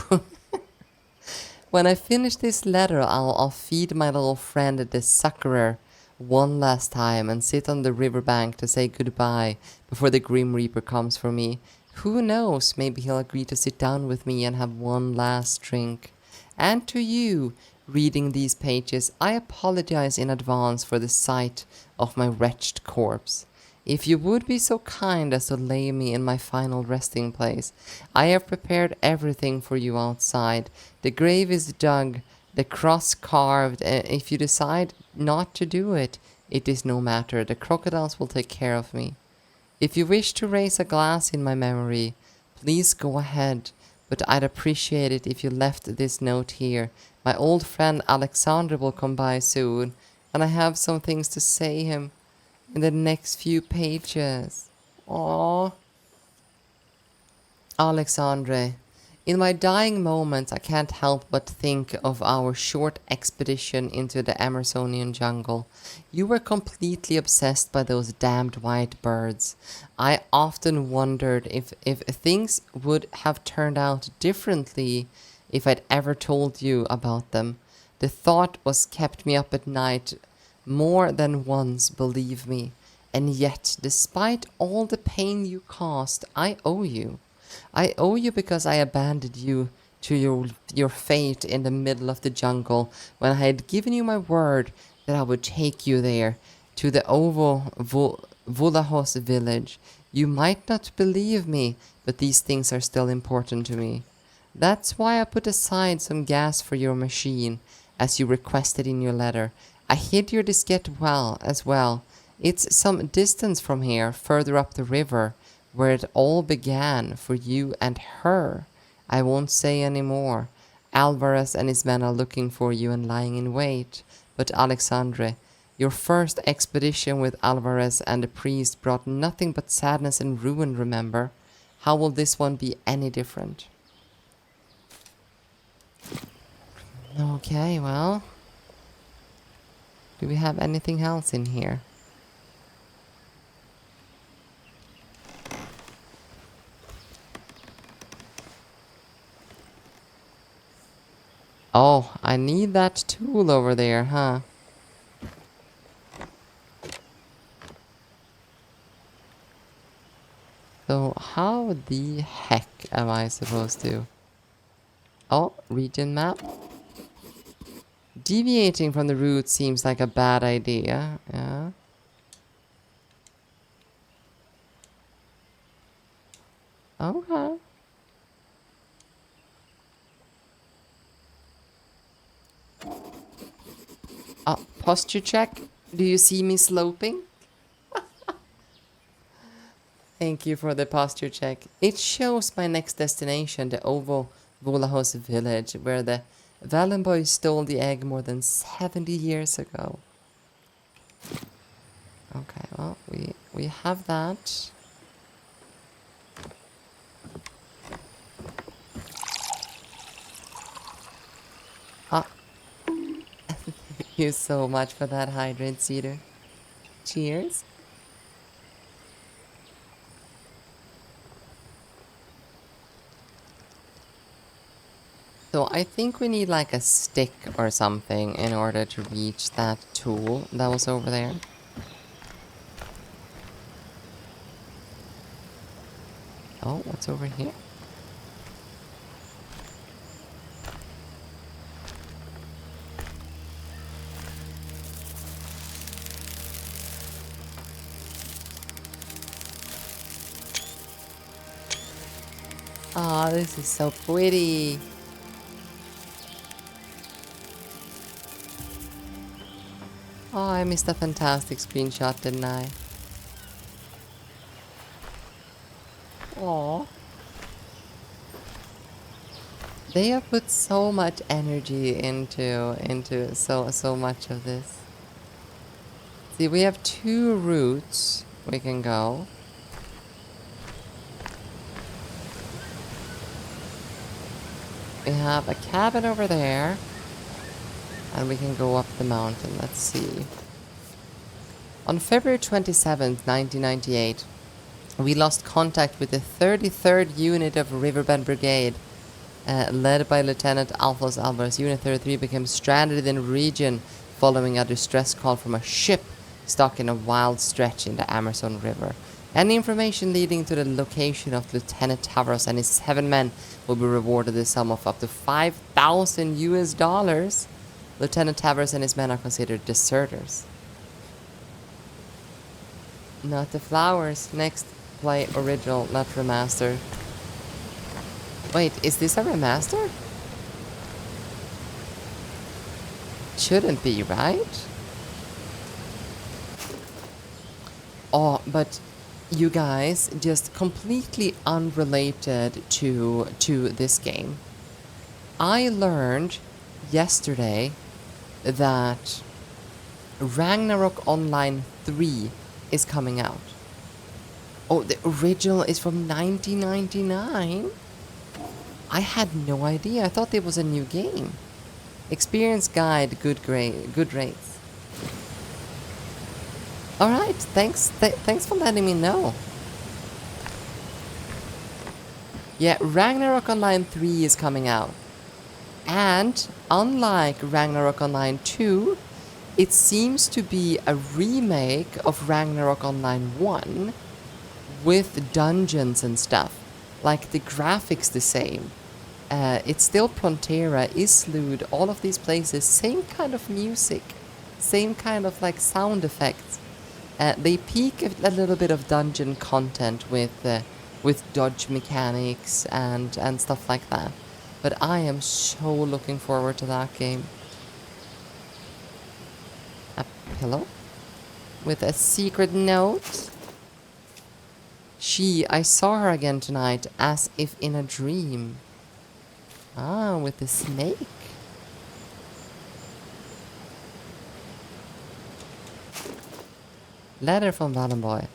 When I finish this letter, I'll feed my little friend the succorer one last time and sit on the riverbank to say goodbye before the Grim Reaper comes for me. Who knows, maybe he'll agree to sit down with me and have one last drink. And to you, reading these pages, I apologize in advance for the sight of my wretched corpse. If you would be so kind as to lay me in my final resting place, I have prepared everything for you outside. The grave is dug, the cross carved, and if you decide not to do it, it is no matter. The crocodiles will take care of me. If you wish to raise a glass in my memory, please go ahead, but I'd appreciate it if you left this note here. My old friend Alexander will come by soon, and I have some things to say him in the next few pages. Aww. Alexandre, in my dying moments, I can't help but think of our short expedition into the Amerzonian jungle. You were completely obsessed by those damned white birds. I often wondered if things would have turned out differently if I'd ever told you about them. The thought was kept me up at night more than once, believe me. And yet, despite all the pain you caused, I owe you. I owe you because I abandoned you to your fate in the middle of the jungle when I had given you my word that I would take you there to the Volahos village. You might not believe me, but these things are still important to me. That's why I put aside some gas for your machine, as you requested in your letter. I hid your diskette well as well. It's some distance from here, further up the river, where it all began for you and her. I won't say any more. Alvarez and his men are looking for you and lying in wait. But Alexandre, your first expedition with Alvarez and the priest brought nothing but sadness and ruin, remember? How will this one be any different? Okay, well. Do we have anything else in here? Oh, I need that tool over there, huh? So how the heck am I supposed to... Oh, region map. Deviating from the route seems like a bad idea, yeah. Okay. Posture check. Do you see me sloping? Thank you for the posture check. It shows my next destination, the Ovo Volahos village, where the Valen boys stole the egg more than 70 years ago. Okay, well, we have that. Thank you so much for that hydrant, Cedar. Cheers. So I think we need like a stick or something in order to reach that tool that was over there. Oh, what's over here? Oh, this is so pretty. Oh, I missed a fantastic screenshot, didn't I? Aww. They have put so much energy into so much of this. See, we have 2 routes we can go. We have a cabin over there. And we can go up the mountain. Let's see. On February 27th, 1998, we lost contact with the 33rd Unit of Riverbend Brigade, led by Lieutenant Alphonse Alvarez. Unit 33 became stranded in the region following a distress call from a ship stuck in a wild stretch in the Amerzone River. Any information leading to the location of Lieutenant Tavares and his 7 men will be rewarded the sum of up to $5,000. Lieutenant Tavares and his men are considered deserters. Not the flowers. Next, play original, not remastered. Wait, is this a remaster? Shouldn't be, right? Oh, but you guys, just completely unrelated to this game. I learned yesterday that Ragnarok Online 3 is coming out. Oh, the original is from 1999? I had no idea. I thought it was a new game. Experience guide, good rates. Alright, thanks for letting me know. Yeah, Ragnarok Online 3 is coming out. And unlike Ragnarok Online 2, it seems to be a remake of Ragnarok Online 1 with dungeons and stuff. Like the graphics the same. It's still Frontera, Islud, all of these places, same kind of music, same kind of like sound effects. They peak a little bit of dungeon content with dodge mechanics and stuff like that. But I am so looking forward to that game. A pillow with a secret note. I saw her again tonight as if in a dream. Ah, with the snake. Letter from Valenboy.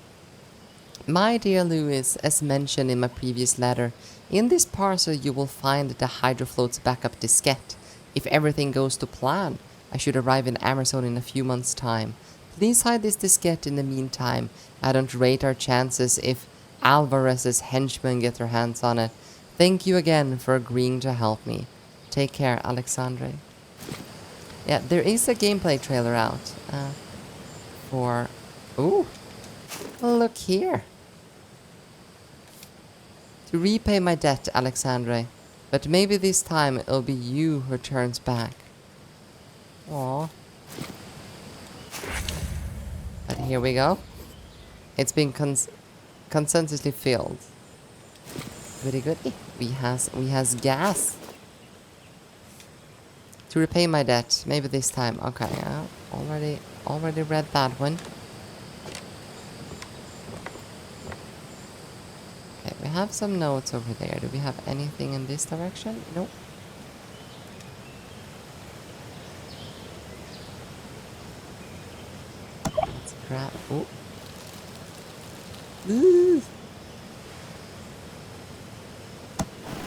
My dear Louis, as mentioned in my previous letter, in this parcel you will find the Hydrofloat's backup diskette. If everything goes to plan, I should arrive in Amerzone in a few months' time. Please hide this diskette in the meantime. I don't rate our chances if Alvarez's henchmen get their hands on it. Thank you again for agreeing to help me. Take care, Alexandre. Yeah, there is a gameplay trailer out for... Ooh, look here. To repay my debt, Alexandre. But maybe this time it'll be you who turns back. Aww. But here we go. It's been consensusly filled. Very good. We has gas. To repay my debt. Maybe this time. Okay, already read that one. Okay, we have some notes over there. Do we have anything in this direction? Nope. Let's grab... Oh. Ooh.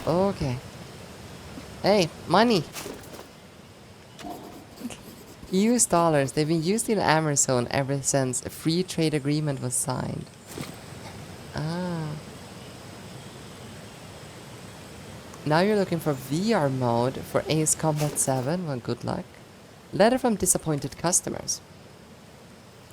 Okay. Hey, money! US dollars. They've been used in Amerzone ever since a free trade agreement was signed. Ah. Now you're looking for VR mode for Ace Combat 7. Well, good luck. Letter from disappointed customers.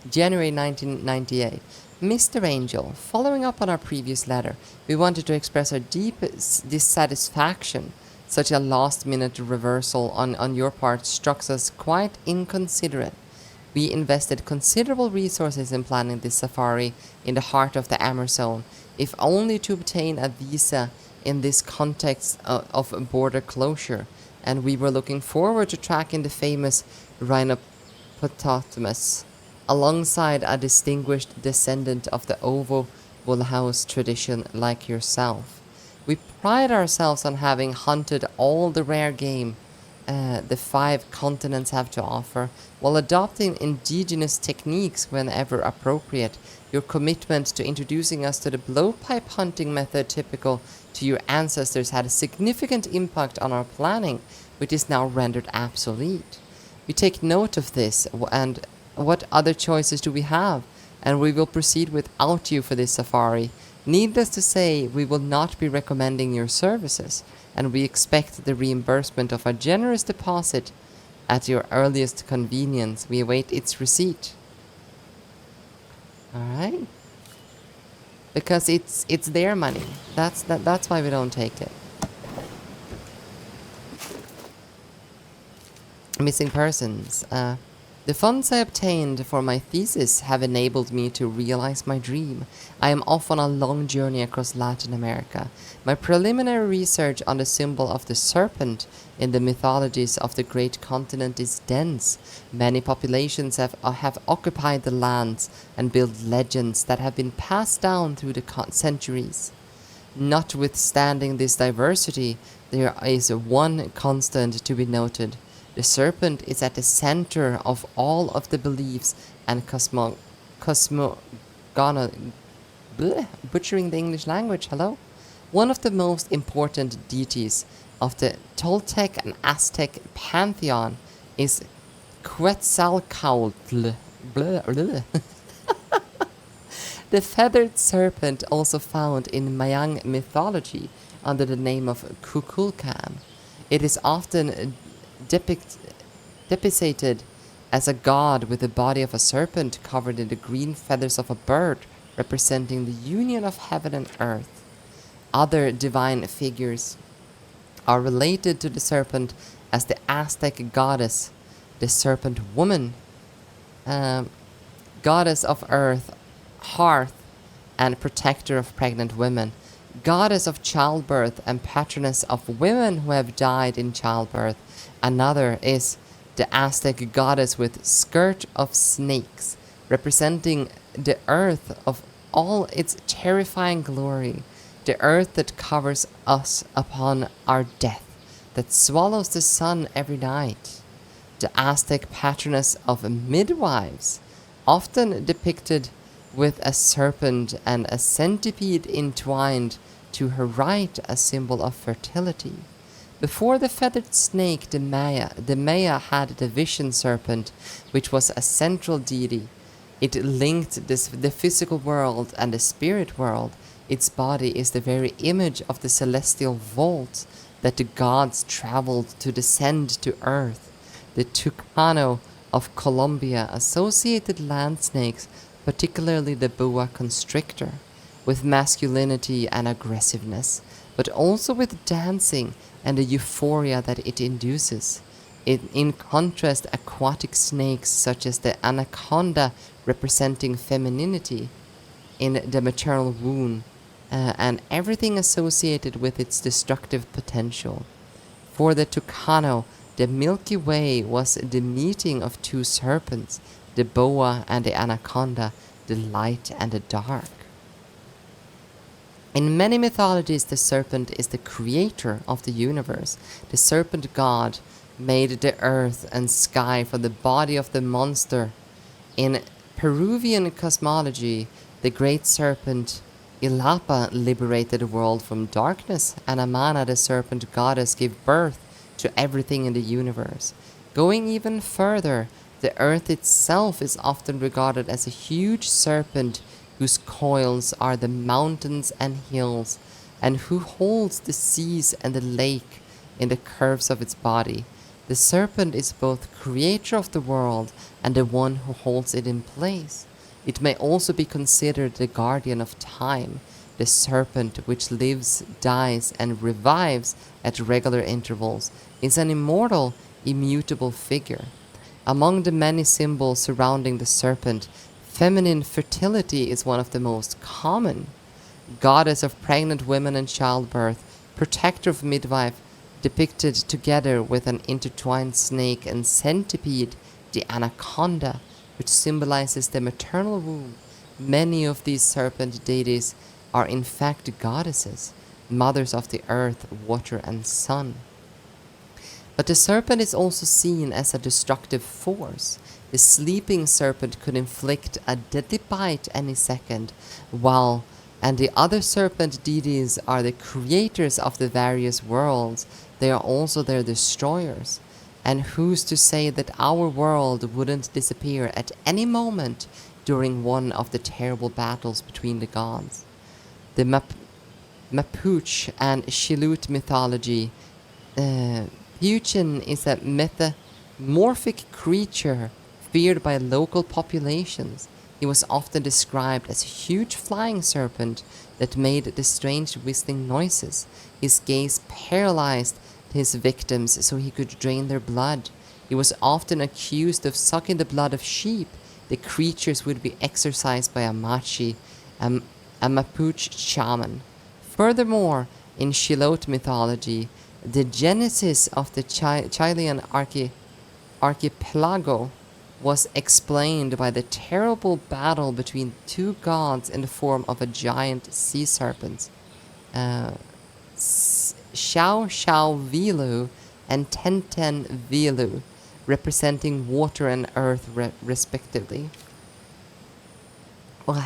January 1998. Mr. Angel, following up on our previous letter, we wanted to express our deepest dissatisfaction. Such a last-minute reversal on your part struck us quite inconsiderate. We invested considerable resources in planning this safari in the heart of the Amerzone, if only to obtain a visa in this context of border closure, and we were looking forward to tracking the famous Rhinopotamus alongside a distinguished descendant of the Ovo Bullhouse tradition like yourself. We pride ourselves on having hunted all the rare game the 5 continents have to offer, while adopting indigenous techniques whenever appropriate. Your commitment to introducing us to the blowpipe hunting method typical to your ancestors had a significant impact on our planning, which is now rendered obsolete. We take note of this, and what other choices do we have? And we will proceed without you for this safari. Needless to say, we will not be recommending your services, and we expect the reimbursement of a generous deposit at your earliest convenience. We await its receipt. Alright? Because it's their money. That's why we don't take it. Missing persons. The funds I obtained for my thesis have enabled me to realize my dream. I am off on a long journey across Latin America. My preliminary research on the symbol of the serpent in the mythologies of the great continent is dense. Many populations have occupied the lands and built legends that have been passed down through the centuries. Notwithstanding this diversity, there is one constant to be noted. The serpent is at the center of all of the beliefs and butchering the English language, hello? One of the most important deities of the Toltec and Aztec pantheon is Quetzalcoatl. The feathered serpent, also found in Mayan mythology under the name of Kukulkan. It is often depicted as a god with the body of a serpent covered in the green feathers of a bird, representing the union of heaven and earth. Other divine figures are related to the serpent as the Aztec goddess, the serpent woman, goddess of earth, hearth, and protector of pregnant women, goddess of childbirth and patroness of women who have died in childbirth. Another is the Aztec goddess with skirt of snakes, representing the earth of all its terrifying glory, the earth that covers us upon our death, that swallows the sun every night. The Aztec patroness of midwives, often depicted with a serpent and a centipede entwined to her right, a symbol of fertility. Before the feathered snake, the Maya had the vision serpent, which was a central deity. It linked the physical world and the spirit world. Its body is the very image of the celestial vault that the gods traveled to descend to earth. The Tucano of Colombia associated land snakes, particularly the boa constrictor, with masculinity and aggressiveness, but also with dancing and the euphoria that it induces. In contrast, aquatic snakes such as the anaconda, representing femininity in the maternal womb, and everything associated with its destructive potential. For the Tucano, the Milky Way was the meeting of two serpents, the boa and the anaconda, the light and the dark. In many mythologies, the serpent is the creator of the universe. The serpent god made the earth and sky from the body of the monster. In Peruvian cosmology, the great serpent Ilapa liberated the world from darkness, and Amana, the serpent goddess, gave birth to everything in the universe. Going even further, the earth itself is often regarded as a huge serpent whose coils are the mountains and hills, and who holds the seas and the lake in the curves of its body. The serpent is both creator of the world and the one who holds it in place. It may also be considered the guardian of time, the serpent which lives, dies, and revives at regular intervals, is an immortal, immutable figure. Among the many symbols surrounding the serpent, feminine fertility is one of the most common. Goddess of pregnant women and childbirth, protector of midwife, depicted together with an intertwined snake and centipede, the anaconda, which symbolizes the maternal womb. Many of these serpent deities are in fact goddesses, mothers of the earth, water, and sun. But the serpent is also seen as a destructive force. The sleeping serpent could inflict a deadly bite any second, and the other serpent deities are the creators of the various worlds. They are also their destroyers. And who's to say that our world wouldn't disappear at any moment during one of the terrible battles between the gods? The Mapuche and Shillute mythology, Puchin is a metamorphic creature feared by local populations. He was often described as a huge flying serpent that made the strange whistling noises. His gaze paralyzed his victims so he could drain their blood. He was often accused of sucking the blood of sheep. The creatures would be exorcised by a machi, a Mapuche shaman. Furthermore, in Shillute mythology, the genesis of the Chilean archipelago was explained by the terrible battle between two gods in the form of a giant sea serpent, Xiao Xiao Vilu and Tenten Vilu, representing water and earth respectively.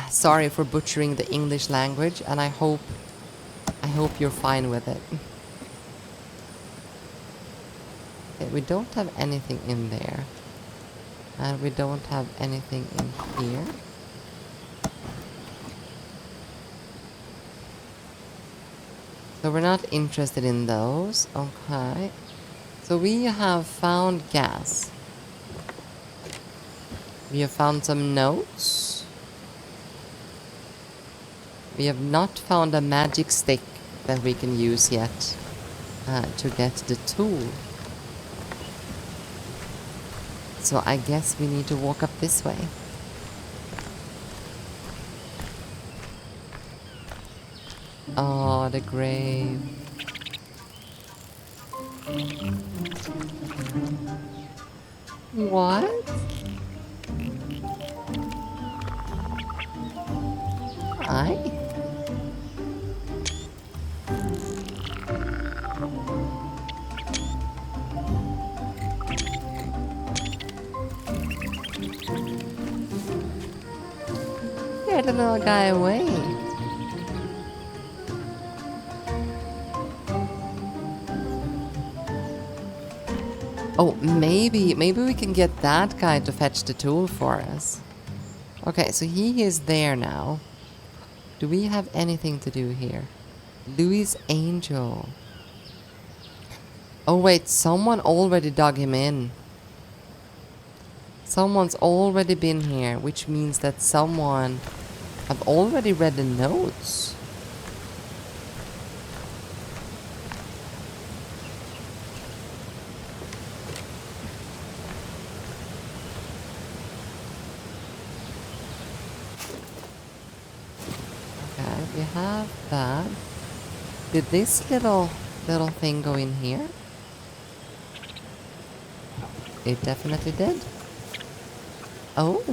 Sorry for butchering the English language, and I hope you're fine with it. Okay, we don't have anything in there. And we don't have anything in here. So we're not interested in those. Okay. So we have found gas. We have found some notes. We have not found a magic stick that we can use yet to get the tool. So I guess we need to walk up this way. Oh, the grave. What? Hi. Scare the little guy away. Oh, maybe we can get that guy to fetch the tool for us. Okay, so he is there now. Do we have anything to do here? Louis Angel. Oh wait, someone already dug him in. Someone's already been here, which means that someone have already read the notes. Okay, we have that. Did this little thing go in here? It definitely did. Oh.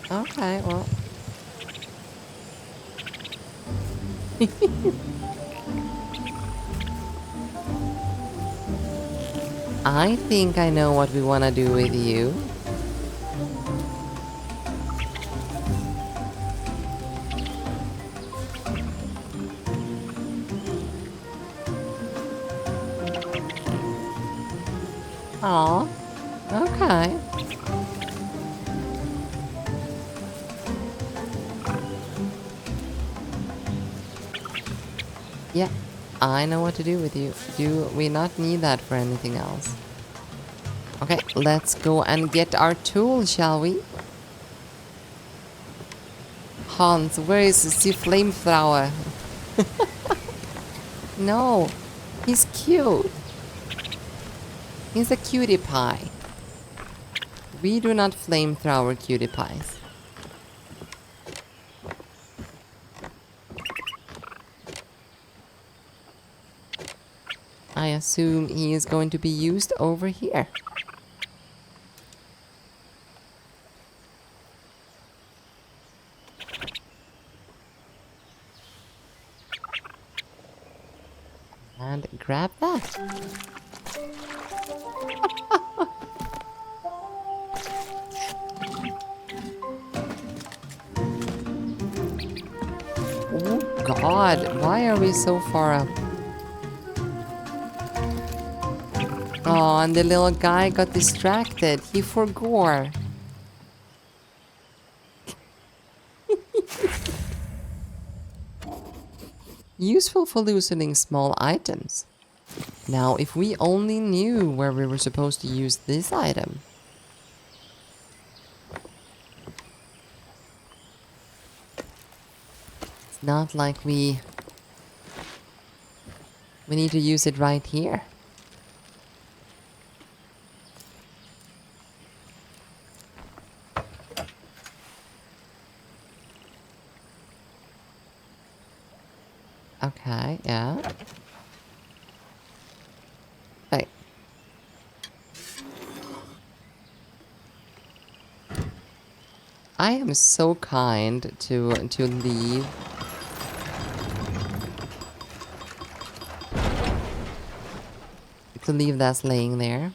Okay, well. I think I know what we want to do with you. Aw, okay. Yeah, I know what to do with you. Do we not need that for anything else? Okay, let's go and get our tool, shall we? Hans, where is the flamethrower? No, he's cute. He's a cutie pie. We do not flamethrower cutie pies. I assume he is going to be used over here. And grab that. Oh God, why are we so far up? Oh, and the little guy got distracted. He forgot. Useful for loosening small items. Now, if we only knew where we were supposed to use this item. It's not like we need to use it right here. Okay, yeah. Hey. I am so kind to leave to leave that laying there.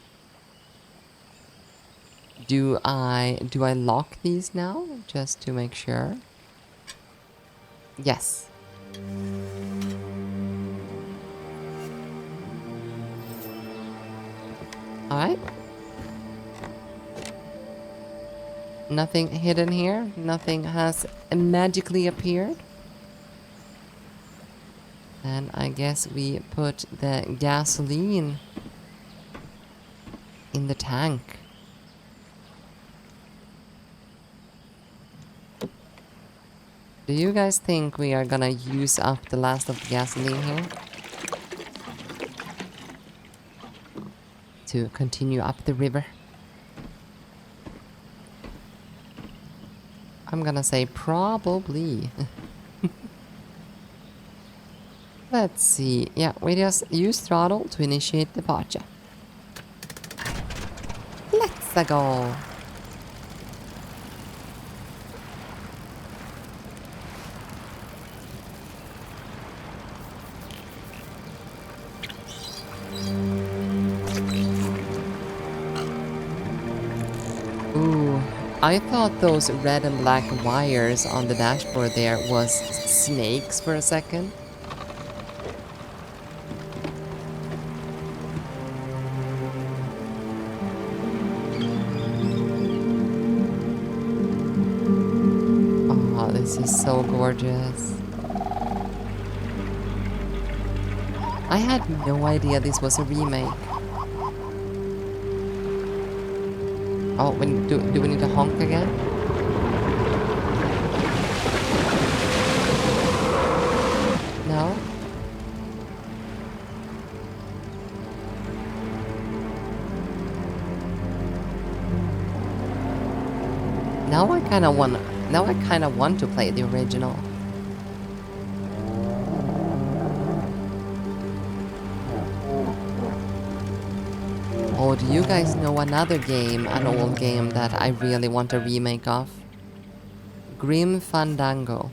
Do I lock these now just to make sure? Yes. All right. Nothing hidden here. Nothing has magically appeared. And I guess we put the gasoline in the tank. Do you guys think we are gonna use up the last of the gasoline here? To continue up the river? I'm gonna say probably. Let's see. Yeah, we just use throttle to initiate departure. Let's go. Ooh, I thought those red and black wires on the dashboard there was snakes for a second. Oh, this is so gorgeous. I had no idea this was a remake. Oh, do we need to honk again? No? Now I kind of want to play the original. Oh, do you guys know another game, an old game that I really want a remake of? Grim Fandango.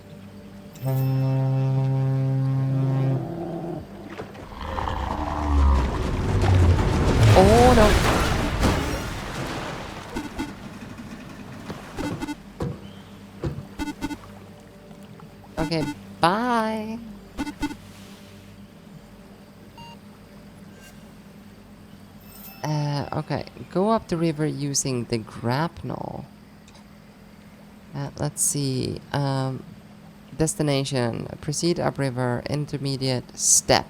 Oh no. Okay, bye. Okay, go up the river using the grapnel. Let's see. Destination. Proceed upriver. Intermediate step.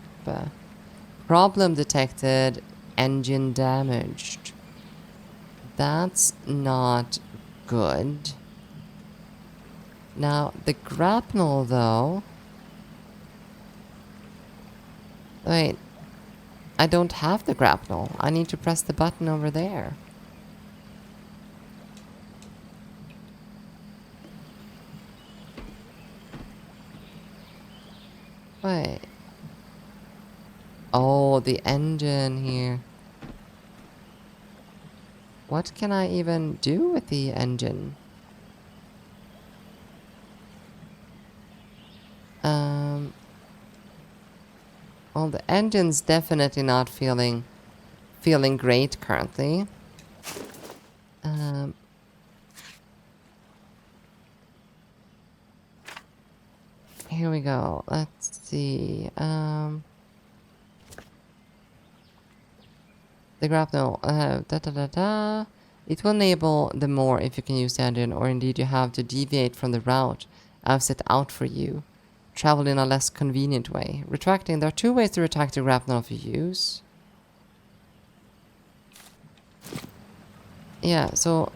Problem detected. Engine damaged. That's not good. Now, the grapnel, though... Wait. I don't have the grapnel. I need to press the button over there. Wait. Oh, the engine here. What can I even do with the engine? Well, the engine's definitely not feeling great currently. Here we go. Let's see. The grapnel. It will enable the more if you can use the engine, or indeed you have to deviate from the route I've set out for you. Travel in a less convenient way. Retracting. There are two ways to retract the grapnel if you use. Yeah, so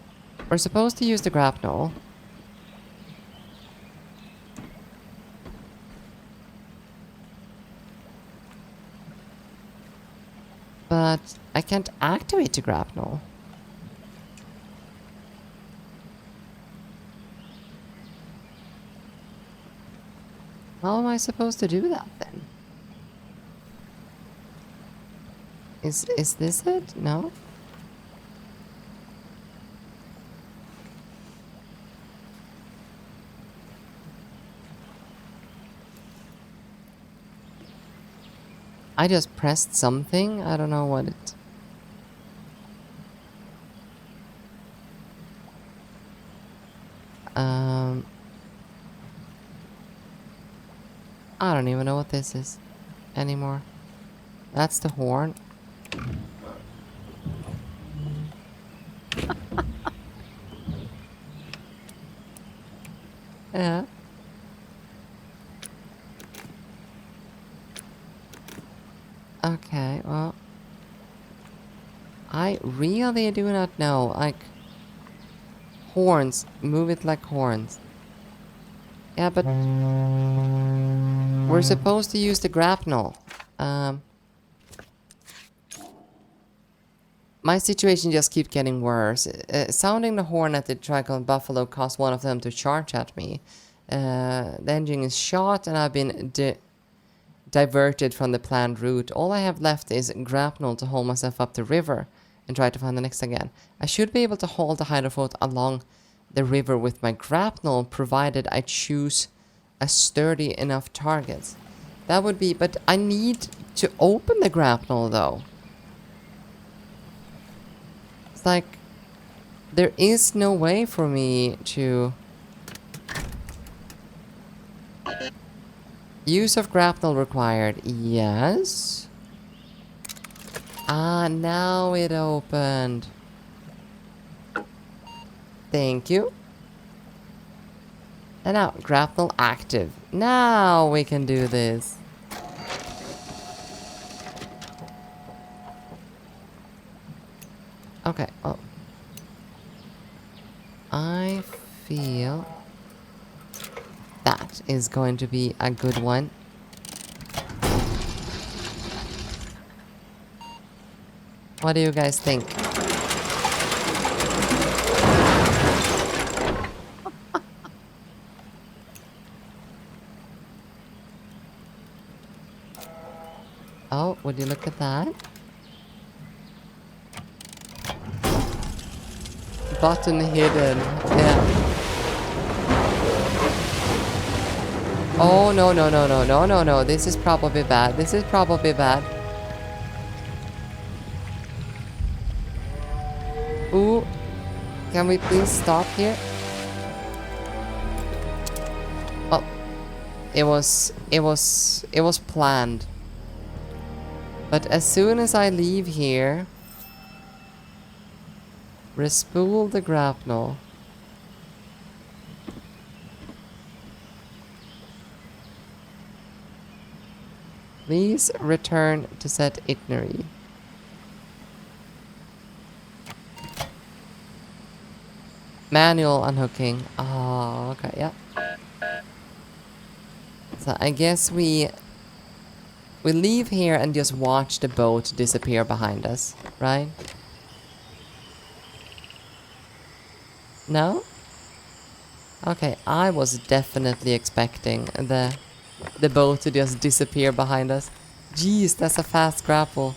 we're supposed to use the grapnel. But I can't activate the grapnel. How am I supposed to do that then? Is this it? No? I just pressed something. I don't know what it... I don't even know what this is anymore. That's the horn. Yeah. Okay, well... I really do not know. Like... Horns. Move it like horns. Yeah, but... We're supposed to use the grapnel. My situation just keeps getting worse. Sounding the horn at the tricolor buffalo caused one of them to charge at me. The engine is shot and I've been diverted from the planned route. All I have left is grapnel to haul myself up the river and try to find the next again. I should be able to haul the hydrofoot along the river with my grapnel, provided I choose a sturdy enough target. That would be... But I need to open the grapnel though. It's like... There is no way for me to... Use of grapnel required. Yes. Ah, now it opened. Thank you. And now, grapnel active. Now we can do this. Okay, well. I feel that is going to be a good one. What do you guys think? Oh, would you look at that? Button hidden. Yeah. Oh, no, no, no, no, no, no, no. This is probably bad. This is probably bad. Ooh. Can we please stop here? Oh. It was planned. But as soon as I leave here, respool the grapnel. Please return to set itinerary. Manual unhooking. Oh, okay, yeah. So I guess we leave here and just watch the boat disappear behind us, right? No? Okay, I was definitely expecting the boat to just disappear behind us. Jeez, that's a fast grapple.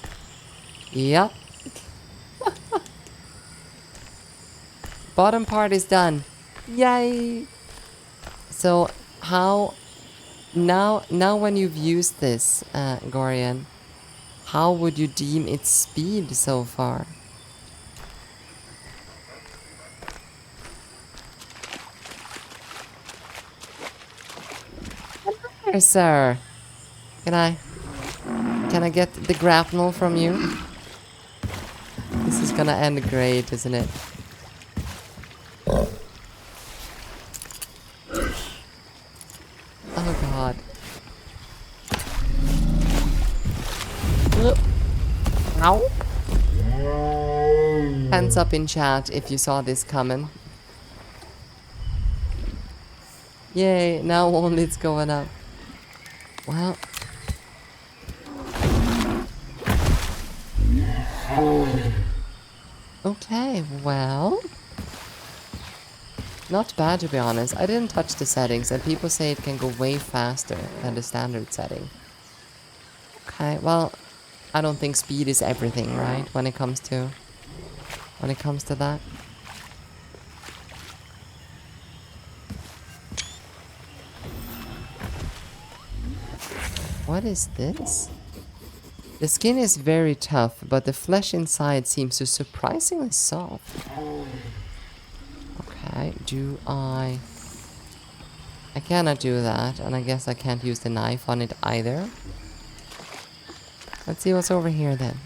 Yep. Bottom part is done. Yay! So, how... Now when you've used this, Gorian, how would you deem its speed so far? Hello, sir. Can I get the grapnel from you? This is gonna end great, isn't it? Oh god. Ow. Hands up in chat if you saw this coming. Yay, now only it's going up. Well. Okay, well. Not bad, to be honest. I didn't touch the settings, and people say it can go way faster than the standard setting. Okay, well, I don't think speed is everything, right? When it comes to that. What is this? The skin is very tough, but the flesh inside seems to surprisingly soft. Okay, do I cannot do that, and I guess I can't use the knife on it either. Let's see what's over here then.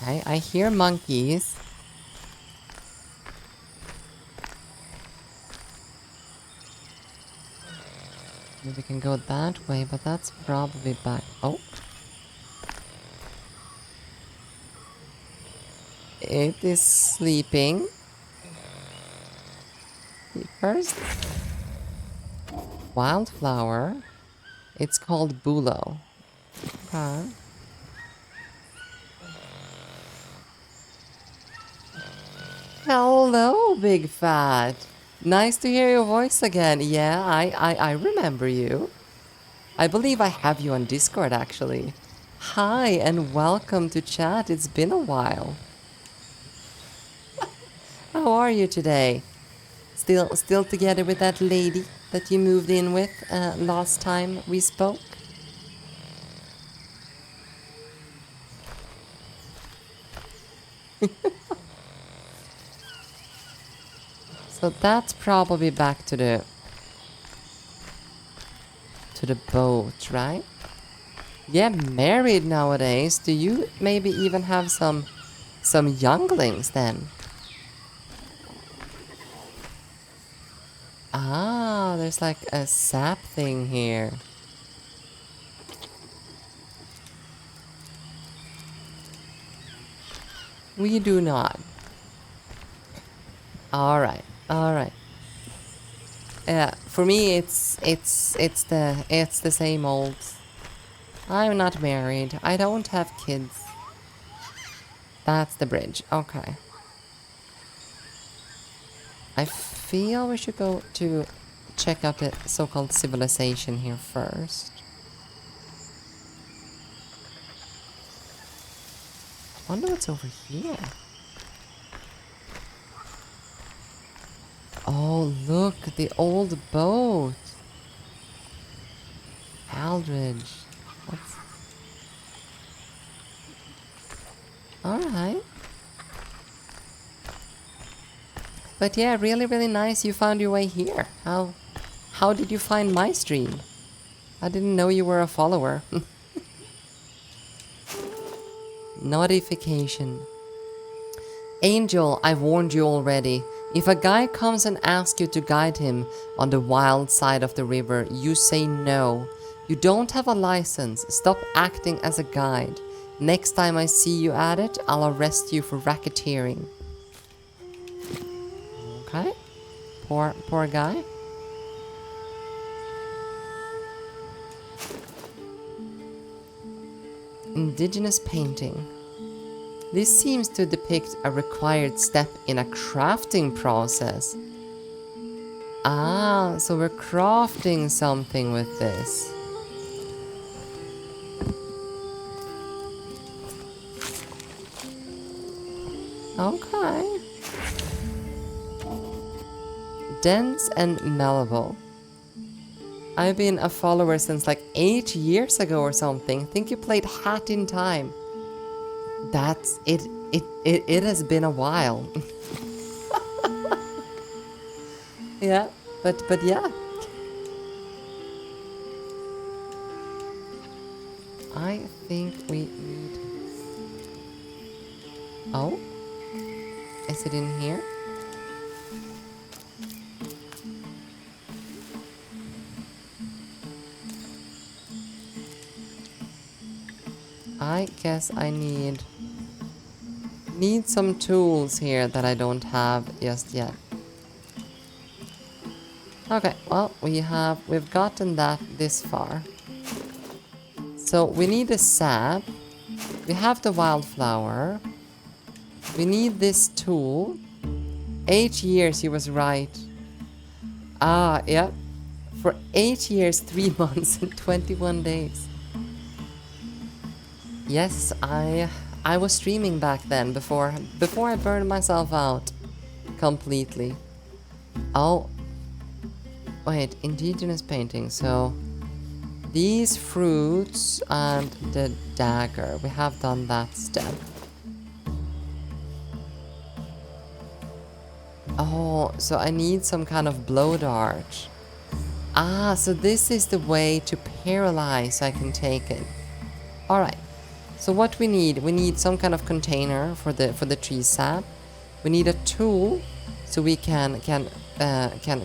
Okay, I hear monkeys. Maybe we can go that way, but that's probably back. Oh. It is sleeping. First. Wildflower. It's called Bulo. Okay. Hello, Big Fat. Nice to hear your voice again. Yeah, I remember you. I believe I have you on Discord, actually. Hi, and welcome to chat. It's been a while. How are you today? Still together with that lady that you moved in with last time we spoke? So that's probably back to the boat, right? Yeah, married nowadays. Do you maybe even have some younglings then? Ah, there's like a sap thing here. We do not. All right. Yeah, for me it's the same old. I'm not married. I don't have kids. That's the bridge. Okay. I feel we should go to check out the so-called civilization here first. I wonder what's over here. Oh, look, the old boat. Aldridge. Alright. But yeah, really, really nice you found your way here. How did you find my stream? I didn't know you were a follower. Notification. Angel, I warned you already. If a guy comes and asks you to guide him on the wild side of the river, you say no. You don't have a license. Stop acting as a guide. Next time I see you at it, I'll arrest you for racketeering. Okay. Poor guy. Indigenous painting. This seems to depict a required step in a crafting process. Ah, so we're crafting something with this. Okay. Dense and malleable. I've been a follower since like 8 years ago or something. Think you played Hat in Time. That's it. It has been a while. Yeah, but yeah. I think we need. Oh, is it in here? I guess I need some tools here that I don't have just yet. Okay, well, we've gotten that this far. So we need a sap. We have the wildflower. We need this tool. 8 years, he was right. Ah, yeah. For 8 years, 3 months and 21 days. Yes, I I was streaming back then before I burned myself out completely. Oh, wait, indigenous painting. So these fruits and the dagger. We have done that step. Oh, so I need some kind of blow dart. Ah, so this is the way to paralyze so I can take it. Alright. So what we need some kind of container for the tree sap. We need a tool so we can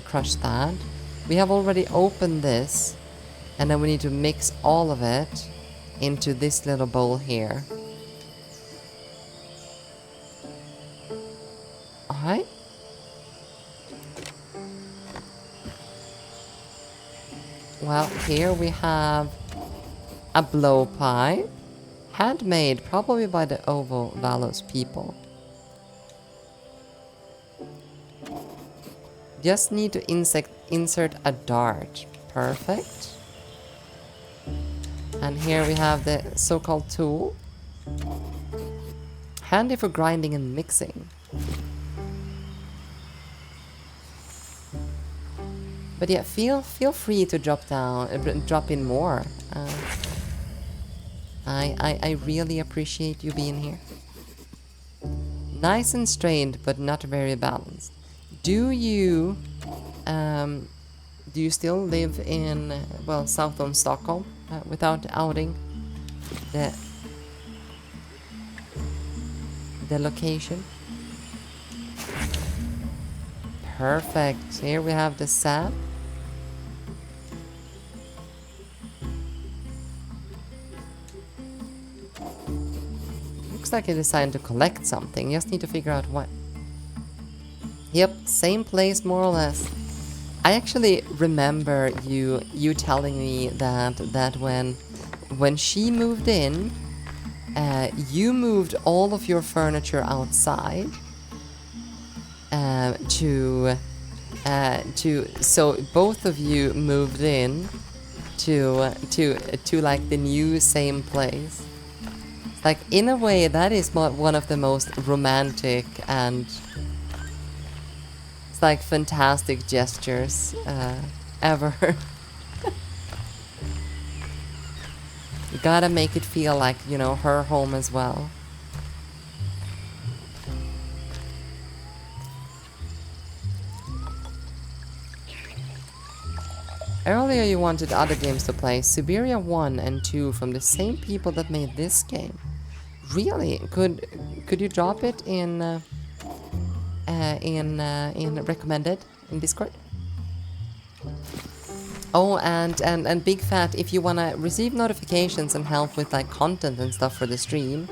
crush that. We have already opened this, and then we need to mix all of it into this little bowl here. Alright. Well, here we have a blowpipe. Handmade, probably by the Ovo Valos people. Just need to insert a dart. Perfect. And here we have the so-called tool. Handy for grinding and mixing. But yeah, feel free to drop in more. I really appreciate you being here. Nice and strained, but not very balanced. Do you still live in, well, south of Stockholm, without outing the location? Perfect. Here we have the sap. Looks like it designed to collect something. Just need to figure out what. Yep, same place more or less. I actually remember you telling me that when she moved in, you moved all of your furniture outside so both of you moved in to like the new same place. Like, in a way, that is one of the most romantic and it's like fantastic gestures ever. You gotta make it feel like, you know, her home as well. Earlier you wanted other games to play, Siberia 1 and 2 from the same people that made this game. Really? Could you drop it in recommended in Discord? Oh, and Big Fat, if you wanna receive notifications and help with like content and stuff for the stream,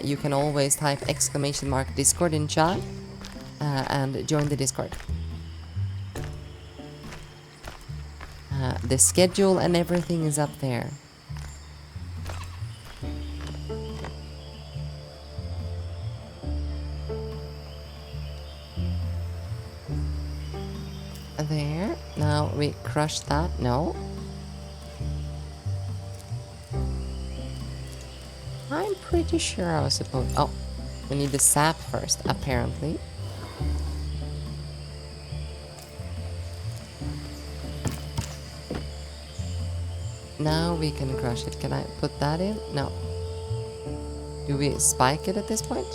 you can always type !Discord in chat and join the Discord. The schedule and everything is up there. There. Now we crush that. No. I'm pretty sure I was supposed... Oh, we need the sap first, apparently. Now we can crush it. Can I put that in? No. Do we spike it at this point?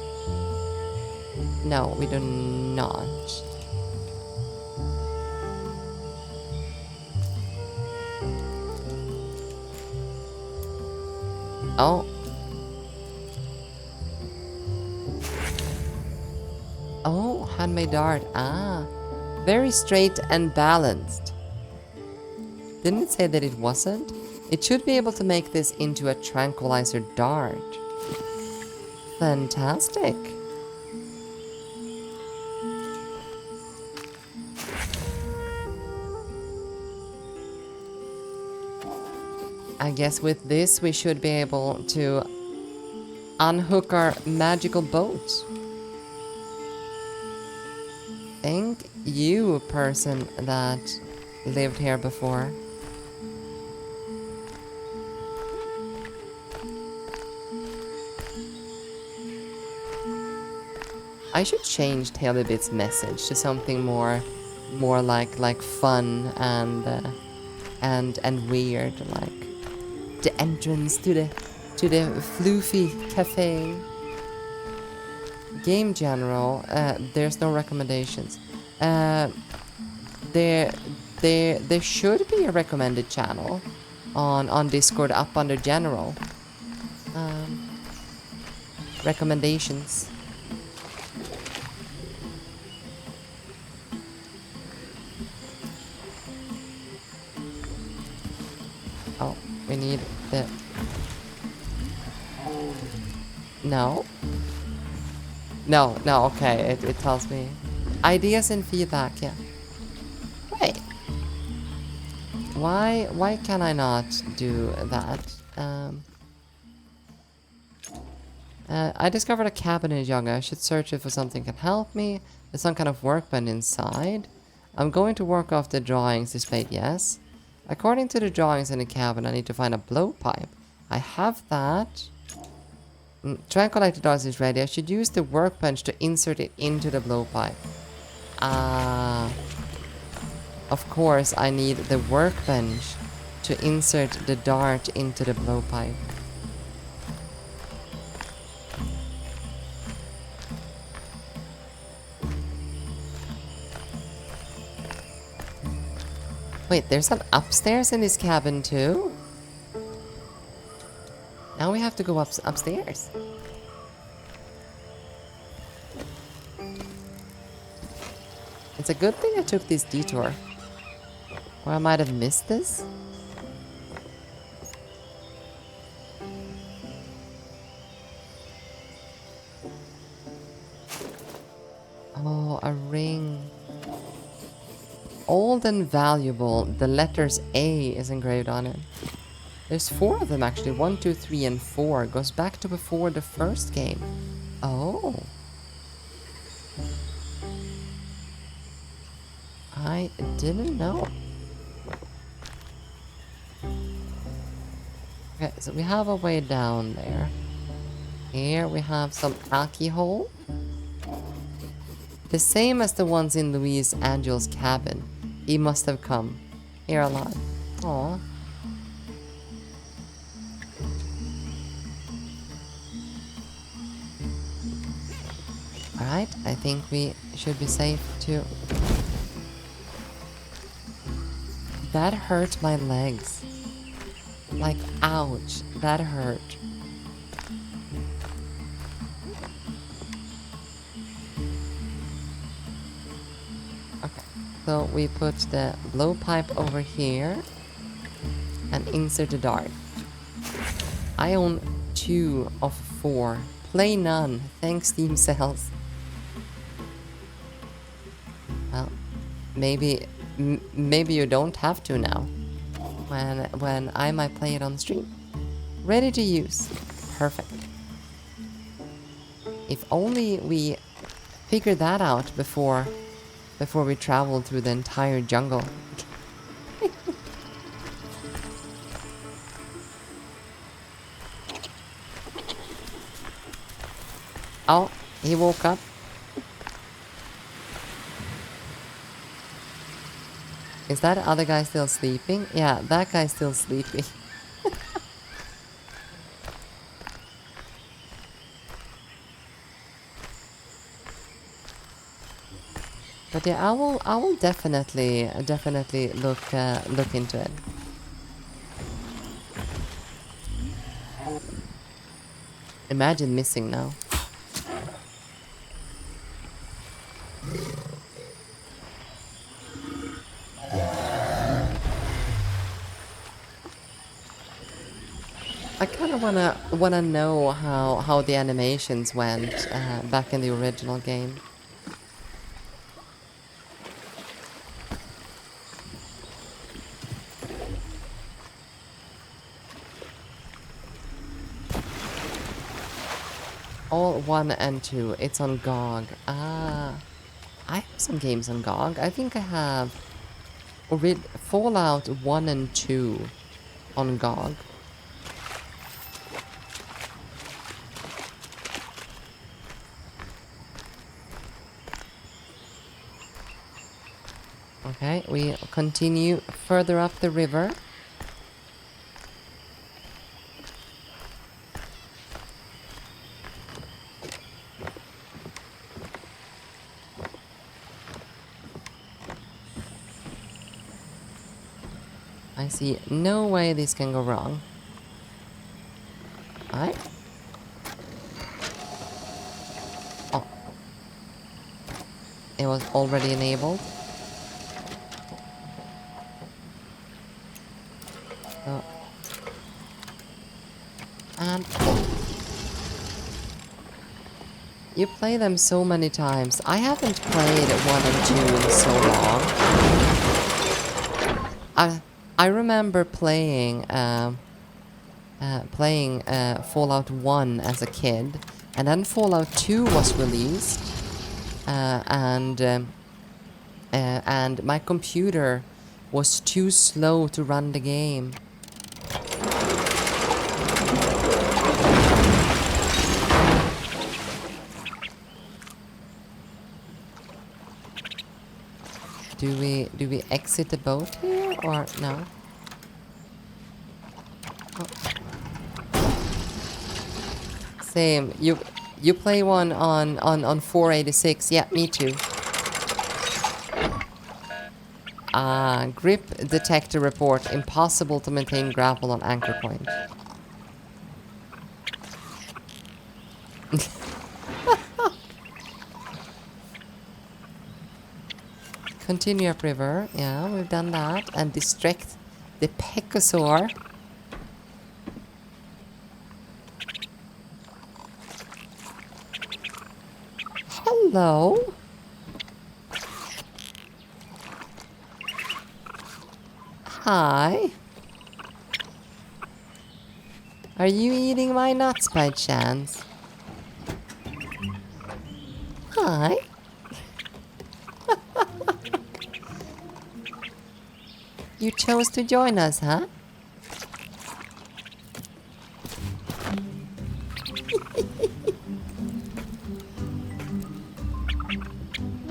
No, we do not. Oh. Oh, handmade dart. Ah. Very straight and balanced. Didn't it say that it wasn't? It should be able to make this into a tranquilizer dart. Fantastic. I guess with this we should be able to unhook our magical boat. Thank you, person that lived here before. I should change Talebit's message to something more like fun and weird, like the entrance to the floofy cafe. Game general, there's no recommendations. There should be a recommended channel on Discord up under general. Recommendations. Oh, we need the... No. No, okay, it tells me. Ideas and feedback, yeah. Wait. Why can I not do that? I discovered a cabin in Young. I should search it for something that can help me. There's some kind of workbench inside. I'm going to work off the drawings displayed, yes. According to the drawings in the cabin, I need to find a blowpipe. I have that. Try and collect the doors is ready. I should use the workbench to insert it into the blowpipe. Of course, I need the workbench to insert the dart into the blowpipe. Wait, there's an upstairs in this cabin too? Now we have to go upstairs. It's a good thing I took this detour. Or I might have missed this. Oh, a ring. Old and valuable. The letters A is engraved on it. There's 4 of them actually. 1, 2, 3, and 4. Goes back to before the first game. Oh. I didn't know. Okay, so we have a way down there. Here we have some alcohol. The same as the ones in Luis Angel's cabin. He must have come here alive. Aww. Alright, I think we should be safe too. That hurt my legs. Like, ouch. That hurt. Okay, so we put the blowpipe over here and insert the dart. I own 2 of 4. Play none. Thanks, Steam sales. Well, maybe you don't have to now. When I might play it on stream. Ready to use. Perfect. If only we figured that out before we traveled through the entire jungle. Oh, he woke up. Is that other guy still sleeping? Yeah, that guy's still sleeping. But yeah, I will definitely look into it. Imagine missing now. I kind of wanna know how the animations went back in the original game. All 1 and 2. It's on GOG. Ah, I have some games on GOG. I think I have Fallout 1 and 2 on GOG. Okay, we continue further up the river. I see no way this can go wrong. Alright. Oh. It was already enabled. So. And you play them so many times. I haven't played 1 and 2 in so long. I remember playing Fallout 1 as a kid, and then Fallout 2 was released, and my computer was too slow to run the game. Do we exit the boat here or no? Oh. Same. You play one on 486. Yeah, me too. Grip detector report. Impossible to maintain grapple on anchor point. Continue upriver. Yeah, we've done that. And distract the Pecosaur. Hello? Hi. Are you eating my nuts by chance? Hi. You chose to join us, huh?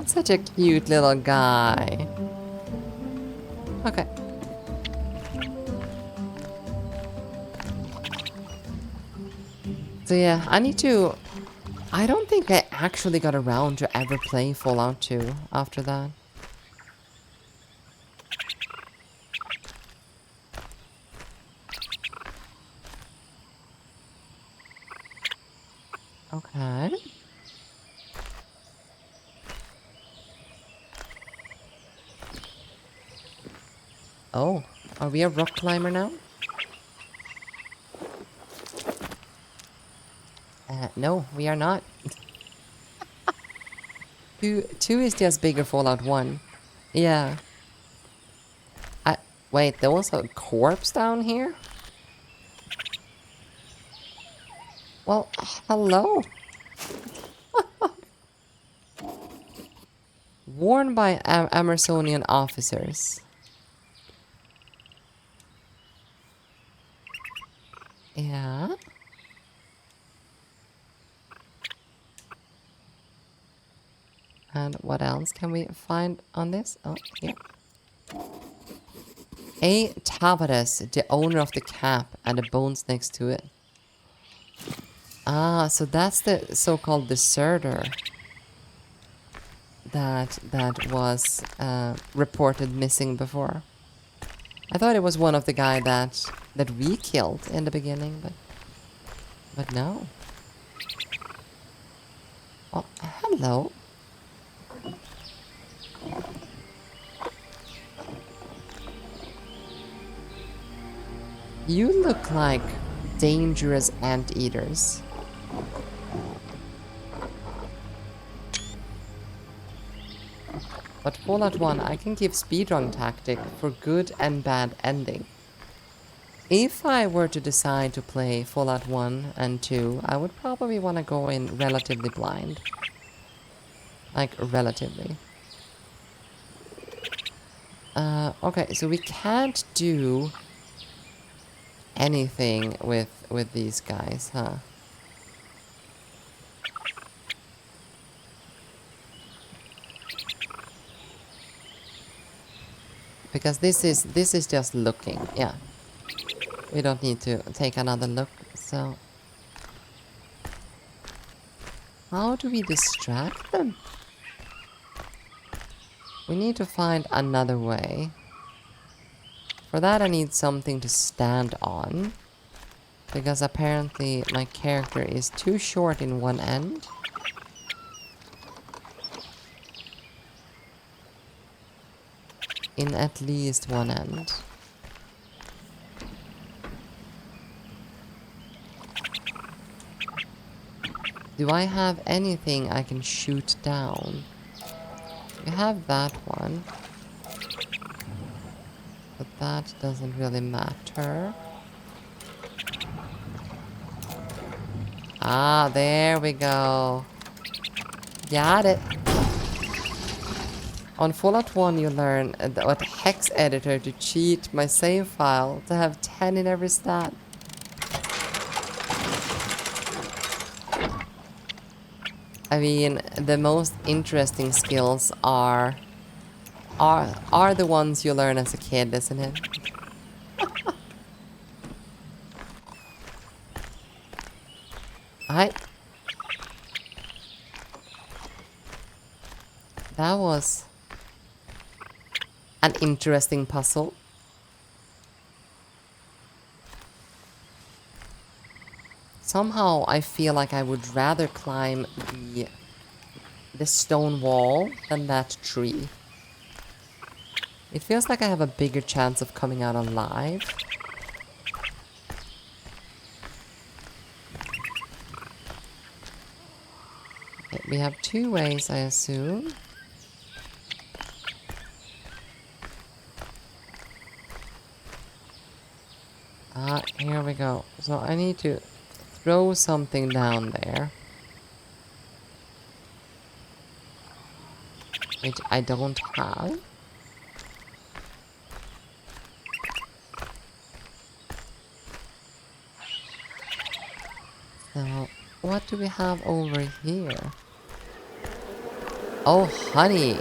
Such a cute little guy. Okay. So yeah, I need to... I don't think I actually got around to ever play Fallout 2 after that. Okay. Oh, are we a rock climber now? No, we are not. Two is just bigger Fallout 1. Yeah. Wait, there was a corpse down here? Well, hello? Worn by Amerzonian officers. Yeah. And what else can we find on this? Oh, yeah. A. Tavares, the owner of the cap and the bones next to it. Ah, so that's the so-called deserter that was reported missing before. I thought it was one of the guy that we killed in the beginning, but no. Oh, hello. You look like dangerous anteaters. But Fallout 1, I can give speedrun tactic for good and bad ending. If I were to decide to play Fallout 1 and 2, I would probably want to go in relatively blind. Like, relatively. Okay, so we can't do anything with these guys, huh? Because this is just looking. Yeah. We don't need to take another look. So how do we distract them? We need to find another way. For that I need something to stand on. Because apparently my character is too short in one end. In at least one end. Do I have anything I can shoot down? We have that one. But that doesn't really matter. Ah, there we go. Got it. On Fallout 1 you learn what hex editor to cheat my save file to have 10 in every stat. I mean, the most interesting skills are the ones you learn as a kid, isn't it? That was an interesting puzzle. Somehow I feel like I would rather climb the stone wall than that tree. It feels like I have a bigger chance of coming out alive. Okay, we have two ways, I assume. Ah, here we go. So I need to throw something down there. Which I don't have. So, what do we have over here? Oh, honey!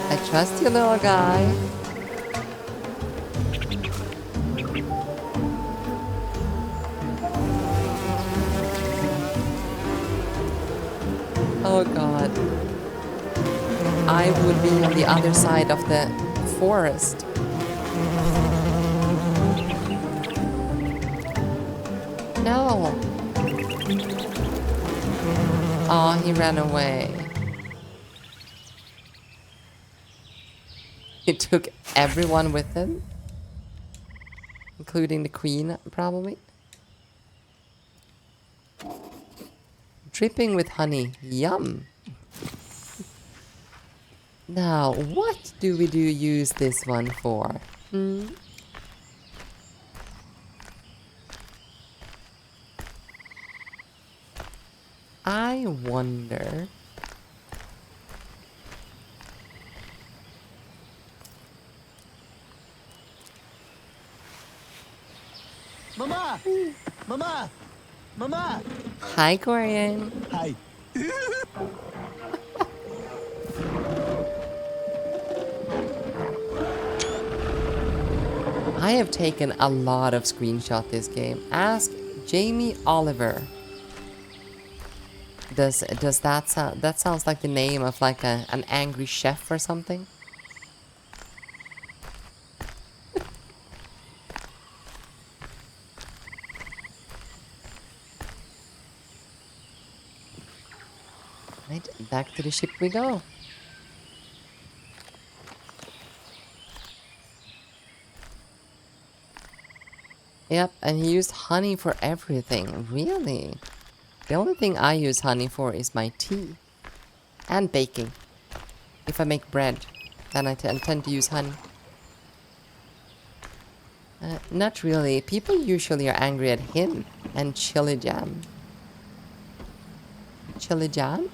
I trust you, little guy. Oh god. I would be on the other side of the forest. No. Oh, he ran away. He took everyone with him. Including the queen, probably. Dripping with honey. Yum. Now, what do we use this one for? I wonder. Mama! Mama! Mama! Hi, Corian. Hi. I have taken a lot of screenshots this game. Ask Jamie Oliver. Does that sound? That sounds like the name of like an angry chef or something. Right, back to the ship we go. Yep, and he used honey for everything. Really? The only thing I use honey for is my tea. And baking. If I make bread, then I tend to use honey. Not really. People usually are angry at him and chili jam. Chili jam?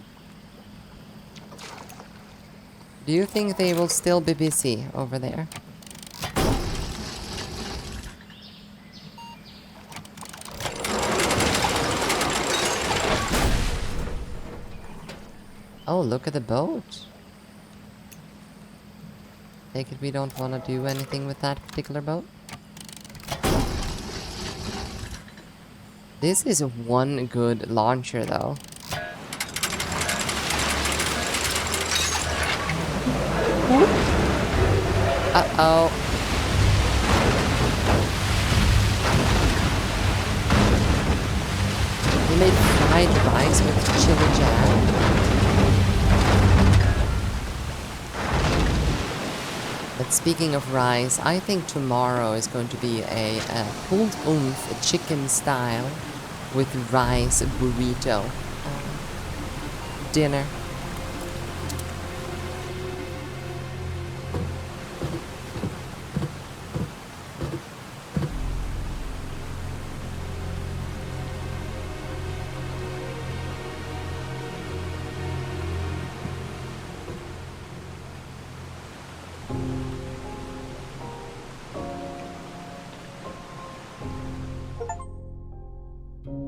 Do you think they will still be busy over there? Oh, look at the boat. Take it we don't want to do anything with that particular boat. This is one good launcher, though. Uh-oh. They made fried rice with chili jam. But speaking of rice, I think tomorrow is going to be a pulled oomph chicken style with rice burrito dinner.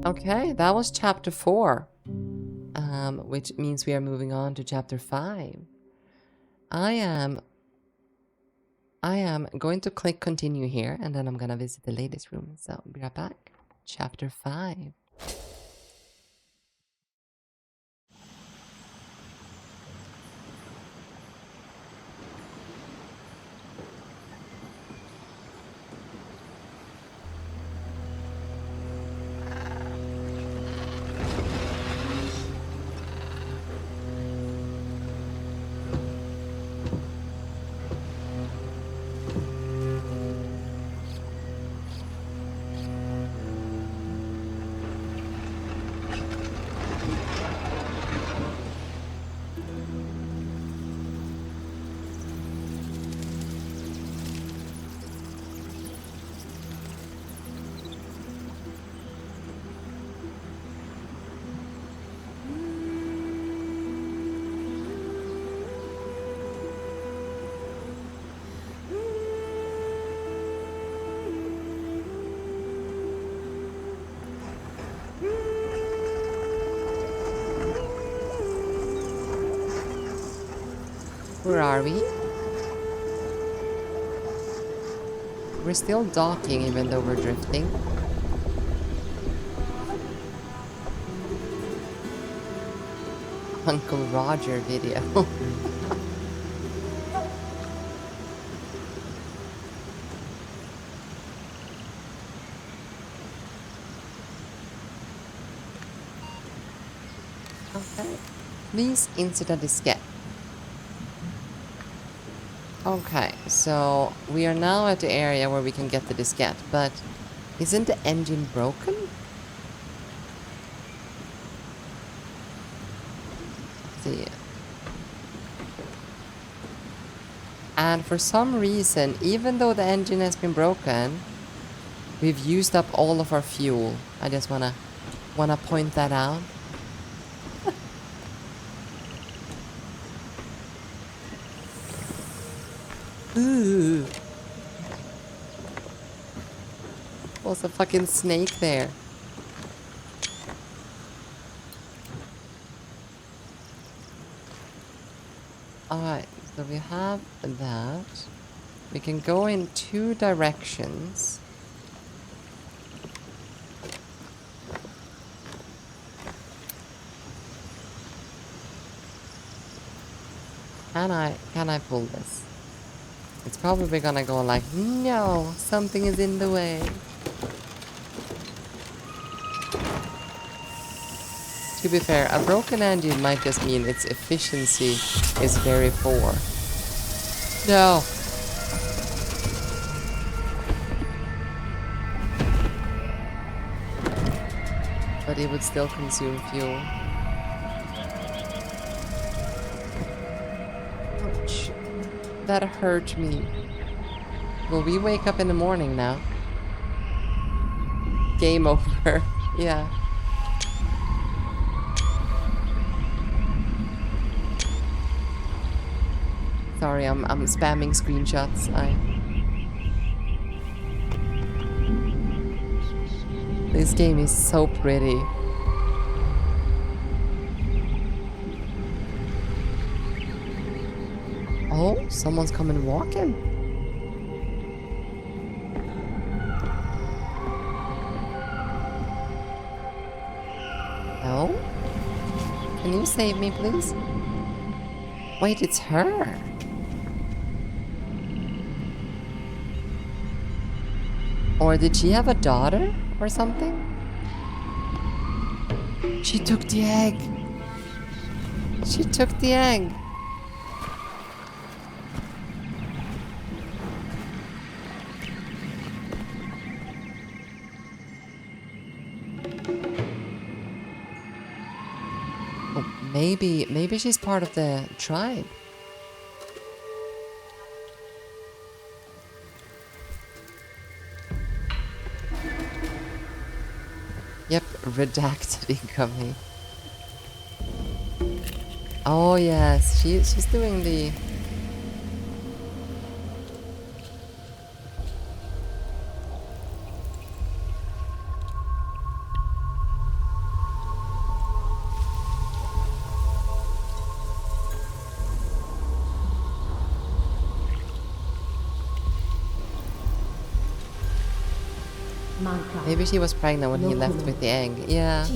Okay, that was chapter 4, which means we are moving on to chapter 5. I am going to click continue here, and then I'm gonna visit the ladies' room. So be right back. Chapter 5. Where are we? We're still docking even though we're drifting. Uncle Roger video. Okay. Please insert a diskette. Okay, so we are now at the area where we can get the diskette, but isn't the engine broken? Let's see. And for some reason, even though the engine has been broken, we've used up all of our fuel. I just wanna point that out. Ooh. Was a fucking snake there. Alright, so we have that. We can go in 2 directions. Can I pull this? It's probably gonna go like, no, something is in the way. To be fair, a broken engine might just mean its efficiency is very poor. No. But it would still consume fuel. Ouch. That hurt me. Will we wake up in the morning now? Game over. Yeah. Sorry, I'm spamming screenshots. This game is so pretty. Oh, someone's coming walking. No? Can you save me, please? Wait, it's her. Or did she have a daughter or something? She took the egg. She took the egg. Oh, maybe she's part of the tribe. Yep, redacted incoming. Oh yes, she's doing the... Maybe she was pregnant when he left with the egg. Yeah.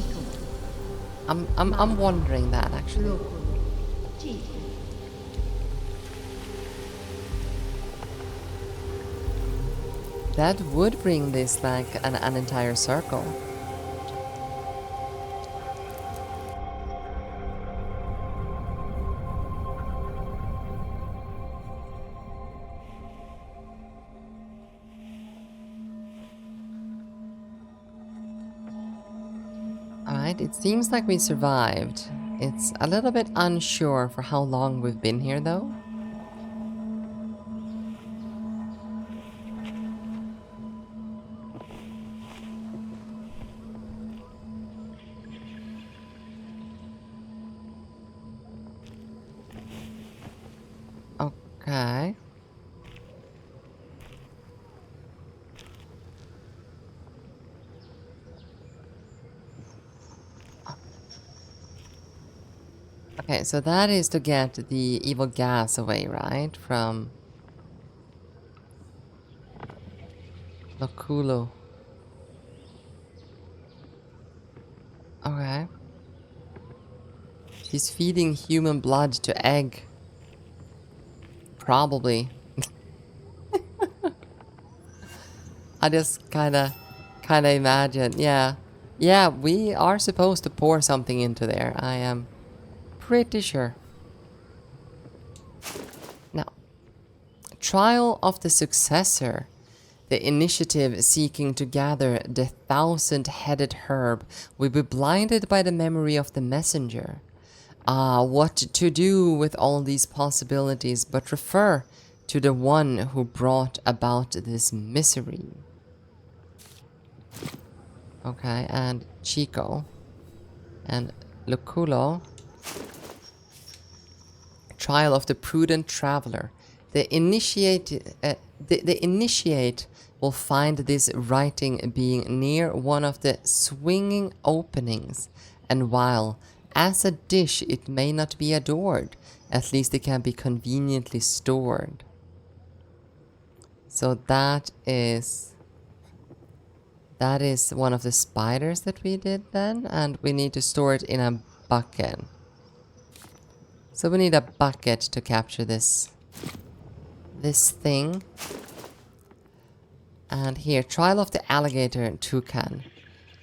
I'm wondering that actually. That would bring this like an entire circle. Alright, it seems like we survived. It's a little bit unsure for how long we've been here though. Okay. Okay, so that is to get the evil gas away, right? From Loculo. Okay. She's feeding human blood to egg. Probably. I just kinda imagine. Yeah. Yeah, we are supposed to pour something into there. I am pretty sure. Now, trial of the successor. The initiative seeking to gather the 1,000-headed herb will be blinded by the memory of the messenger. What to do with all these possibilities but refer to the one who brought about this misery. Okay, and Chico and Luculo. Trial of the prudent traveler. The initiate will find this writing being near one of the swinging openings, and while as a dish it may not be adored, at least it can be conveniently stored. So that is one of the spiders that we did then, and we need to store it in a bucket. So we need a bucket to capture this thing. And here, trial of the alligator and toucan.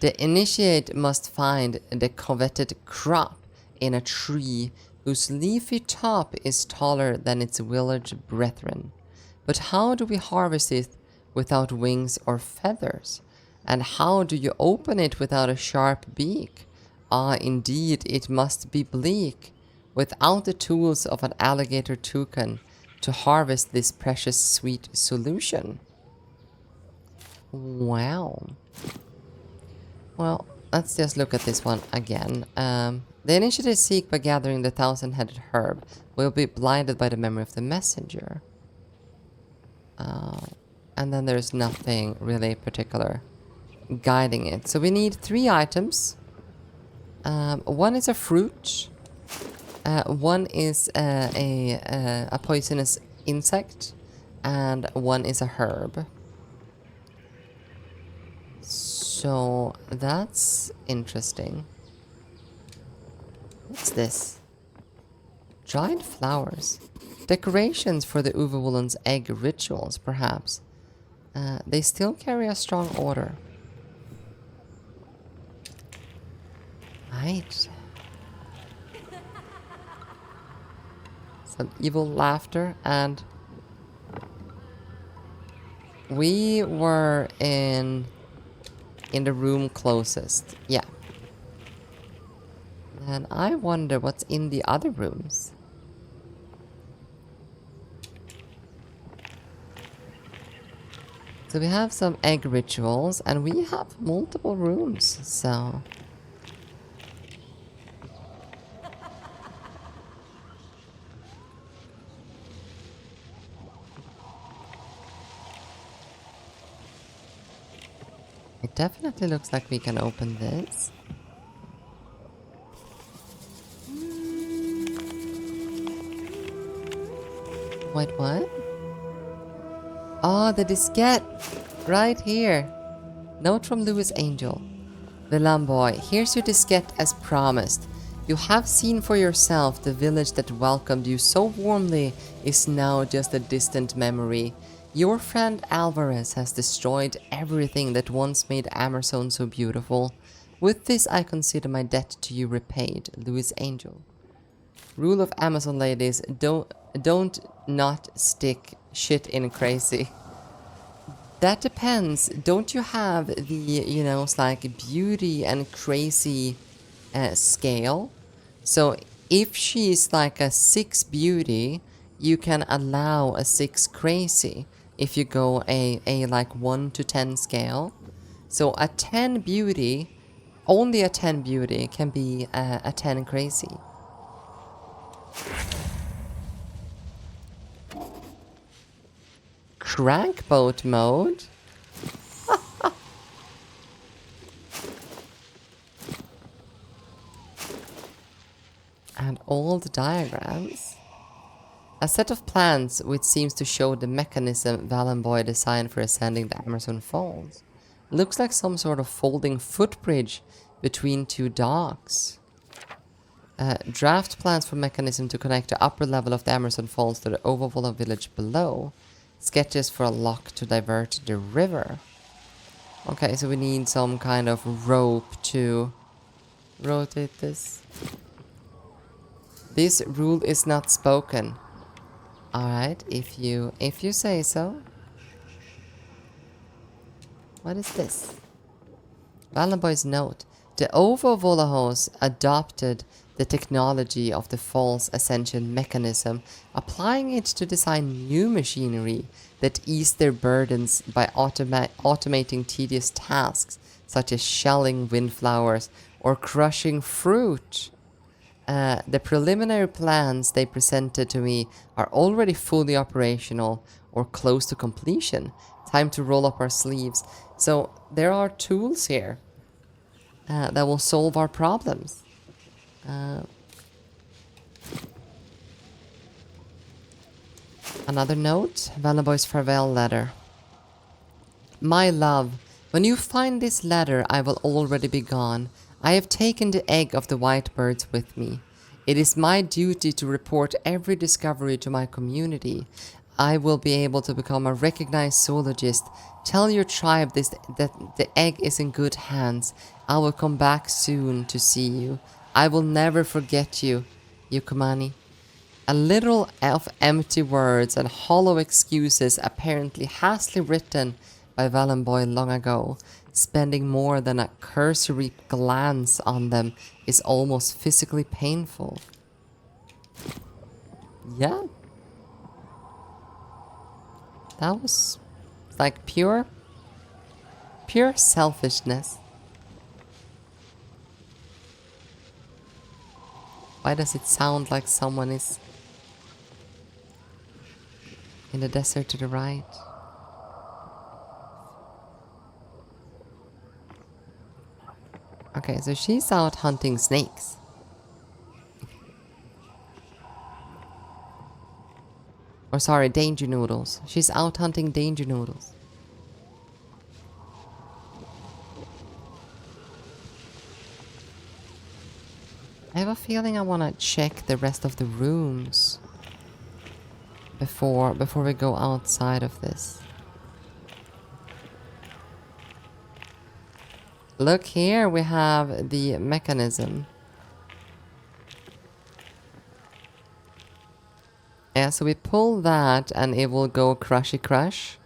The initiate must find the coveted crop in a tree whose leafy top is taller than its village brethren. But how do we harvest it without wings or feathers? And how do you open it without a sharp beak? Ah, indeed, it must be bleak, without the tools of an alligator toucan, to harvest this precious sweet solution. Wow. Well, let's just look at this one again. The initiative seek by gathering the 1,000-headed herb will be blinded by the memory of the messenger. And then there's nothing really particular guiding it. So we need 3 items. One is a fruit. One is a poisonous insect. And one is a herb. So that's interesting. What's this? Dried flowers. Decorations for the Uverwoolen's egg rituals, perhaps. They still carry a strong odor. Right. Some evil laughter, and we were in the room closest. Yeah. And I wonder what's in the other rooms. So we have some egg rituals, and we have multiple rooms, so... It definitely looks like we can open this. Wait, what? Oh, the diskette! Right here. Note from Louis Angel. The Lamboy, here's your diskette as promised. You have seen for yourself the village that welcomed you so warmly is now just a distant memory. Your friend Alvarez has destroyed everything that once made Amerzone so beautiful. With this I consider my debt to you repaid, Louis Angel. Rule of Amazon ladies, don't not stick shit in crazy. That depends. Don't you have the, you know, it's like beauty and crazy scale? So if she's like a 6 beauty, you can allow a 6 crazy if you go a like 1 to 10 scale. So a 10 beauty, only a 10 beauty can be a 10 crazy. Crankboat mode? And old diagrams? A set of plans which seems to show the mechanism Valenboy designed for ascending the Amerzone Falls. Looks like some sort of folding footbridge between 2 docks. Draft plans for mechanism to connect the upper level of the Amerzone Falls to the Overwolf village below. Sketches for a lock to divert the river. Okay, so we need some kind of rope to rotate this. This rule is not spoken. Alright, if you say so. What is this? Valenboy's note. The Overwolf adopted the technology of the false ascension mechanism, applying it to design new machinery that ease their burdens by automating tedious tasks, such as shelling windflowers or crushing fruit. The preliminary plans they presented to me are already fully operational or close to completion. Time to roll up our sleeves. So there are tools here that will solve our problems. Another note, Valenboy's farewell letter. My love, when you find this letter, I will already be gone. I have taken the egg of the white birds with me. It is my duty to report every discovery to my community. I will be able to become a recognized zoologist. Tell your tribe that the egg is in good hands. I will come back soon to see you. I will never forget you, Yukumani. A little of empty words and hollow excuses apparently hastily written by Valenboy long ago. Spending more than a cursory glance on them is almost physically painful. Yeah. That was like pure selfishness. Why does it sound like someone is in the desert to the right? Okay, so she's out hunting snakes. Or sorry, danger noodles. She's out hunting danger noodles. I have a feeling I want to check the rest of the rooms before we go outside of this. Look here, we have the mechanism. Yeah, so we pull that and it will go crushy crush.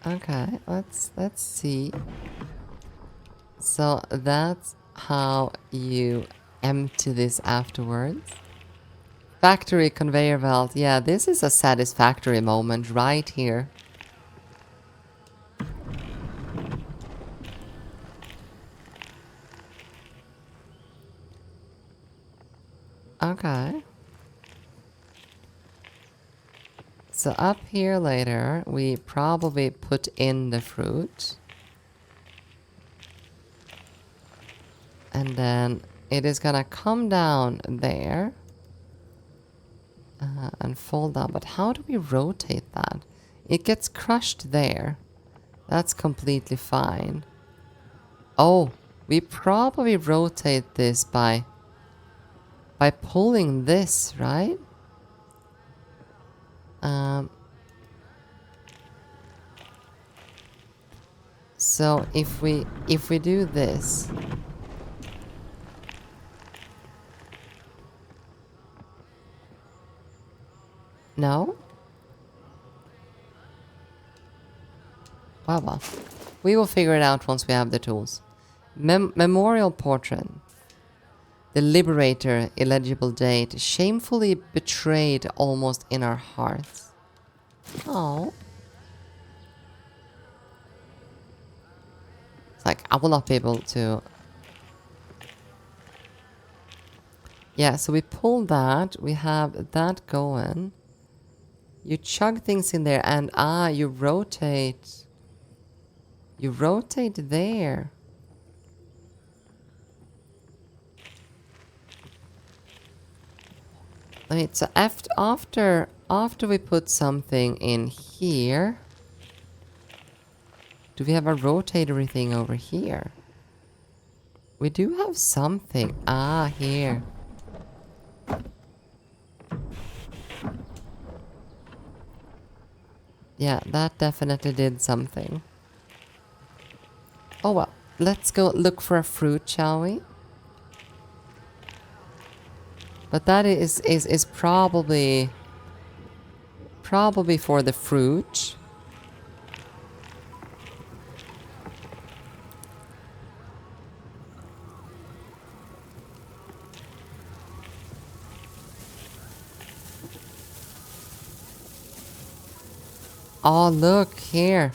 Okay, let's see. So that's how you empty this afterwards. Factory conveyor belt. Yeah, this is a satisfactory moment right here. Okay. So up here later, we probably put in the fruit. And then it is gonna come down there. And fall down. But how do we rotate that? It gets crushed there. That's completely fine. Oh, we probably rotate this by pulling this, right? So if we do this, no? Well, we will figure it out once we have the tools. Memorial portrait. The liberator, illegible date, shamefully betrayed almost in our hearts. Oh. It's like, I will not be able to... Yeah, so we pull that, we have that going. You chug things in there and you rotate. You rotate there. Wait, so after we put something in here, do we have a rotatory thing over here? We do have something. Here. Yeah, that definitely did something. Oh well, let's go look for a fruit, shall we? But that is probably for the fruit. Oh, look here.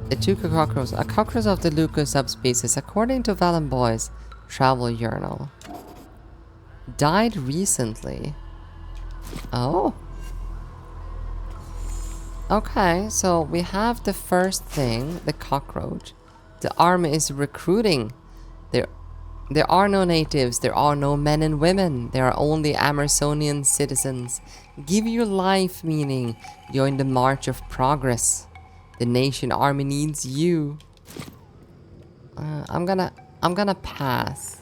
The Tuca cockroach, a cockroach of the Luca subspecies, according to Valen Boy's travel journal. Died recently. Oh. Okay, so we have the first thing, the cockroach. The army is recruiting. There are no natives, there are no men and women, there are only Amerzonian citizens. Give your life meaning. Join the march of progress. The nation army needs you. I'm gonna pass.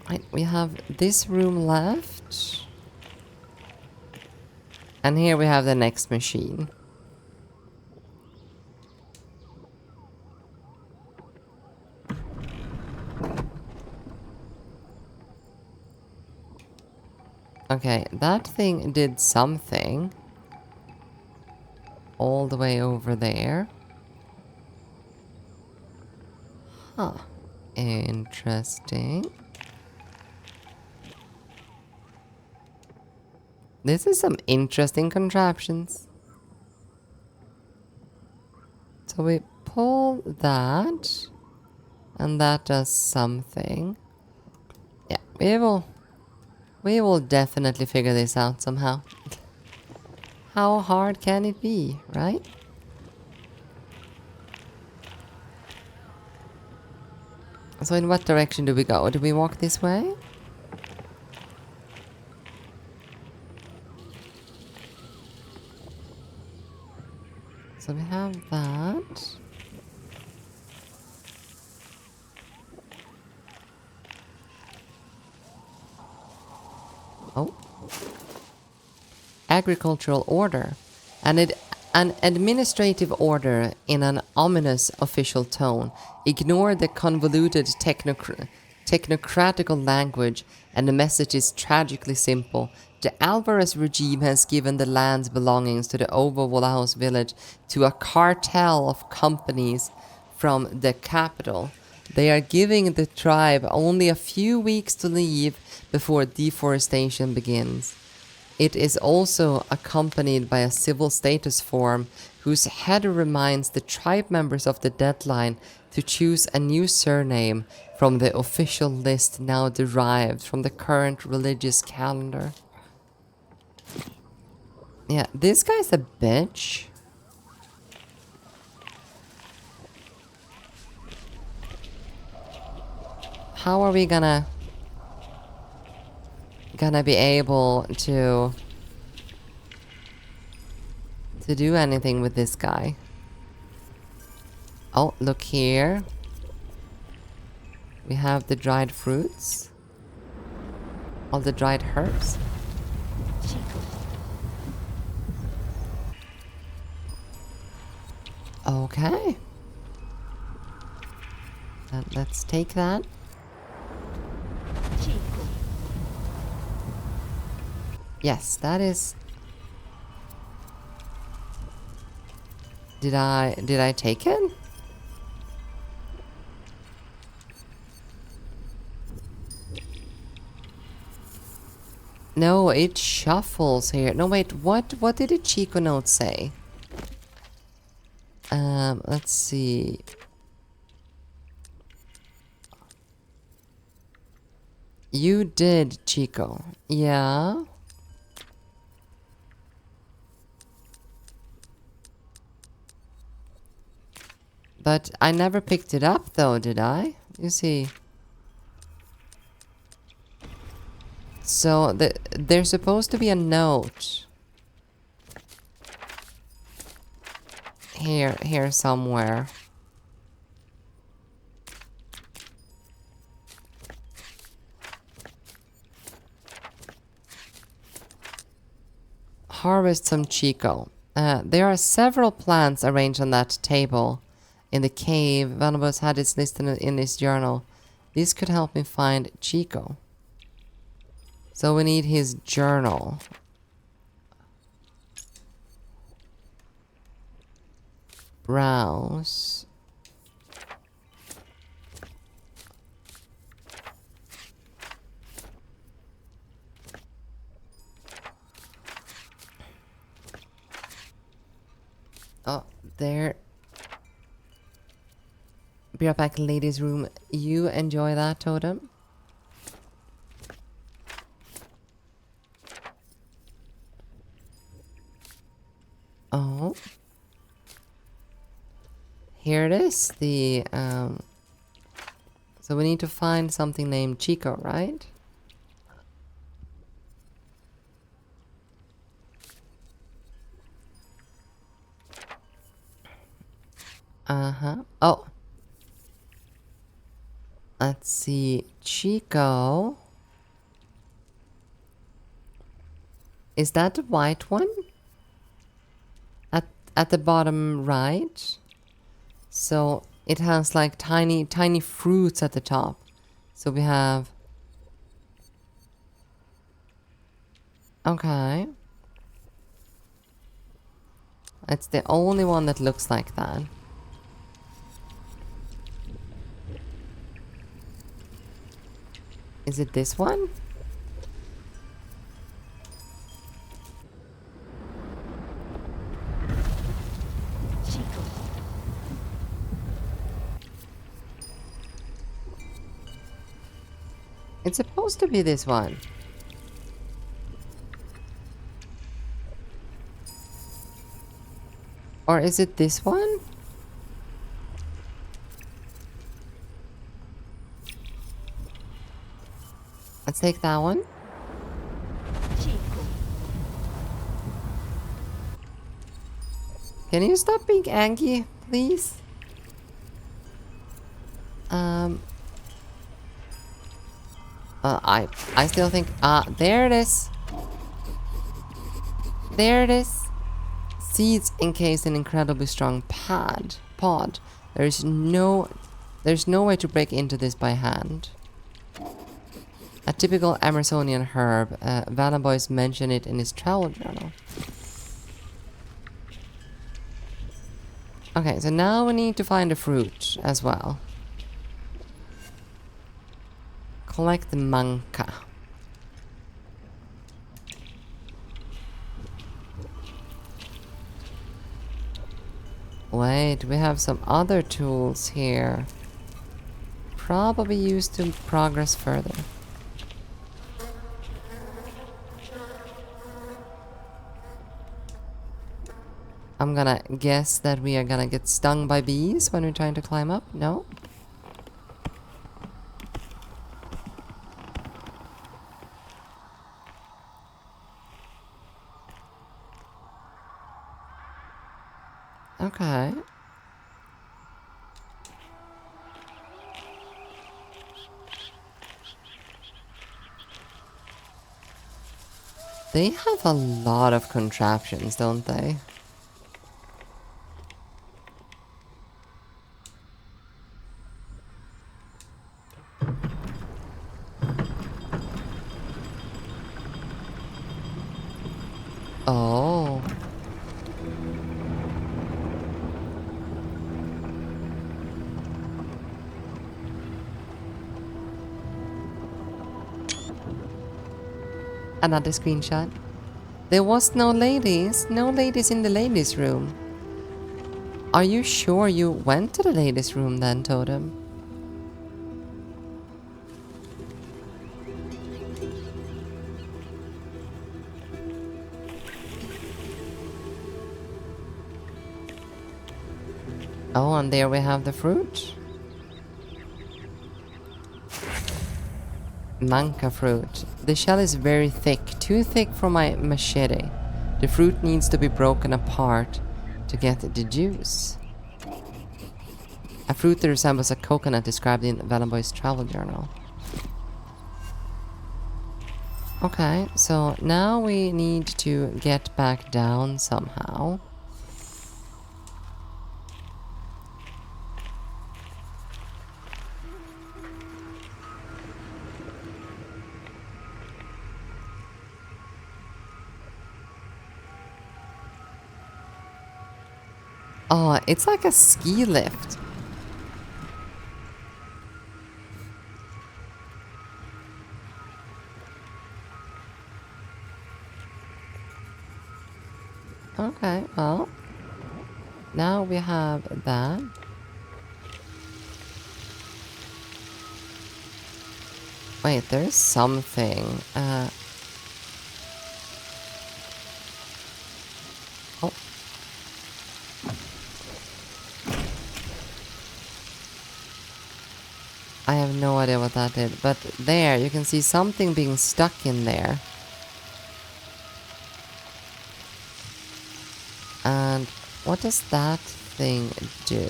Right, we have this room left. And here we have the next machine. Okay, that thing did something. All the way over there. Huh. Interesting. This is some interesting contraptions. So we pull that, and that does something. Yeah, we will definitely figure this out somehow. How hard can it be, right? So in what direction do we go? Do we walk this way? So we have that. Oh. Agricultural order. An administrative order in an ominous official tone. Ignore the convoluted technocratical language, and the message is tragically simple. The Alvarez regime has given the land's belongings to the Overwolhouse village to a cartel of companies from the capital. They are giving the tribe only a few weeks to leave before deforestation begins. It is also accompanied by a civil status form whose header reminds the tribe members of the deadline to choose a new surname from the official list now derived from the current religious calendar. Yeah, this guy's a bitch. How are we gonna be able to do anything with this guy? Oh, look here. We have the dried fruits. All the dried herbs. Okay. Let's take that. Yes, that is... Did I take it? No, it shuffles here. No, wait, what did the Chico note say? Let's see. You did, Chico. Yeah. But I never picked it up though, did I? You see. So there's supposed to be a note. Here somewhere. Harvest some Chico. There are several plants arranged on that table in the cave. One of us had it listed in his journal. This could help me find Chico. So we need his journal. Browse. Oh, there. Be right back, ladies' room. You enjoy that, Totem? Oh. Here it is. The, so we need to find something named Chico, right? Uh-huh. Oh. Let's see. Chico. Is that the white one? At the bottom right? So it has like tiny fruits at the top. So we have... Okay. It's the only one that looks like that. Is it this one? It's supposed to be this one. Or is it this one? Let's take that one. Can you stop being angry, please? I still think there it is. There it is. Seeds encase an incredibly strong pod. There's no way to break into this by hand. A typical Amerzonian herb. Valenboy's mentioned it in his travel journal. Okay, so now we need to find a fruit as well. Collect the Miwca. Wait, we have some other tools here. Probably used to progress further. I'm gonna guess that we are gonna get stung by bees when we're trying to climb up. No? Okay. They have a lot of contraptions, don't they? Oh. Another screenshot. There was no ladies in the ladies' room. Are you sure you went to the ladies' room then, Totem? Oh, and there we have the fruit. Miwca fruit. The shell is very thick, too thick for my machete. The fruit needs to be broken apart to get the juice. A fruit that resembles a coconut described in Valenboy's travel journal. Okay, so now we need to get back down somehow. Oh, it's like a ski lift. Okay, well, now we have that. Wait, there's something. Oh. I have no idea what that did, but there, you can see something being stuck in there. And what does that thing do?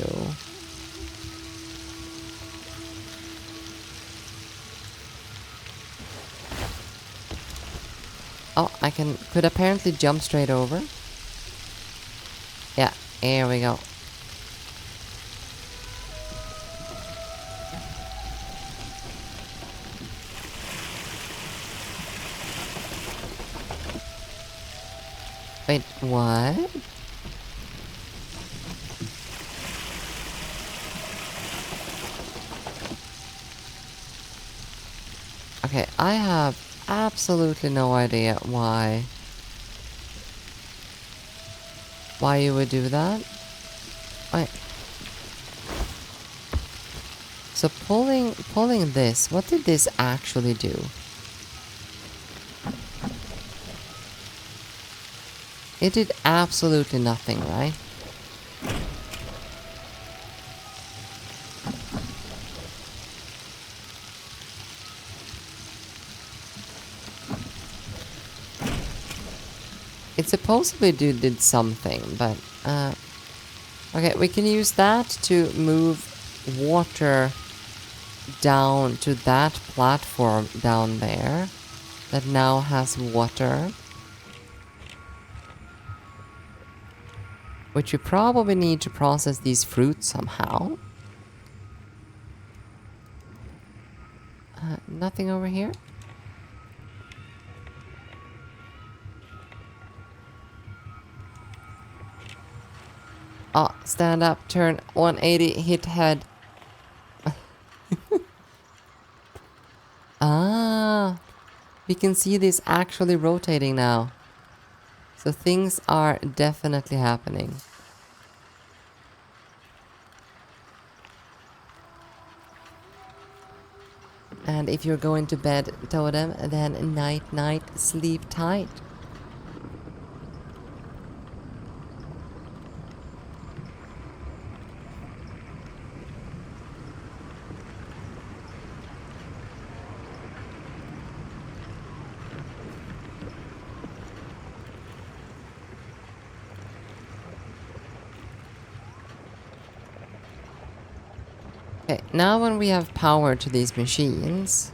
Oh, could apparently jump straight over. Yeah, here we go. Wait, what? Okay, I have absolutely no idea why you would do that. Wait. So pulling this, what did this actually do? It did absolutely nothing, right? It supposedly did something, but okay, we can use that to move water down to that platform down there that now has water. Which we probably need to process these fruits somehow. Nothing over here. Oh, stand up, turn 180, hit head. Ah, we can see this actually rotating now. So things are definitely happening. And if you're going to bed, Totem, then night night, sleep tight. Okay, now when we have power to these machines,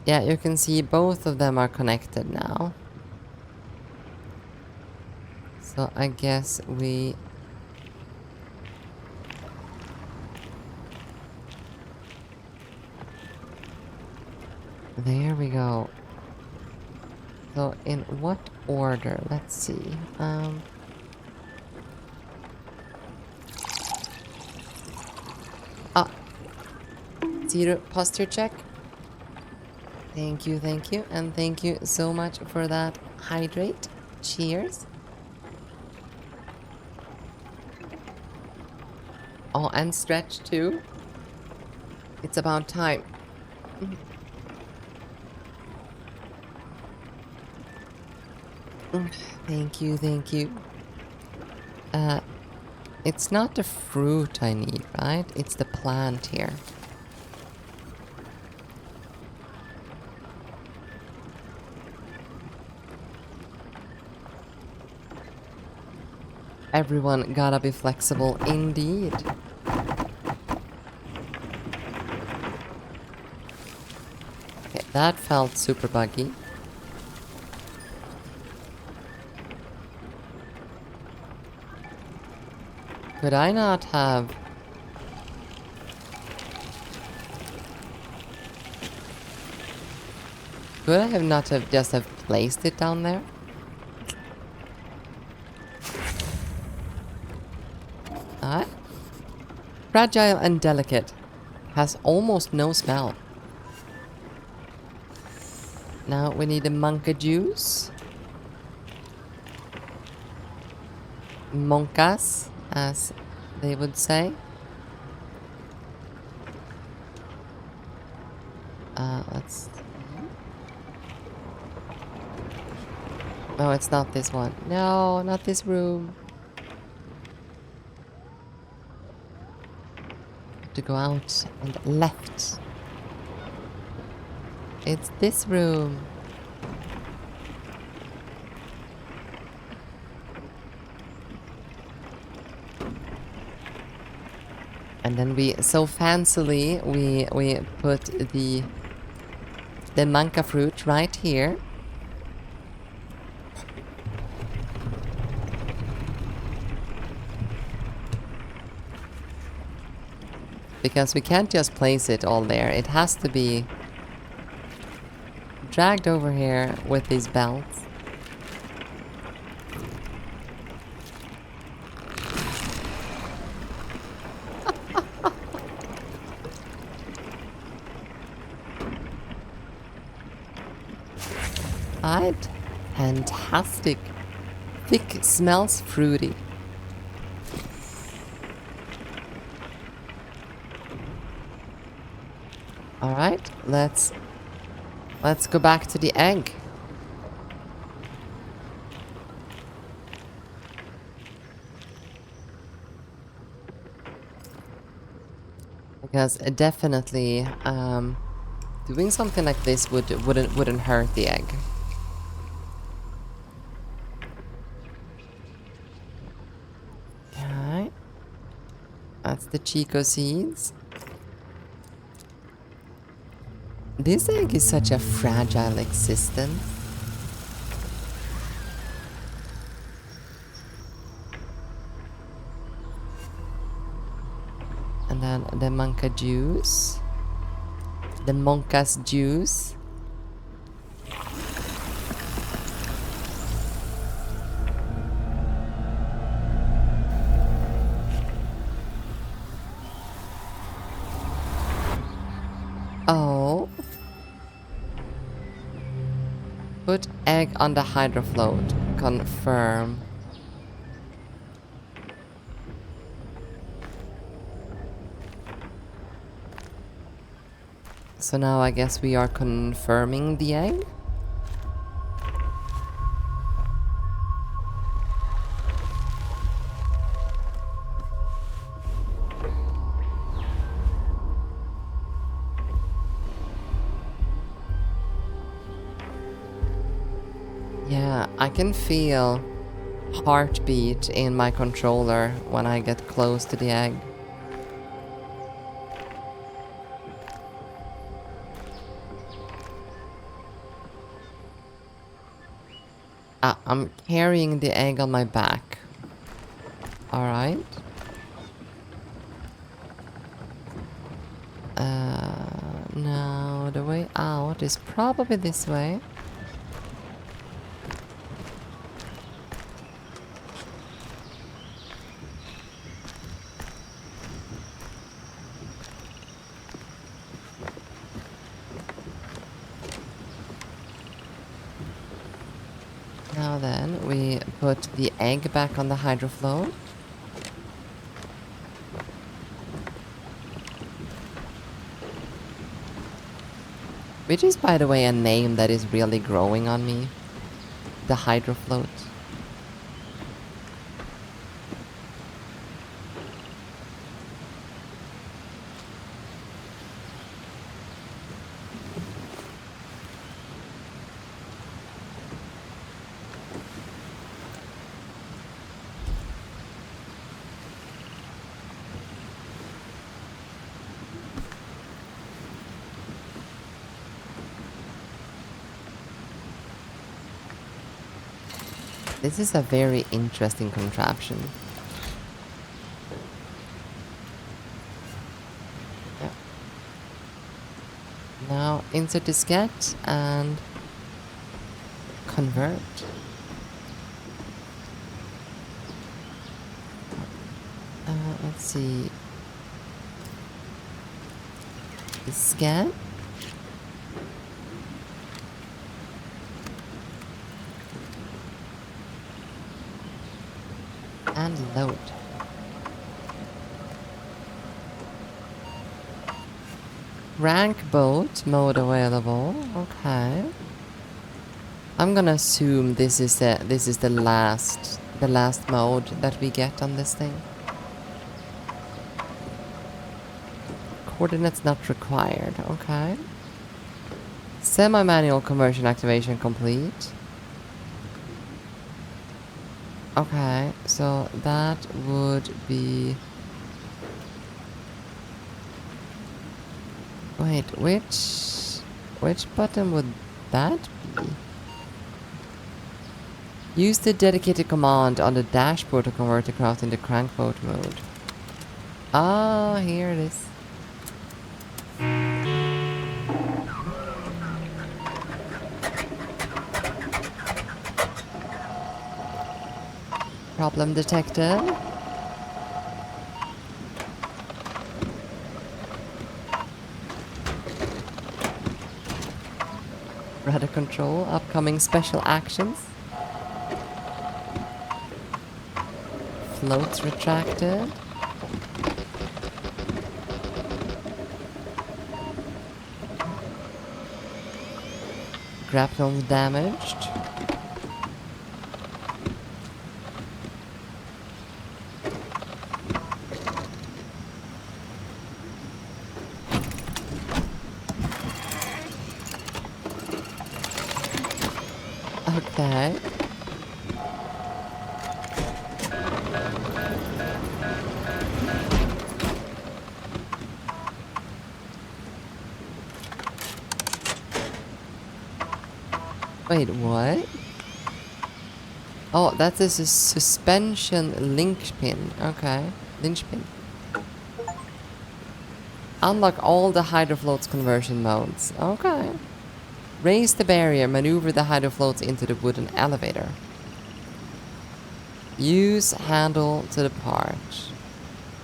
yeah, you can see both of them are connected now. So I guess we... There we go. So in what order? Let's see. Zero posture check. Thank you, and thank you so much for that hydrate. Cheers. Oh, and stretch too. It's about time. Thank you. It's not the fruit I need, right? It's the plant here. Everyone gotta be flexible indeed. Okay, that felt super buggy. Could I not have... Could I have not have just have placed it down there? Fragile and delicate. Has almost no smell. Now we need a monka juice. Monkas, as they would say. Let's... Oh, it's not this one. No, not this room. To go out and left. It's this room. And then we so fancily we put the manka fruit right here. Because we can't just place it all there. It has to be dragged over here with these belts. right. Fantastic. Thick, smells fruity. All right, let's go back to the egg. Because definitely doing something like this wouldn't hurt the egg. Okay. That's the Chico seeds. This egg is such a fragile existence. And then the monka juice. The monka's juice. Oh. Put egg on the hydrofloat. Confirm. So now I guess we are confirming the egg. Yeah, I can feel heartbeat in my controller when I get close to the egg. I'm carrying the egg on my back. Alright. Now the way out is probably this way. Now then, we put the egg back on the hydrofloat. Which is, by the way, a name that is really growing on me. The hydrofloat. This is a very interesting contraption. Yeah. Now insert diskette and convert. Let's see. Diskette. And load. Rank boat mode available. Okay. I'm gonna assume this is the last mode that we get on this thing. Coordinates not required. Okay. Semi-manual conversion activation complete. Okay, so that would be... Wait, which button would that be? Use the dedicated command on the dashboard to convert the craft into crankboat mode. Ah, here it is. Problem detected. rudder control, upcoming special actions. Floats retracted. Grapnels damaged. Okay. Wait, what? Oh, that is a suspension linchpin. Okay. Linchpin. Unlock all the hydrofloats conversion modes. Okay. Raise the barrier, maneuver the hydrofloats into the wooden elevator. Use handle to depart.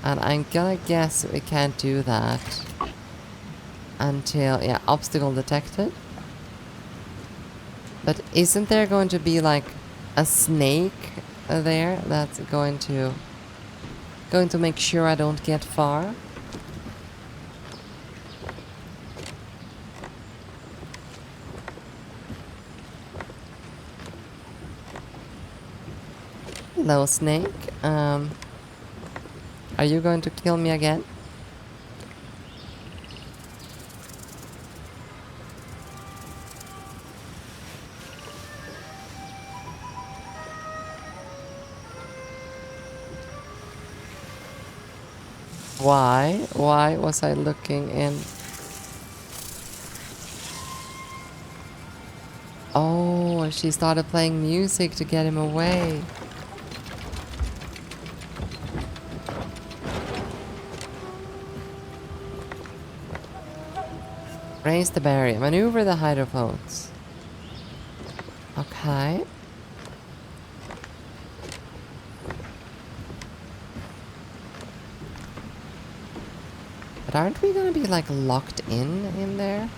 And I'm gonna guess we can't do that until, yeah, obstacle detected. But isn't there going to be like a snake there that's going to make sure I don't get far? Hello, snake. Are you going to kill me again? Why? Why was I looking in? Oh, she started playing music to get him away. Raise the barrier. Maneuver the hydrophones. Okay. But aren't we gonna be like locked in there?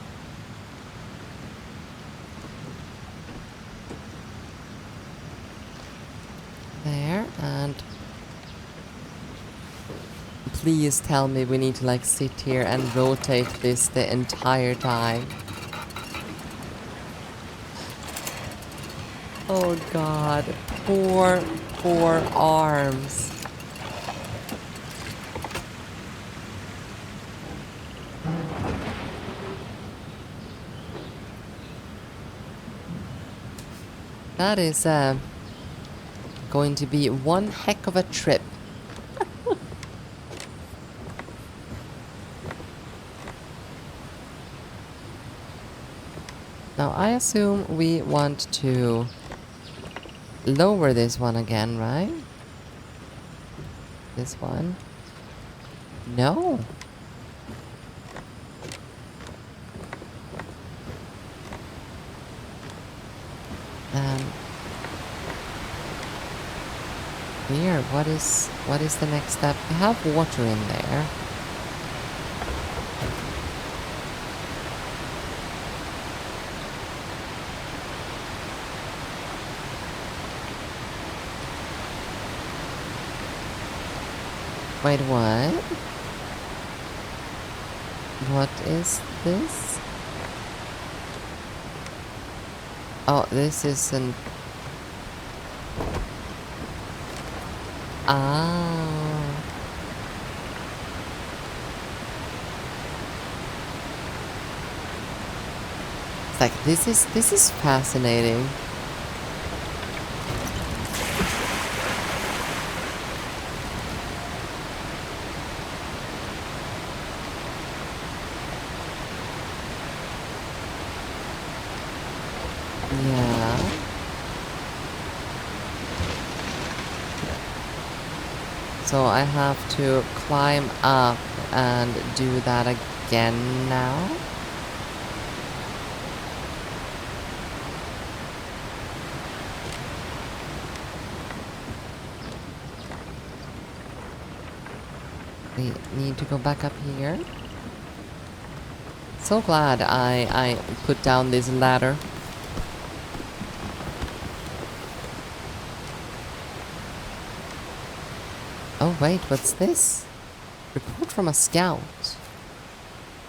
There, and please tell me we need to like sit here and rotate this the entire time. Oh god, poor arms. That is going to be one heck of a trip. Now I assume we want to lower this one again, right? This one? No. Here, what is the next step? We have water in there. Wait, what? What is this? Oh, this is an... Ah. It's like, this is fascinating. Yeah. So I have to climb up and do that again now. We need to go back up here. So glad I put down this ladder. Oh wait, what's this? Report from a scout.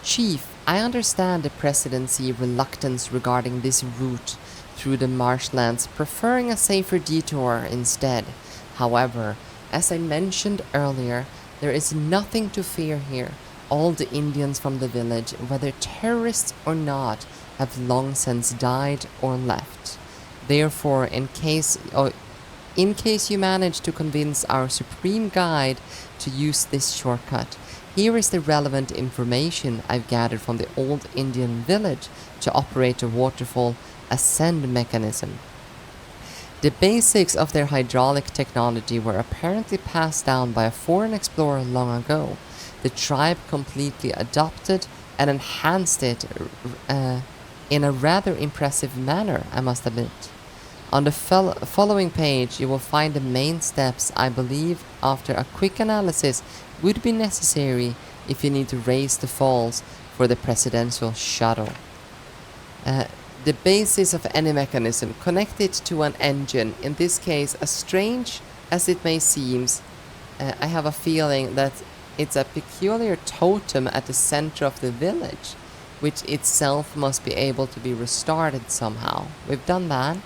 Chief, I understand the Presidency reluctance regarding this route through the marshlands, preferring a safer detour instead. However, as I mentioned earlier, there is nothing to fear here. All the Indians from the village, whether terrorists or not, have long since died or left. Therefore, in case you manage to convince our supreme guide to use this shortcut, here is the relevant information I've gathered from the old Indian village to operate the waterfall ascend mechanism. The basics of their hydraulic technology were apparently passed down by a foreign explorer long ago. The tribe completely adopted and enhanced it in a rather impressive manner, I must admit. On the following page, you will find the main steps I believe, after a quick analysis, would be necessary if you need to raise the falls for the presidential shuttle. The basis of any mechanism, connect it to an engine. In this case, as strange as it may seem, I have a feeling that it's a peculiar totem at the center of the village, which itself must be able to be restarted somehow. We've done that.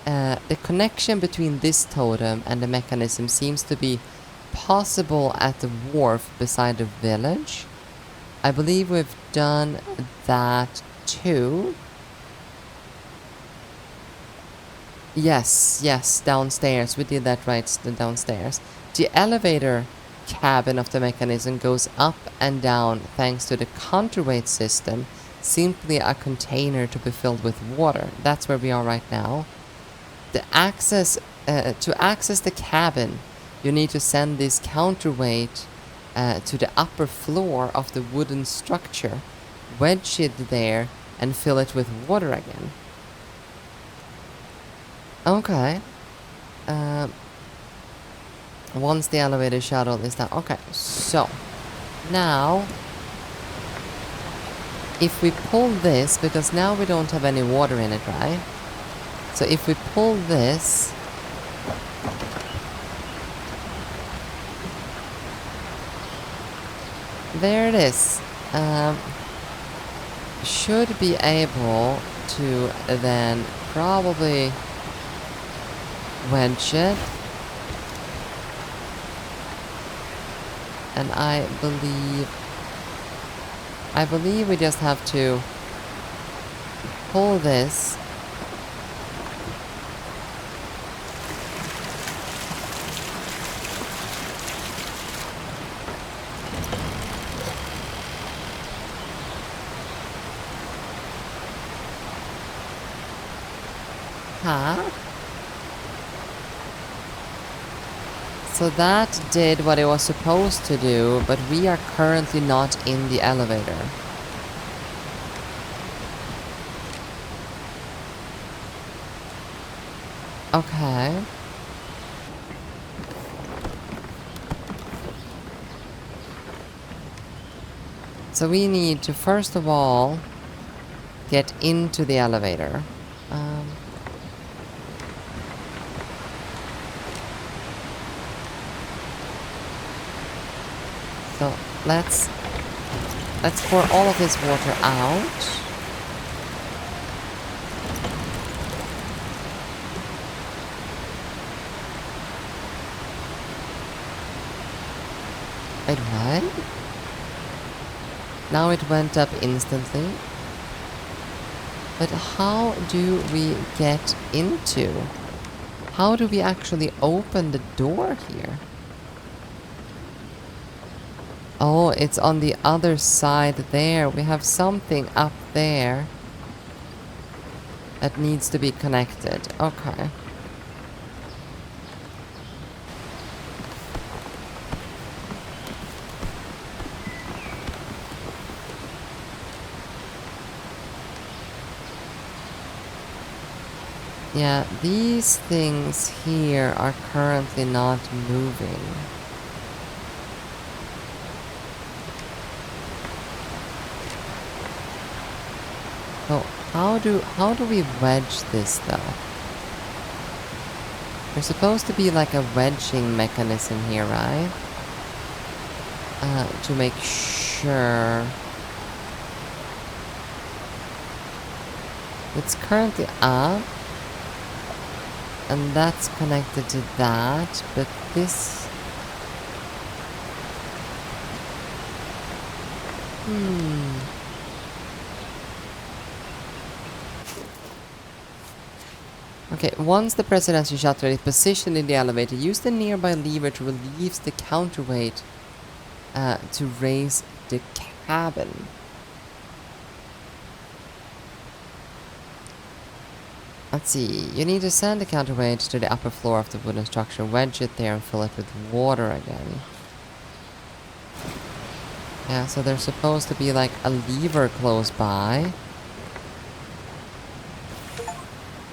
The connection between this totem and the mechanism seems to be possible at the wharf beside the village. I believe we've done that too. Yes, downstairs. We did that right downstairs. The elevator cabin of the mechanism goes up and down thanks to the counterweight system, simply a container to be filled with water. That's where we are right now. To access the cabin, you need to send this counterweight to the upper floor of the wooden structure, wedge it there, and fill it with water again. Okay. Once the elevator shuttle is down. Okay, so now if we pull this, because now we don't have any water in it, right? So if we pull this, there it is. Should be able to then probably wedge it. And I believe we just have to pull this. Huh? So that did what it was supposed to do, but we are currently not in the elevator. Okay. So we need to first of all get into the elevator. So let's pour all of this water out. Wait, what? Now it went up instantly. But how do we get into? How do we actually open the door here? Oh, it's on the other side there. We have something up there that needs to be connected. Okay. Yeah, these things here are currently not moving. So how do we wedge this though? There's supposed to be like a wedging mechanism here, right? To make sure. It's currently up. And that's connected to that, but this... Okay, once the presidential shutter is positioned in the elevator, use the nearby lever to release the counterweight to raise the cabin. Let's see, you need to send the counterweight to the upper floor of the wooden structure, wedge it there and fill it with water again. Yeah, so there's supposed to be like a lever close by.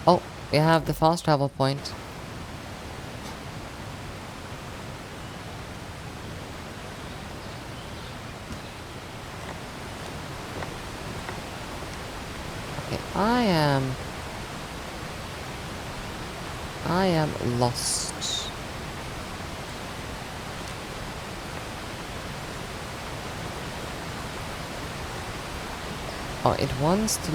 Oh, we have the fast travel point. Okay, I am lost. Oh, it wants to...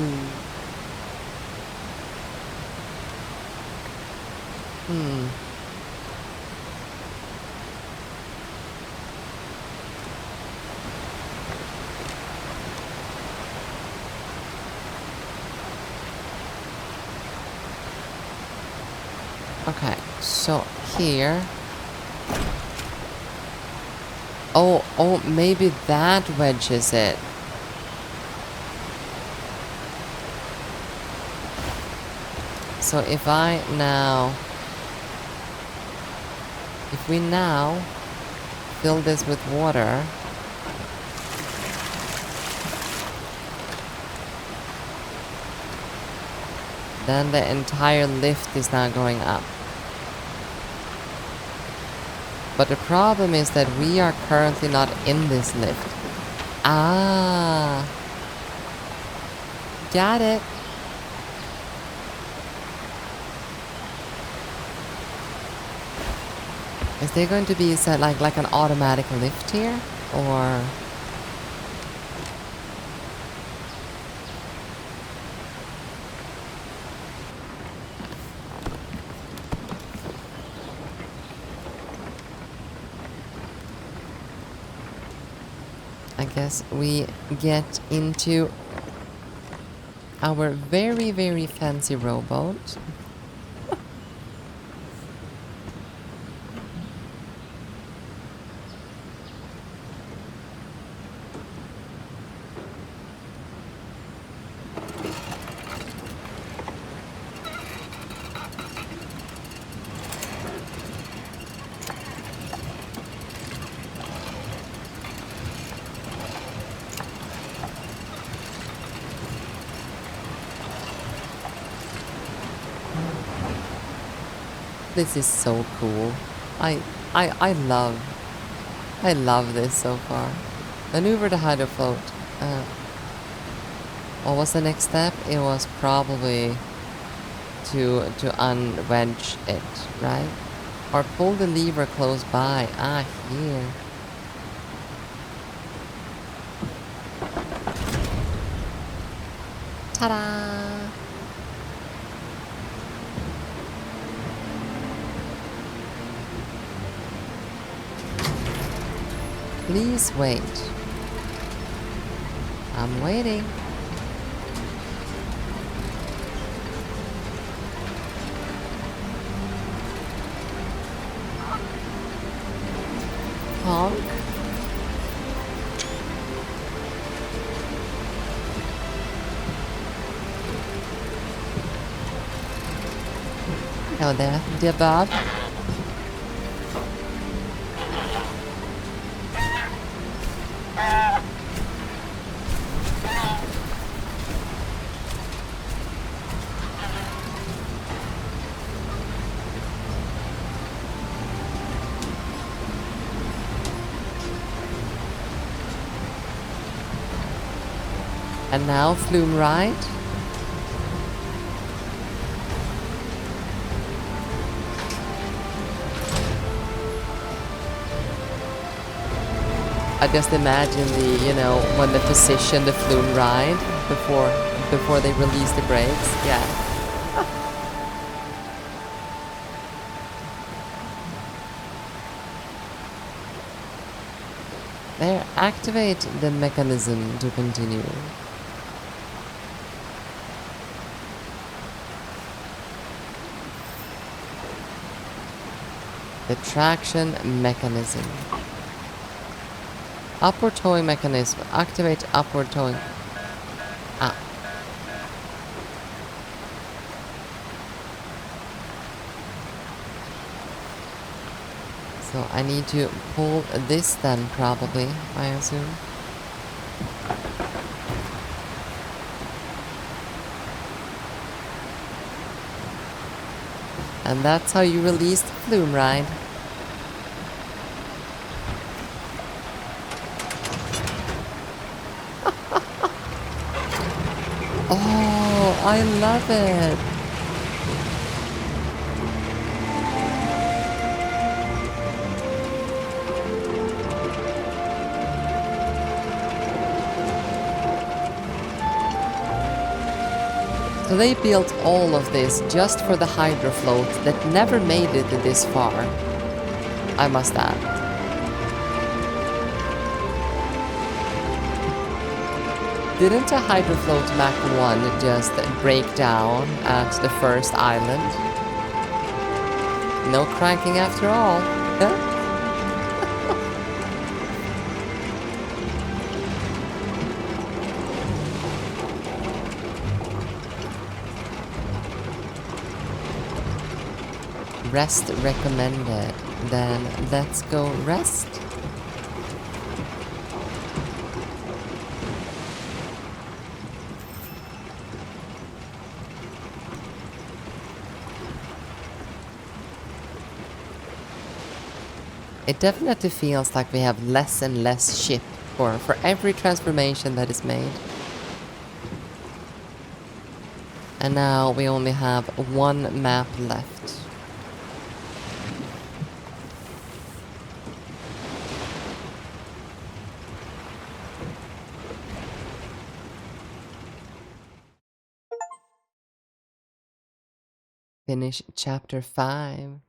Okay, so here... Oh, maybe that wedges it. So if we now fill this with water, then the entire lift is now going up. But the problem is that we are currently not in this lift. Ah, got it. Is there going to be set like an automatic lift here, or? I guess we get into our very, very fancy rowboat. This is so cool. I love this so far. Maneuver the hydrofloat. What was the next step? It was probably to unwedge it, right? Or pull the lever close by. Ah, here. Ta-da! Please wait. I'm waiting. Honk. Hello there, dear Bob. And now flume right. I just imagine the, you know, when they position the flume ride before they release the brakes. Yeah. There, activate the mechanism to continue. The traction mechanism. Upward towing mechanism. Activate upward towing. Ah. So I need to pull this then, probably, I assume. And that's how you release the flume ride. Oh, I love it. So they built all of this just for the hydrofloat that never made it this far, I must add. Didn't a hydrofloat Mach 1 just break down at the first island? No cranking after all. Huh? Rest recommended. Then let's go rest. It definitely feels like we have less and less ship for every transformation that is made. And now we only have one map left. Finish chapter 5.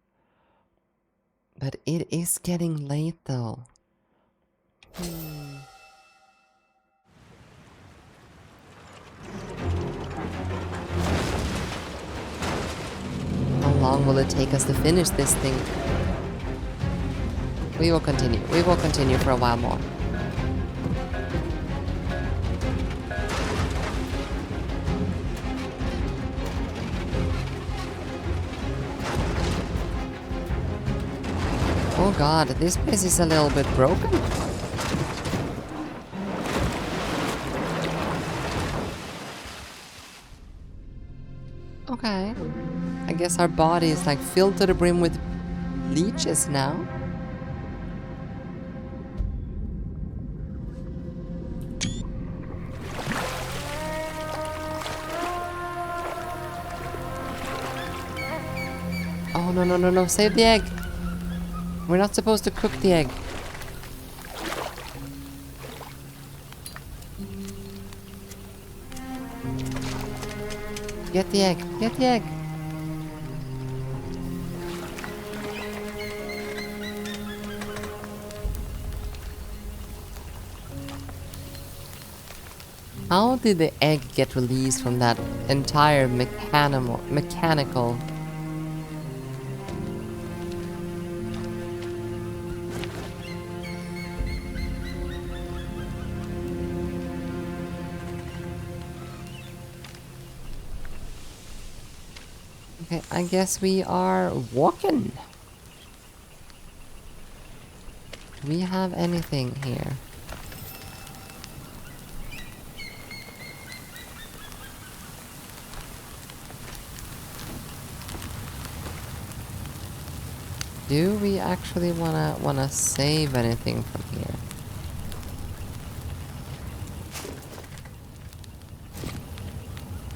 But it is getting late though. How long will it take us to finish this thing? We will continue. We will continue for a while more. Oh god, this place is a little bit broken. Okay. I guess our body is like filled to the brim with leeches now. Oh no no no no, save the egg! We're not supposed to cook the egg. Get the egg. Get the egg. How did the egg get released from that entire mechanical? Okay, I guess we are walking. Do we have anything here? Do we actually wanna save anything from here?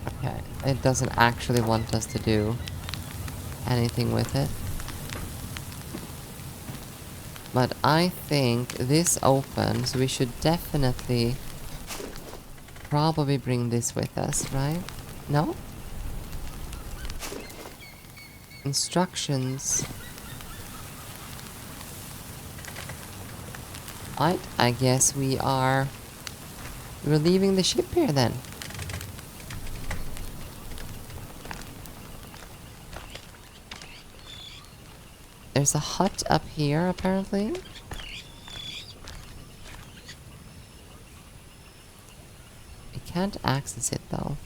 Okay, it doesn't actually want us to do anything with it. But I think this opens. We should definitely probably bring this with us, right? No? Instructions. I guess we're leaving the ship here then. There's a hut up here apparently. We can't access it though.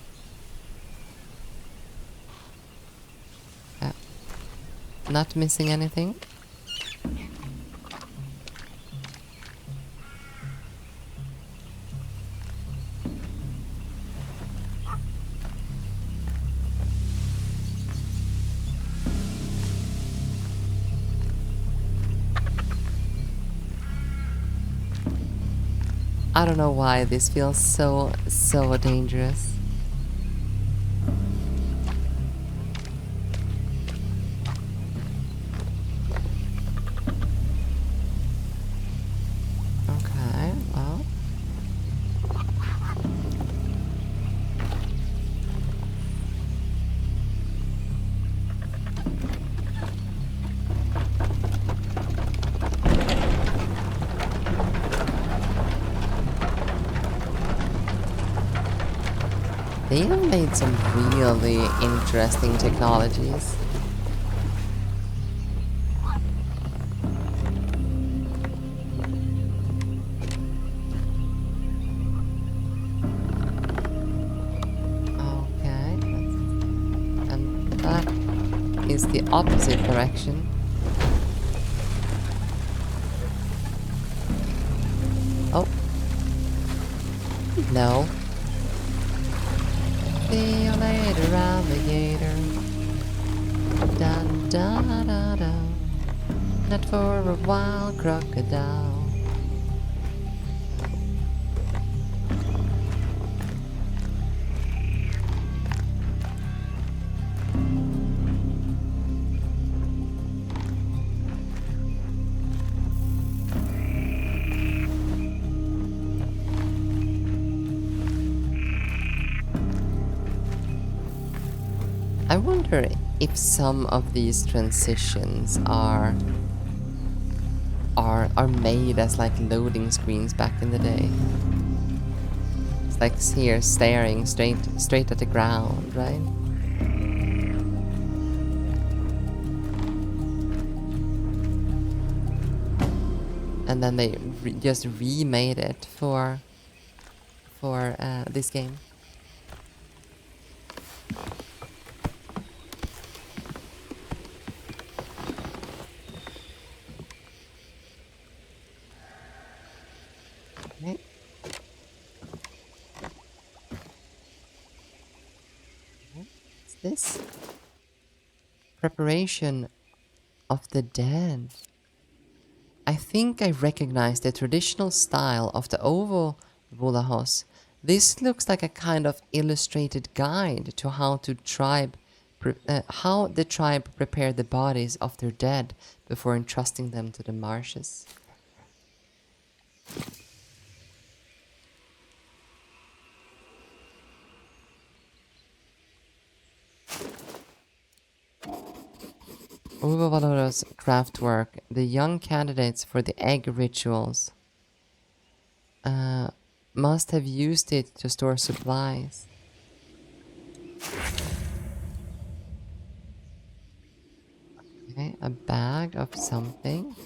Not missing anything. I don't know why this feels so dangerous. Okay, well. They have made some really interesting technologies. Okay, and that is the opposite direction. Oh. No. See you later, alligator. Dun dun dun dun. Not for a while, crocodile. I wonder if some of these transitions are made as like loading screens back in the day. It's like here staring straight at the ground, right? And then they just remade it for this game. Okay. What's this? Preparation of the dead. I think I recognize the traditional style of the oval Volahos. This looks like a kind of illustrated guide to how the tribe prepared the bodies of their dead before entrusting them to the marshes. Uvavalora's craftwork, the young candidates for the egg rituals, must have used it to store supplies. Okay, a bag of something.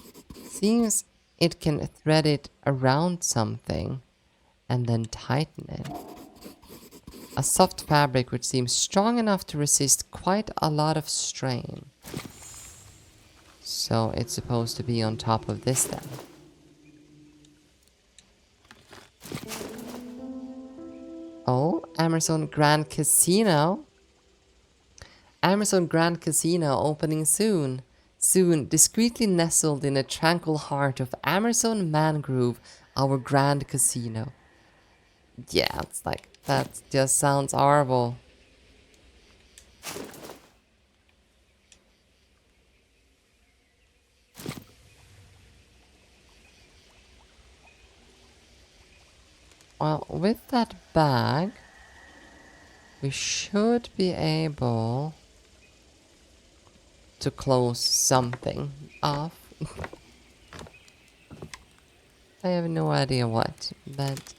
Seems it can thread it around something and then tighten it. A soft fabric which seems strong enough to resist quite a lot of strain. So it's supposed to be on top of this then. Oh, Amerzone Grand Casino. Amerzone Grand Casino opening soon. Soon, discreetly nestled in a tranquil heart of Amerzone Mangrove, our Grand Casino. Yeah, it's like, that just sounds horrible. Well, with that bag, we should be able to close something off. I have no idea what, but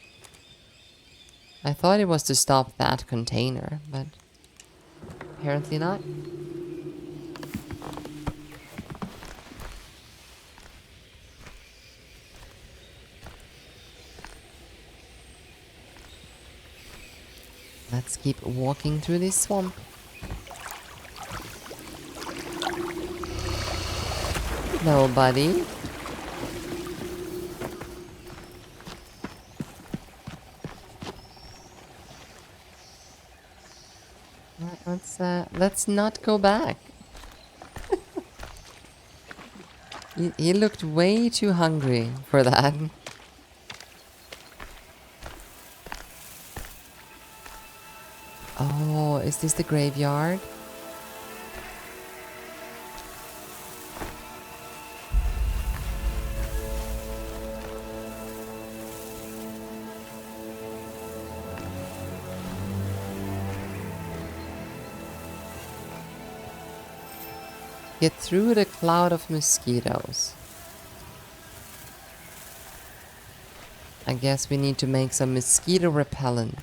I thought it was to stop that container, but apparently not. Let's keep walking through this swamp. Hello, buddy. Let's not go back. He looked way too hungry for that. Oh, is this the graveyard? Get through the cloud of mosquitoes. I guess we need to make some mosquito repellent.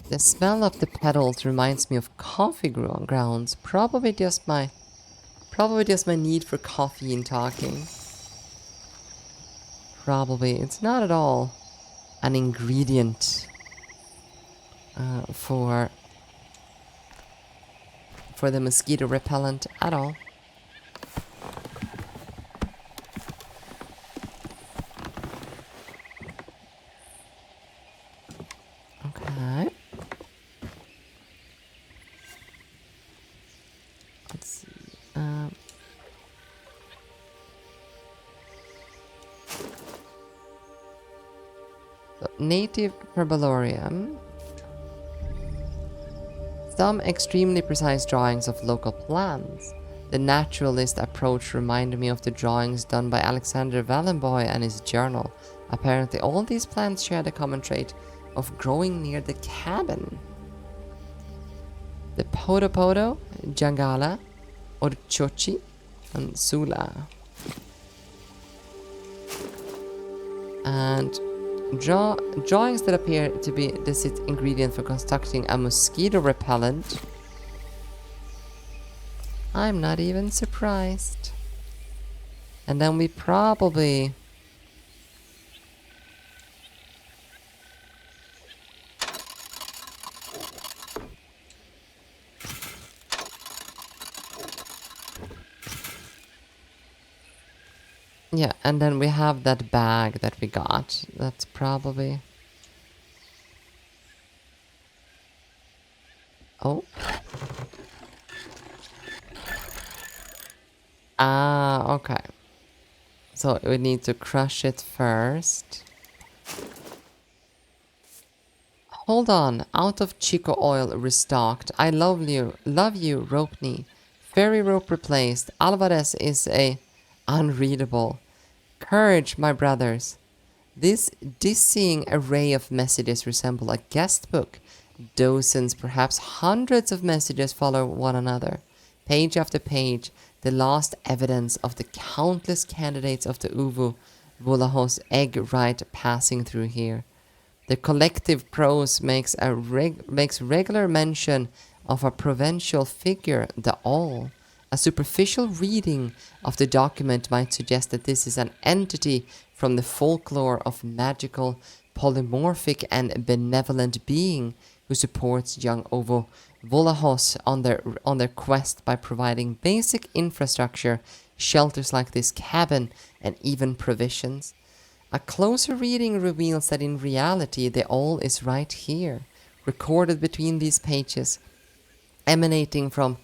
The smell of the petals reminds me of coffee grounds. Probably just my need for coffee and talking. Probably. It's not at all an ingredient for the mosquito repellent at all. Okay. Let's see. Native herbarium. Some extremely precise drawings of local plants. The naturalist approach reminded me of the drawings done by Alexander Wallenboy and his journal. Apparently all these plants share the common trait of growing near the cabin. The Podopodo, Jangala, Orchochi, and Sula. And drawings that appear to be the set ingredient for constructing a mosquito repellent. I'm not even surprised. And then we probably... Yeah, and then we have that bag that we got. That's probably... Oh. Ah, okay. So we need to crush it first. Hold on. Out of Chico oil restocked. I love you, rope knee. Ferry rope replaced. Alvarez is a unreadable. Courage, my brothers. This dizzying array of messages resemble a guest book. Dozens, perhaps hundreds of messages follow one another. Page after page, the last evidence of the countless candidates of the Uvu Volahos egg rite passing through here. The collective prose makes regular mention of a provincial figure, the All. A superficial reading of the document might suggest that this is an entity from the folklore of magical, polymorphic and benevolent being who supports young Ovo Volahos on their quest by providing basic infrastructure, shelters like this cabin, and even provisions. A closer reading reveals that in reality the All is right here, recorded between these pages, emanating from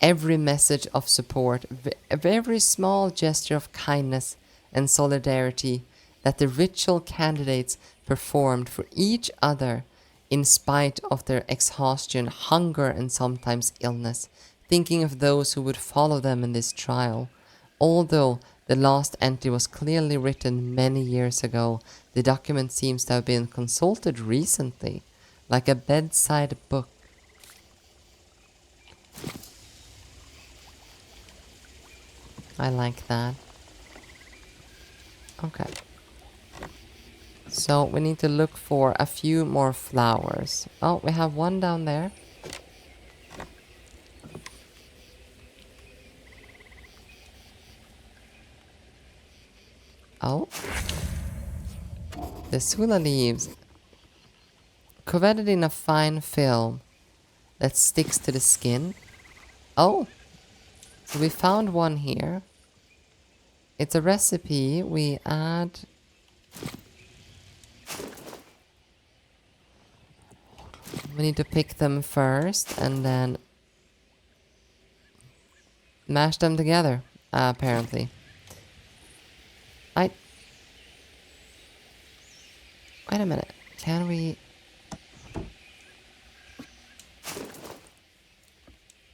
every message of support, every small gesture of kindness, and solidarity that the ritual candidates performed for each other in spite of their exhaustion, hunger, and sometimes illness, thinking of those who would follow them in this trial. Although the last entry was clearly written many years ago, the document seems to have been consulted recently, like a bedside book. I like that. Okay. So we need to look for a few more flowers. Oh, we have one down there. Oh. The Sula leaves. Coveted in a fine film that sticks to the skin. Oh. So we found one here. It's a recipe. We add... We need to pick them first and then mash them together, apparently. Wait a minute. Can we...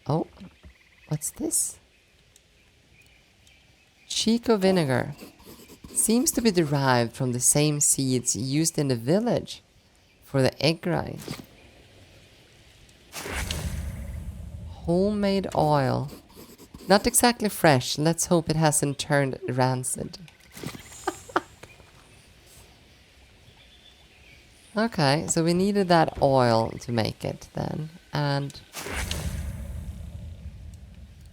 Oh, what's this? Chico vinegar. Seems to be derived from the same seeds used in the village for the egg rice. Homemade oil. Not exactly fresh. Let's hope it hasn't turned rancid. Okay, so we needed that oil to make it then. And...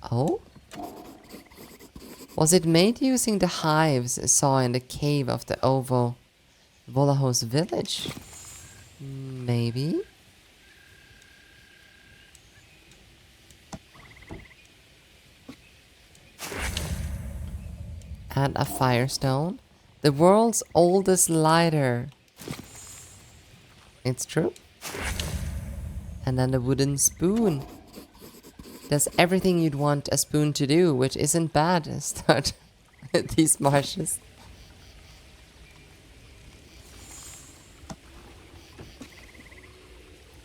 Oh? Was it made using the hives saw in the cave of the Volahos village? Maybe? And a firestone. The world's oldest lighter. It's true. And then the wooden spoon. Does everything you'd want a spoon to do, which isn't bad. Start these marshes.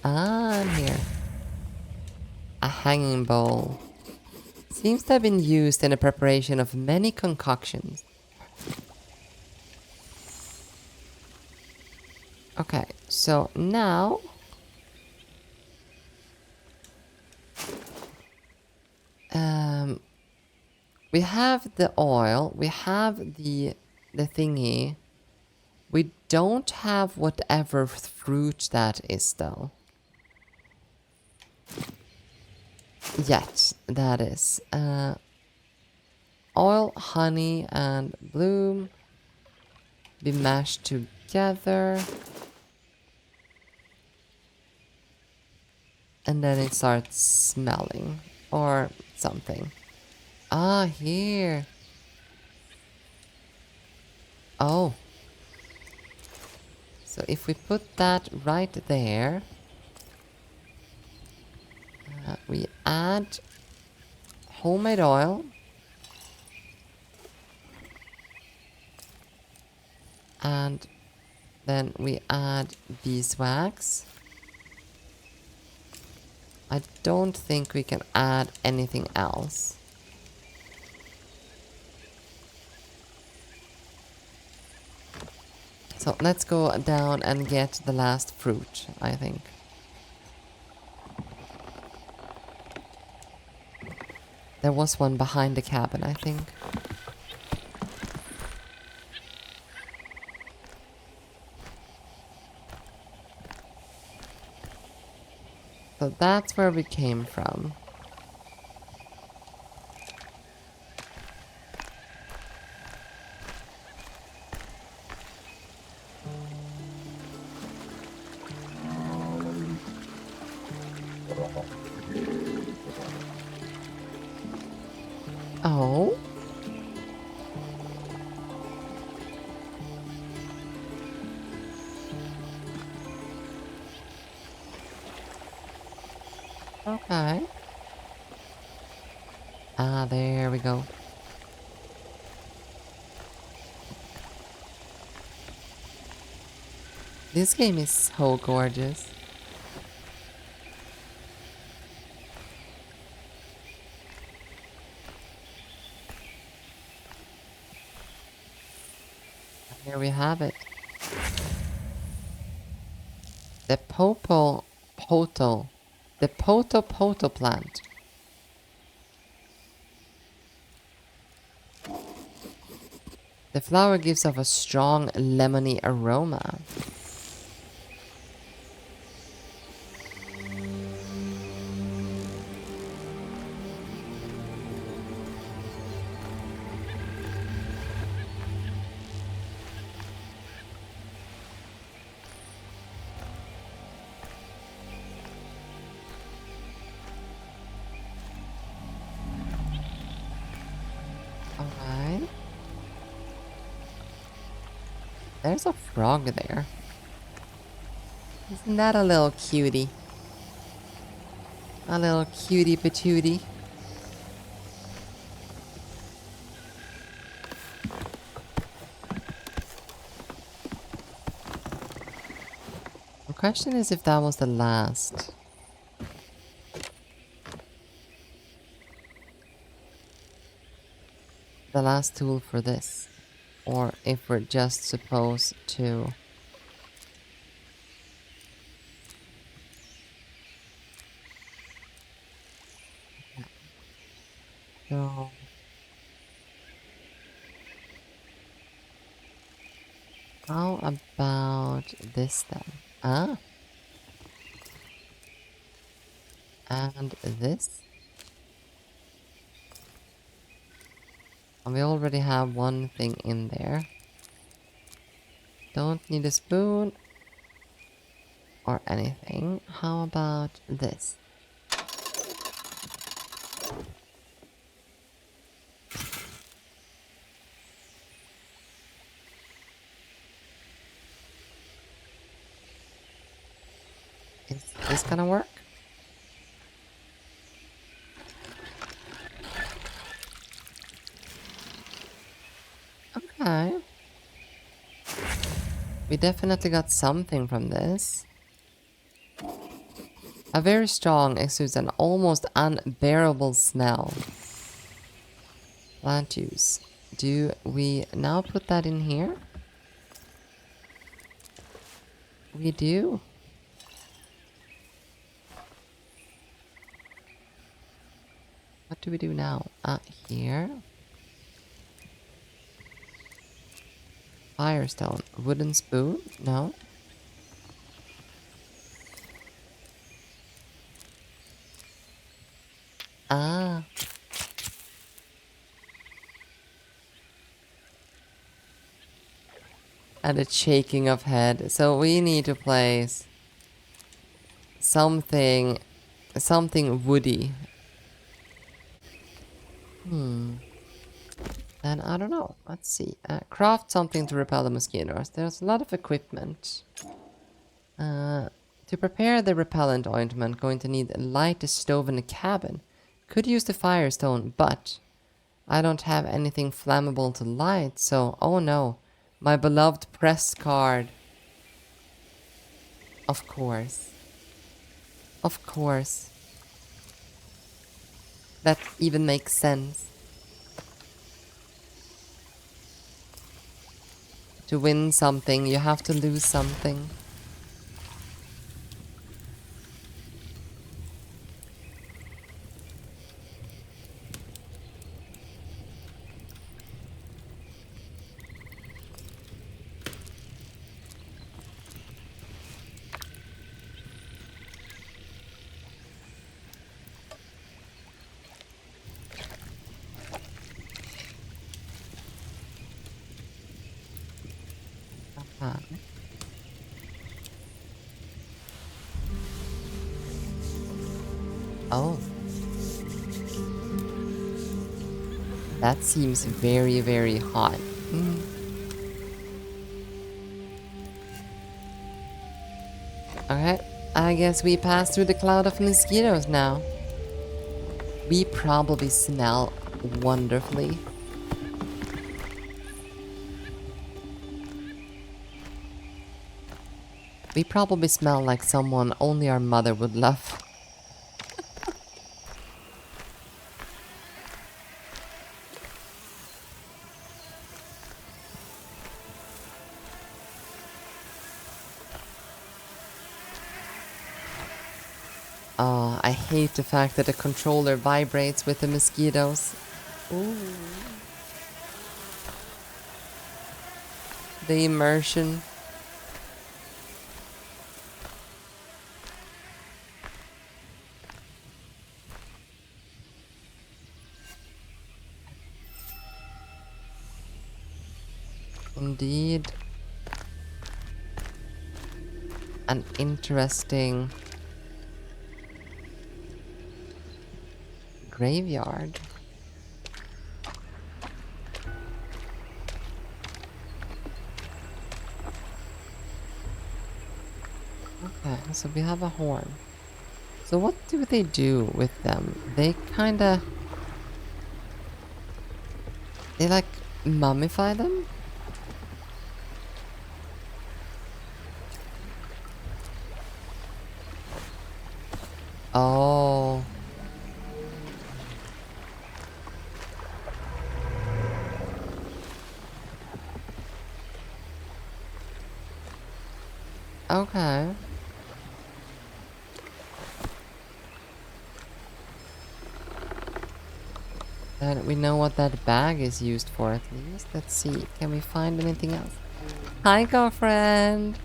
And here. A hanging bowl. Seems to have been used in the preparation of many concoctions. Okay, so now... we have the oil, we have the thingy. We don't have whatever fruit that is though. Yet, that is. Oil, honey, and bloom be mashed together. And then it starts smelling. Or something. Ah, here. Oh. So if we put that right there, we add homemade oil. And then we add beeswax. I don't think we can add anything else. So let's go down and get the last fruit, I think. There was one behind the cabin, I think. So that's where we came from. Oh. Okay. Ah, there we go. This game is so gorgeous. Here we have it. The Poto plant. The flower gives off a strong lemony aroma. Alright. There's a frog there. Isn't that a little cutie? A little cutie patootie. The question is if that was the last. The last tool for this. Or if we're just supposed to... So... How about this then? Ah? And this? And we already have one thing in there. Don't need a spoon or anything. How about this? Is this gonna work? Okay. We definitely got something from this. A very strong, exudes an almost unbearable smell. Plant juice. Do we now put that in here? We do. What do we do now? Here. Firestone. Wooden spoon? No. Ah. And a shaking of head. So we need to place something woody. Then I don't know. Let's see. Craft something to repel the mosquitoes. There's a lot of equipment. To prepare the repellent ointment, going to need a light a stove in the cabin. Could use the firestone, but I don't have anything flammable to light, so oh no. My beloved press card. Of course. Of course. That even makes sense. To win something, you have to lose something. Oh. That seems very, very hot. Okay, I guess we pass through the cloud of mosquitoes now. We probably smell wonderfully. We probably smell like someone only our mother would love. Oh, I hate the fact that the controller vibrates with the mosquitoes. Ooh. The immersion. Indeed. An interesting graveyard. Okay, so we have a horn. So what do they do with them? They kinda... They like mummify them? Oh. Okay. And we know what that bag is used for at least. Let's see. Can we find anything else? Hi, girlfriend.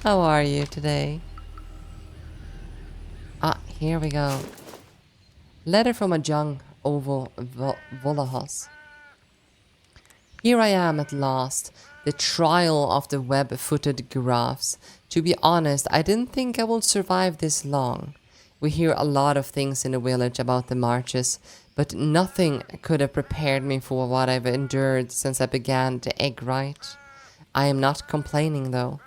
How are you today? Ah, here we go. Letter from a young Ovo Volahos. Here I am at last, the trial of the web-footed giraffes. To be honest, I didn't think I would survive this long. We hear a lot of things in the village about the marches, but nothing could have prepared me for what I've endured since I began the egg rite. I am not complaining though.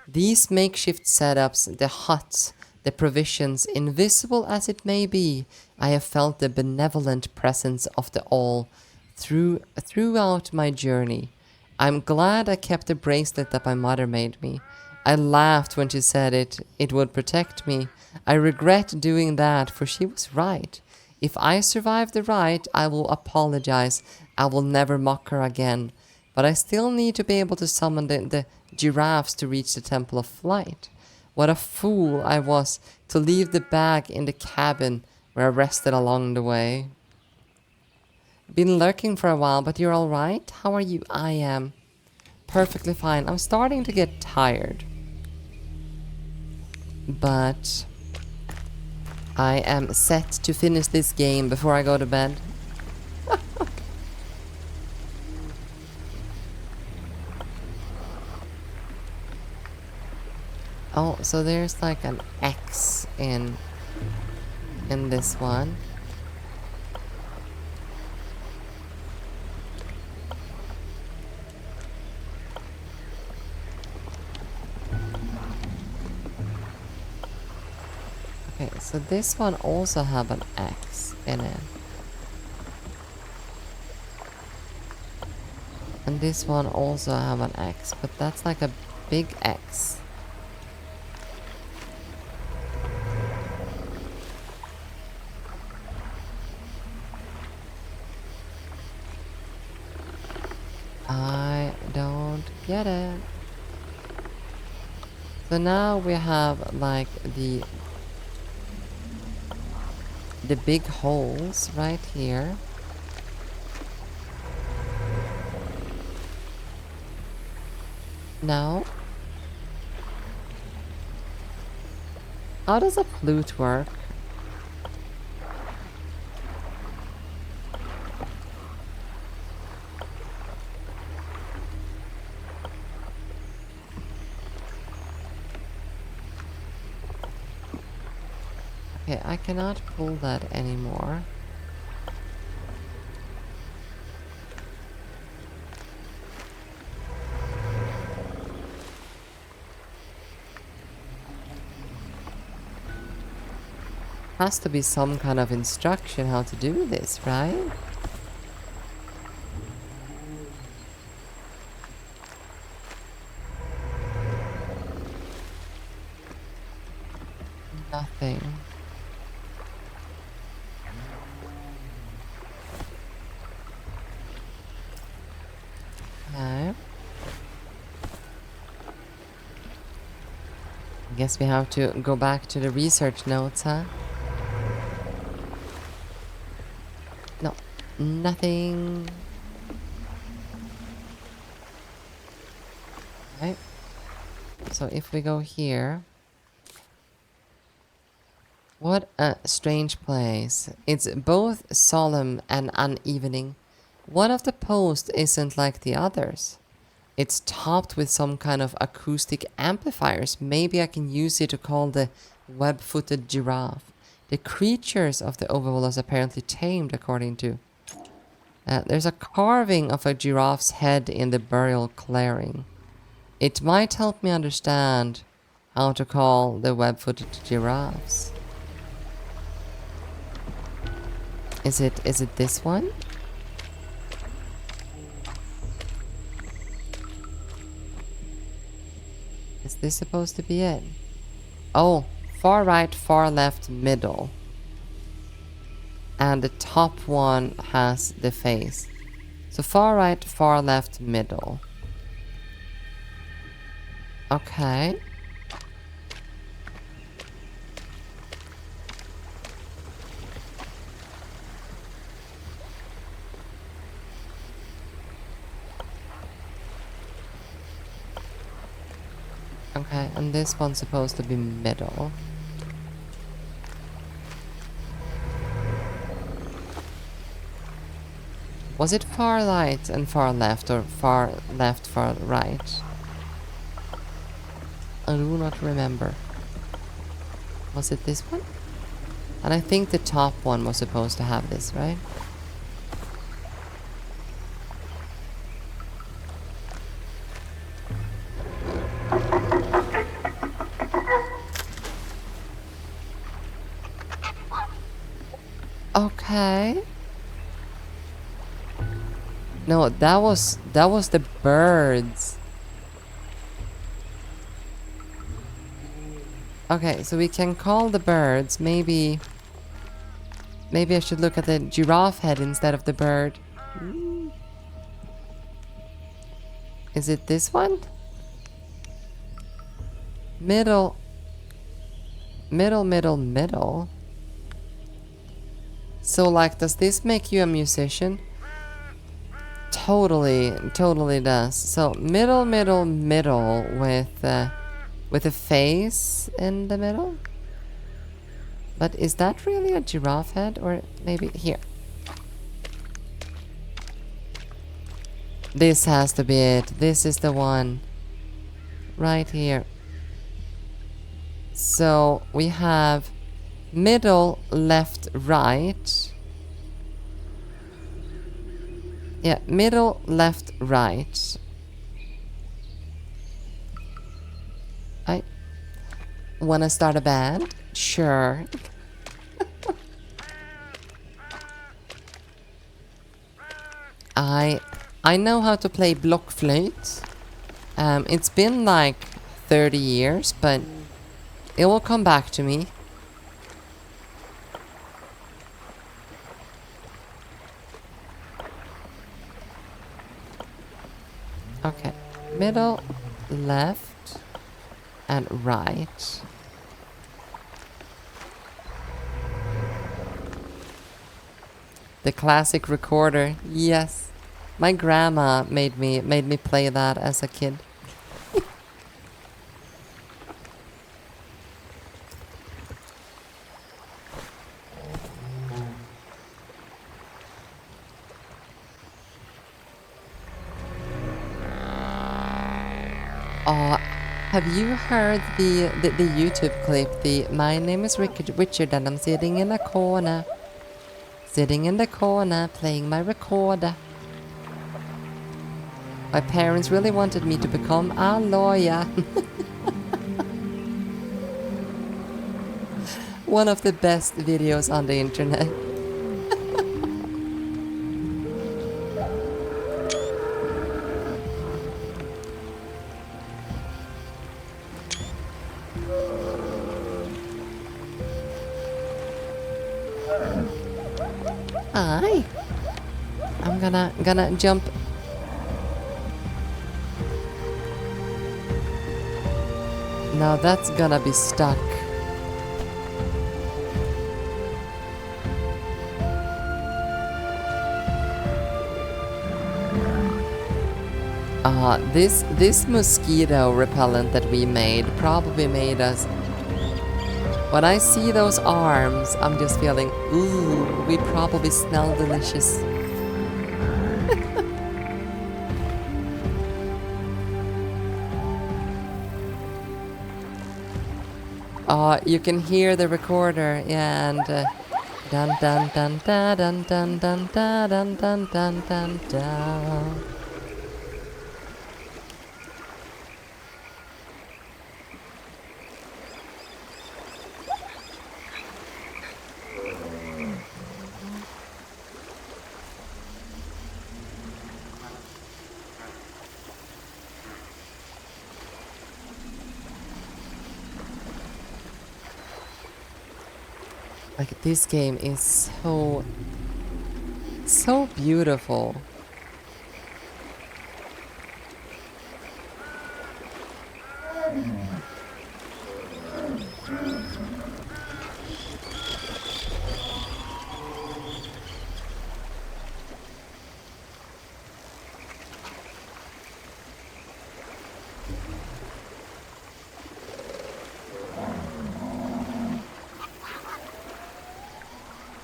These makeshift setups, the huts, the provisions, invisible as it may be, I have felt the benevolent presence of the all throughout my journey. I'm glad I kept the bracelet that my mother made me. I laughed when she said it would protect me. I regret doing that, for she was right. If I survive the rite, I will apologize. I will never mock her again. But I still need to be able to summon the giraffes to reach the Temple of Flight. What a fool I was to leave the bag in the cabin where I rested along the way. Been lurking for a while, but you're alright? How are you? I am perfectly fine. I'm starting to get tired. But I am set to finish this game before I go to bed. Oh, so there's like an X in this one. Okay, so this one also have an X in it. And this one also have an X, but that's like a big X. I don't get it. So now we have like the big holes right here. Now, how does a flute work? Okay, I cannot pull that anymore. Has to be some kind of instruction how to do this, right? guess we have to go back to the research notes, huh? No, nothing. Right. So if we go here, what a strange place. It's both solemn and unevening. One of the posts isn't like the others. It's topped with some kind of acoustic amplifiers. Maybe I can use it to call the web-footed giraffe. The creatures of the overworld is apparently tamed, according to... there's a carving of a giraffe's head in the burial clearing. It might help me understand how to call the web-footed giraffes. Is it this one? Is this supposed to be it? Oh, far right, far left, middle. And the top one has the face. So far right, far left, middle. Okay. Okay, and this one's supposed to be middle. Was it far right and far left, or far left, far right? I do not remember. Was it this one? And I think the top one was supposed to have this, right? Okay. No, that was the birds. Okay, so we can call the birds. Maybe I should look at the giraffe head instead of the bird. Is it this one? Middle. So, like, does this make you a musician? Totally does. So, middle with a face in the middle? But is that really a giraffe head? Or maybe here? This has to be it. This is the one. Right here. So, we have middle, left, right. Yeah, middle, left, right. I wanna start a band? Sure. I know how to play block flute. It's been like 30 years, but it will come back to me. Okay, middle, left, and right. The classic recorder, yes. My grandma made me play that as a kid. Have you heard the YouTube clip? My name is Richard and I'm sitting in a corner. Sitting in the corner playing my recorder. My parents really wanted me to become a lawyer. One of the best videos on the internet. Hi. I'm gonna jump. Now that's gonna be stuck. This mosquito repellent that we made probably made us... When I see those arms, I'm just feeling, ooh, we probably smell delicious. You can hear the recorder and dun dun dun dun dun dun dun dun dun dun dun dun. Like, this game is so beautiful.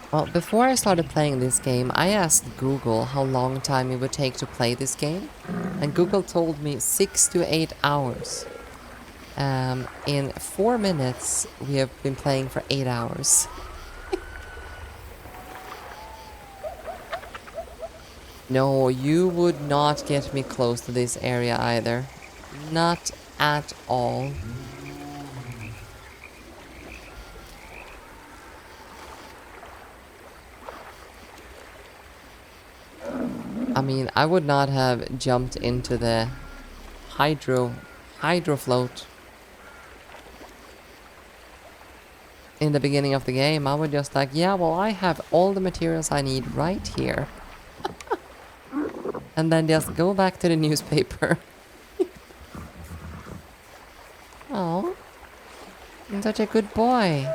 Well, before I started playing this game, I asked Google how long time it would take to play this game, and Google told me 6 to 8 hours. In 4 minutes, we have been playing for 8 hours. No, you would not get me close to this area either. Not at all. I mean, I would not have jumped into the hydro float in the beginning of the game. I would just like, yeah, well, I have all the materials I need right here. And then just go back to the newspaper. Oh, you're such a good boy.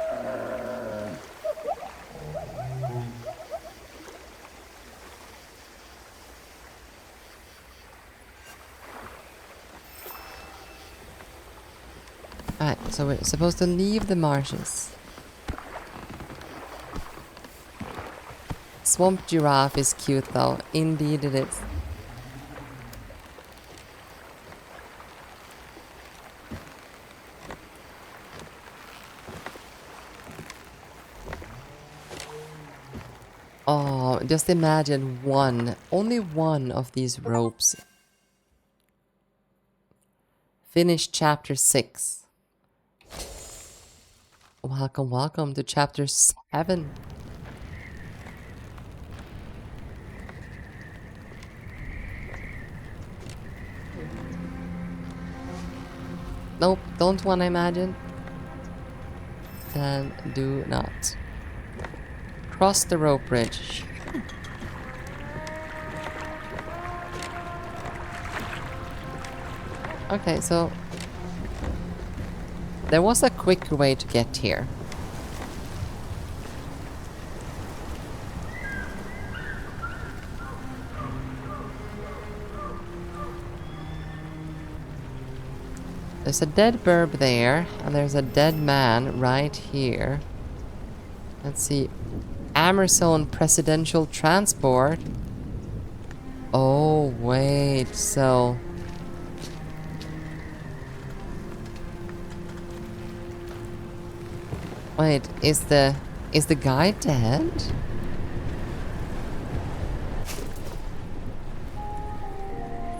Alright, so we're supposed to leave the marshes. Swamp giraffe is cute though. Indeed it is. Oh, just imagine only one of these ropes. Finish chapter 6. Welcome, welcome to chapter 7. Nope, don't wanna imagine. Then do not. Cross the rope bridge. Okay, so there was a quicker way to get here. There's a dead burb there, and there's a dead man right here. Let's see. Amerzone presidential transport. Oh, wait, so... Wait, is the guy dead?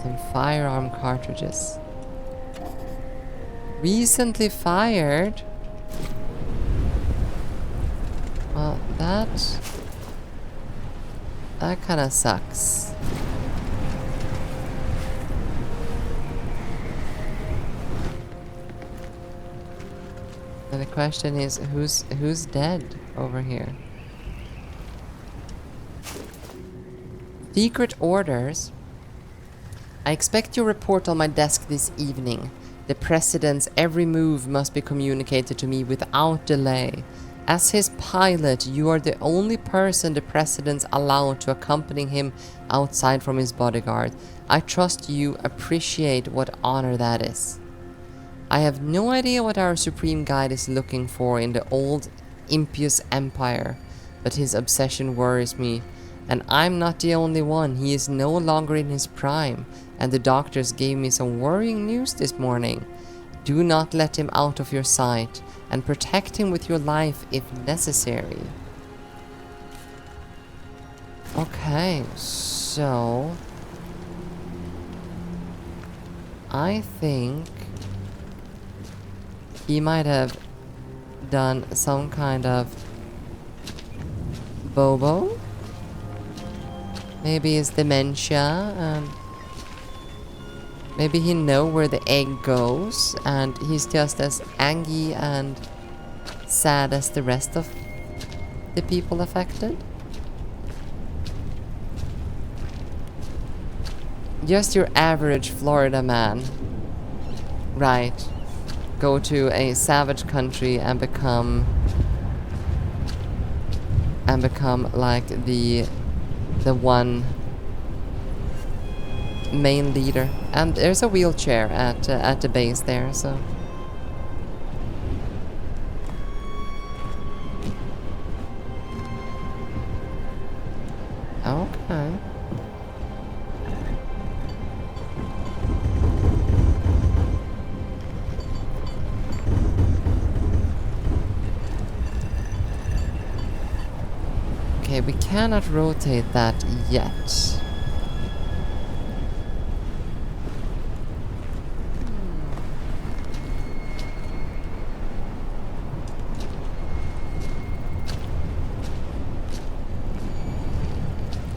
Some firearm cartridges. Recently fired? Well, that kind of sucks. And the question is, who's dead over here? Secret orders. I expect your report on my desk this evening. The President's every move must be communicated to me without delay. As his pilot, you are the only person the President's allowed to accompany him outside from his bodyguard. I trust you appreciate what honor that is. I have no idea what our Supreme Guide is looking for in the old impious empire, but his obsession worries me. And I'm not the only one. He is no longer in his prime, and the doctors gave me some worrying news this morning. Do not let him out of your sight, and protect him with your life if necessary. Okay, so I think he might have done some kind of bobo. Maybe it's dementia, and maybe he know where the egg goes, and he's just as angry and sad as the rest of the people affected. Just your average Florida man. Right. Go to a savage country and become like the one main leader. And there's a wheelchair at the base there, so okay. Okay, we cannot rotate that yet.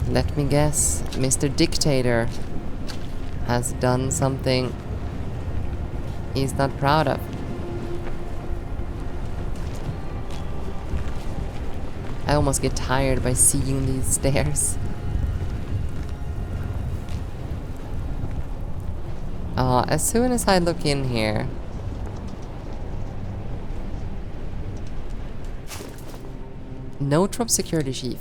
Let me guess, Mr. Dictator has done something he's not proud of. I almost get tired by seeing these stairs. As soon as I look in here, note from Security Chief.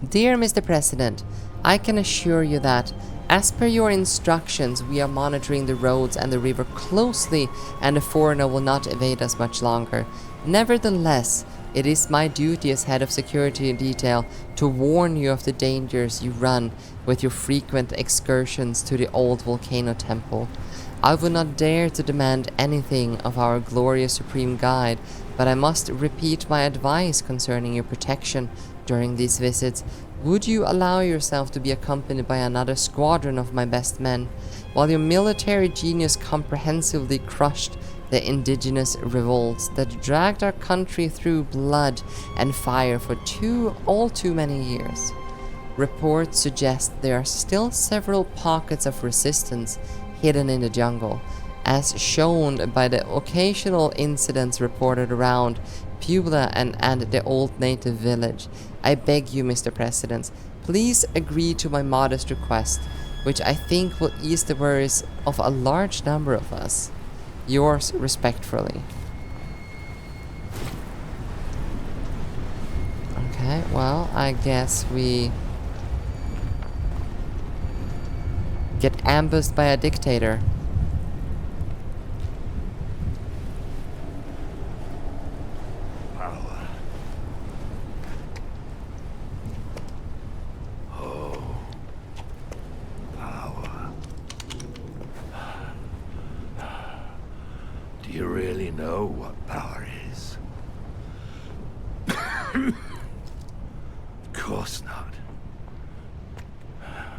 Dear Mr. President, I can assure you that, as per your instructions, we are monitoring the roads and the river closely, and the foreigner will not evade us much longer. Nevertheless, it is my duty as head of security detail to warn you of the dangers you run with your frequent excursions to the old volcano temple. I would not dare to demand anything of our glorious Supreme Guide, but I must repeat my advice concerning your protection during these visits. Would you allow yourself to be accompanied by another squadron of my best men, while your military genius comprehensively crushed the indigenous revolts that dragged our country through blood and fire for all too many years? Reports suggest there are still several pockets of resistance hidden in the jungle, as shown by the occasional incidents reported around Puebla and the old native village. I beg you, Mr. President, please agree to my modest request, which I think will ease the worries of a large number of us. Yours respectfully. Okay, well, I guess we get ambushed by a dictator. Power. Oh. Power. Do you really know what power is? Of course not.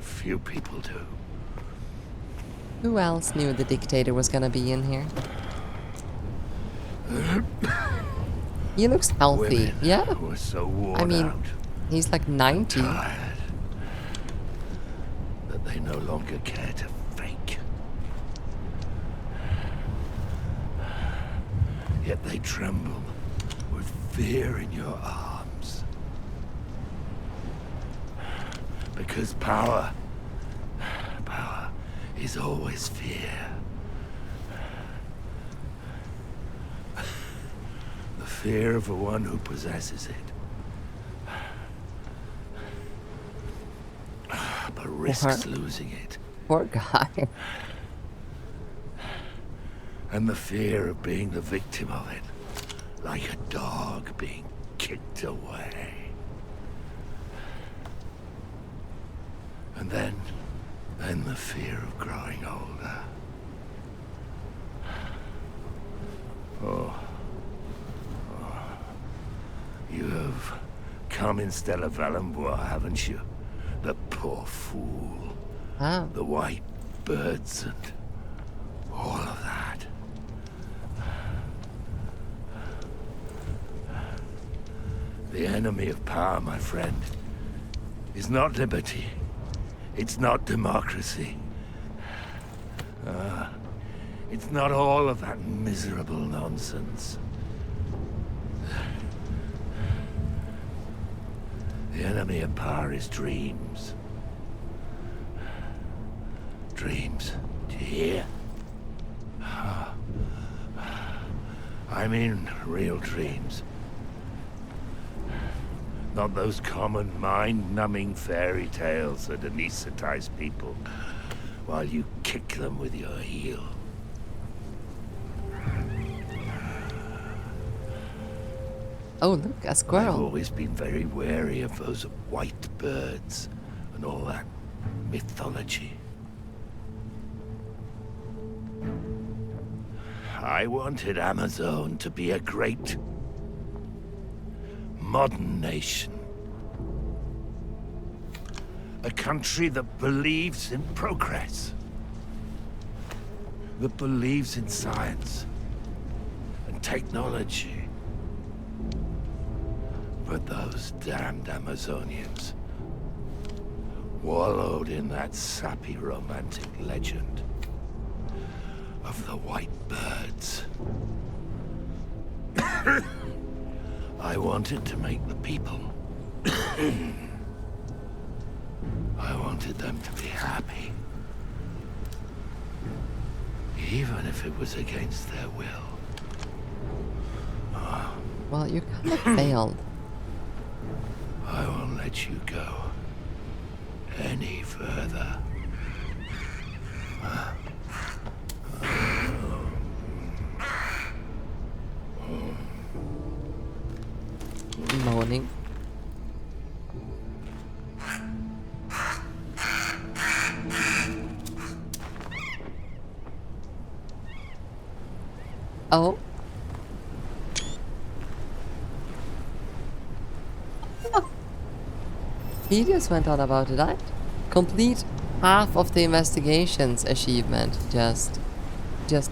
Few people do. Who else knew the dictator was gonna be in here? He looks healthy. Women Yeah. who are so worn I mean, out, he's like 90. tired, that they no longer care to fake. Yet they tremble with fear in your arms. Because power is always fear. fear of the one who possesses it. But risks losing it. Poor guy. And the fear of being the victim of it. Like a dog being kicked away. And then the fear of growing older. Oh. You have come instead of Valenbois, haven't you? The poor fool. Ah. The white birds and all of that. The enemy of power, my friend, is not liberty. It's not democracy. It's not all of that miserable nonsense. The enemy of power is dreams. Dreams. Do you hear? I mean real dreams. Not those common, mind-numbing fairy tales that anesthetize people while you kick them with your heel. Oh, look, a I've squirrel. always been very wary of those white birds and all that mythology. I wanted Amerzone to be a great, modern nation. A country that believes in progress. That believes in science and technology. But those damned Amazonians wallowed in that sappy romantic legend of the white birds. I wanted to make the people. I wanted them to be happy. Even if it was against their will. Well, you kind of failed. I won't let you go any further. Moaning. Oh. He just went on about it, right? Complete half of the investigations achievement just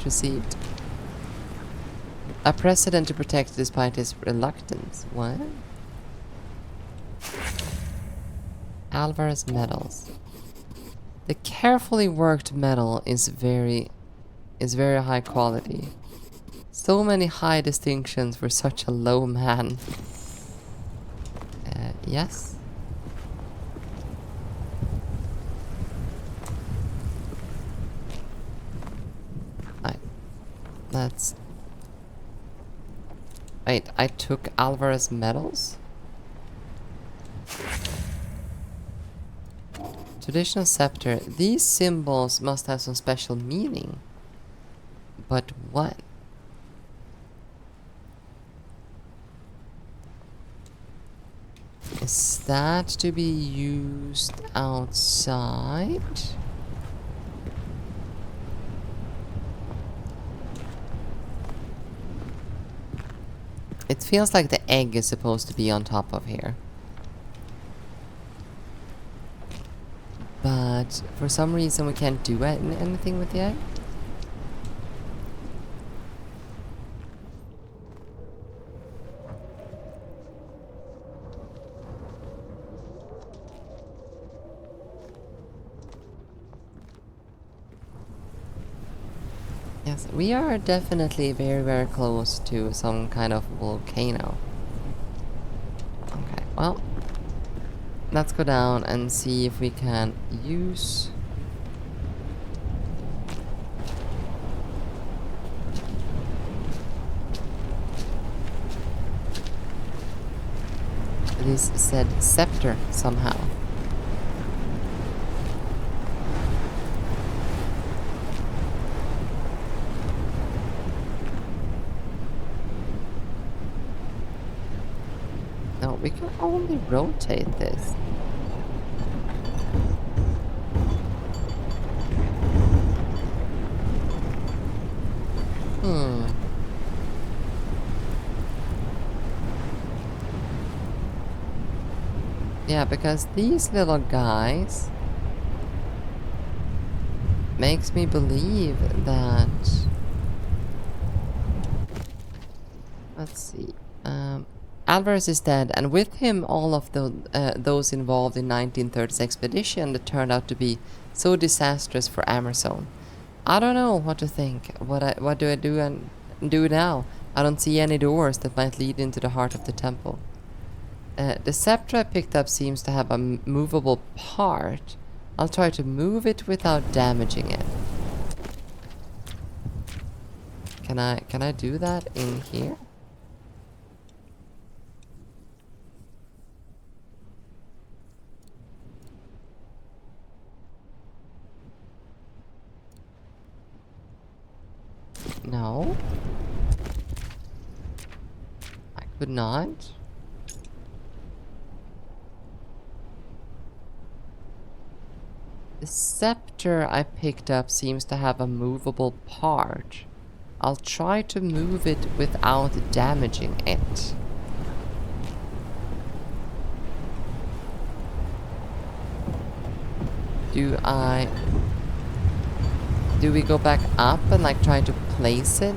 received. A precedent to protect despite his reluctance. What? Alvarez medals. The carefully worked metal is very high quality. So many high distinctions for such a low man. Yes. That's... Wait, I took Alvarez medals? Traditional scepter. These symbols must have some special meaning. But what? Is that to be used outside? It feels like the egg is supposed to be on top of here. But for some reason we can't do anything with the egg. Yes, we are definitely very, very close to some kind of volcano. Okay, well, let's go down and see if we can use... this said scepter somehow. No, we can only rotate this. Yeah, because these little guys makes me believe that... Let's see. Alvarez is dead, and with him all of the those involved in 1930's expedition that turned out to be so disastrous for Amerzone. I don't know what to think. What do I do and do now? I don't see any doors that might lead into the heart of the temple. The scepter I picked up seems to have a movable part. I'll try to move it without damaging it. Can I do that in here? No. I could not. The scepter I picked up seems to have a movable part. I'll try to move it without damaging it. Do we go back up and like try to place it?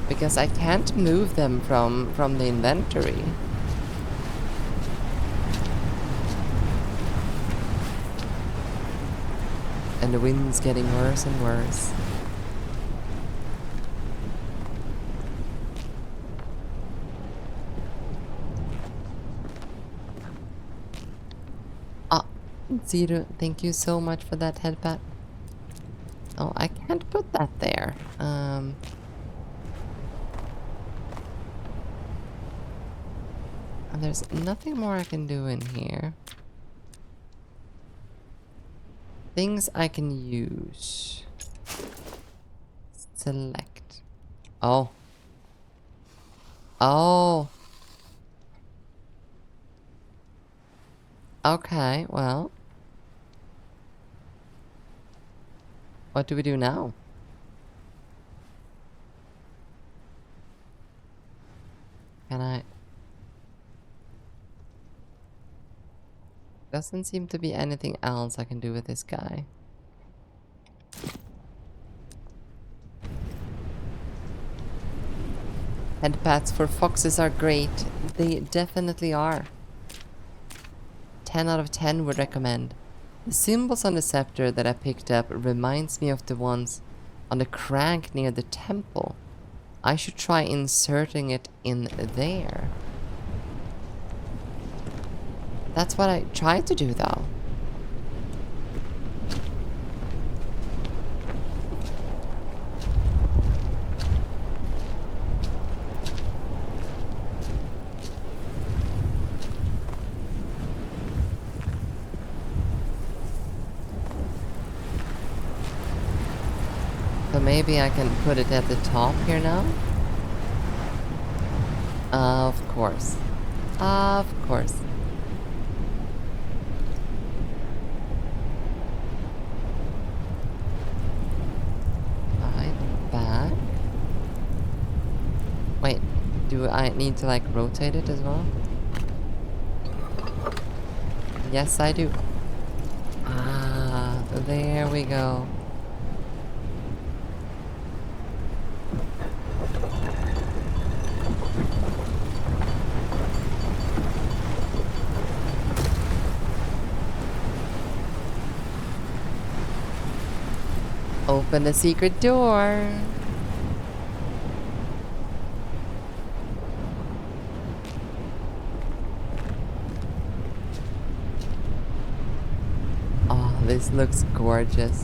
Because I can't move them from the inventory. And the wind's getting worse and worse. Zero, thank you so much for that headpat. Oh, I can't put that there. And there's nothing more I can do in here. Things I can use. Select. Oh. Oh. Okay, well. What do we do now? Can I... Doesn't seem to be anything else I can do with this guy. Headpats for foxes are great. They definitely are. 10 out of 10 would recommend. The symbols on the scepter that I picked up reminds me of the ones on the crank near the temple. I should try inserting it in there. That's what I tried to do though. So maybe I can put it at the top here now? Of course. Of course. Right, back. Wait, do I need to like rotate it as well? Yes, I do. Ah, there we go. Open the secret door. Oh, this looks gorgeous.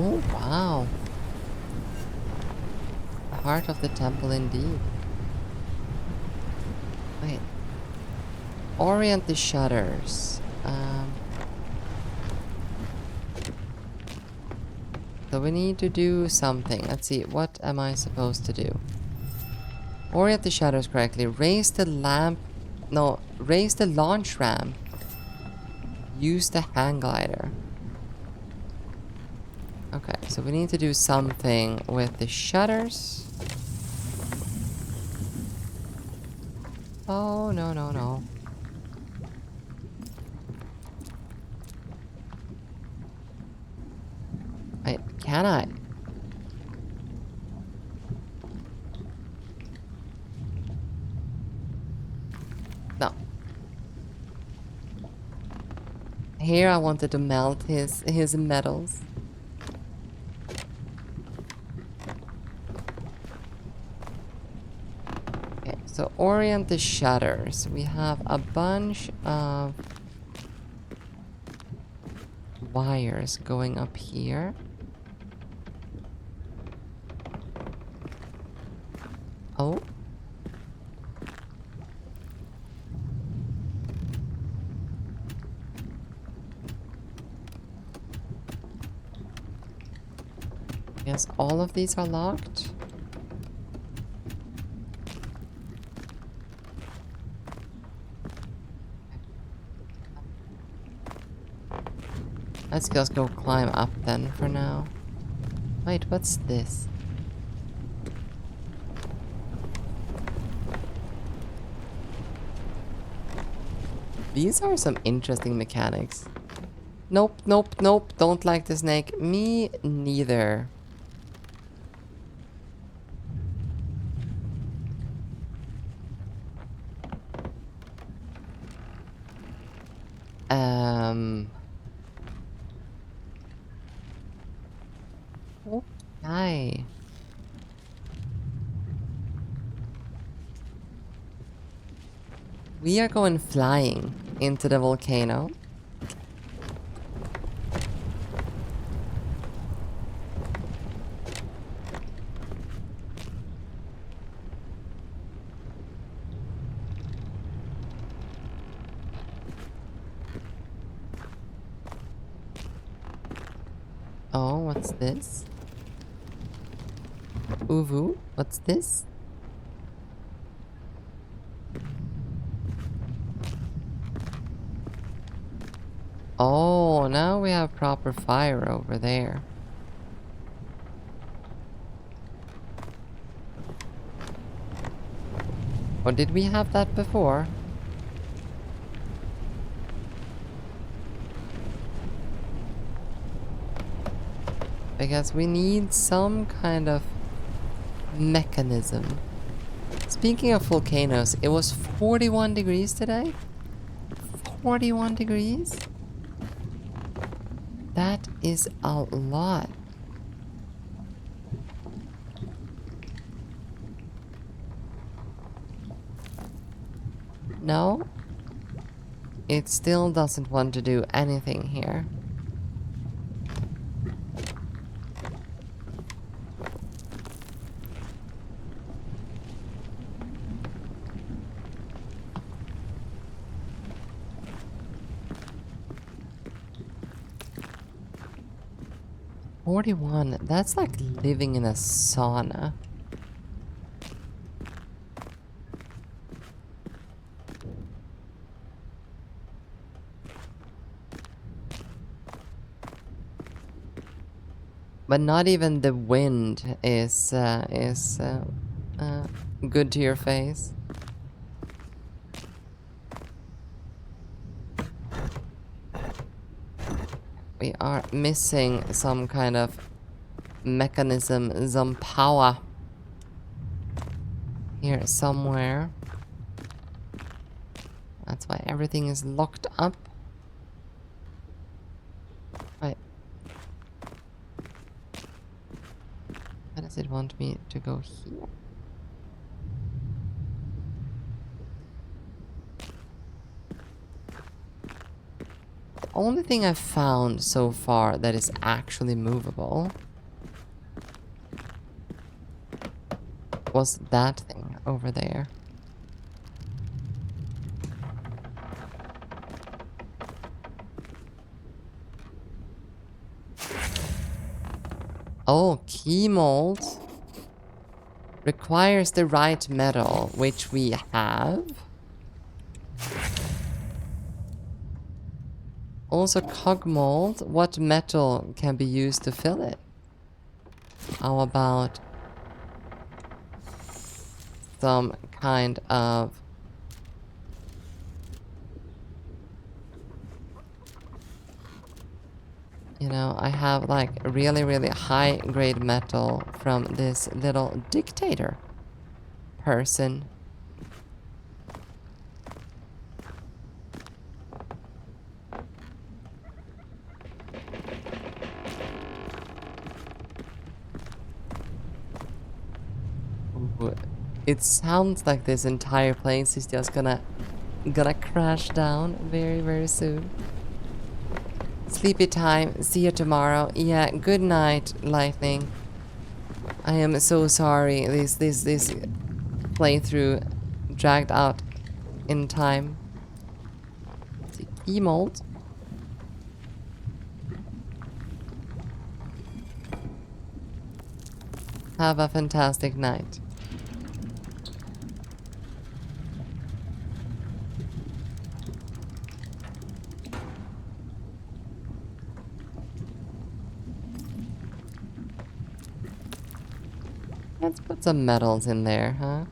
Oh, wow. The heart of the temple indeed. Wait. Orient the shutters. So we need to do something. Let's see. What am I supposed to do? Orient the shutters correctly. Raise the lamp. No, raise the launch ramp. Use the hang glider. Okay, so we need to do something with the shutters. Oh, no, no, no. Wait, can I? No. Here I wanted to melt his metals. Okay, so orient the shutters. We have a bunch of wires going up here. Oh. Yes, all of these are locked. Let's just go climb up then for now. Wait, what's this? These are some interesting mechanics. Nope, nope, nope. Don't like the snake. Me neither. Okay. We are going flying into the volcano. Oh, what's this? Uvu, what's this? Oh, now we have proper fire over there. Or did we have that before? Because we need some kind of mechanism. Speaking of volcanoes, it was 41 degrees today? 41 degrees? That is a lot. No? It still doesn't want to do anything here. $41. That's like living in a sauna. But not even the wind is good to your face. We are missing some kind of mechanism, some power here somewhere. That's why everything is locked up. Wait. Why does it want me to go here? only thing I've found so far that is actually movable was that thing over there. Oh, key mold requires the right metal, which we have. Also, cog mold. What metal can be used to fill it? How about some kind of... You know, I have like really, really high grade metal from this little dictator person. Ooh, it sounds like this entire place is just gonna crash down very, very soon. Sleepy time. See you tomorrow. Yeah, good night, Lightning. I am so sorry this playthrough dragged out in time. The key mold. Have a fantastic night. Let's put some metals in there, huh?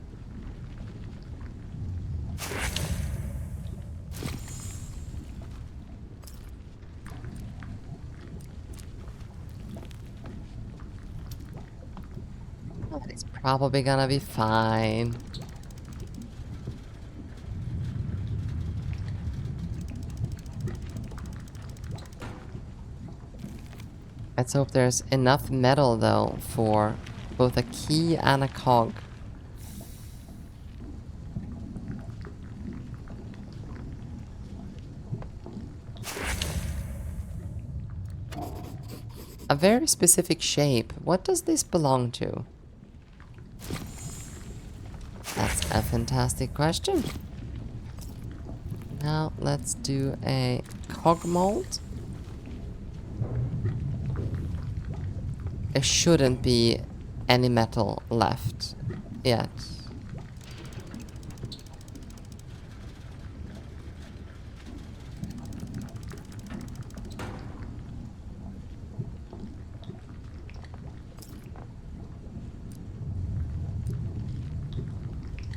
Oh, it's probably gonna be fine. Let's hope there's enough metal, though, for both a key and a cog. A very specific shape. What does this belong to? That's a fantastic question. Now let's do a cog mold. There shouldn't be any metal left yet.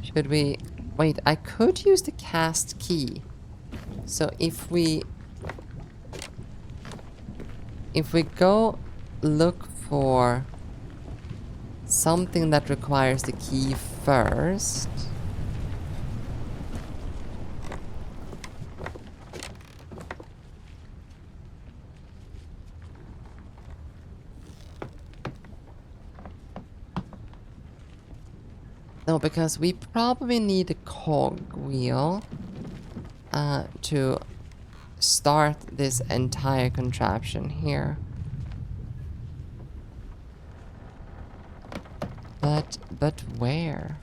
Should we... Wait, I could use the cast key. So if we go look for something that requires the key first. No, because we probably need a cog wheel to start this entire contraption here. But where?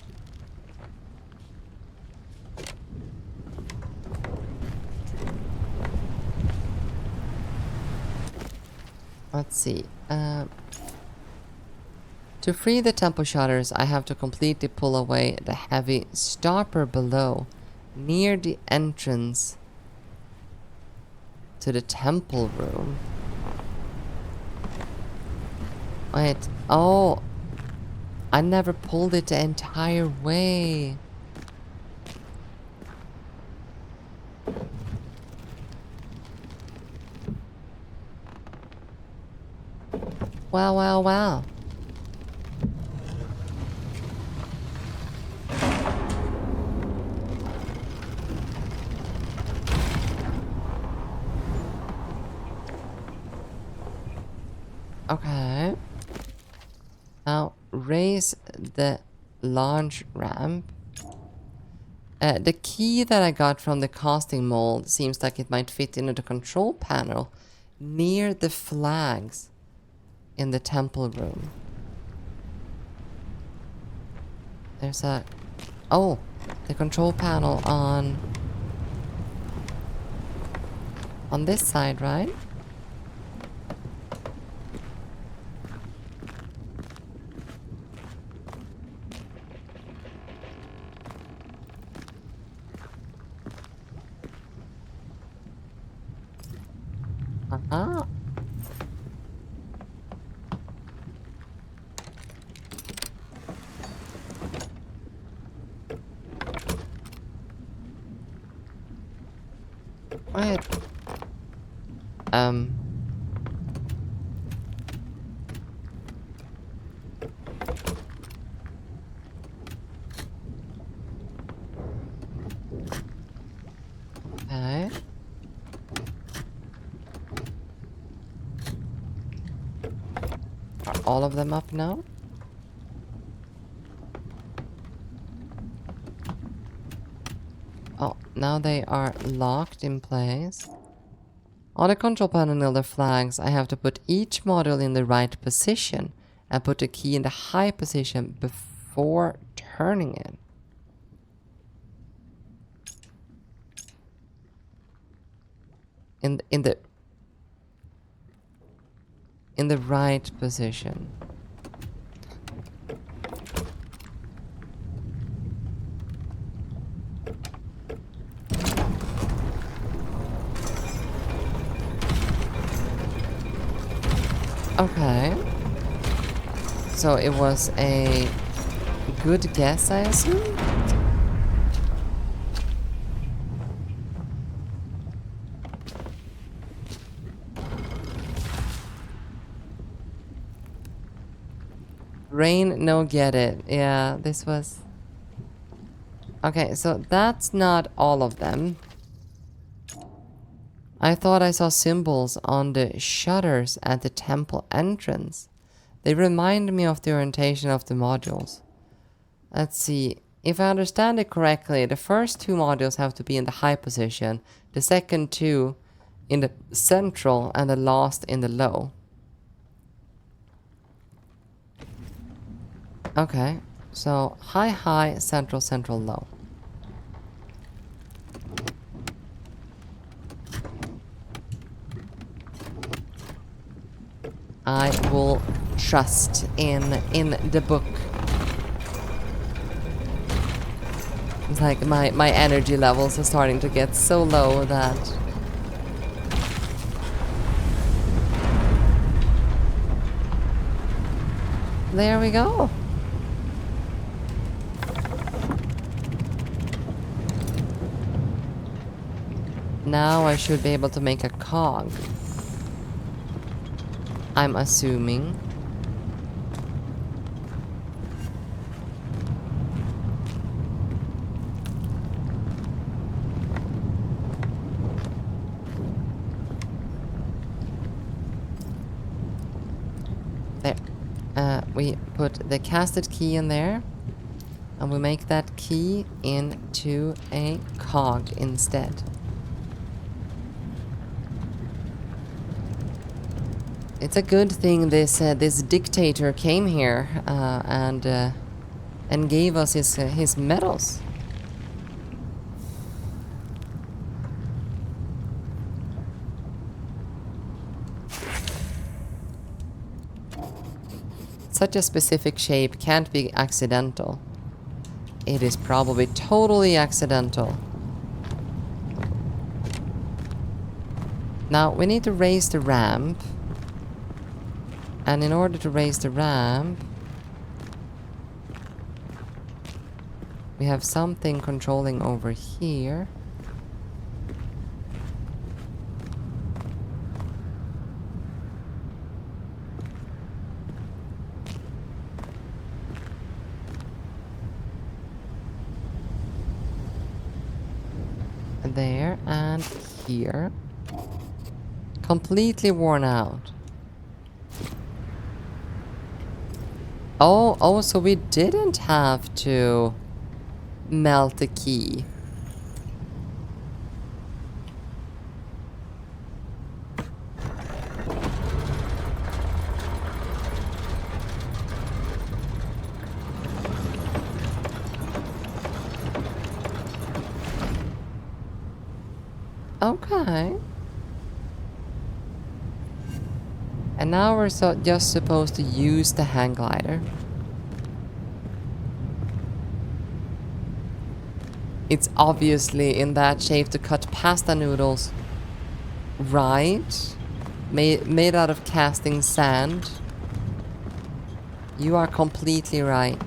Let's see. To free the temple shutters, I have to completely pull away the heavy stopper below, near the entrance to the temple room. Wait, oh, I never pulled it the entire way. Wow, wow, wow. Okay. Now raise the launch ramp The key that I got from the casting mold seems like it might fit into the control panel near the flags in the temple room. There's a... Oh, the control panel on this side, right? Uh-huh. Wait. Okay. Are all of them up now? Oh, now they are locked in place. On the control panel near the flags, I have to put each module in the right position and put the key in the high position before turning it. In the right position. Okay. So it was a good guess, I assume? Rain, no get it. Yeah, this was... Okay, so that's not all of them. I thought I saw symbols on the shutters at the temple entrance. They remind me of the orientation of the modules. Let's see. If I understand it correctly, the first two modules have to be in the high position, the second two in the central, and the last in the low. Okay, so high, high, central, central, low. I will trust in the book. It's like my energy levels are starting to get so low that... There we go. Now I should be able to make a cog. I'm assuming. There. We put the casted key in there. And we make that key into a cog instead. It's a good thing this dictator came here and gave us his medals. Such a specific shape can't be accidental. It is probably totally accidental. Now we need to raise the ramp. And in order to raise the ramp, we have something controlling over here. There and here. Completely worn out. Oh, so we didn't have to melt a key. Okay. And now we're just supposed to use the hang glider. It's obviously in that shape to cut pasta noodles. Right? Made out of casting sand. You are completely right.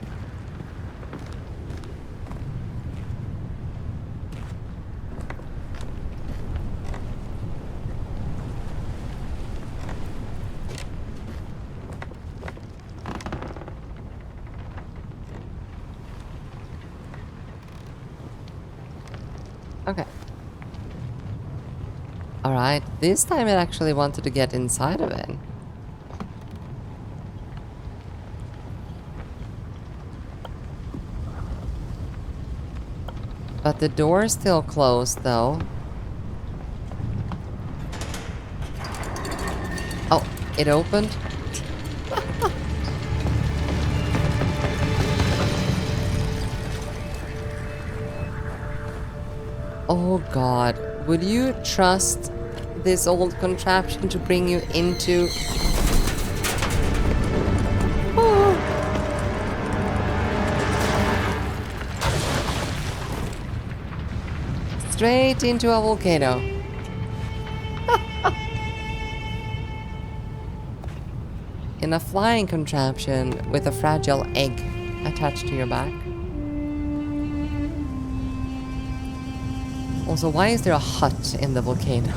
Okay. Alright, this time it actually wanted to get inside of it. But the door is still closed though. Oh, it opened? Oh god, would you trust this old contraption to bring you into... Oh. Straight into a volcano. In a flying contraption with a fragile egg attached to your back. Also, why is there a hut in the volcano?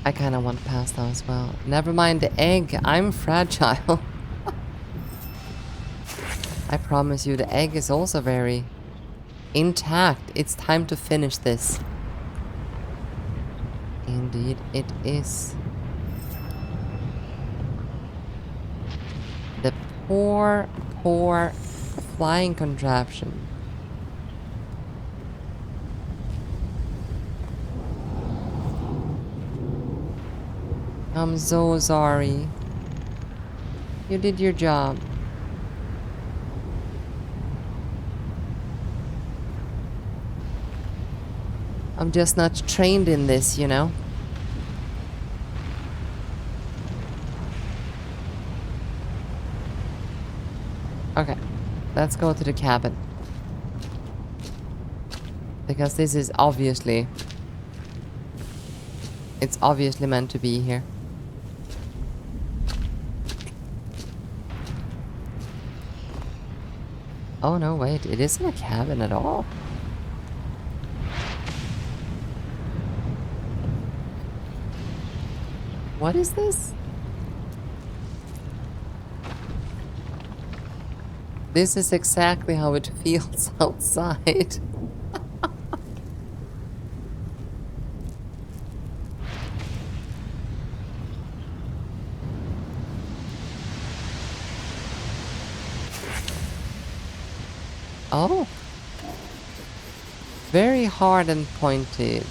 I kind of want pasta as well. Never mind the egg, I'm fragile. I promise you, the egg is also very intact. It's time to finish this. Indeed, it is. The poor, poor flying contraption. I'm so sorry. You did your job. I'm just not trained in this, you know? Okay, let's go to the cabin. Because this is obviously... It's obviously meant to be here. Oh no, wait, it isn't a cabin at all. What is this? This is exactly how it feels outside. Oh. Very hard and pointed.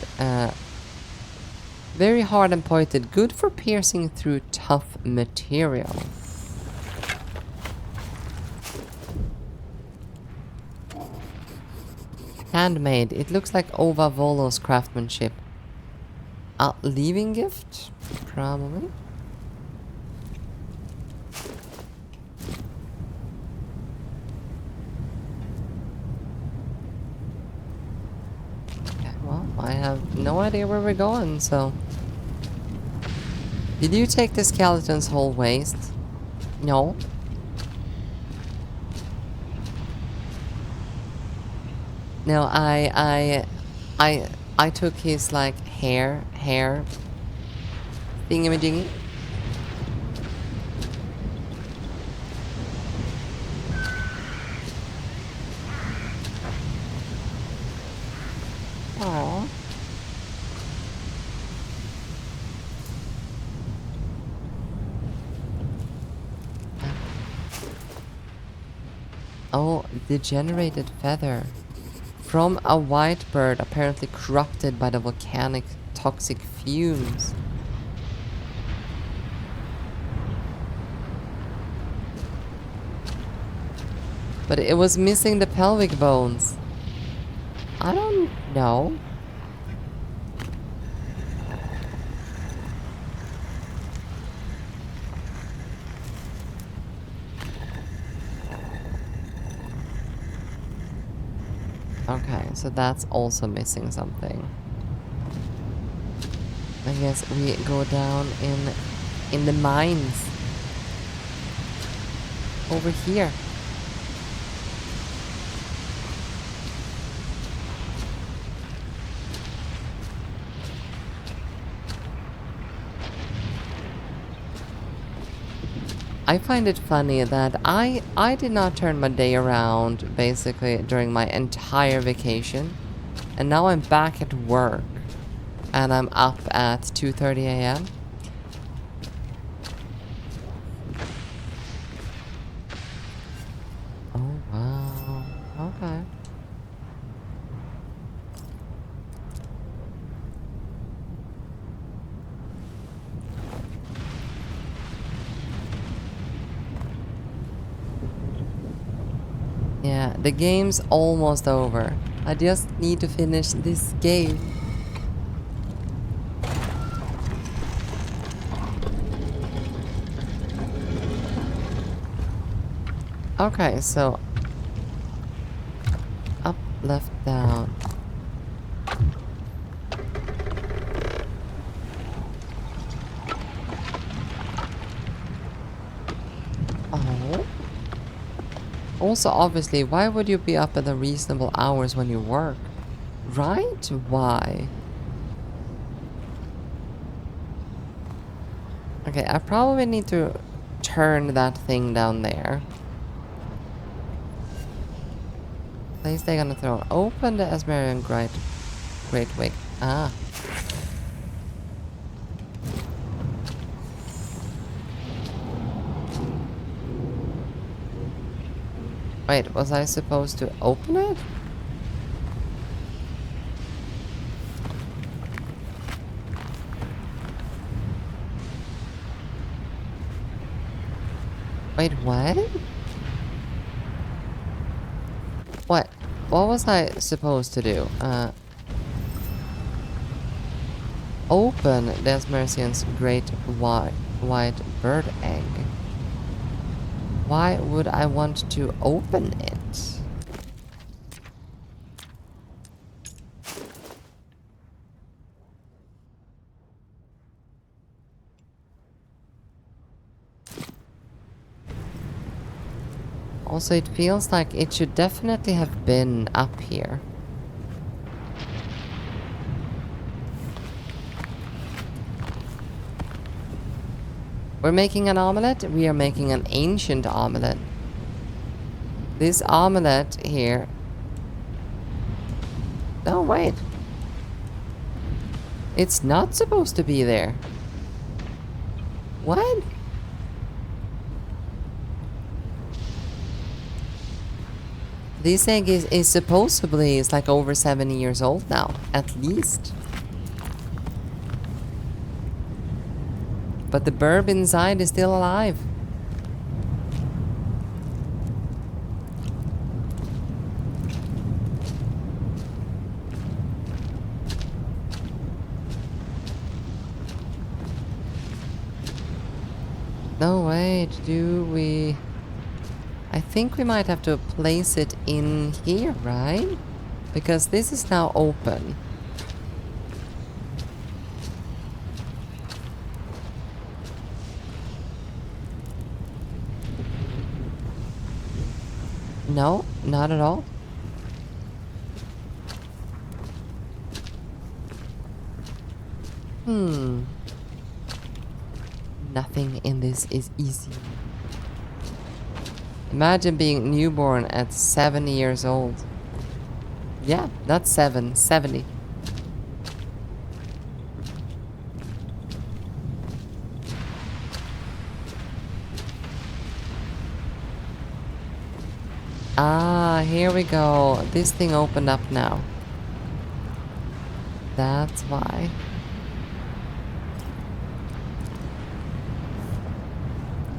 Very hard and pointed. Good for piercing through tough material. Handmade. It looks like Ova Volo's craftsmanship. A leaving gift? Probably. Okay, well, I have no idea where we're going, so... Did you take the skeleton's whole waist? No. No, I took his like hair thingamajiggy. Aww. Oh, degenerated feather. From a white bird apparently corrupted by the volcanic toxic fumes. But it was missing the pelvic bones. I don't know. Okay, so that's also missing something. I guess we go down in the mines. Over here. I find it funny that I did not turn my day around basically during my entire vacation. And now I'm back at work. And I'm up at 2:30 a.m. Oh, wow. Okay. Yeah, the game's almost over. I just need to finish this game. Okay, so up, left, down. Oh. Also, obviously, why would you be up at the reasonable hours when you work? Right? Why? Okay, I probably need to turn that thing down there. Place they're gonna throw. Open the Amerzone Great Wig. Ah. Wait, was I supposed to open it? Wait, what? What was I supposed to do? Open the Amerzone's great white bird egg. Why would I want to open it? Also, it feels like it should definitely have been up here. We're making an omelette. We are making an ancient omelette. This omelette here... No, wait. It's not supposed to be there. What? This egg is supposedly is like over 70 years old now, at least. But the burb inside is still alive. No, wait, do we... I think we might have to place it in here, right? Because this is now open. No, not at all. Nothing in this is easy. Imagine being newborn at 70 years old. Yeah, that's 70. Ah, here we go. This thing opened up now. That's why.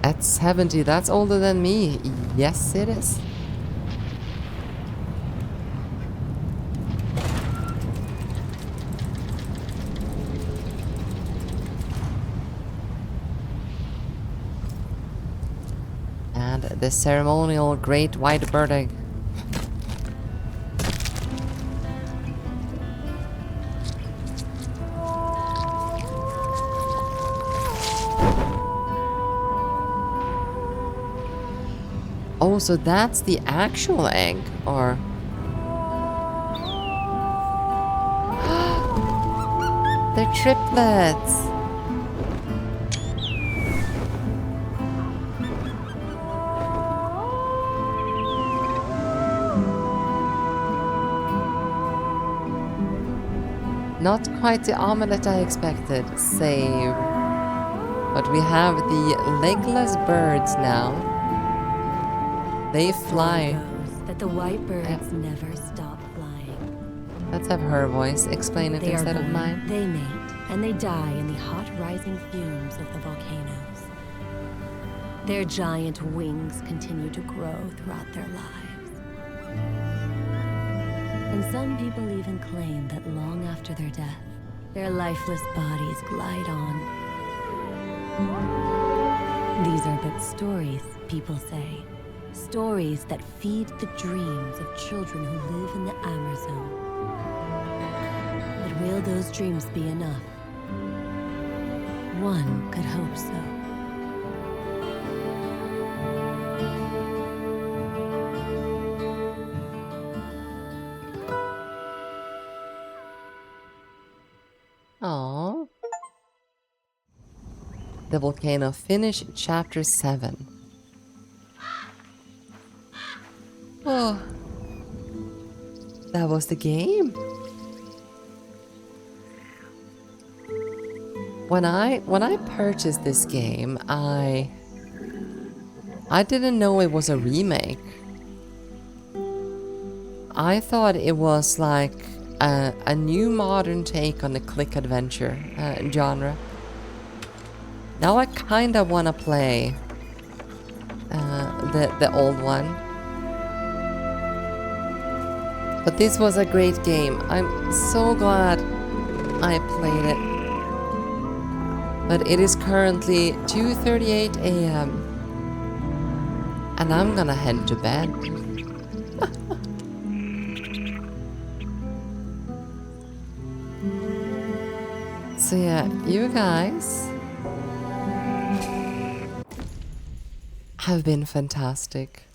At 70, that's older than me. Yes, it is. And the ceremonial great white bird egg. Oh, so that's the actual egg, or... They're triplets! Not quite the omelette I expected, save. But we have the legless birds now. They fly. Goes that the white birds never stop flying. Let's have her voice explain it They instead are of born, mine. they mate, and they die in the hot rising fumes of the volcanoes. Their giant wings continue to grow throughout their lives. And some people even claim that long after their death, their lifeless bodies glide on. These are but stories, people say. Stories that feed the dreams of children who live in the Amerzone. But will those dreams be enough? One could hope so. Aww. The Volcano Finish, Chapter 7. Oh, that was the game. When I purchased this game, I didn't know it was a remake. I thought it was like a new modern take on the click adventure genre. Now I kinda wanna play the old one. But this was a great game. I'm so glad I played it. But it is currently 2:38 a.m. and I'm gonna head to bed. So yeah, you guys have been fantastic.